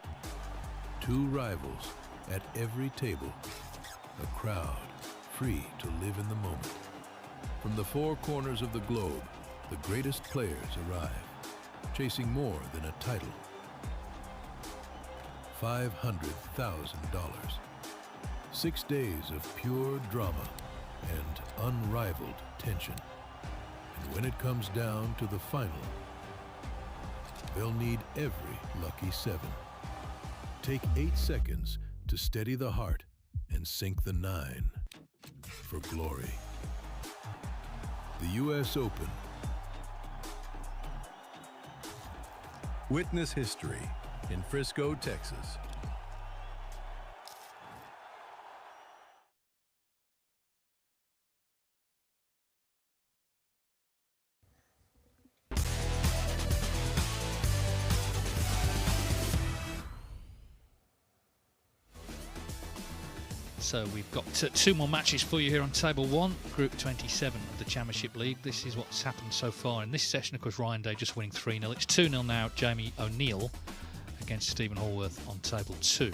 Two rivals at every table. A crowd free to live in the moment. From the four corners of the globe, the greatest players arrive, chasing more than a title. $500,000. 6 days of pure drama and unrivaled tension. And when it comes down to the final, they'll need every lucky seven. Take 8 seconds to steady the heart and sink the 9 for glory. The U.S. Open. Witness history in Frisco, Texas. So we've got two more matches for you here on Table 1, Group 27 of the Championship League. This is what's happened so far in this session. Of course, Ryan Day just winning 3-0. It's 2-0 now, Jamie O'Neill against Stephen Hallworth on Table 2.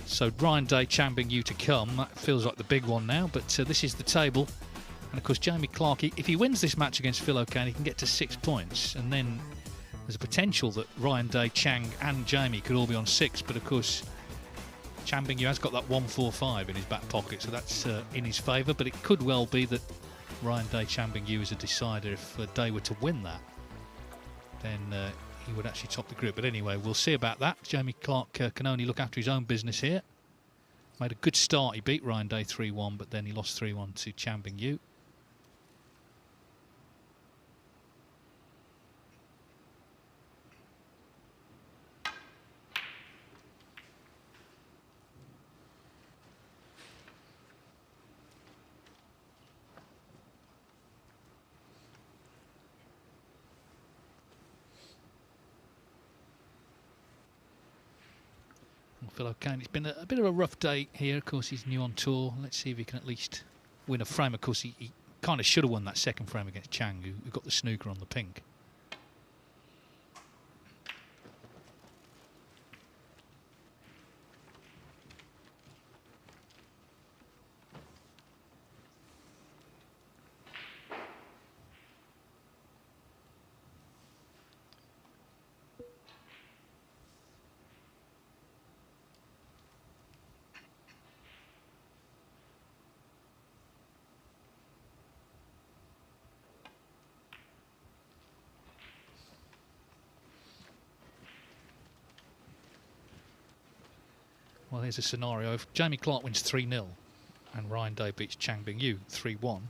So Ryan Day, Chang Bingyu to come. That feels like the big one now, but this is the table. And of course, Jamie Clark, if he wins this match against Phil O'Kane, he can get to 6 points. And then there's a potential that Ryan Day, Chang and Jamie could all be on 6, but of course, Chang Bingyu has got that 145 in his back pocket, so that's in his favour, but it could well be that Ryan Day, Chang Bingyu is a decider. If Day were to win that, then he would actually top the group. But anyway, we'll see about that. Jamie Clark can only look after his own business here. Made a good start. He beat Ryan Day 3-1, but then he lost 3-1 to Chang Bingyu. Phil O'Kane. It's been a bit of a rough day here. Of course, he's new on tour. Let's see if he can at least win a frame. Of course, he kind of should have won that second frame against Chang, who got the snooker on the pink. Well, here's a scenario. If Jamie Clark wins 3-0 and Ryan Day beats Chang Bingyu 3-1,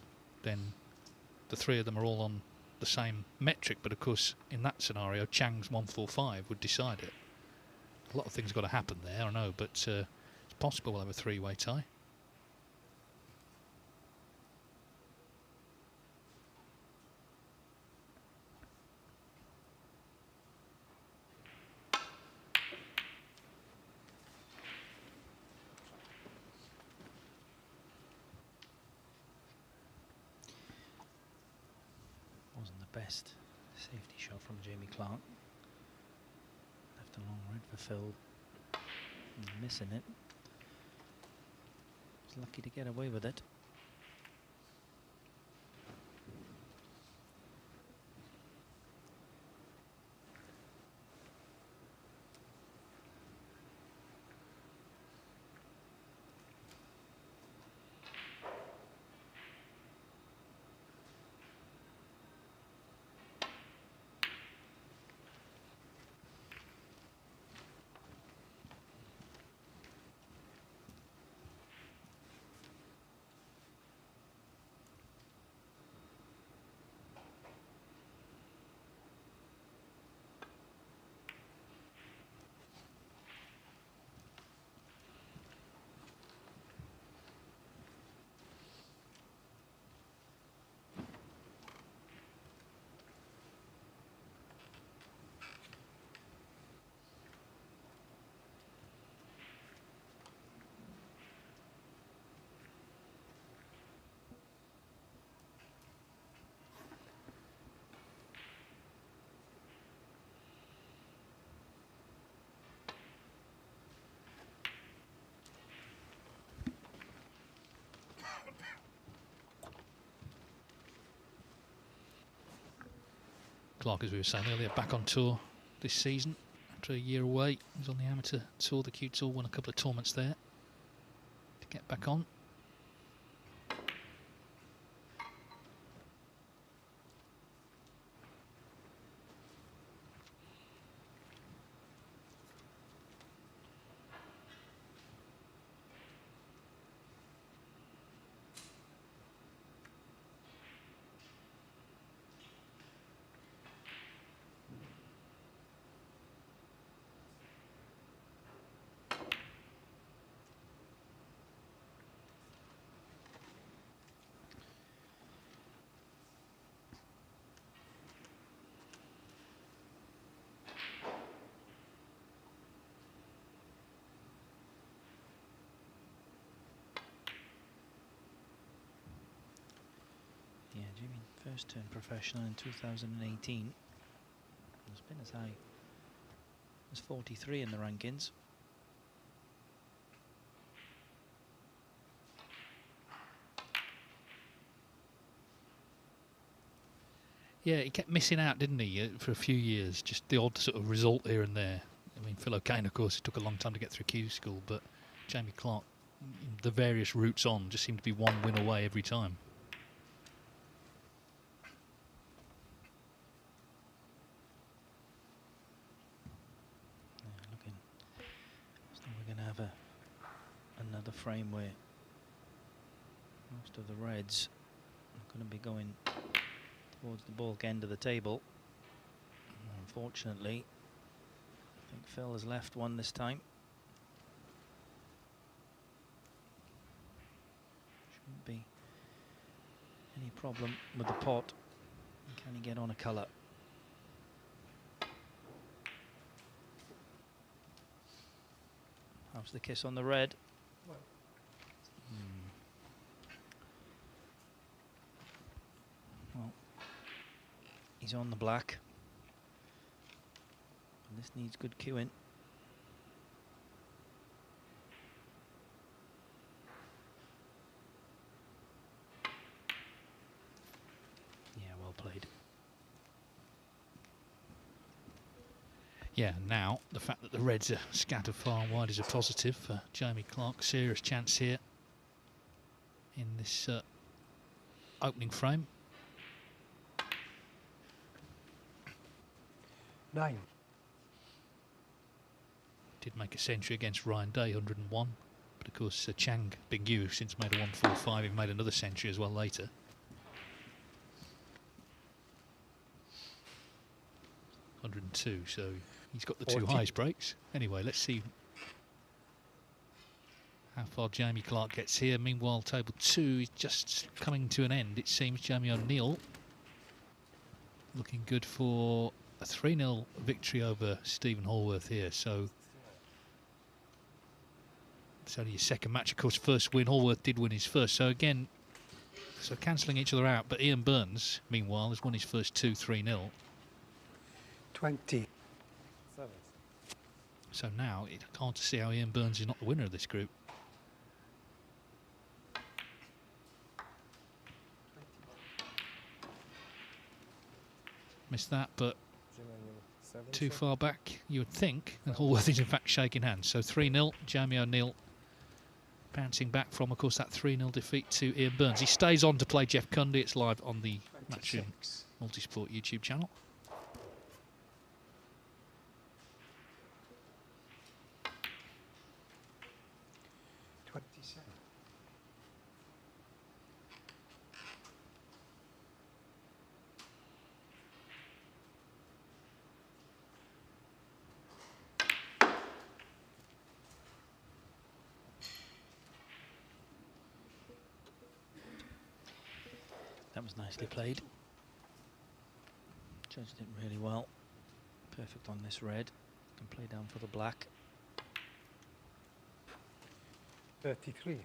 then the three of them are all on the same metric. But, of course, in that scenario, Chang's 145 would decide it. A lot of things got to happen there, I know, but it's possible we'll have a three-way tie. Best safety shot from Jamie Clark. Left a long red for Phil. Missing it. Was lucky to get away with it. Clark, as we were saying earlier, back on tour this season after a year away. He was on the amateur tour, the Q Tour, won a couple of tournaments there to get back on. Yeah, Jimmy first turned professional in 2018. Has been as high as 43 in the rankings. Yeah, he kept missing out, didn't he, for a few years? Just the odd sort of result here and there. I mean, Phil O'Kane, of course, it took a long time to get through Q School, but Jamie Clark, the various routes on, just seemed to be one win away every time. Yeah, looking. So we're going to have another frame where most of the reds are going to be going towards the bulk end of the table. Unfortunately, I think Phil has left one this time. Shouldn't be any problem with the pot. Can he get on a colour? How Comes the kiss on the red. Well, he's on the black. And this needs good cueing. Yeah, well played. Yeah, now the fact that the reds are scattered far and wide is a positive for Jamie Clark. Serious chance here in this opening frame. 9. Did make a century against Ryan Day, 101. But of course, Chang Bingyu since made a 145. He made another century as well later. .102, so he's got the 2 highest breaks. Anyway, let's see how far Jamie Clark gets here. Meanwhile, table 2 is just coming to an end. It seems Jamie O'Neill looking good for a 3-0 victory over Stephen Hallworth here. So it's only his second match. Of course, first win. Hallworth did win his first. So again, so cancelling each other out. But Ian Burns, meanwhile, has won his first 2 3-0. 20. So now it's hard to see how Ian Burns is not the winner of this group. Missed that, but too far back, you would think. And Hallworth is in fact shaking hands. So 3-0, Jamie O'Neill bouncing back from, of course, that 3-0 defeat to Ian Burns. He stays on to play Jeff Cundy. It's live on the Matchroom Multisport YouTube channel. That was nicely played. Judged it really well. Perfect on this red. Can play down for the black. 33.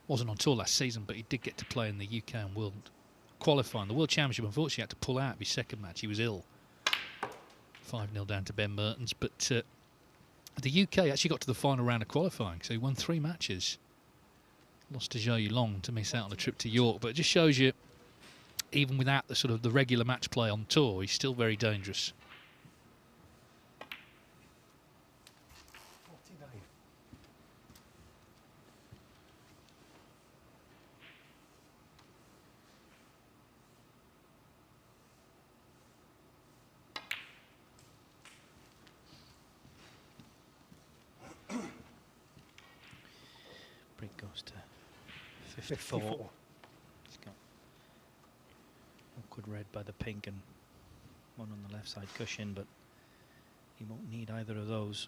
Wasn't on tour last season, but he did get to play in the UK and World qualifying. The World Championship, unfortunately, had to pull out of his second match. He was ill. 5-0 down to Ben Mertens. But the UK actually got to the final round of qualifying, so he won 3 matches. Lost to Zhou Yulong to miss out on a trip to York. But it just shows you, even without the sort of the regular match play on tour, he's still very dangerous. 49. Break goes to 54. 54. He's got awkward red by the pink and one on the left side cushion, but he won't need either of those.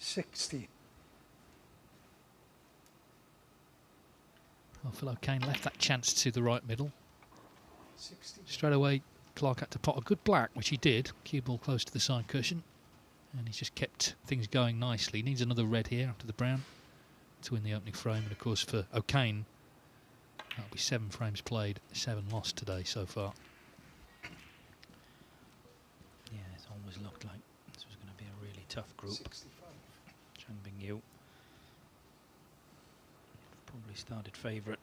55. $60. Well, Phil O'Kane left that chance to the right middle. 60. Straight away, Clark had to pot a good black, which he did. Cue ball close to the side cushion. And he's just kept things going nicely. He needs another red here after the brown to win the opening frame. And of course, for O'Kane, that'll be 7 frames played, 7 lost today so far. Yeah, it's always looked like this was going to be a really tough tough group. 65. Chang Bingyu probably started favourite,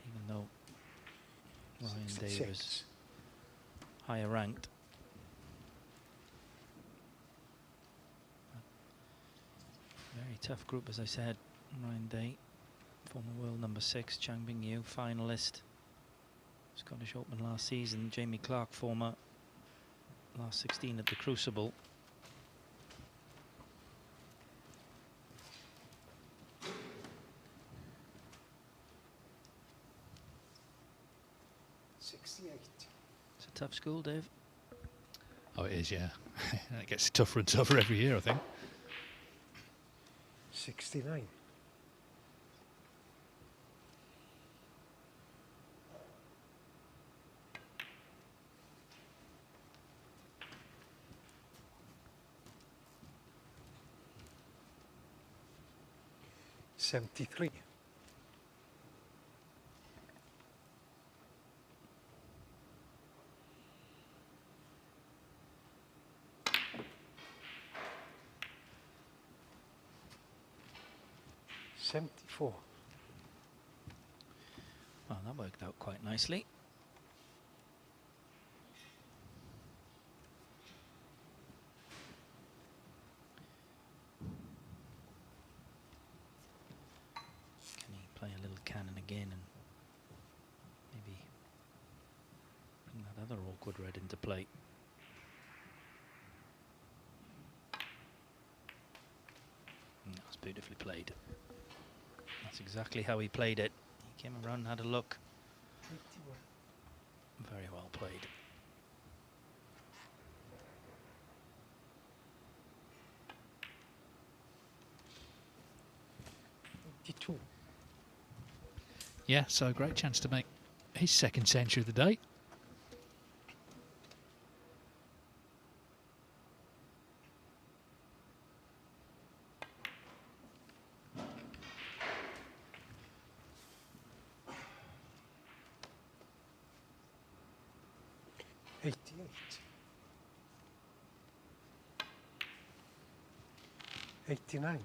even though Ryan Day was 66. higher ranked. Very tough group, as I said. Ryan Day, former world number 6, Chang Bingyu, finalist, Scottish Open last season. Jamie Clark, former last 16 at the Crucible. It's It's a tough school, Dave. Oh, it is, yeah. It gets tougher and tougher every year, I think. 69. $73. $74. Well, that worked out quite nicely. Can he play a little cannon again and maybe bring that other awkward red into play? That's beautifully played. That's exactly how he played it. He came around and had a look. 81. Very well played. $82. Yeah, so great chance to make his second century of the day. $88. $89.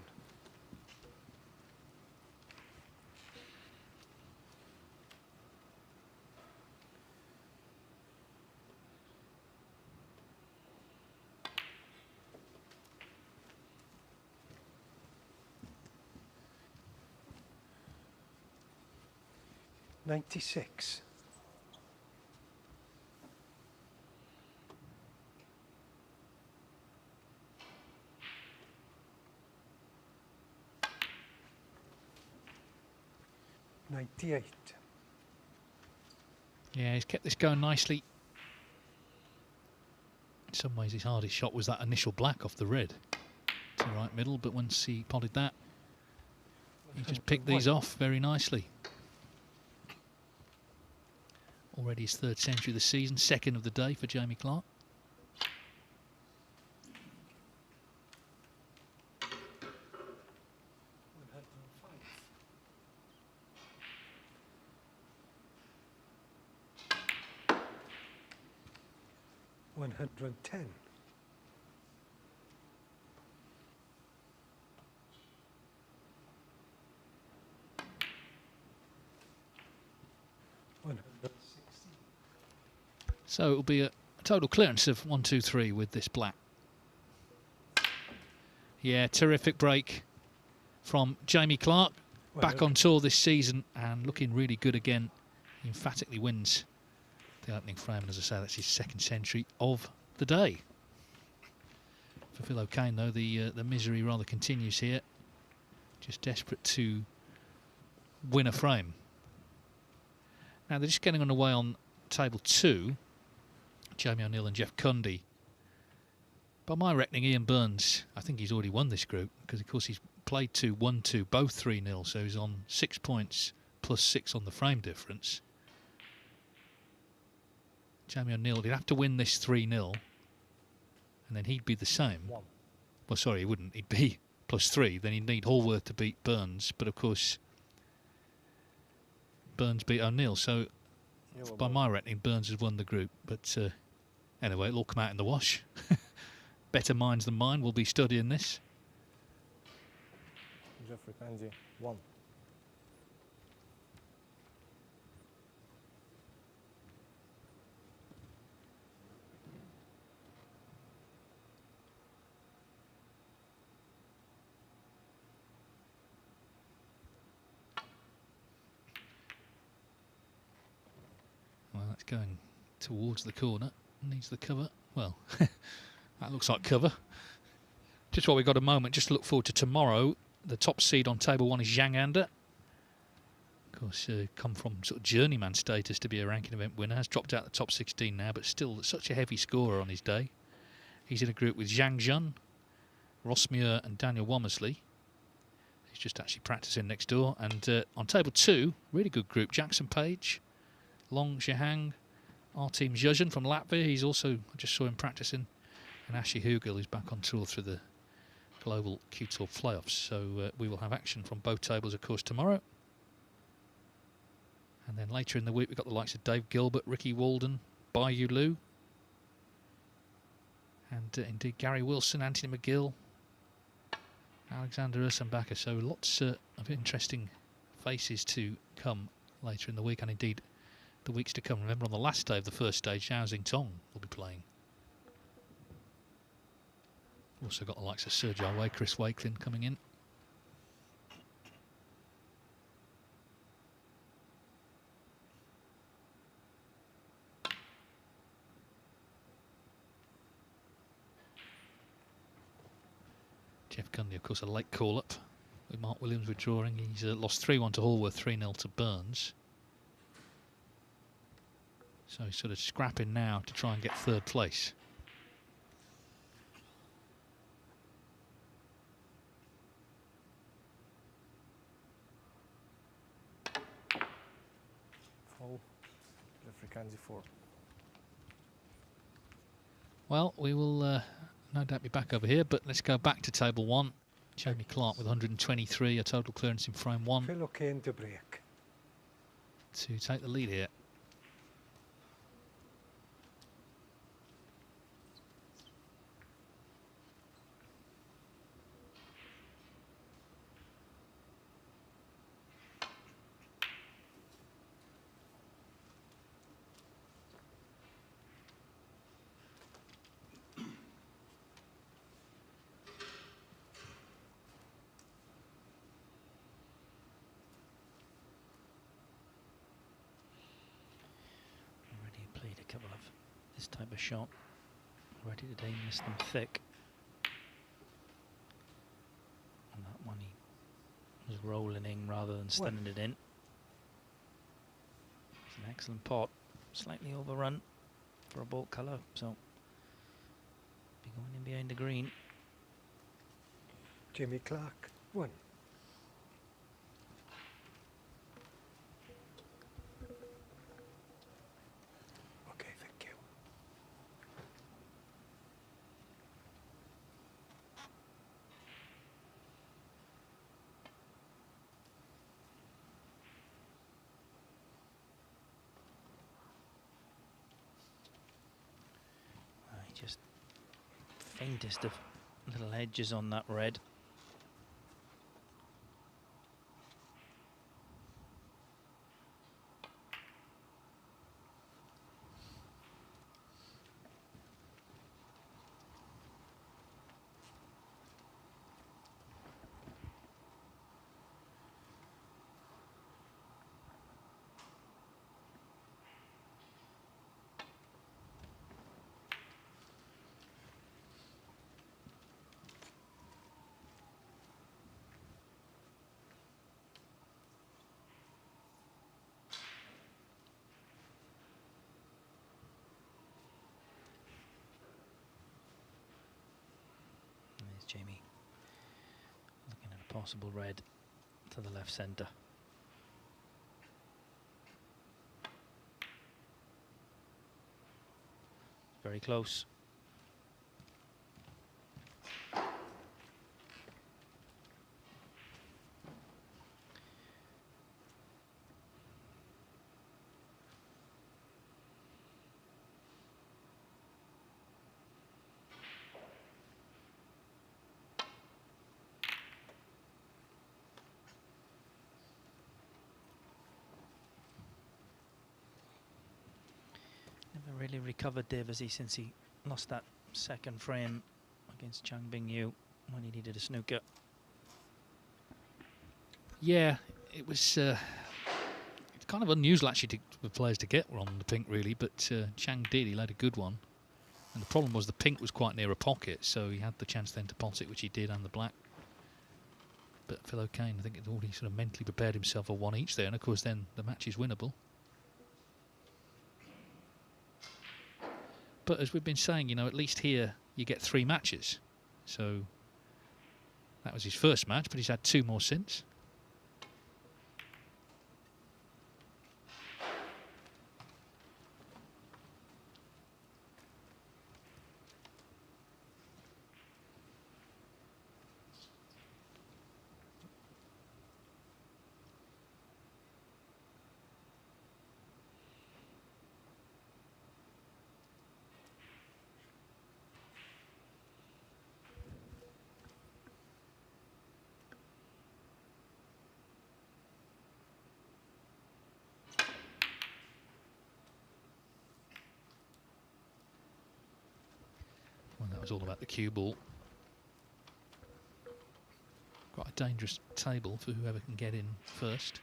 $96. $98. Yeah, he's kept this going nicely. In some ways, his hardest shot was that initial black off the red to the right middle, but once he potted that, he just picked these off very nicely. Already his third century of the season, second of the day for Jamie Clark. $110. So it will be a total clearance of 1, 2, 3 with this black. Yeah, terrific break from Jamie Clark. Back on tour this season and looking really good again. He emphatically wins the opening frame. And as I say, that's his second century of the day. For Phil O'Kane, though, the misery rather continues here. Just desperate to win a frame. Now, they're just getting underway on table 2. Jamie O'Neill and Jeff Cundy. By my reckoning, Ian Burns, I think he's already won this group because, of course, he's played 2, 1, 2, both 3-0, so he's on 6 points plus 6 on the frame difference. Jamie O'Neill, he'd have to win this 3-0, and then he'd be the same. Well, sorry, he wouldn't. He'd be plus 3. Then he'd need Hallworth to beat Burns, but of course, Burns beat O'Neill, so by my reckoning, Burns has won the group. But anyway, it'll all come out in the wash. better minds than mine will be studying this. Jeffrey Kanji, 1. Well, that's going towards the corner. Needs the cover. Well, that looks like cover. Just while we've got a moment, just look forward to tomorrow. The top seed on table 1 is Zhang Anda. Of course, come from sort of journeyman status to be a ranking event winner. Has dropped out the top 16 now, but still such a heavy scorer on his day. He's in a group with Zhang Jun, Ross Muir and Daniel Womersley. He's just actually practicing next door. And on table 2, really good group. Jackson Page, Long Zhihang, Artem Zhuzhin from Latvia. He's also, I just saw him practicing. And Ashley Hugel, who's back on tour through the Global Q-Tour playoffs. So we will have action from both tables, of course, tomorrow. And then later in the week, we've got the likes of Dave Gilbert, Ricky Walden, Bai Lu, and indeed Gary Wilson, Anthony McGill, Alexander Ursenbacher. So lots of interesting faces to come later in the week, and indeed the weeks to come. Remember, on the last day of the first stage, Zhao Xingtong will be playing. Also got the likes of Sergio Way, Chris Wakelin coming in. Jeff Gundy, of course, a late call-up with Mark Williams withdrawing. He's lost 3-1 to Hallworth, 3-0 to Burns. So he's sort of scrapping now to try and get third place. Foul. Jeffrey Kanji, 4. Well, we will no doubt be back over here, but let's go back to table 1. Jamie Clark with 123, a total clearance in frame 1. Phil O'Kane to break. To take the lead here. Type of shot. Ready today, missed them thick. And that one he was rolling in rather than stunning it in. It's an excellent pot. Slightly overrun for a ball colour, so be going in behind the green. Jimmy Clark, 1. Okay, thank you. Just faintest of little edges on that red. Jamie looking at a possible red to the left centre. Very close. really recovered Davesy since he lost that second frame against Chang Bingyu when he needed a snooker. Yeah, it was it's kind of unusual actually for players to get on the pink really, but Chang did. He laid a good one. And the problem was the pink was quite near a pocket, so he had the chance then to pot it, which he did, and the black. But Phil O'Kane, I think, had already sort of mentally prepared himself for one each there, and of course then the match is winnable. But as we've been saying, you know, at least here you get 3 matches. So that was his first match, but he's had 2 more since. That was all about the cue ball. Quite a dangerous table for whoever can get in first.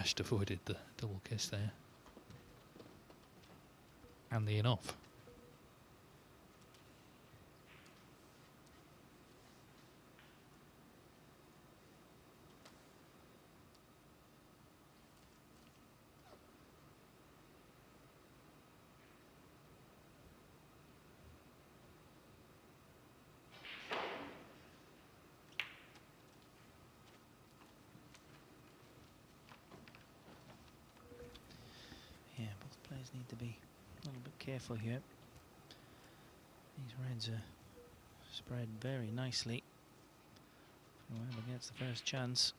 Just avoided the double kiss there. And the in-off. Need to be a little bit careful here. These reds are spread very nicely. Whoever gets the first chance.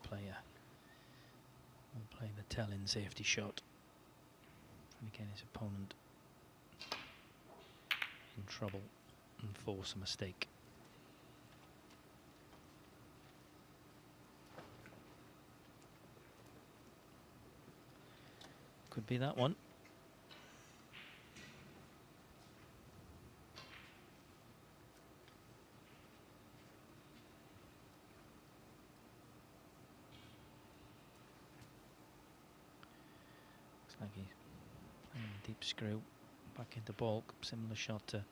Player will play the tell-in safety shot and get his opponent in trouble and force a mistake. Could be that one. Like he's playing a deep screw back into balk, similar shot to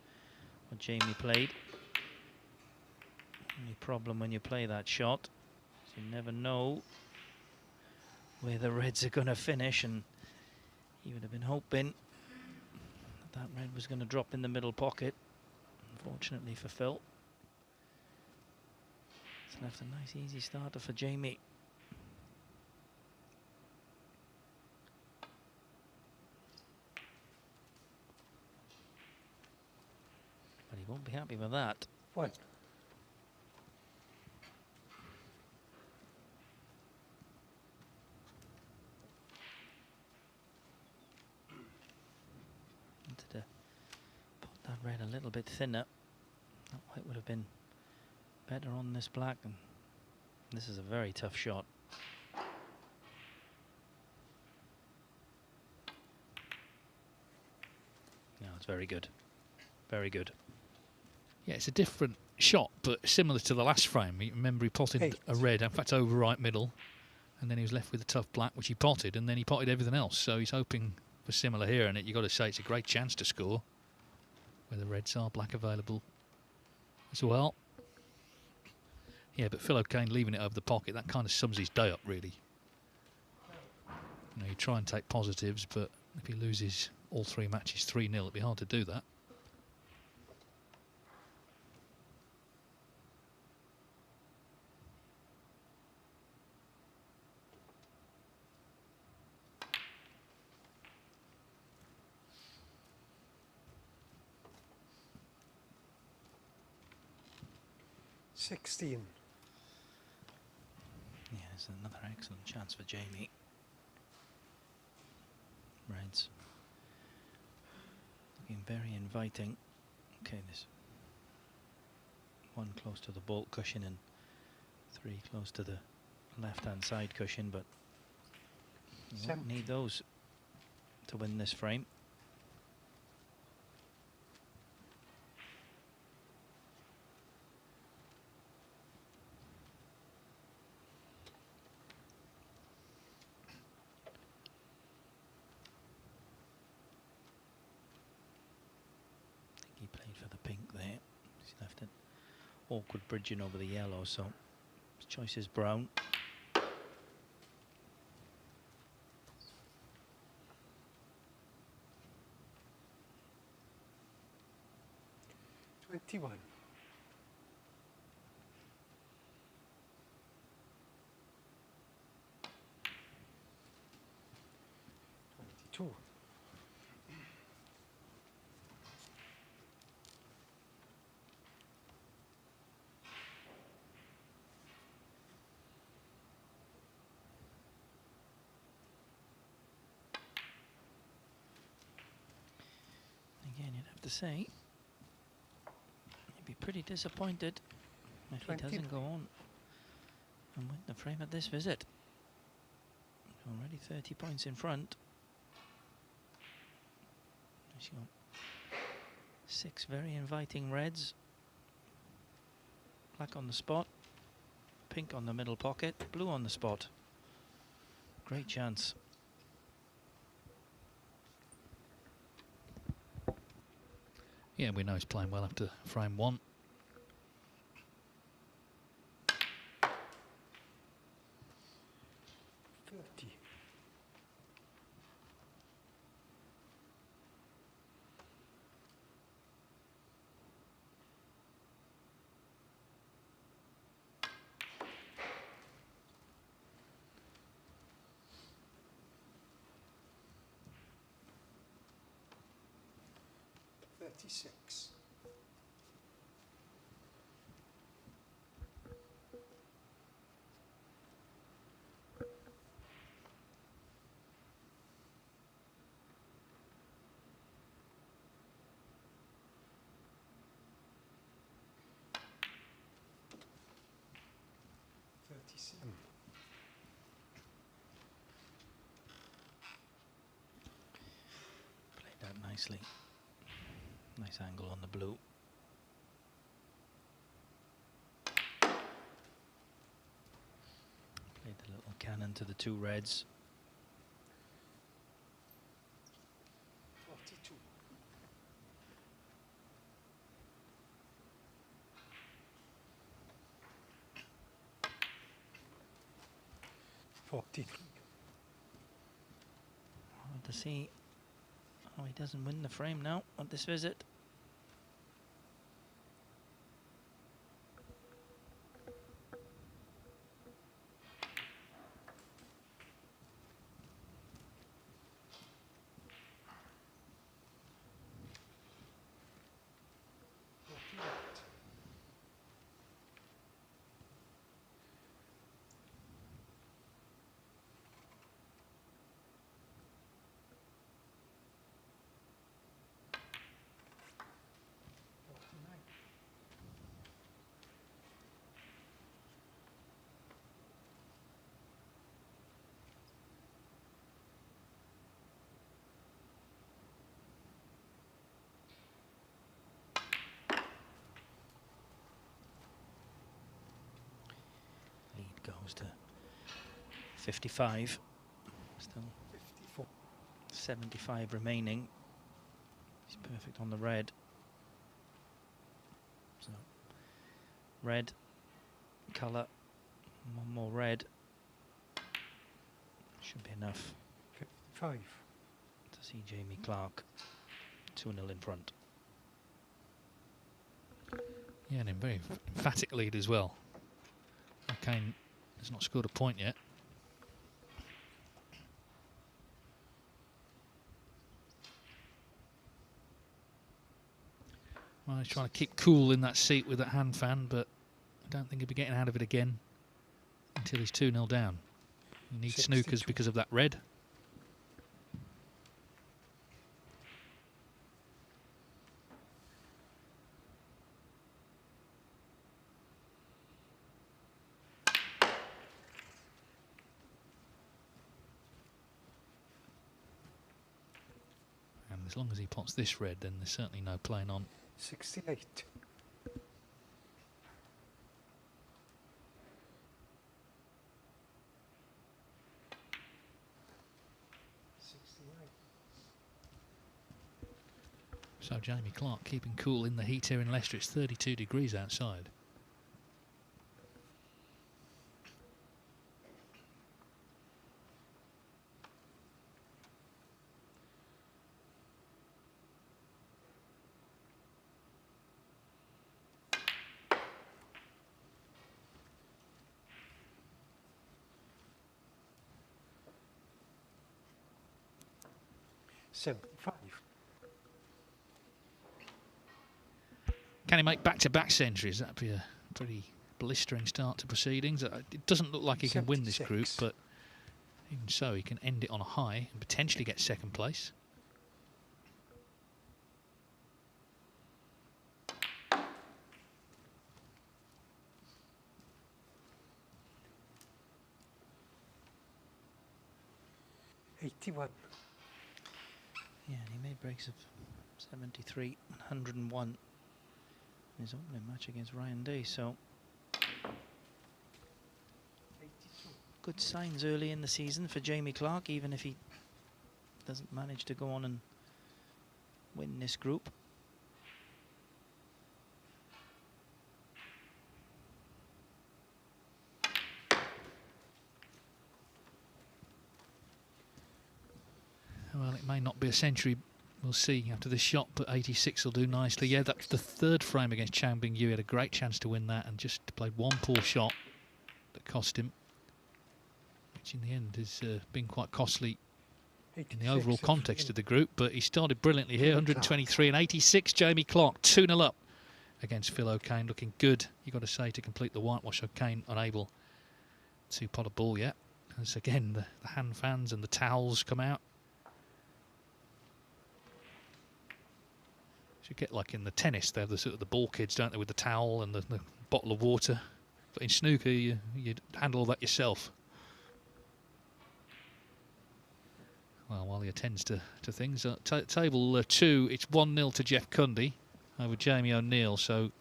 what Jamie played. Only problem when you play that shot is you never know where the reds are going to finish, and he would have been hoping that red was going to drop in the middle pocket. Unfortunately for Phil, it's left a nice easy starter for Jamie. Won't be happy with that. One. Wanted to put that red a little bit thinner. That white would have been better on this black, and this is a very tough shot. No, it's very good. Very good. Yeah, it's a different shot, but similar to the last frame. You remember he potted a red, in fact over right middle, and then he was left with a tough black, which he potted, and then he potted everything else. So he's hoping for similar here, and you've got to say it's a great chance to score, where the reds are, black available as well. Yeah, but Phil O'Kane leaving it over the pocket, that kind of sums his day up, really. You know, you try and take positives, but if he loses all 3 matches 3-0, it'd be hard to do that. 16. Yeah, there's another excellent chance for Jamie. Reds looking very inviting. Okay, there's one close to the baulk cushion and 3 close to the left-hand side cushion, but you won't need those to win this frame. He played for the pink there. He's left it awkward bridging over the yellow, so his choice is brown. 21. 22. Again, you'd have to say, you'd be pretty disappointed if he doesn't go on and win the frame at this visit. Already 30 points in front. He's got 6 very inviting reds. Black on the spot, pink on the middle pocket, blue on the spot. Great chance. Yeah, we know he's playing well after frame 1. Six. Played that nicely. Nice angle on the blue. Played the little cannon to the 2 reds. 42. 43. Hard to see how he doesn't win the frame now at this visit. Goes to 55. Still 54. 75 remaining. He's perfect on the red. So red colour, one more red. Should be enough 55. to see Jamie Clark 2-0 in front. Yeah, and in very emphatic lead as well. Kane has not scored a point yet. Well, he's trying to keep cool in that seat with that hand fan, but I don't think he'll be getting out of it again until he's 2-0 down. He needs 62. snookers because of that red. And as long as he pots this red, then there's certainly no playing on. 68. 69. So Jamie Clark keeping cool in the heat here in Leicester. It's 32 degrees outside. Can he make back-to-back centuries? That'd be a pretty blistering start to proceedings. It doesn't look like he can win this group, but even so, he can end it on a high and potentially get second place. $81. Yeah, and he made breaks of 73 and 101 in his opening match against Ryan Day, so 82. good signs early in the season for Jamie Clark, even if he doesn't manage to go on and win this group. Well, it may not be a century, we'll see after this shot, but 86 will do nicely. Yeah, that's the third frame against Chang Bingyu. He had a great chance to win that and just played one poor shot that cost him, which in the end has been quite costly in the overall context of the group. But he started brilliantly here, 123 and 86. Jamie Clark 2-0 up against Phil O'Kane, looking good, you've got to say, to complete the whitewash. O'Kane unable to pot a ball yet, as again the hand fans and the towels come out. You get like in the tennis, they have the sort of the ball kids, don't they, with the towel and the bottle of water. But in snooker, you handle all that yourself. Well, while he attends to things, table 2, it's 1-0 to Jeff Cundy over Jamie O'Neill. So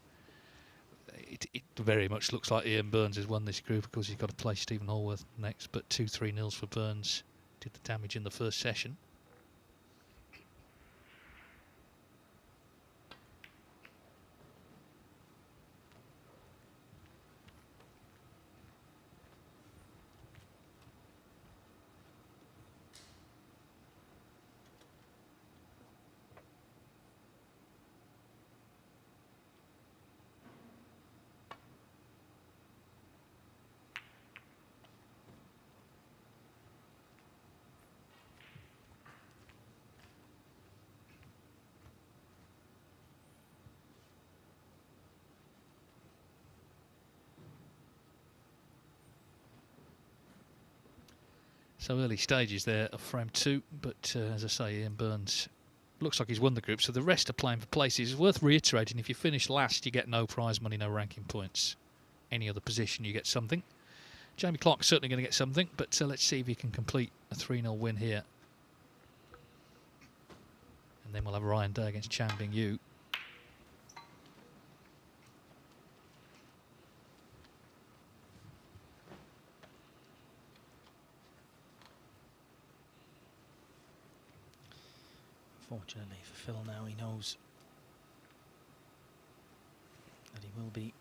it very much looks like Ian Burns has won this group. Of course, he's got to play Stephen Hallworth next, but 2-3-0s for Burns. Did the damage in the first session. So early stages there of frame 2, but as I say, Ian Burns looks like he's won the group, so the rest are playing for places. It's worth reiterating, if you finish last, you get no prize money, no ranking points. Any other position, you get something. Jamie Clark's certainly going to get something, but let's see if he can complete a 3-0 win here. And then we'll have Ryan Day against Chang Bingyu. Fortunately for Phil now, he knows that he will be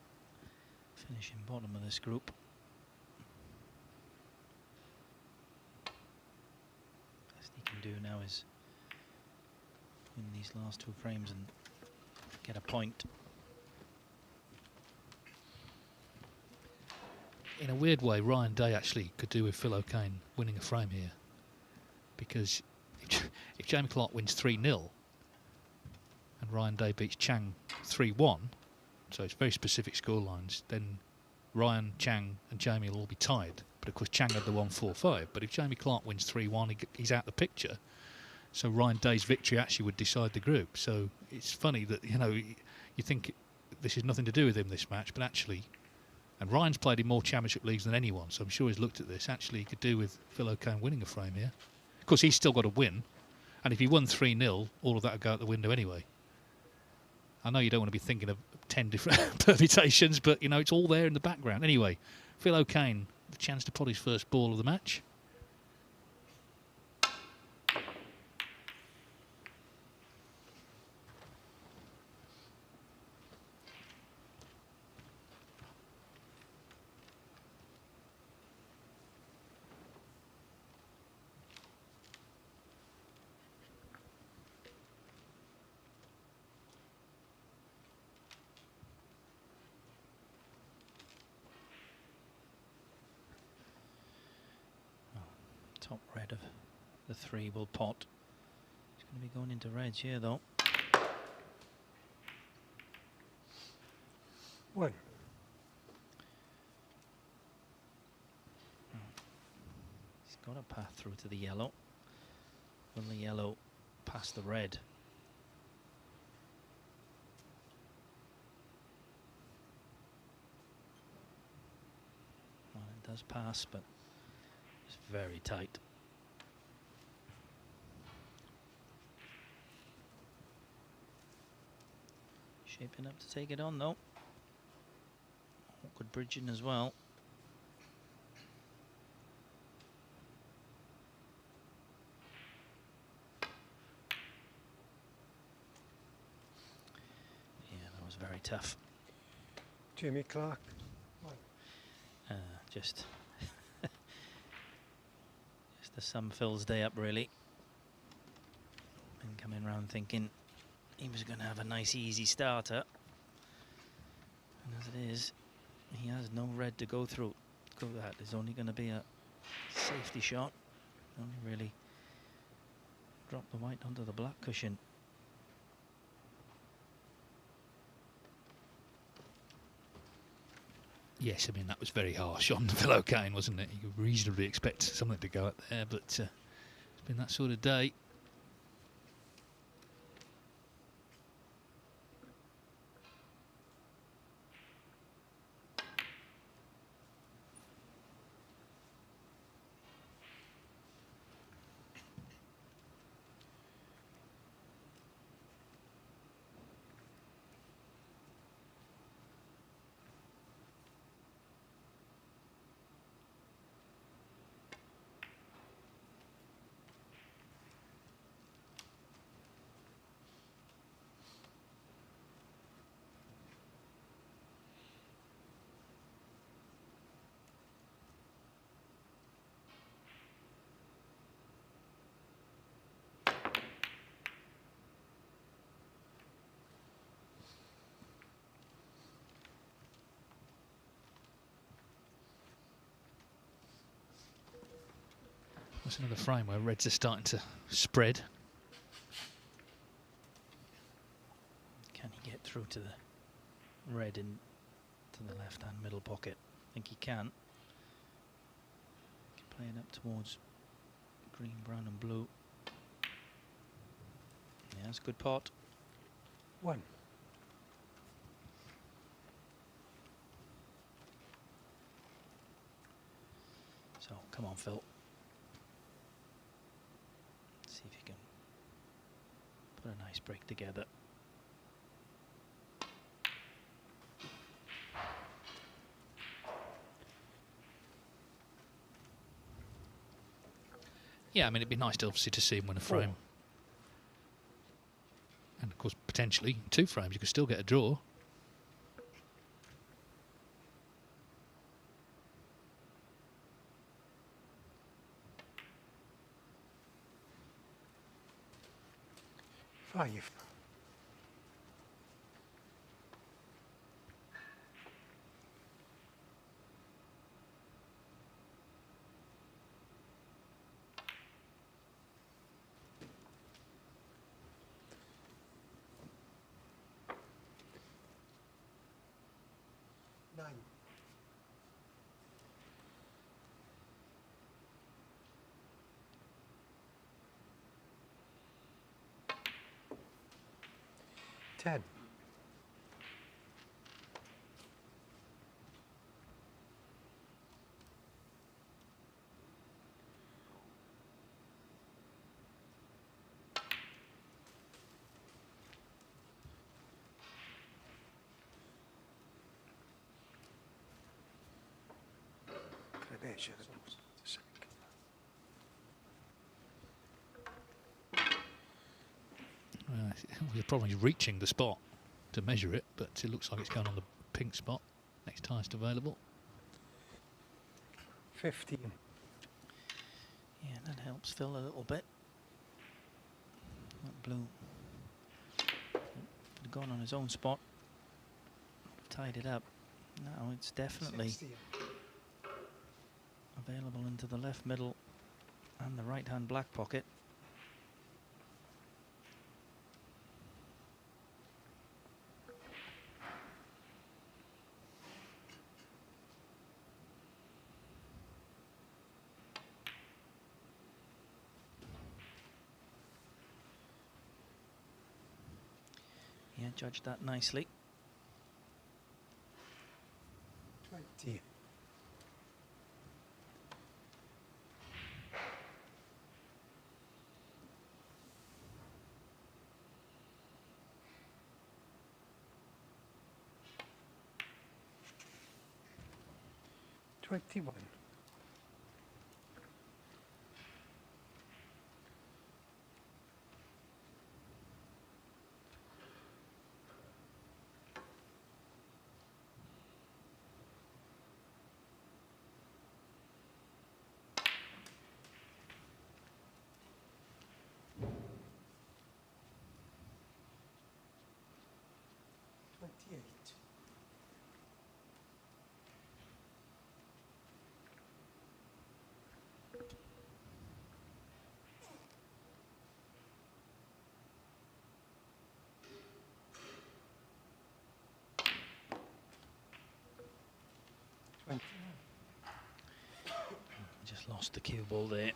finishing bottom of this group. Best he can do now is win these last 2 frames and get a point. In a weird way, Ryan Day actually could do with Phil O'Kane winning a frame here, because if Jamie Clark wins 3-0 and Ryan Day beats Chang 3-1, so it's very specific scorelines, then Ryan, Chang and Jamie will all be tied. But of course Chang had the 1-4-5. But if Jamie Clark wins 3-1, he's out the picture. So Ryan Day's victory actually would decide the group. So it's funny that, you know, you think this is nothing to do with him, this match, but actually, and Ryan's played in more championship leagues than anyone, so I'm sure he's looked at this. Actually, he could do with Phil O'Kane winning a frame here. Of course, he's still got to win. And if he won 3-0, all of that would go out the window anyway. I know you don't want to be thinking of 10 different permutations, but, you know, it's all there in the background. Anyway, Phil O'Kane, the chance to pot his first ball of the match. Top red of the 3 will pot. It's going to be going into reds here though. 1. He's got a path through to the yellow. Will the yellow pass the red? Well, it does pass, but it's very tight. Shaping up to take it on though. Awkward bridging as well. Yeah, that was very tough. Jamie Clark. 1. Just the sum Phil's day up really. And coming round thinking he was going to have a nice easy starter. And as it is, he has no red to go through. There's only going to be a safety shot. Only really drop the white onto the black cushion. Yes, I mean, that was very harsh on Phil O'Kane, wasn't it? You could reasonably expect something to go out there, but it's been that sort of day. That's another frame where reds are starting to spread. Can he get through to the red in to the left-hand middle pocket? I think he can. Play it up towards green, brown and blue. Yeah, that's a good pot. 1. So, come on, Phil. See if you can put a nice break together. Yeah, I mean, it'd be nice to obviously to see him win a frame. And of course, potentially 2 frames, you could still get a draw. Five. Nine. 10. The problem is reaching the spot to measure it, but it looks like it's going on the pink spot. Next highest available. 15. Yeah, that helps Phil a little bit. That blue had gone on his own spot, tied it up. Now it's definitely 16. available into the left middle and the right hand black pocket. Yeah, judged that nicely. 20. Twenty-one. 28. 29. Just lost the cue ball there.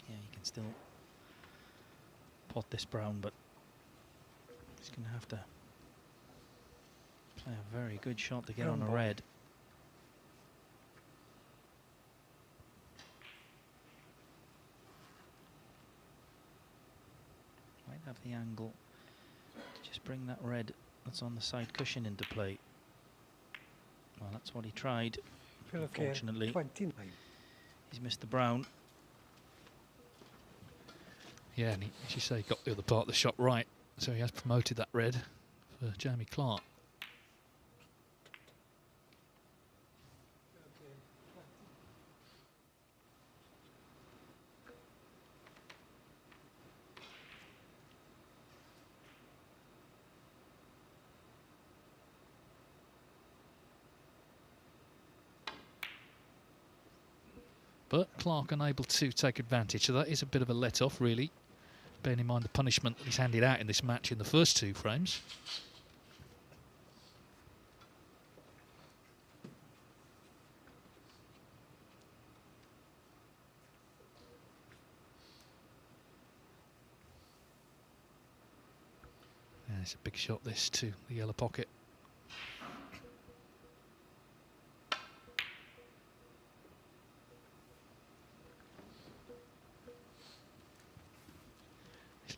Yeah, you can still pot this brown, but he's going to have to play a very good shot to get Brown on a ball. red. Might have the angle to just bring that red that's on the side cushion into play. Well, that's what he tried. Unfortunately, 29. he's missed the brown. Yeah, and he, as you say, got the other part of the shot right, so he has promoted that red for Jamie Clark. But Clark unable to take advantage, so that is a bit of a let-off, really, bearing in mind the punishment that he's handed out in this match in the first two frames. And it's a big shot, this, to the yellow pocket.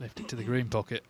Left it to the green pocket.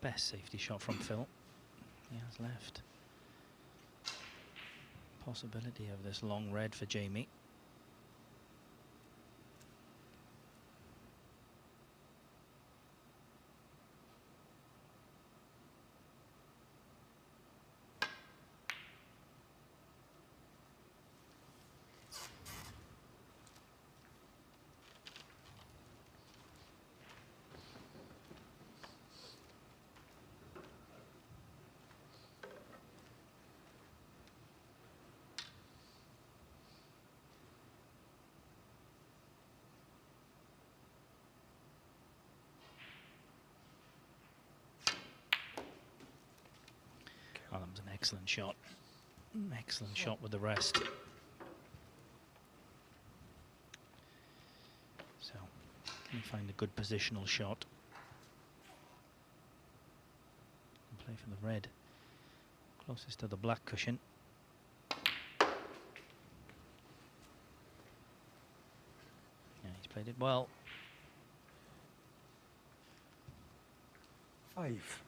best safety shot from Phil. He has left possibility of this long red for Jamie. Well, that was an excellent shot. Excellent shot with the rest. So, can you find a good positional shot? And play for the red. Closest to the black cushion. Yeah, he's played it well. 5.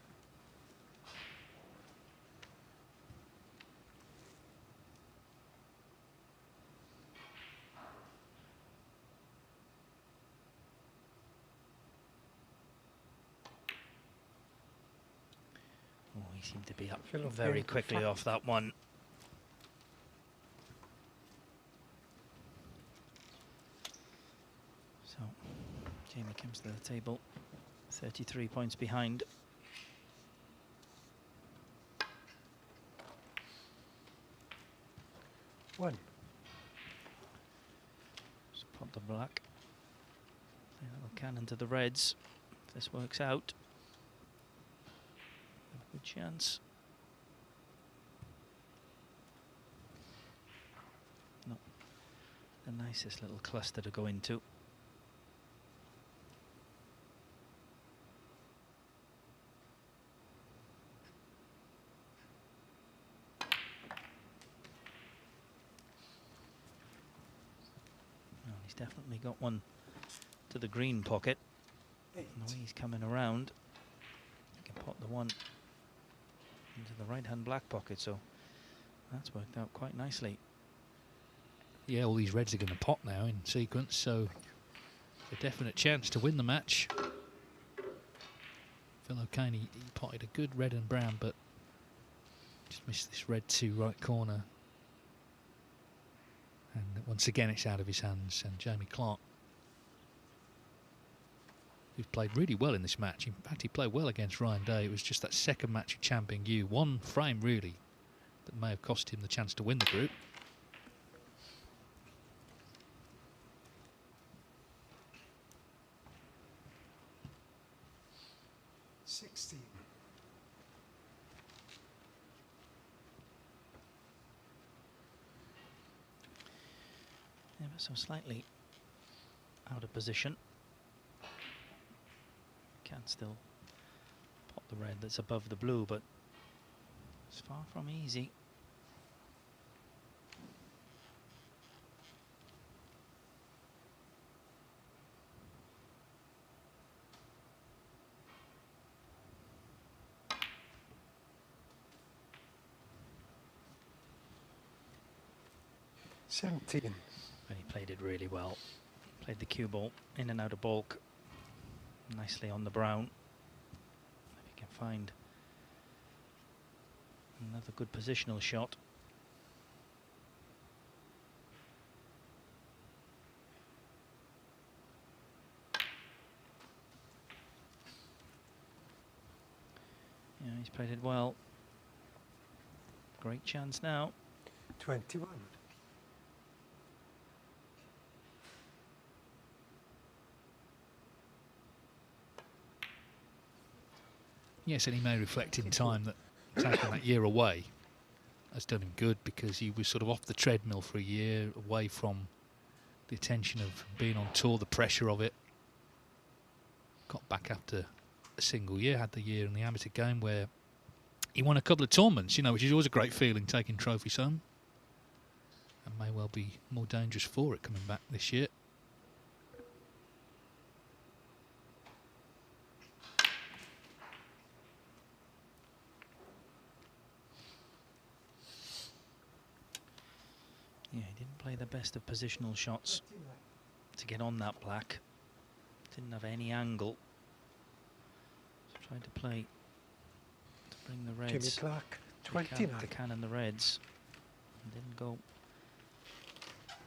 Oh, he seemed to be up Phil very O'Kane to quickly flat. off that one. So, Jamie comes to the table, 33 points behind. One. Just pop the black. Play a little cannon to the reds. If this works out, a good chance. Not the nicest little cluster to go into. Well, he's definitely got one to the green pocket. 8. The way he's coming around, he can pop the one into the right-hand black pocket, so that's worked out quite nicely. Yeah, all these reds are going to pop now in sequence, so a definite chance to win the match. Phil O'Kane, he potted a good red and brown, but just missed this red 2 right corner. And once again, it's out of his hands, and Jamie Clark, who's played really well in this match. In fact, he played well against Ryan Day. It was just that second match of Chang Bingyu, one frame really, that may have cost him the chance to win the group. Yeah, but so slightly out of position. Can still pop the red that's above the blue, but it's far from easy. Seventeen. But he played it really well. Played the cue ball in and out of balk nicely on the brown. If he can find another good positional shot. Yeah, he's played it well. Great chance now. 21. Yes, and he may reflect in time that taking that year away has done him good, because he was sort of off the treadmill for a year, away from the attention of being on tour, the pressure of it. Got back after a single year, had the year in the amateur game where he won a couple of tournaments, you know, which is always a great feeling, taking trophies home. And may well be more dangerous for it coming back this year. Yeah, he didn't play the best of positional shots to get on that black. Didn't have any angle. So tried to play to bring the Jimmy reds. Clark, To 29. cannon the reds. And didn't go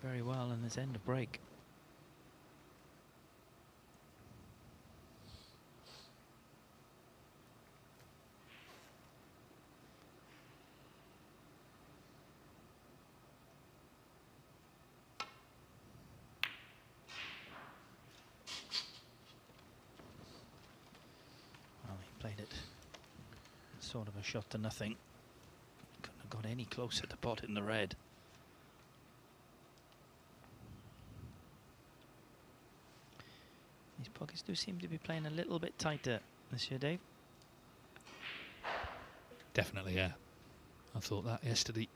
very well in this end of break. Well, he played it sort of a shot to nothing. Couldn't have got any closer to pot in the red. These pockets do seem to be playing a little bit tighter this year, Dave. Definitely, yeah. I thought that yesterday.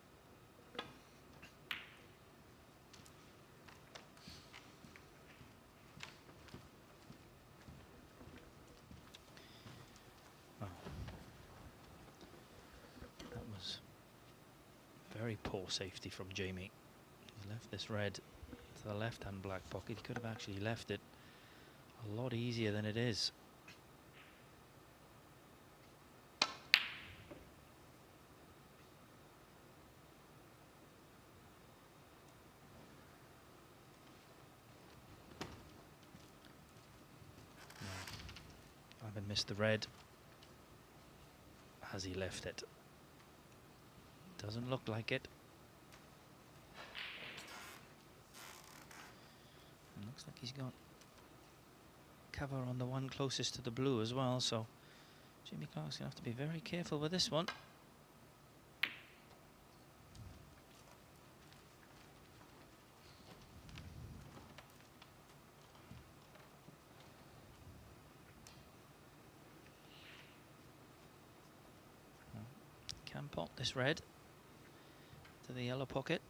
Oh. That was very poor safety from Jamie. He's left this red to the left-hand black pocket. He could have actually left it a lot easier than it is. Ivan missed the red. Has he left it? Doesn't look like it. And looks like he's got cover on the one closest to the blue as well, so Jimmy Clark's gonna have to be very careful with this one. Can pot this red to the yellow pocket.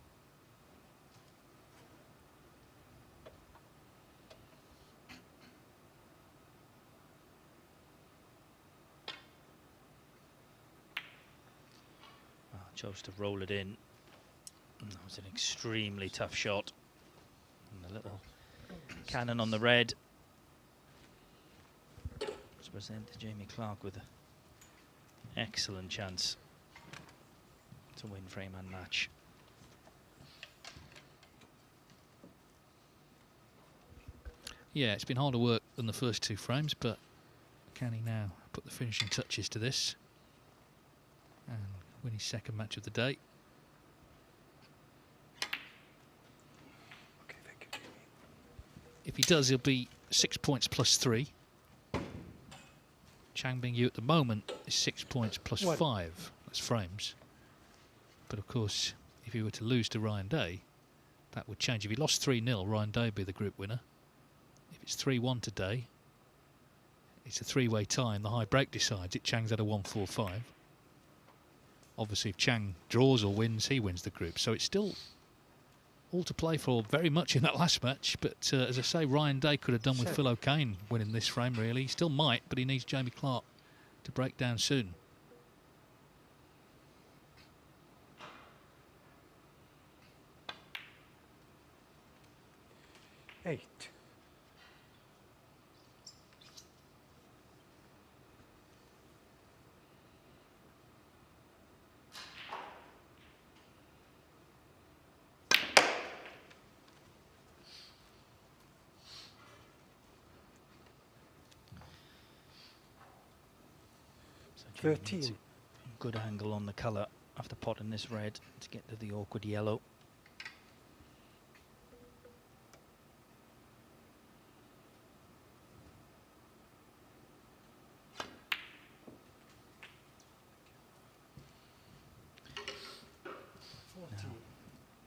Chose to roll it in. And that was an extremely tough shot. And a little cannon on the red. Let's present to Jamie Clark with an excellent chance to win frame and match. Yeah, it's been harder work than the first two frames, but can he now put the finishing touches to this and win his second match of the day? Okay, thank you, Jimmy. If he does, he'll be 6 points plus 3. Chang Bingyu at the moment is 6 points plus What? 5. That's frames. But of course, if he were to lose to Ryan Day, that would change. If he lost 3-0, Ryan Day would be the group winner. If it's 3-1 today, it's a three-way tie and the high break decides it. Chang's at a 1-4-5. Obviously, if Chang draws or wins, he wins the group. So it's still all to play for very much in that last match. But as I say, Ryan Day could have done with Phil O'Kane winning this frame, really. He still might, but he needs Jamie Clark to break down soon. Eight. So Jamie needs 13. a good angle on the colour after potting this red to get to the awkward yellow.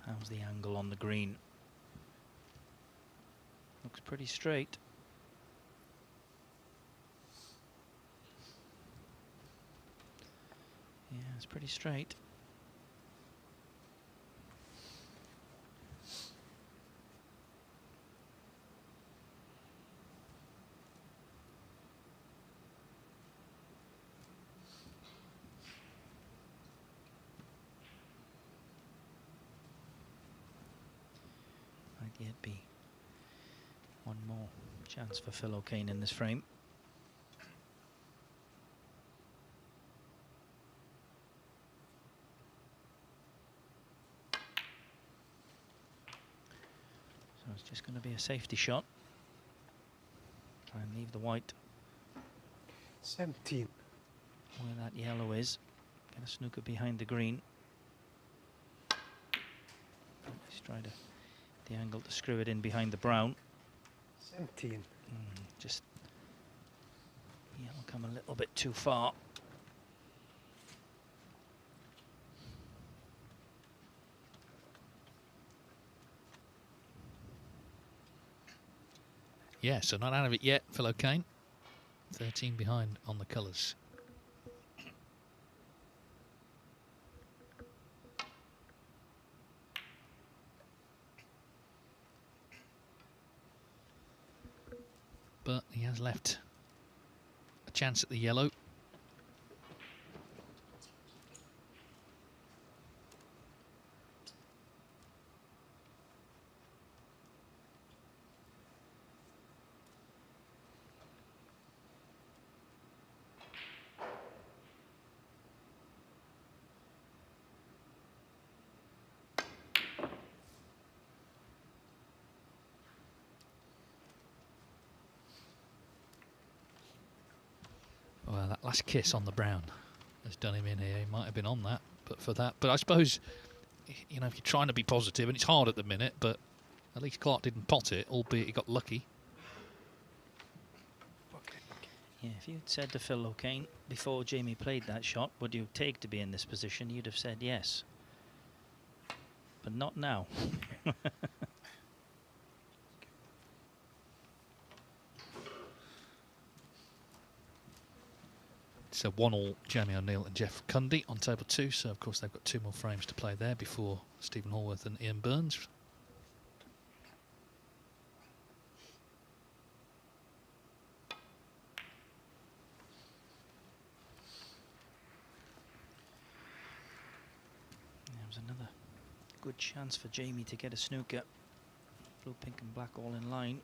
How's the angle on the green? Looks pretty straight. Yeah, it's pretty straight. yet be one more chance for Phil O'Kane in this frame. So it's just going to be a safety shot. Try and leave the white 17. where that yellow is. Get a snooker behind the green. Let's try to the angle to screw it in behind the brown. 17. Just yellow come a little bit too far. Yeah, so not out of it yet, Phil O'Kane. 13 behind on the colours. But he has left a chance at the yellow. Well, that last kiss on the brown has done him in here. He might have been on that, but for that. But I suppose, you know, if you're trying to be positive, and it's hard at the minute, but at least Clark didn't pot it, albeit he got lucky. Yeah, if you'd said to Phil O'Kane before Jamie played that shot, would you take to be in this position, you'd have said yes. But not now. So 1-1, Jamie O'Neill and Jeff Cundy on table 2. So, of course, they've got 2 more frames to play there before Stephen Hallworth and Ian Burns. There was another good chance for Jamie to get a snooker. Blue, pink and black all in line.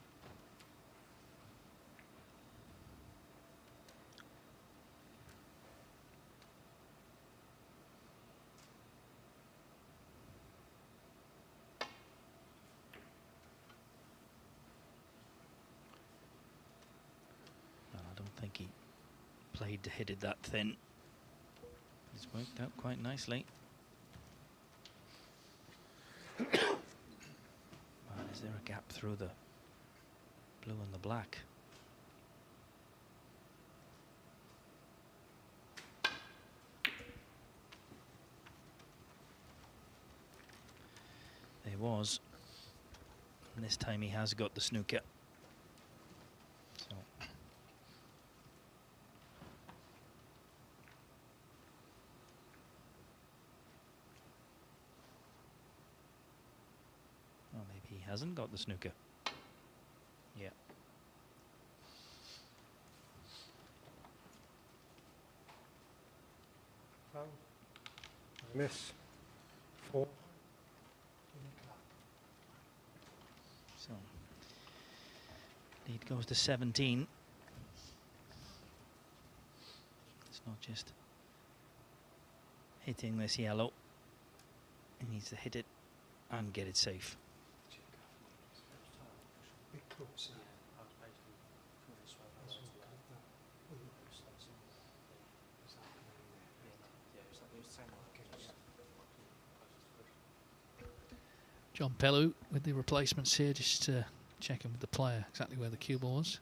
I think he played to hit it that thin. It's worked out quite nicely. Well, is there a gap through the blue and the black? There was. And this time he has got the snooker. So. Well, maybe he hasn't got the snooker. Yeah. Foul. Miss. 4. So lead goes to 17. It's not just hitting this yellow. He needs to hit it and get it safe. Bit closer. John Pellew with the replacements here, just checking with the player exactly where the cue ball was.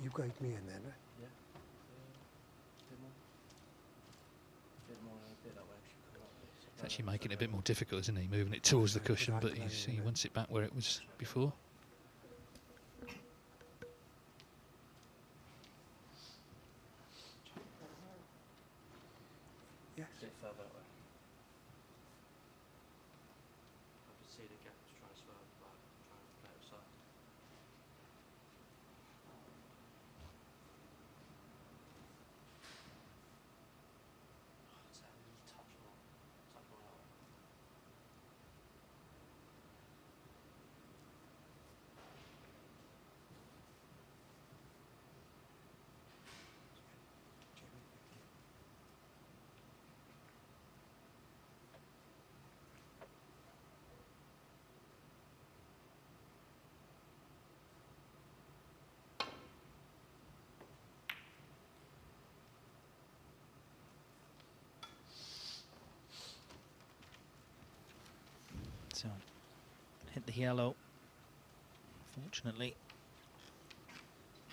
You guide me in then, right? It's actually making it a bit more difficult, isn't he? Moving it towards the cushion, but he wants it back where it was before. Yes. So, hit the yellow. Fortunately,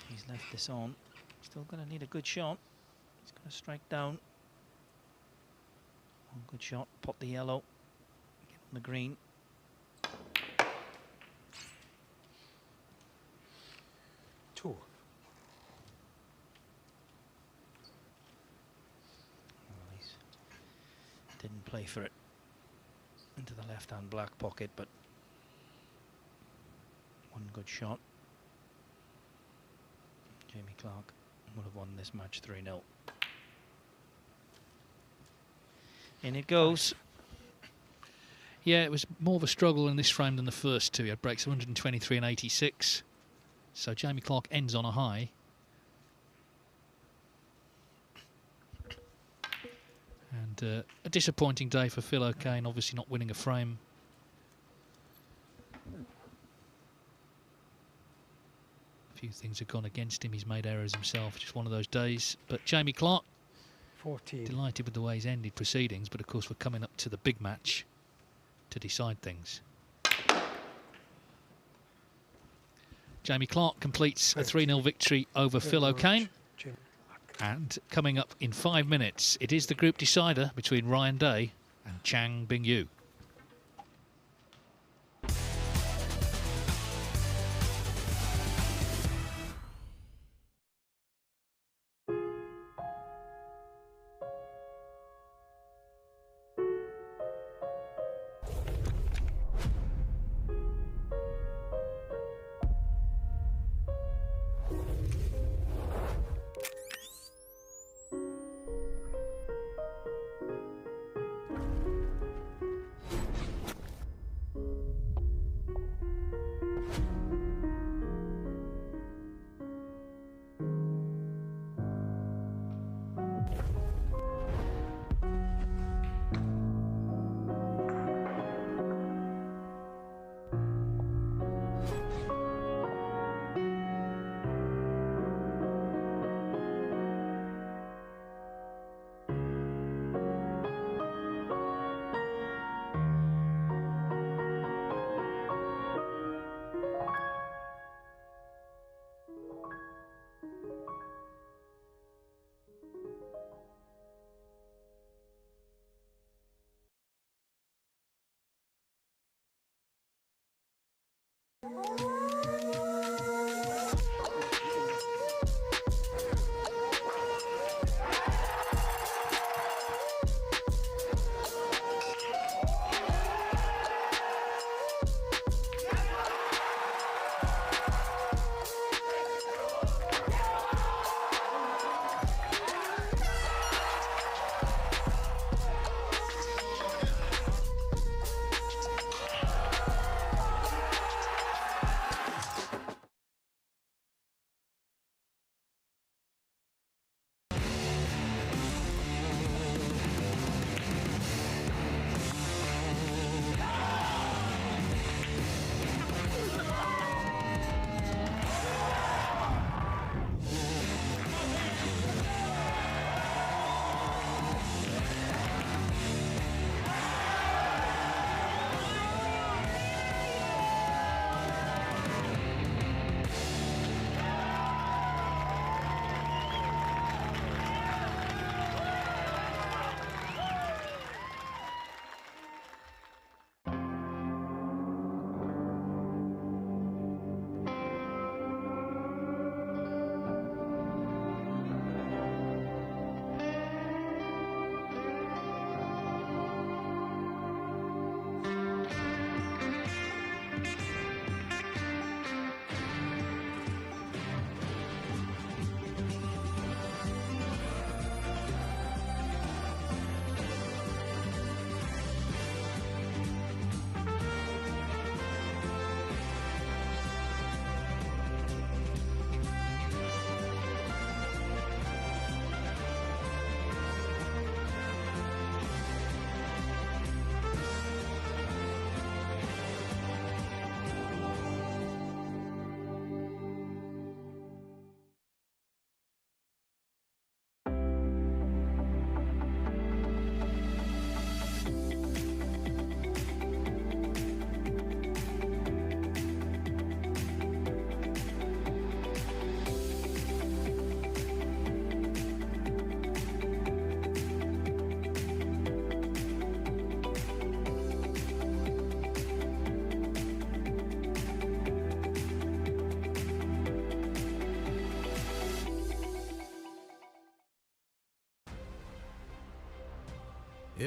he's left this on. Still going to need a good shot. He's going to strike down. One good shot, pop the yellow, get on the green. Two. Well, he's didn't play for it into the left-hand black pocket, but one good shot. Jamie Clark would have won this match 3-0. In it goes. Yeah, it was more of a struggle in this frame than the first two. He had breaks of 123 and 86. So Jamie Clark ends on a high. And a disappointing day for Phil O'Kane, obviously not winning a frame. A few things have gone against him. He's made errors himself. Just one of those days. But Jamie Clark, 14. delighted with the way he's ended proceedings. But of course, we're coming up to the big match to decide things. Jamie Clark completes a 3-0 victory over Phil O'Kane. And coming up in 5 minutes, it is the group decider between Ryan Day and Chang Bingyu.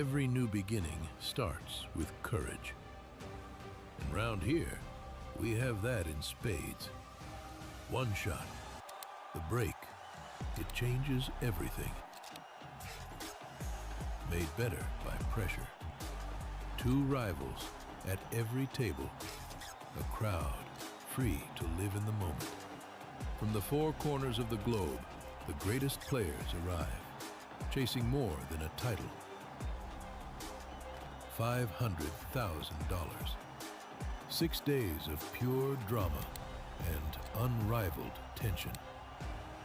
Every new beginning starts with courage. And round here, we have that in spades. One shot, the break, it changes everything. Made better by pressure. Two rivals at every table. A crowd free to live in the moment. From the four corners of the globe, the greatest players arrive, chasing more than a title. $500,000. 6 days of pure drama and unrivaled tension.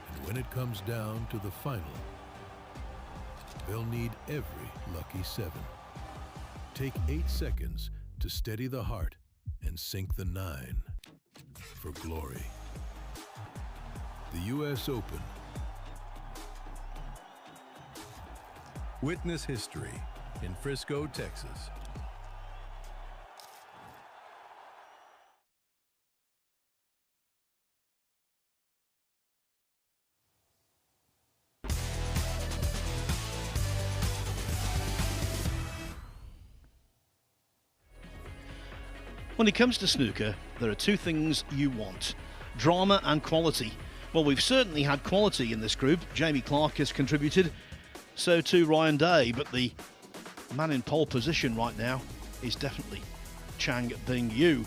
And when it comes down to the final, they'll need every lucky seven. Take 8 seconds to steady the heart and sink the 9 for glory. The U.S. Open. Witness history in Frisco, Texas. When it comes to snooker, there are two things you want: drama and quality. Well, we've certainly had quality in this group. Jamie Clarke has contributed, so too Ryan Day, but the man in pole position right now is definitely Chang Bingyu.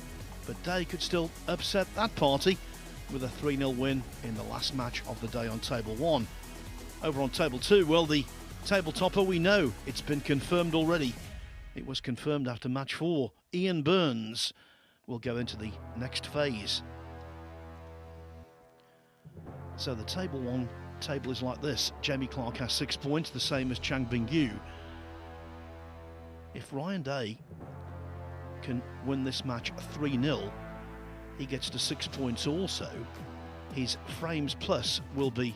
But Day could still upset that party with a 3-0 win in the last match of the day on table 1. Over on table 2, well, the table topper, we know it's been confirmed already. It was confirmed after match 4. Ian Burns will go into the next phase. So the table 1 table is like this. Jamie Clarke has 6 points, the same as Chang Bingyu. If Ryan Day can win this match 3-0, he gets to 6 points also. His frames plus will be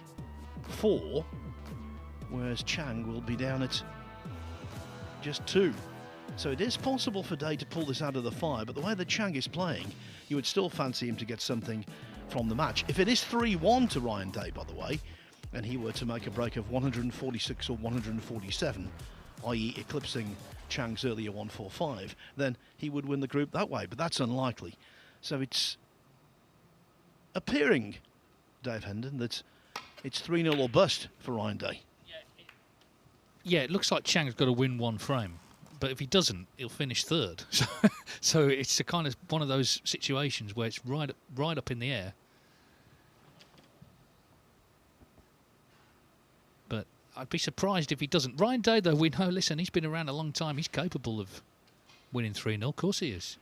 4, whereas Chang will be down at just 2. So it is possible for Day to pull this out of the fire, but the way that Chang is playing, you would still fancy him to get something from the match. If it is 3-1 to Ryan Day, by the way, and he were to make a break of 146 or 147, i.e. eclipsing Chang's earlier 145, then he would win the group that way, but that's unlikely. So it's appearing, Dave Hendon, that it's 3-0 or bust for Ryan Day. Yeah, it looks like Chang's got to win one frame. But if he doesn't, he'll finish third. So it's a kind of one of those situations where it's right up in the air. But I'd be surprised if he doesn't. Ryan Day, though, we know, listen, he's been around a long time. He's capable of winning 3-0. Of course he is.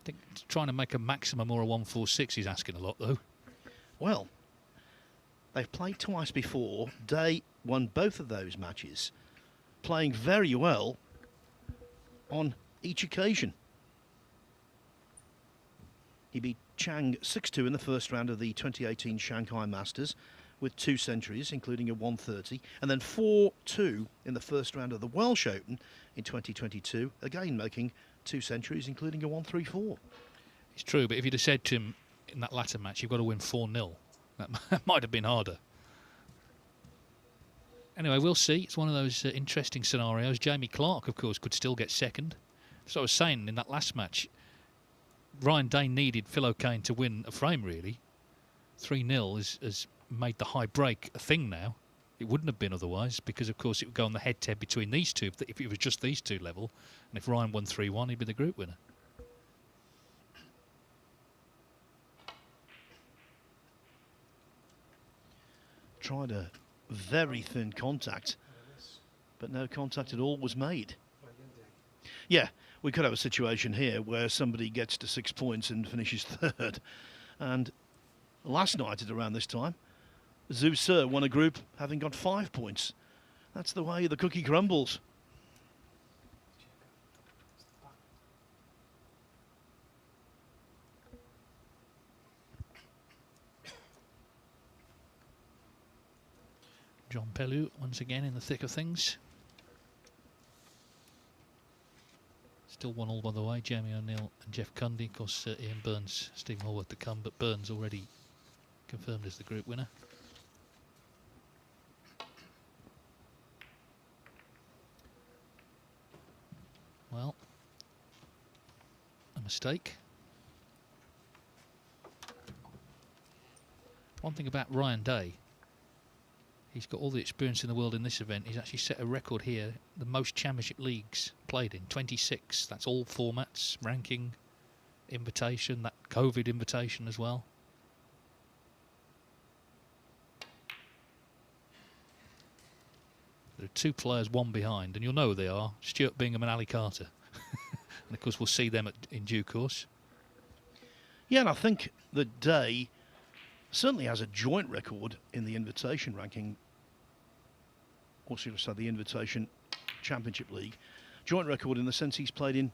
I think trying to make a maximum or a 146, he's asking a lot, though. Well, they've played twice before. Day won both of those matches, playing very well on each occasion. He beat Chang 6-2 in the first round of the 2018 Shanghai Masters with 2 centuries, including a 130, and then 4-2 in the first round of the Welsh Open in 2022, again making 2 centuries, including a 134. It's true, but if you'd have said to him in that latter match, you've got to win 4-0, that might have been harder. Anyway, we'll see. It's one of those interesting scenarios. Jamie Clarke, of course, could still get second. So I was saying in that last match, Ryan Day needed Phil O'Kane to win a frame, really. 3-0 has made the high break a thing now. It wouldn't have been otherwise, because, of course, it would go on the head-to-head between these two, if it was just these two level. And if Ryan won 3-1, he'd be the group winner. Tried a very thin contact, but no contact at all was made. Yeah, we could have a situation here where somebody gets to 6 points and finishes third. And last night at around this time, Zhu Se won a group having got 5 points. That's the way the cookie crumbles. John Pellew once again in the thick of things. Still 1-1 by the way. Jamie O'Neill and Jeff Cundy. Of course, Ian Burns, Stephen Hallworth to come, but Burns already confirmed as the group winner. Well, a mistake. One thing about Ryan Day, he's got all the experience in the world in this event. He's actually set a record here, the most championship leagues played in, 26. That's all formats, ranking, invitation, that COVID invitation as well. There are two players, one behind, and you'll know who they are, Stuart Bingham and Ali Carter. And of course we'll see them in due course. Yeah, and I think that Day certainly has a joint record in the invitation ranking, or should I say the Invitation Championship League. Joint record in the sense he's played in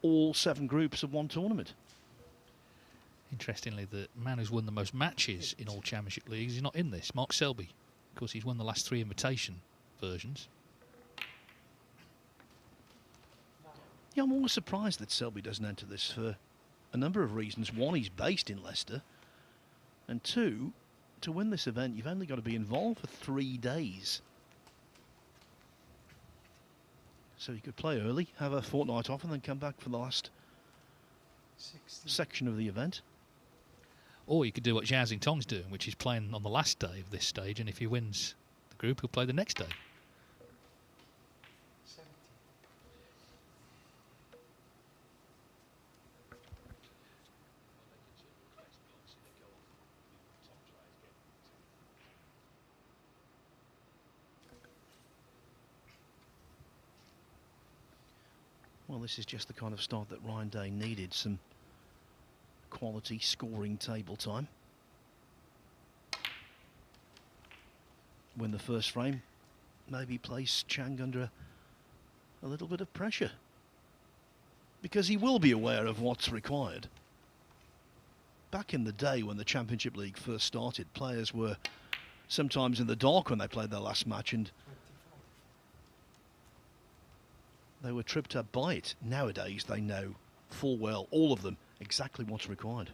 all 7 groups of one tournament. Interestingly, the man who's won the most matches in all championship leagues is not in this, Mark Selby. Of course, he's won the last 3 invitation versions. Yeah, I'm always surprised that Selby doesn't enter this for a number of reasons. One, he's based in Leicester. And 2, to win this event, you've only got to be involved for 3 days. So you could play early, have a fortnight off, and then come back for the last 16. section of the event. Or you could do what Zhao Xintong's doing, which is playing on the last day of this stage, and if he wins the group, he'll play the next day. 17. Well, this is just the kind of start that Ryan Day needed, some quality scoring table time. Win the first frame, maybe place Chang under a little bit of pressure, because he will be aware of what's required. Back in the day when the Championship League first started, players were sometimes in the dark when they played their last match, and 25. they were tripped up by it. Nowadays, they know full well, all of them, exactly what's required.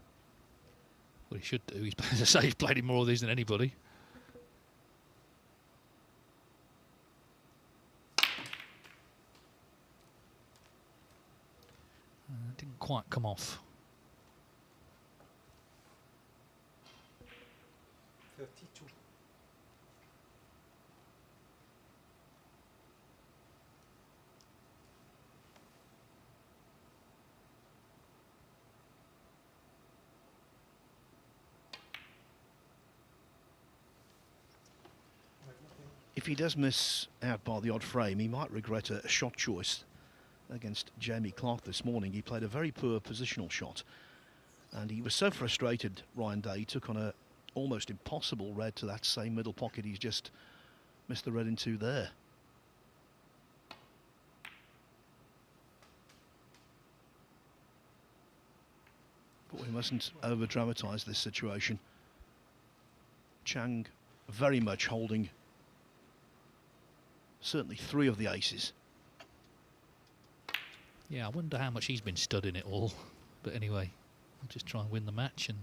Well, he should do. He's, as I say, he's played in more of these than anybody. Didn't quite come off. 32. If he does miss out by the odd frame, he might regret a shot choice against Jamie Clark this morning. He played a very poor positional shot, and he was so frustrated, Ryan Day, he took on a almost impossible red to that same middle pocket he's just missed the red into there. But we mustn't over-dramatise this situation. Chang very much holding certainly 3 of the aces. Yeah, I wonder how much he's been studying it all. But anyway, I'll just try and win the match, and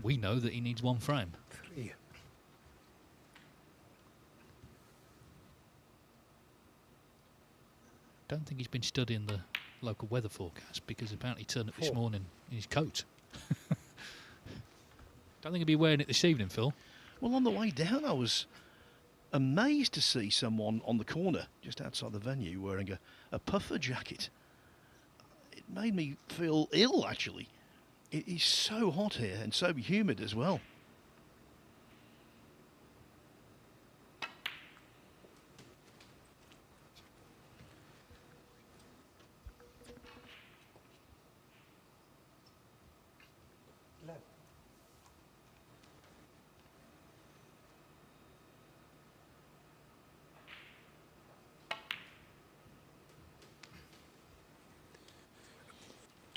we know that he needs 1 frame. 3. Don't think he's been studying the local weather forecast, because apparently he turned up this 4. morning in his coat. Don't think he'll be wearing it this evening, Phil. Well, on the way down, I was amazed to see someone on the corner just outside the venue wearing a puffer jacket. It made me feel ill, actually. It is so hot here and so humid as well.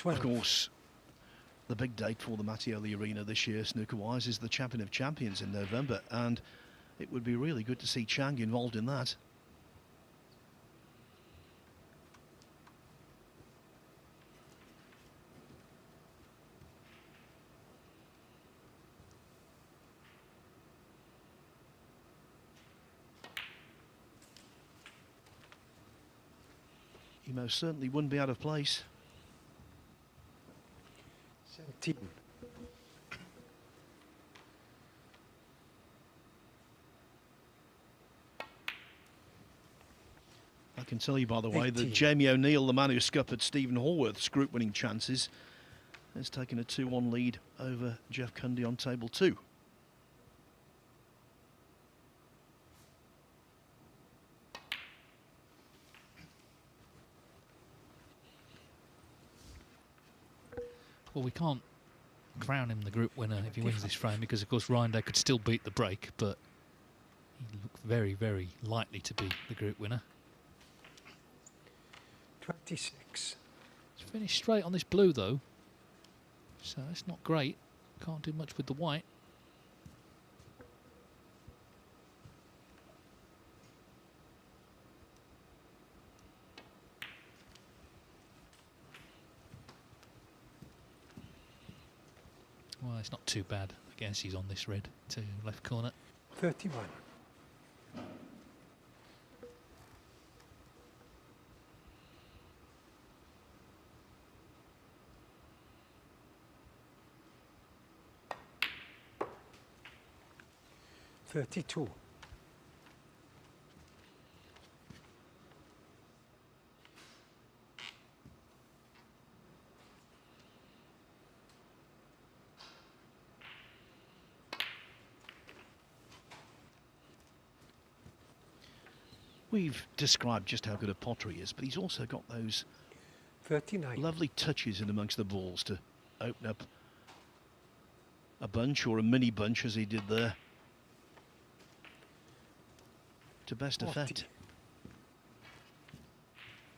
Of course, the big date for the Mattioli Arena this year, snooker-wise, is the Champion of Champions in November, and it would be really good to see Chang involved in that. he most certainly wouldn't be out of place. 17. I can tell you, by the way, that 18. Jamie O'Neill, the man who scuppered Stephen Hallworth's group-winning chances, has taken a 2-1 lead over Jeff Cundy on table 2. Well, we can't crown him the group winner if he wins this frame, because of course Ryan Day could still beat the break, but he looked very, very likely to be the group winner. 26. He's finished straight on this blue though, so it's not great. Can't do much with the white. Well, it's not too bad. I guess he's on this red to left corner. 31. $32. We've described just how good a potter he is, but he's also got those 39. lovely touches in amongst the balls to open up a bunch, or a mini bunch as he did there, to best 40. effect.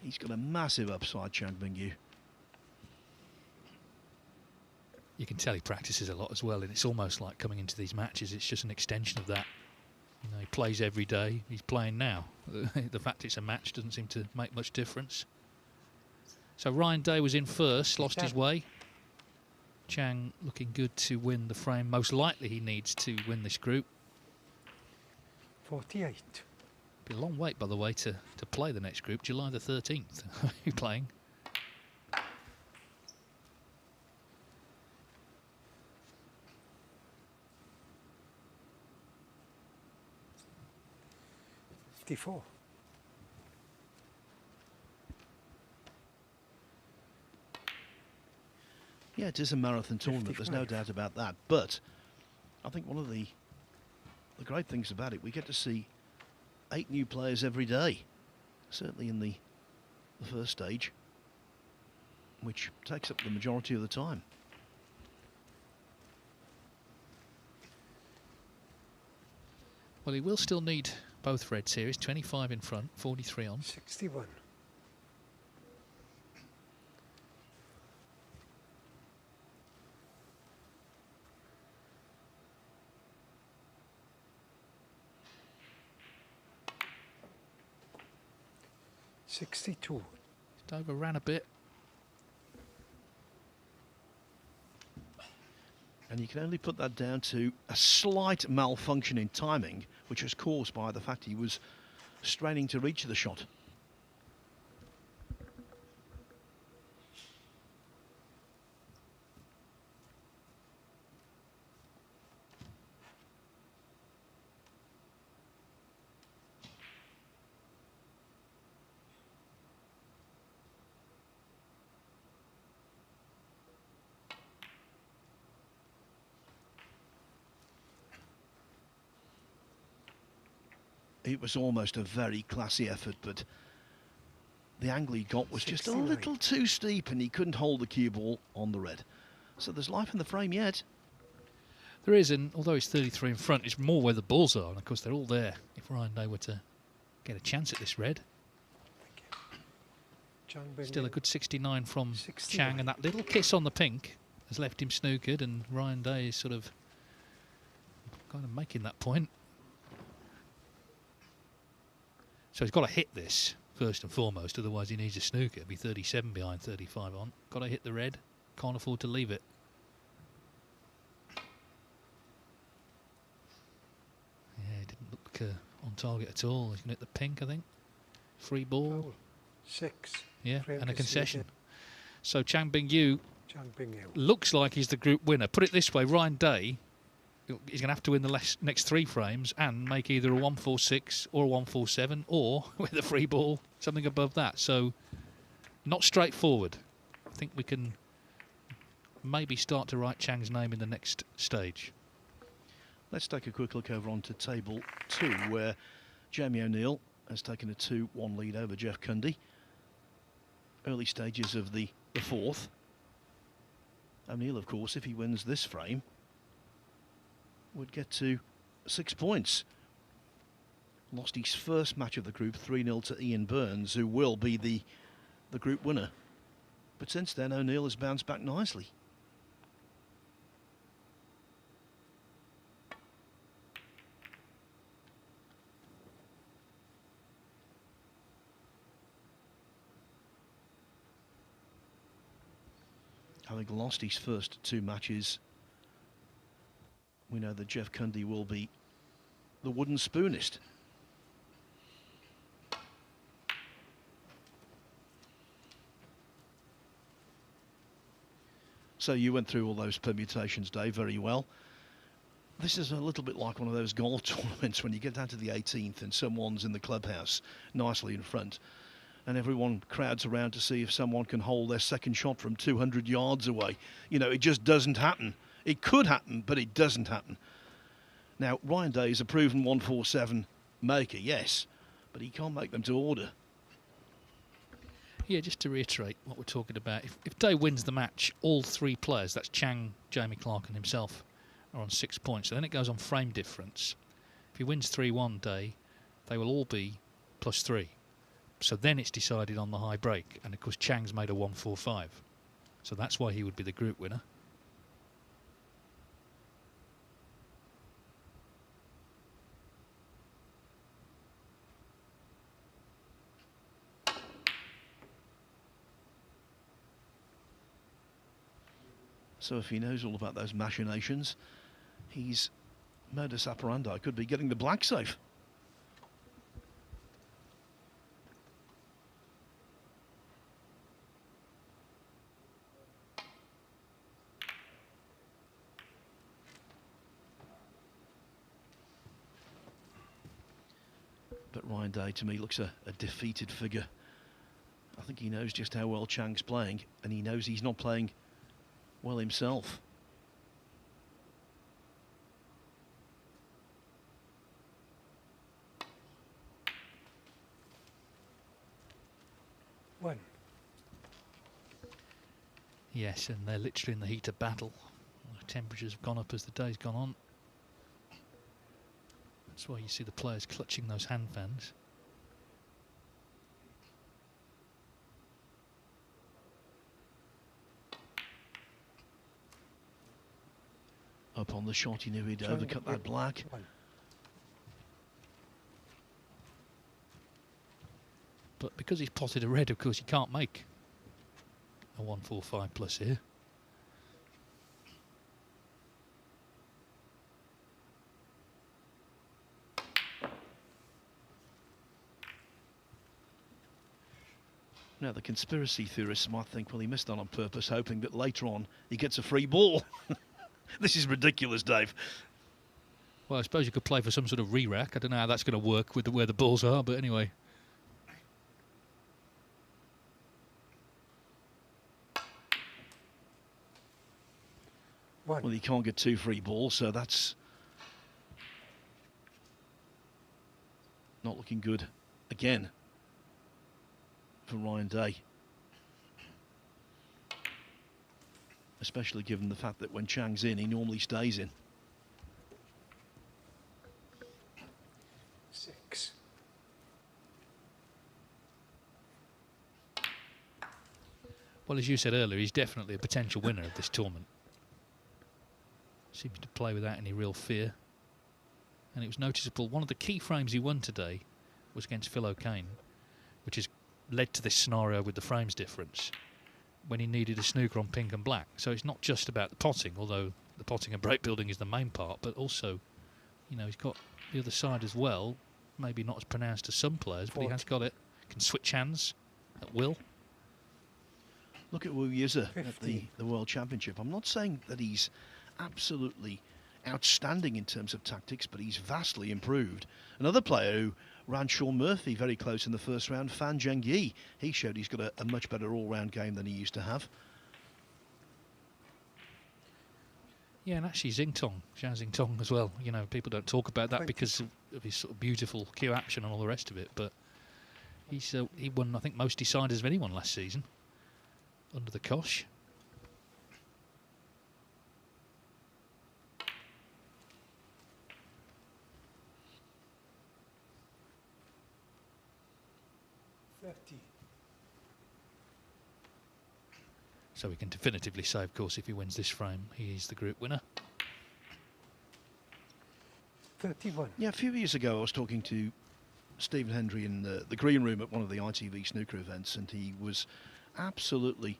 He's got a massive upside, Chang Bingyu. You can tell he practices a lot as well, and it's almost like coming into these matches, it's just an extension of that. You know, he plays every day, he's playing now. The fact it's a match doesn't seem to make much difference. So Ryan Day was in first, lost his way. Chang looking good to win the frame. Most likely he needs to win this group. 48. Be a long wait, by the way, to play the next group. July the 13th, you're playing. $54. Yeah, it is a marathon tournament, there's no 55. doubt about that. But I think one of the great things about it, we get to see 8 new players every day, certainly in the first stage, which takes up the majority of the time. Well, he will still need both reds here. He's 25 in front, 43 on. 61. $62. Just overran a bit. And you can only put that down to a slight malfunction in timing, which was caused by the fact he was straining to reach the shot. It was almost a very classy effort, but the angle he got was just a 69. little too steep and he couldn't hold the cue ball on the red. So there's life in the frame yet. There is, and although he's 33 in front, it's more where the balls are, and of course they're all there if Ryan Day were to get a chance at this red. Chang Bingyu. Still a good 69 from 69. Chang, and that little kiss on the pink has left him snookered, and Ryan Day is sort of kind of making that point. So he's got to hit this first and foremost, otherwise he needs a snooker. It'll be 37 behind, 35 on. Got to hit the red, can't afford to leave it. Yeah, he didn't look on target at all. He's going to hit the pink, I think. Free ball. Foul. 6. Yeah, Frame and a concession. conceded. So Chang Bingyu Chang Bingyu. looks like he's the group winner. Put it this way, Ryan Day, he's going to have to win the next 3 frames and make either a 146 or a 147 or, with a free ball, something above that. So, not straightforward. I think we can maybe start to write Chang's name in the next stage. Let's take a quick look over onto table 2, where Jamie O'Neill has taken a 2-1 lead over Jeff Cundy. Early stages of the 4th. O'Neill, of course, if he wins this frame, would get to 6 points. Lost his first match of the group 3-0 to Ian Burns, who will be the group winner. But since then, O'Neill has bounced back nicely. Having lost his first 2 matches, we know that Jeff Cundy will be the wooden spoonist. So you went through all those permutations, Dave, very well. This is a little bit like one of those golf tournaments when you get down to the 18th and someone's in the clubhouse nicely in front, and everyone crowds around to see if someone can hold their second shot from 200 yards away. You know, it just doesn't happen. It could happen, but it doesn't happen. Now, Ryan Day is a proven 147 maker, yes, but he can't make them to order. Yeah, just to reiterate what we're talking about, if Day wins the match, all 3 players, that's Chang, Jamie Clark and himself, are on 6 points. So then it goes on frame difference. If he wins 3-1 Day, they will all be +3. So then it's decided on the high break, and of course Chang's made a 145. So that's why he would be the group winner. So if he knows all about those machinations, his modus operandi could be getting the black safe. But Ryan Day, to me, looks a defeated figure. I think he knows just how well Chang's playing, and he knows he's not playing well himself. One. Yes, and they're literally in the heat of battle. The temperatures have gone up as the day's gone on. That's why you see the players clutching those hand fans. Up on the shot, he knew he'd overcut that black. But because he's potted a red, of course, he can't make a 145 plus here. Now, the conspiracy theorists might think, well, he missed that on purpose, hoping that later on he gets a free ball. This is ridiculous, Dave. Well, I suppose you could play for some sort of re-rack. I don't know how that's going to work with where the balls are, but anyway. One. Well, he can't get 2 free balls, so that's not looking good again for Ryan Day. Especially given the fact that when Chang's in, he normally stays in. 6. Well, as you said earlier, he's definitely a potential winner of this tournament. Seems to play without any real fear. And it was noticeable, one of the key frames he won today was against Phil O'Kane, which has led to this scenario with the frames difference, when he needed a snooker on pink and black. So it's not just about the potting, although the potting and break building is the main part, but also, you know, he's got the other side as well, maybe not as pronounced as some players, but he has got it, can switch hands. at will. Look at Wu Yize at the 50. World Championship. I'm not saying that he's absolutely outstanding in terms of tactics, but he's vastly improved. Another player who ran Sean Murphy very close in the first round, Fan Zhengyi. He showed he's got a much better all-round game than he used to have. Yeah, and actually Xingtong, Zhao Xingtong as well. You know, people don't talk about that 22. because of his sort of beautiful cue action and all the rest of it. But he won, I think, most deciders of anyone last season under the Kosh. So we can definitively say, of course, if he wins this frame, he is the group winner. 31. Yeah, a few years ago I was talking to Stephen Hendry in the green room at one of the ITV snooker events, and he was absolutely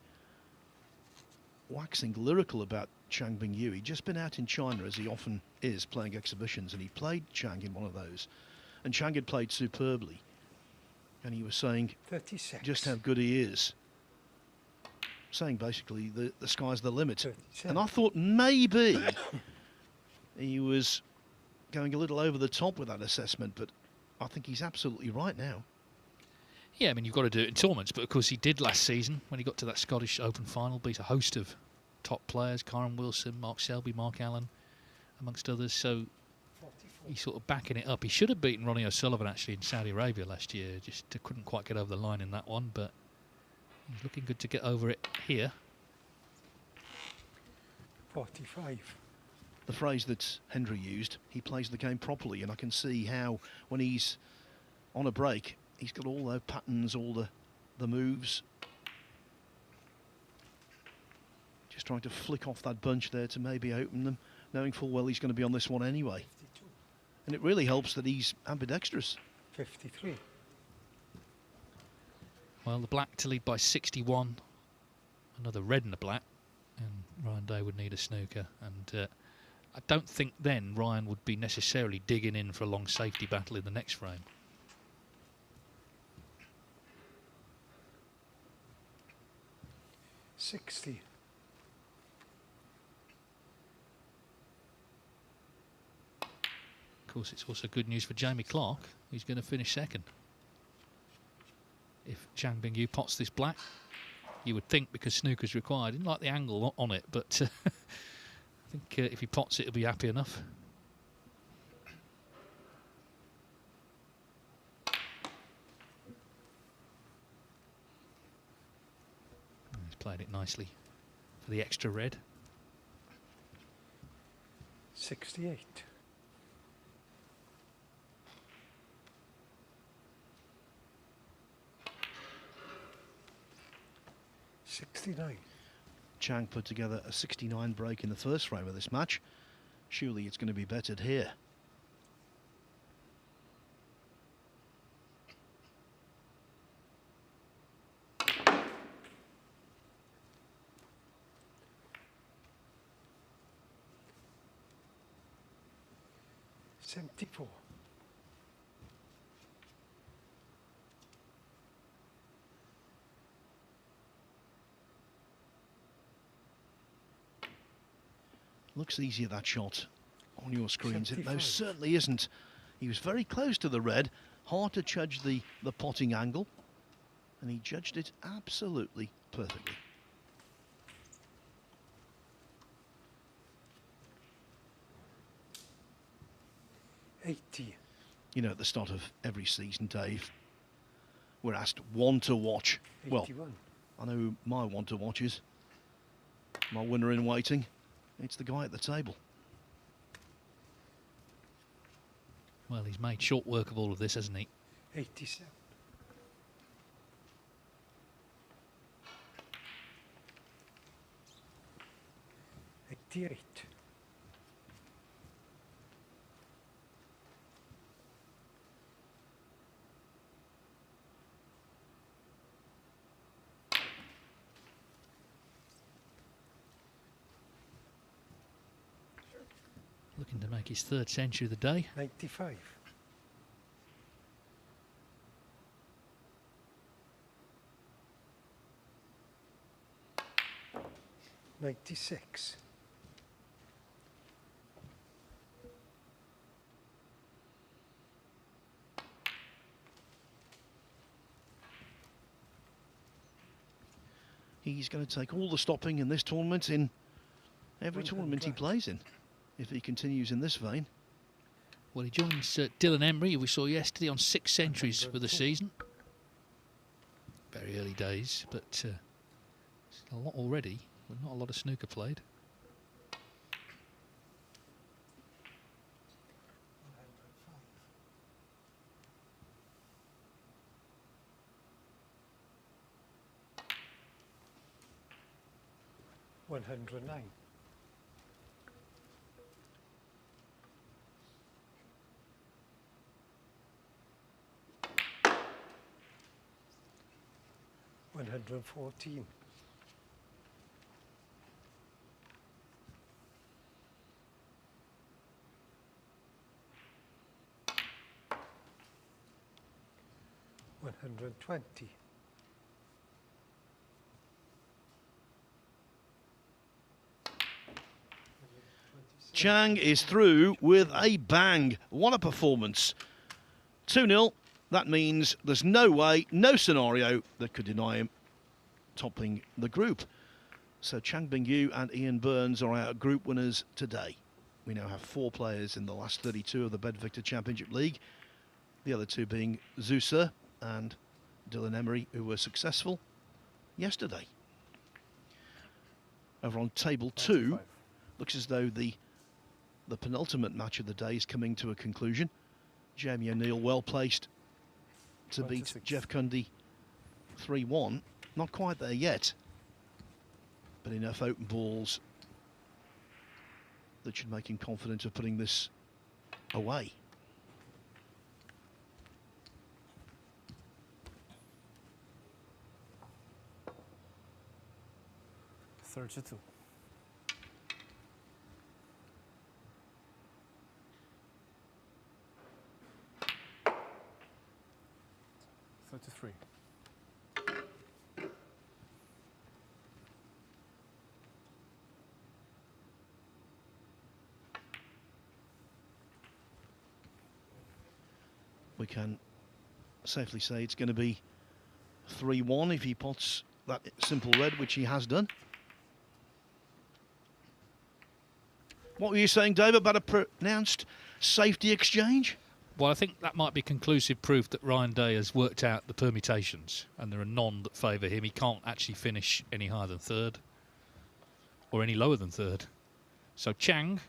waxing lyrical about Chang Bingyu. He'd just been out in China, as he often is, playing exhibitions, and he played Chang in one of those. And Chang had played superbly. And he was saying 36. just how good he is. Saying basically the sky's the limit. 37. And I thought maybe he was going a little over the top with that assessment, but I think he's absolutely right now. Yeah, I mean, you've got to do it in tournaments, but of course he did last season when he got to that Scottish Open final, beat a host of top players, Kyron Wilson, Mark Selby, Mark Allen, amongst others, so 44. he's sort of backing it up. He should have beaten Ronnie O'Sullivan actually in Saudi Arabia last year, just couldn't quite get over the line in that one, but he's looking good to get over it here. 45. The phrase that Hendry used, he plays the game properly, and I can see how when he's on a break, he's got all the patterns, all the moves. Just trying to flick off that bunch there to maybe open them, knowing full well he's going to be on this one anyway. 52. And it really helps that he's ambidextrous. 53. Well, the black to lead by 61, another red and a black, and Ryan Day would need a snooker, and I don't think then Ryan would be necessarily digging in for a long safety battle in the next frame. $60. Of course, it's also good news for Jamie Clark, who's going to finish second. If Chang Bingyu pots this black, you would think, because snooker's required, didn't like the angle on it, but I think if he pots it, he'll be happy enough. He's played it nicely for the extra red. 68. $69. Chang put together a 69 break in the first frame of this match. Surely it's going to be bettered here. $74. Looks easier, that shot on your screens. It 75. most certainly isn't. He was very close to the red, hard to judge the potting angle, and he judged it absolutely perfectly. $80. You know, at the start of every season, Dave, we're asked one to watch. Well, 81. I know who my one to watch is. My winner in waiting. It's the guy at the table. Well, he's made short work of all of this, hasn't he? 87. $88. Looking to make his third century of the day. 95. 96. He's going to take all the stopping in this tournament, in every tournament he plays in, if he continues in this vein. Well, he joins Dylan Emery, who we saw yesterday, on 6 centuries for the season. Very early days, but it's a lot already, but not a lot of snooker played. $109. $114. $120. Chang is through with a bang. What a performance. 2-0. That means there's no way, no scenario that could deny him topping the group. So Chang Bingyu and Ian Burns are our group winners today. We now have 4 players in the last 32 of the BetVictor Championship League. The other 2 being Zhu Se and Dylan Emery, who were successful yesterday. Over on table 2, looks as though the penultimate match of the day is coming to a conclusion. Jamie O'Neill well placed to beat Jeff Cundy 3-1. Not quite there yet, but enough open balls that should make him confident of putting this away. $32. $33. We can safely say it's going to be 3-1 if he pots that simple red, which he has done. What were you saying, Dave, about a pronounced safety exchange? Well, I think that might be conclusive proof that Ryan Day has worked out the permutations, and there are none that favour him. He can't actually finish any higher than 3rd, or any lower than 3rd. So Chang,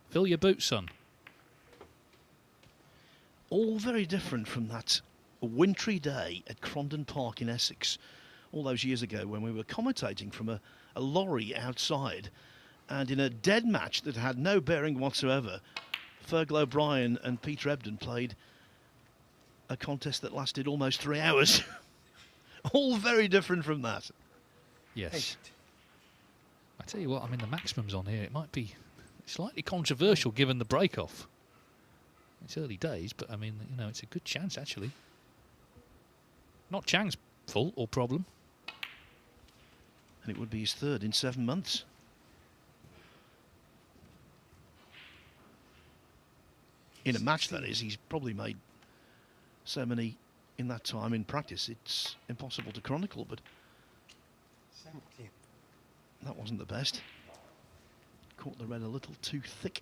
fill your boots, son. All very different from that wintry day at Crondon Park in Essex all those years ago when we were commentating from a lorry outside, and in a dead match that had no bearing whatsoever, Fergal O'Brien and Peter Ebden played a contest that lasted almost 3 hours. All very different from that. Yes. I tell you what, I mean, the maximums on here, it might be slightly controversial given the break-off. It's early days, but, I mean, you know, it's a good chance, actually. Not Chang's fault or problem. And it would be his 3rd in 7 months. In a match, that is. He's probably made so many in that time in practice, it's impossible to chronicle, but 17. That wasn't the best. Caught the red a little too thick.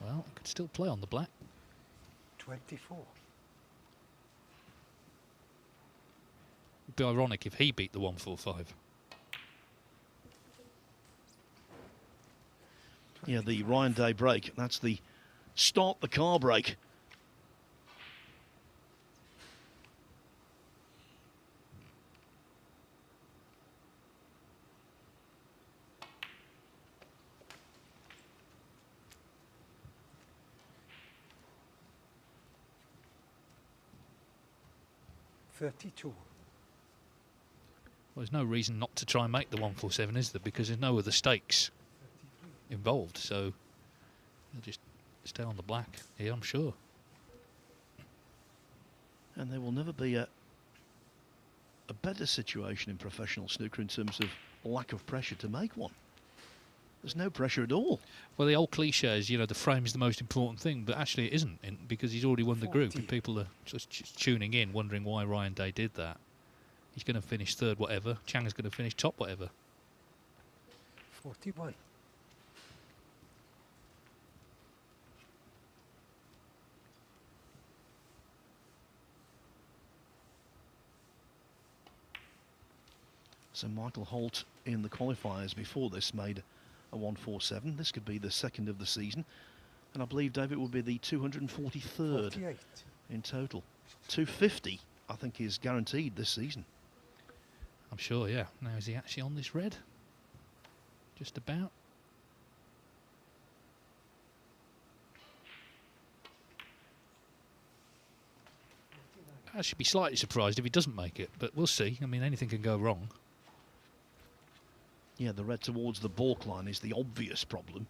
Well, could still play on the black. 24. It'd be ironic if he beat the 145. Yeah, the Ryan Day break. That's the start the car break. Well, there's no reason not to try and make the 147, is there? Because there's no other stakes involved, so he'll just stay on the black here, I'm sure. And there will never be a better situation in professional snooker in terms of lack of pressure to make one. There's no pressure at all. Well, the old cliche is, the frame is the most important thing, but actually it isn't, because he's already won the group, and people are just tuning in, wondering why Ryan Day did that. He's going to finish third whatever. Chang's going to finish top whatever. 41. So Michael Holt in the qualifiers before this made a 147. This could be the second of the season. And I believe, David, will be the 243rd 48. in total. 250, I think, is guaranteed this season. I'm sure, yeah. Now, is he actually on this red? Just about. I should be slightly surprised if he doesn't make it, but we'll see. I mean, anything can go wrong. Yeah, the red towards the balk line is the obvious problem.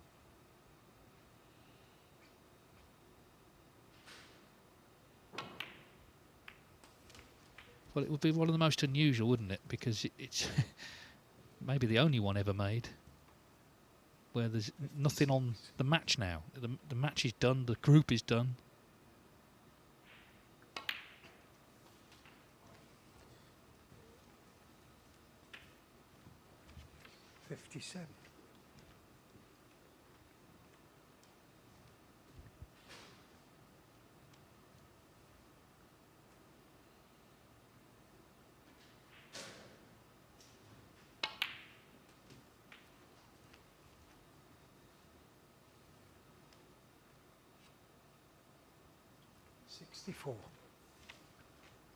Well, it would be one of the most unusual, wouldn't it? Because it's maybe the only one ever made where there's nothing on the match now. The match is done, the group is done. 57.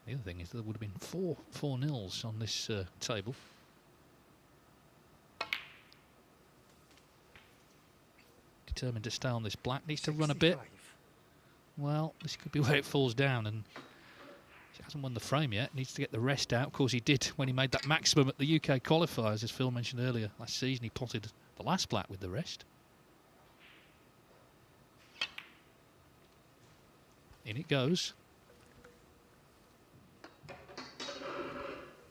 The other thing is there would have been four nils on this table. Determined to stay on this black, needs to run a bit. Well, this could be where it falls down, and he hasn't won the frame yet. Needs to get the rest out. Of course, he did when he made that maximum at the UK qualifiers, as Phil mentioned earlier. Last season, he potted the last black with the rest. In it goes.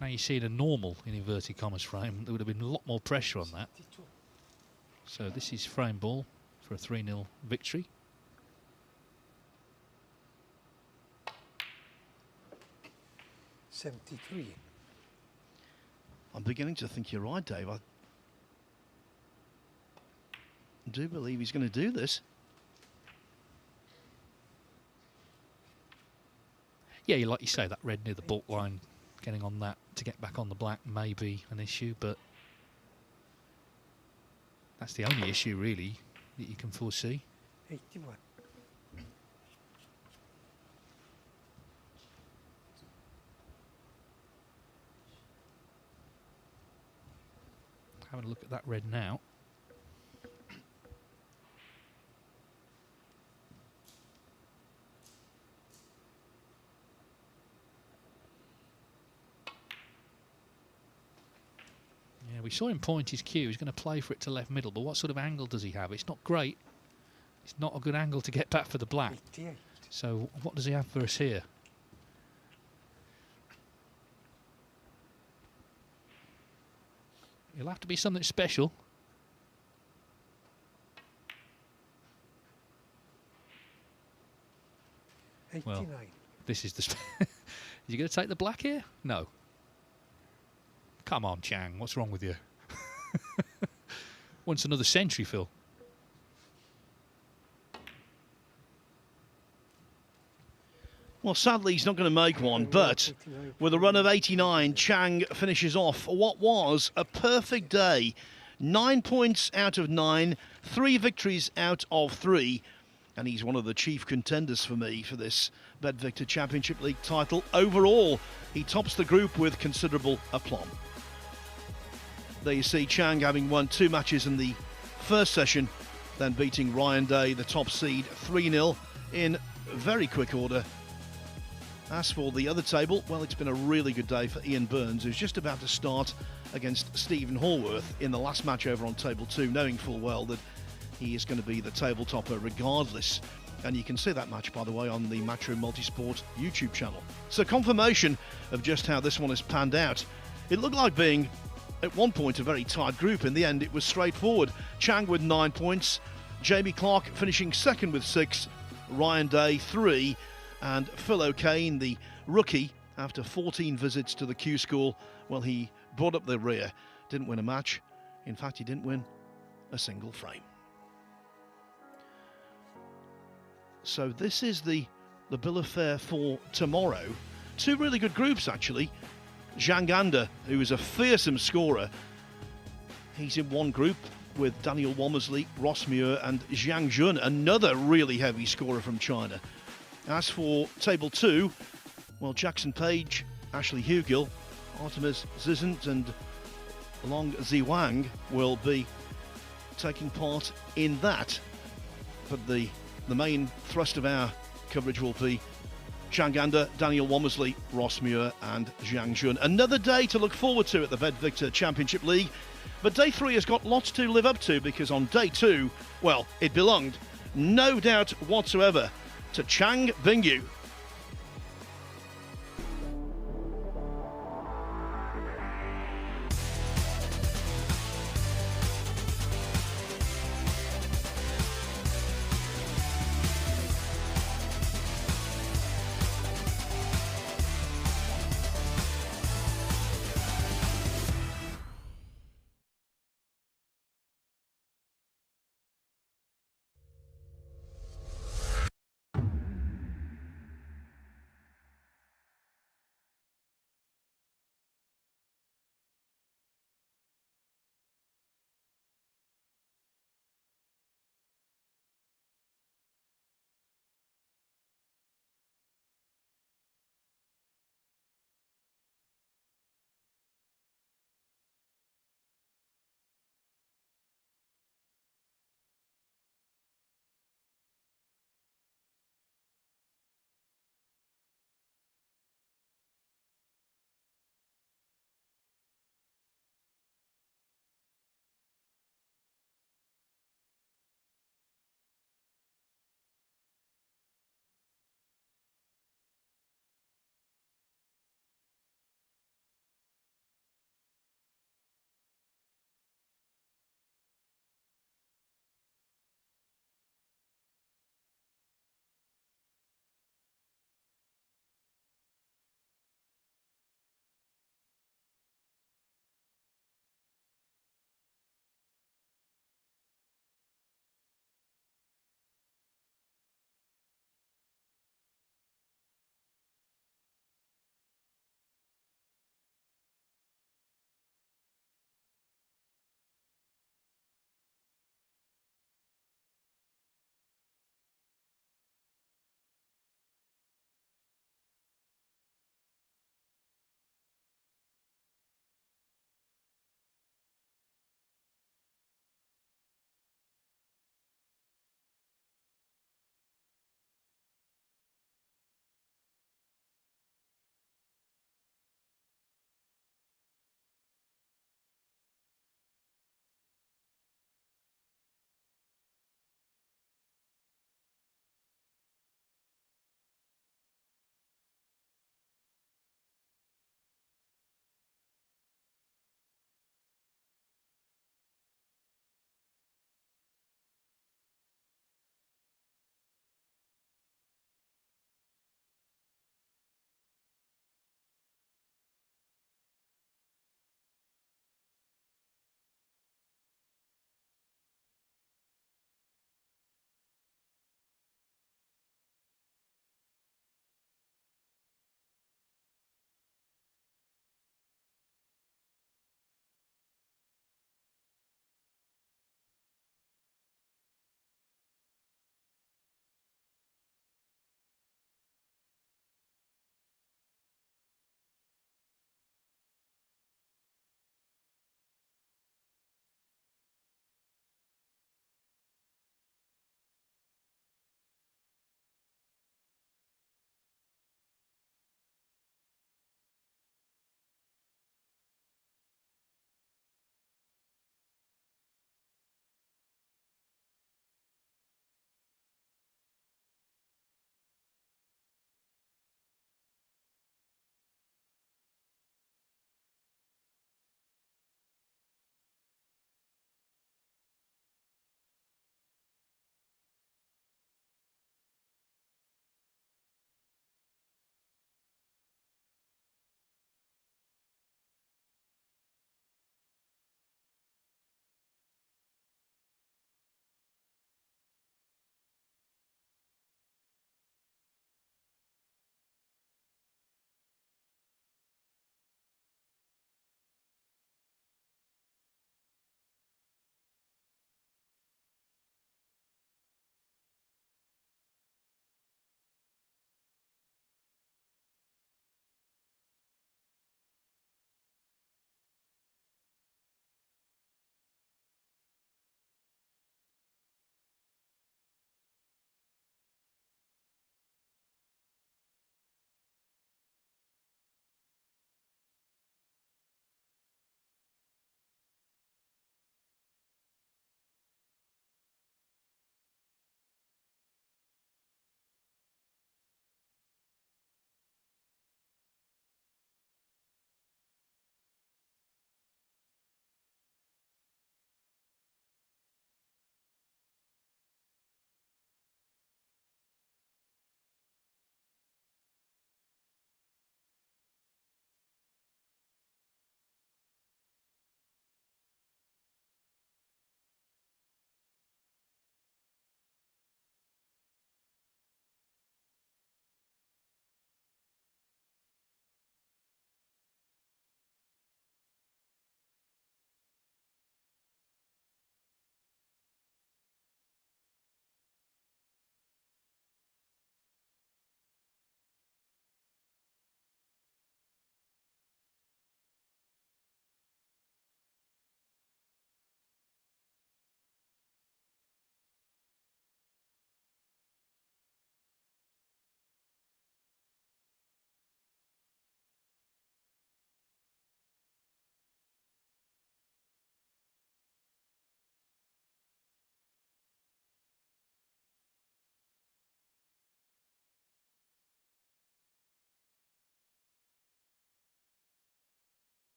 Now you see in a normal, in inverted commas, frame, there would have been a lot more pressure on that. So this is frame ball for a 3-0 victory. $73. I'm beginning to think you're right, Dave. I do believe he's going to do this. Yeah, like you say, that red near the balk line, getting on that to get back on the black may be an issue, but that's the only issue, really, that you can foresee. 81. Having a look at that red now. Yeah, we saw him point his cue. He's going to play for it to left middle, but what sort of angle does he have? It's not great. It's not a good angle to get back for the black. 88. So what does he have for us here? It'll have to be something special. Well, this is the... Is he going to take the black here? No. Come on, Chang. What's wrong with you? Wants another century, Phil. Well, sadly, he's not going to make one, but with a run of 89, Chang finishes off what was a perfect day. 9 points out of 9, 3 victories out of 3, and he's one of the chief contenders for me for this BetVictor Championship League title. Overall, he tops the group with considerable aplomb. There you see Chang having won 2 matches in the first session, then beating Ryan Day, the top seed, 3-0 in very quick order. As for the other table, well, it's been a really good day for Ian Burns, who's just about to start against Stephen Hallworth in the last match over on table 2, knowing full well that he is going to be the table topper regardless. And you can see that match, by the way, on the Matchroom Multisport YouTube channel. So confirmation of just how this one has panned out. It looked like being, at one point, a very tight group. In the end, it was straightforward. Chang with 9 points, Jamie Clark finishing second with 6, Ryan Day 3, and Phil O'Kane, the rookie, after 14 visits to the Q School, well, he brought up the rear. Didn't win a match. In fact, he didn't win a single frame. So this is the bill of fare for tomorrow. Two really good groups, actually. Zhang Anda, who is a fearsome scorer, he's in one group with Daniel Womersley, Ross Muir and Zhang Jun, another really heavy scorer from China. As for table 2, well, Jackson Page, Ashley Hugill, Artemis Zizant and Long Ziwang will be taking part in that. But the main thrust of our coverage will be Chang Anda, Daniel Womersley, Ross Muir and Zhang Jun. Another day to look forward to at the BetVictor Championship League. But day 3 has got lots to live up to, because on day 2, well, it belonged, no doubt whatsoever, to Chang Bingyu.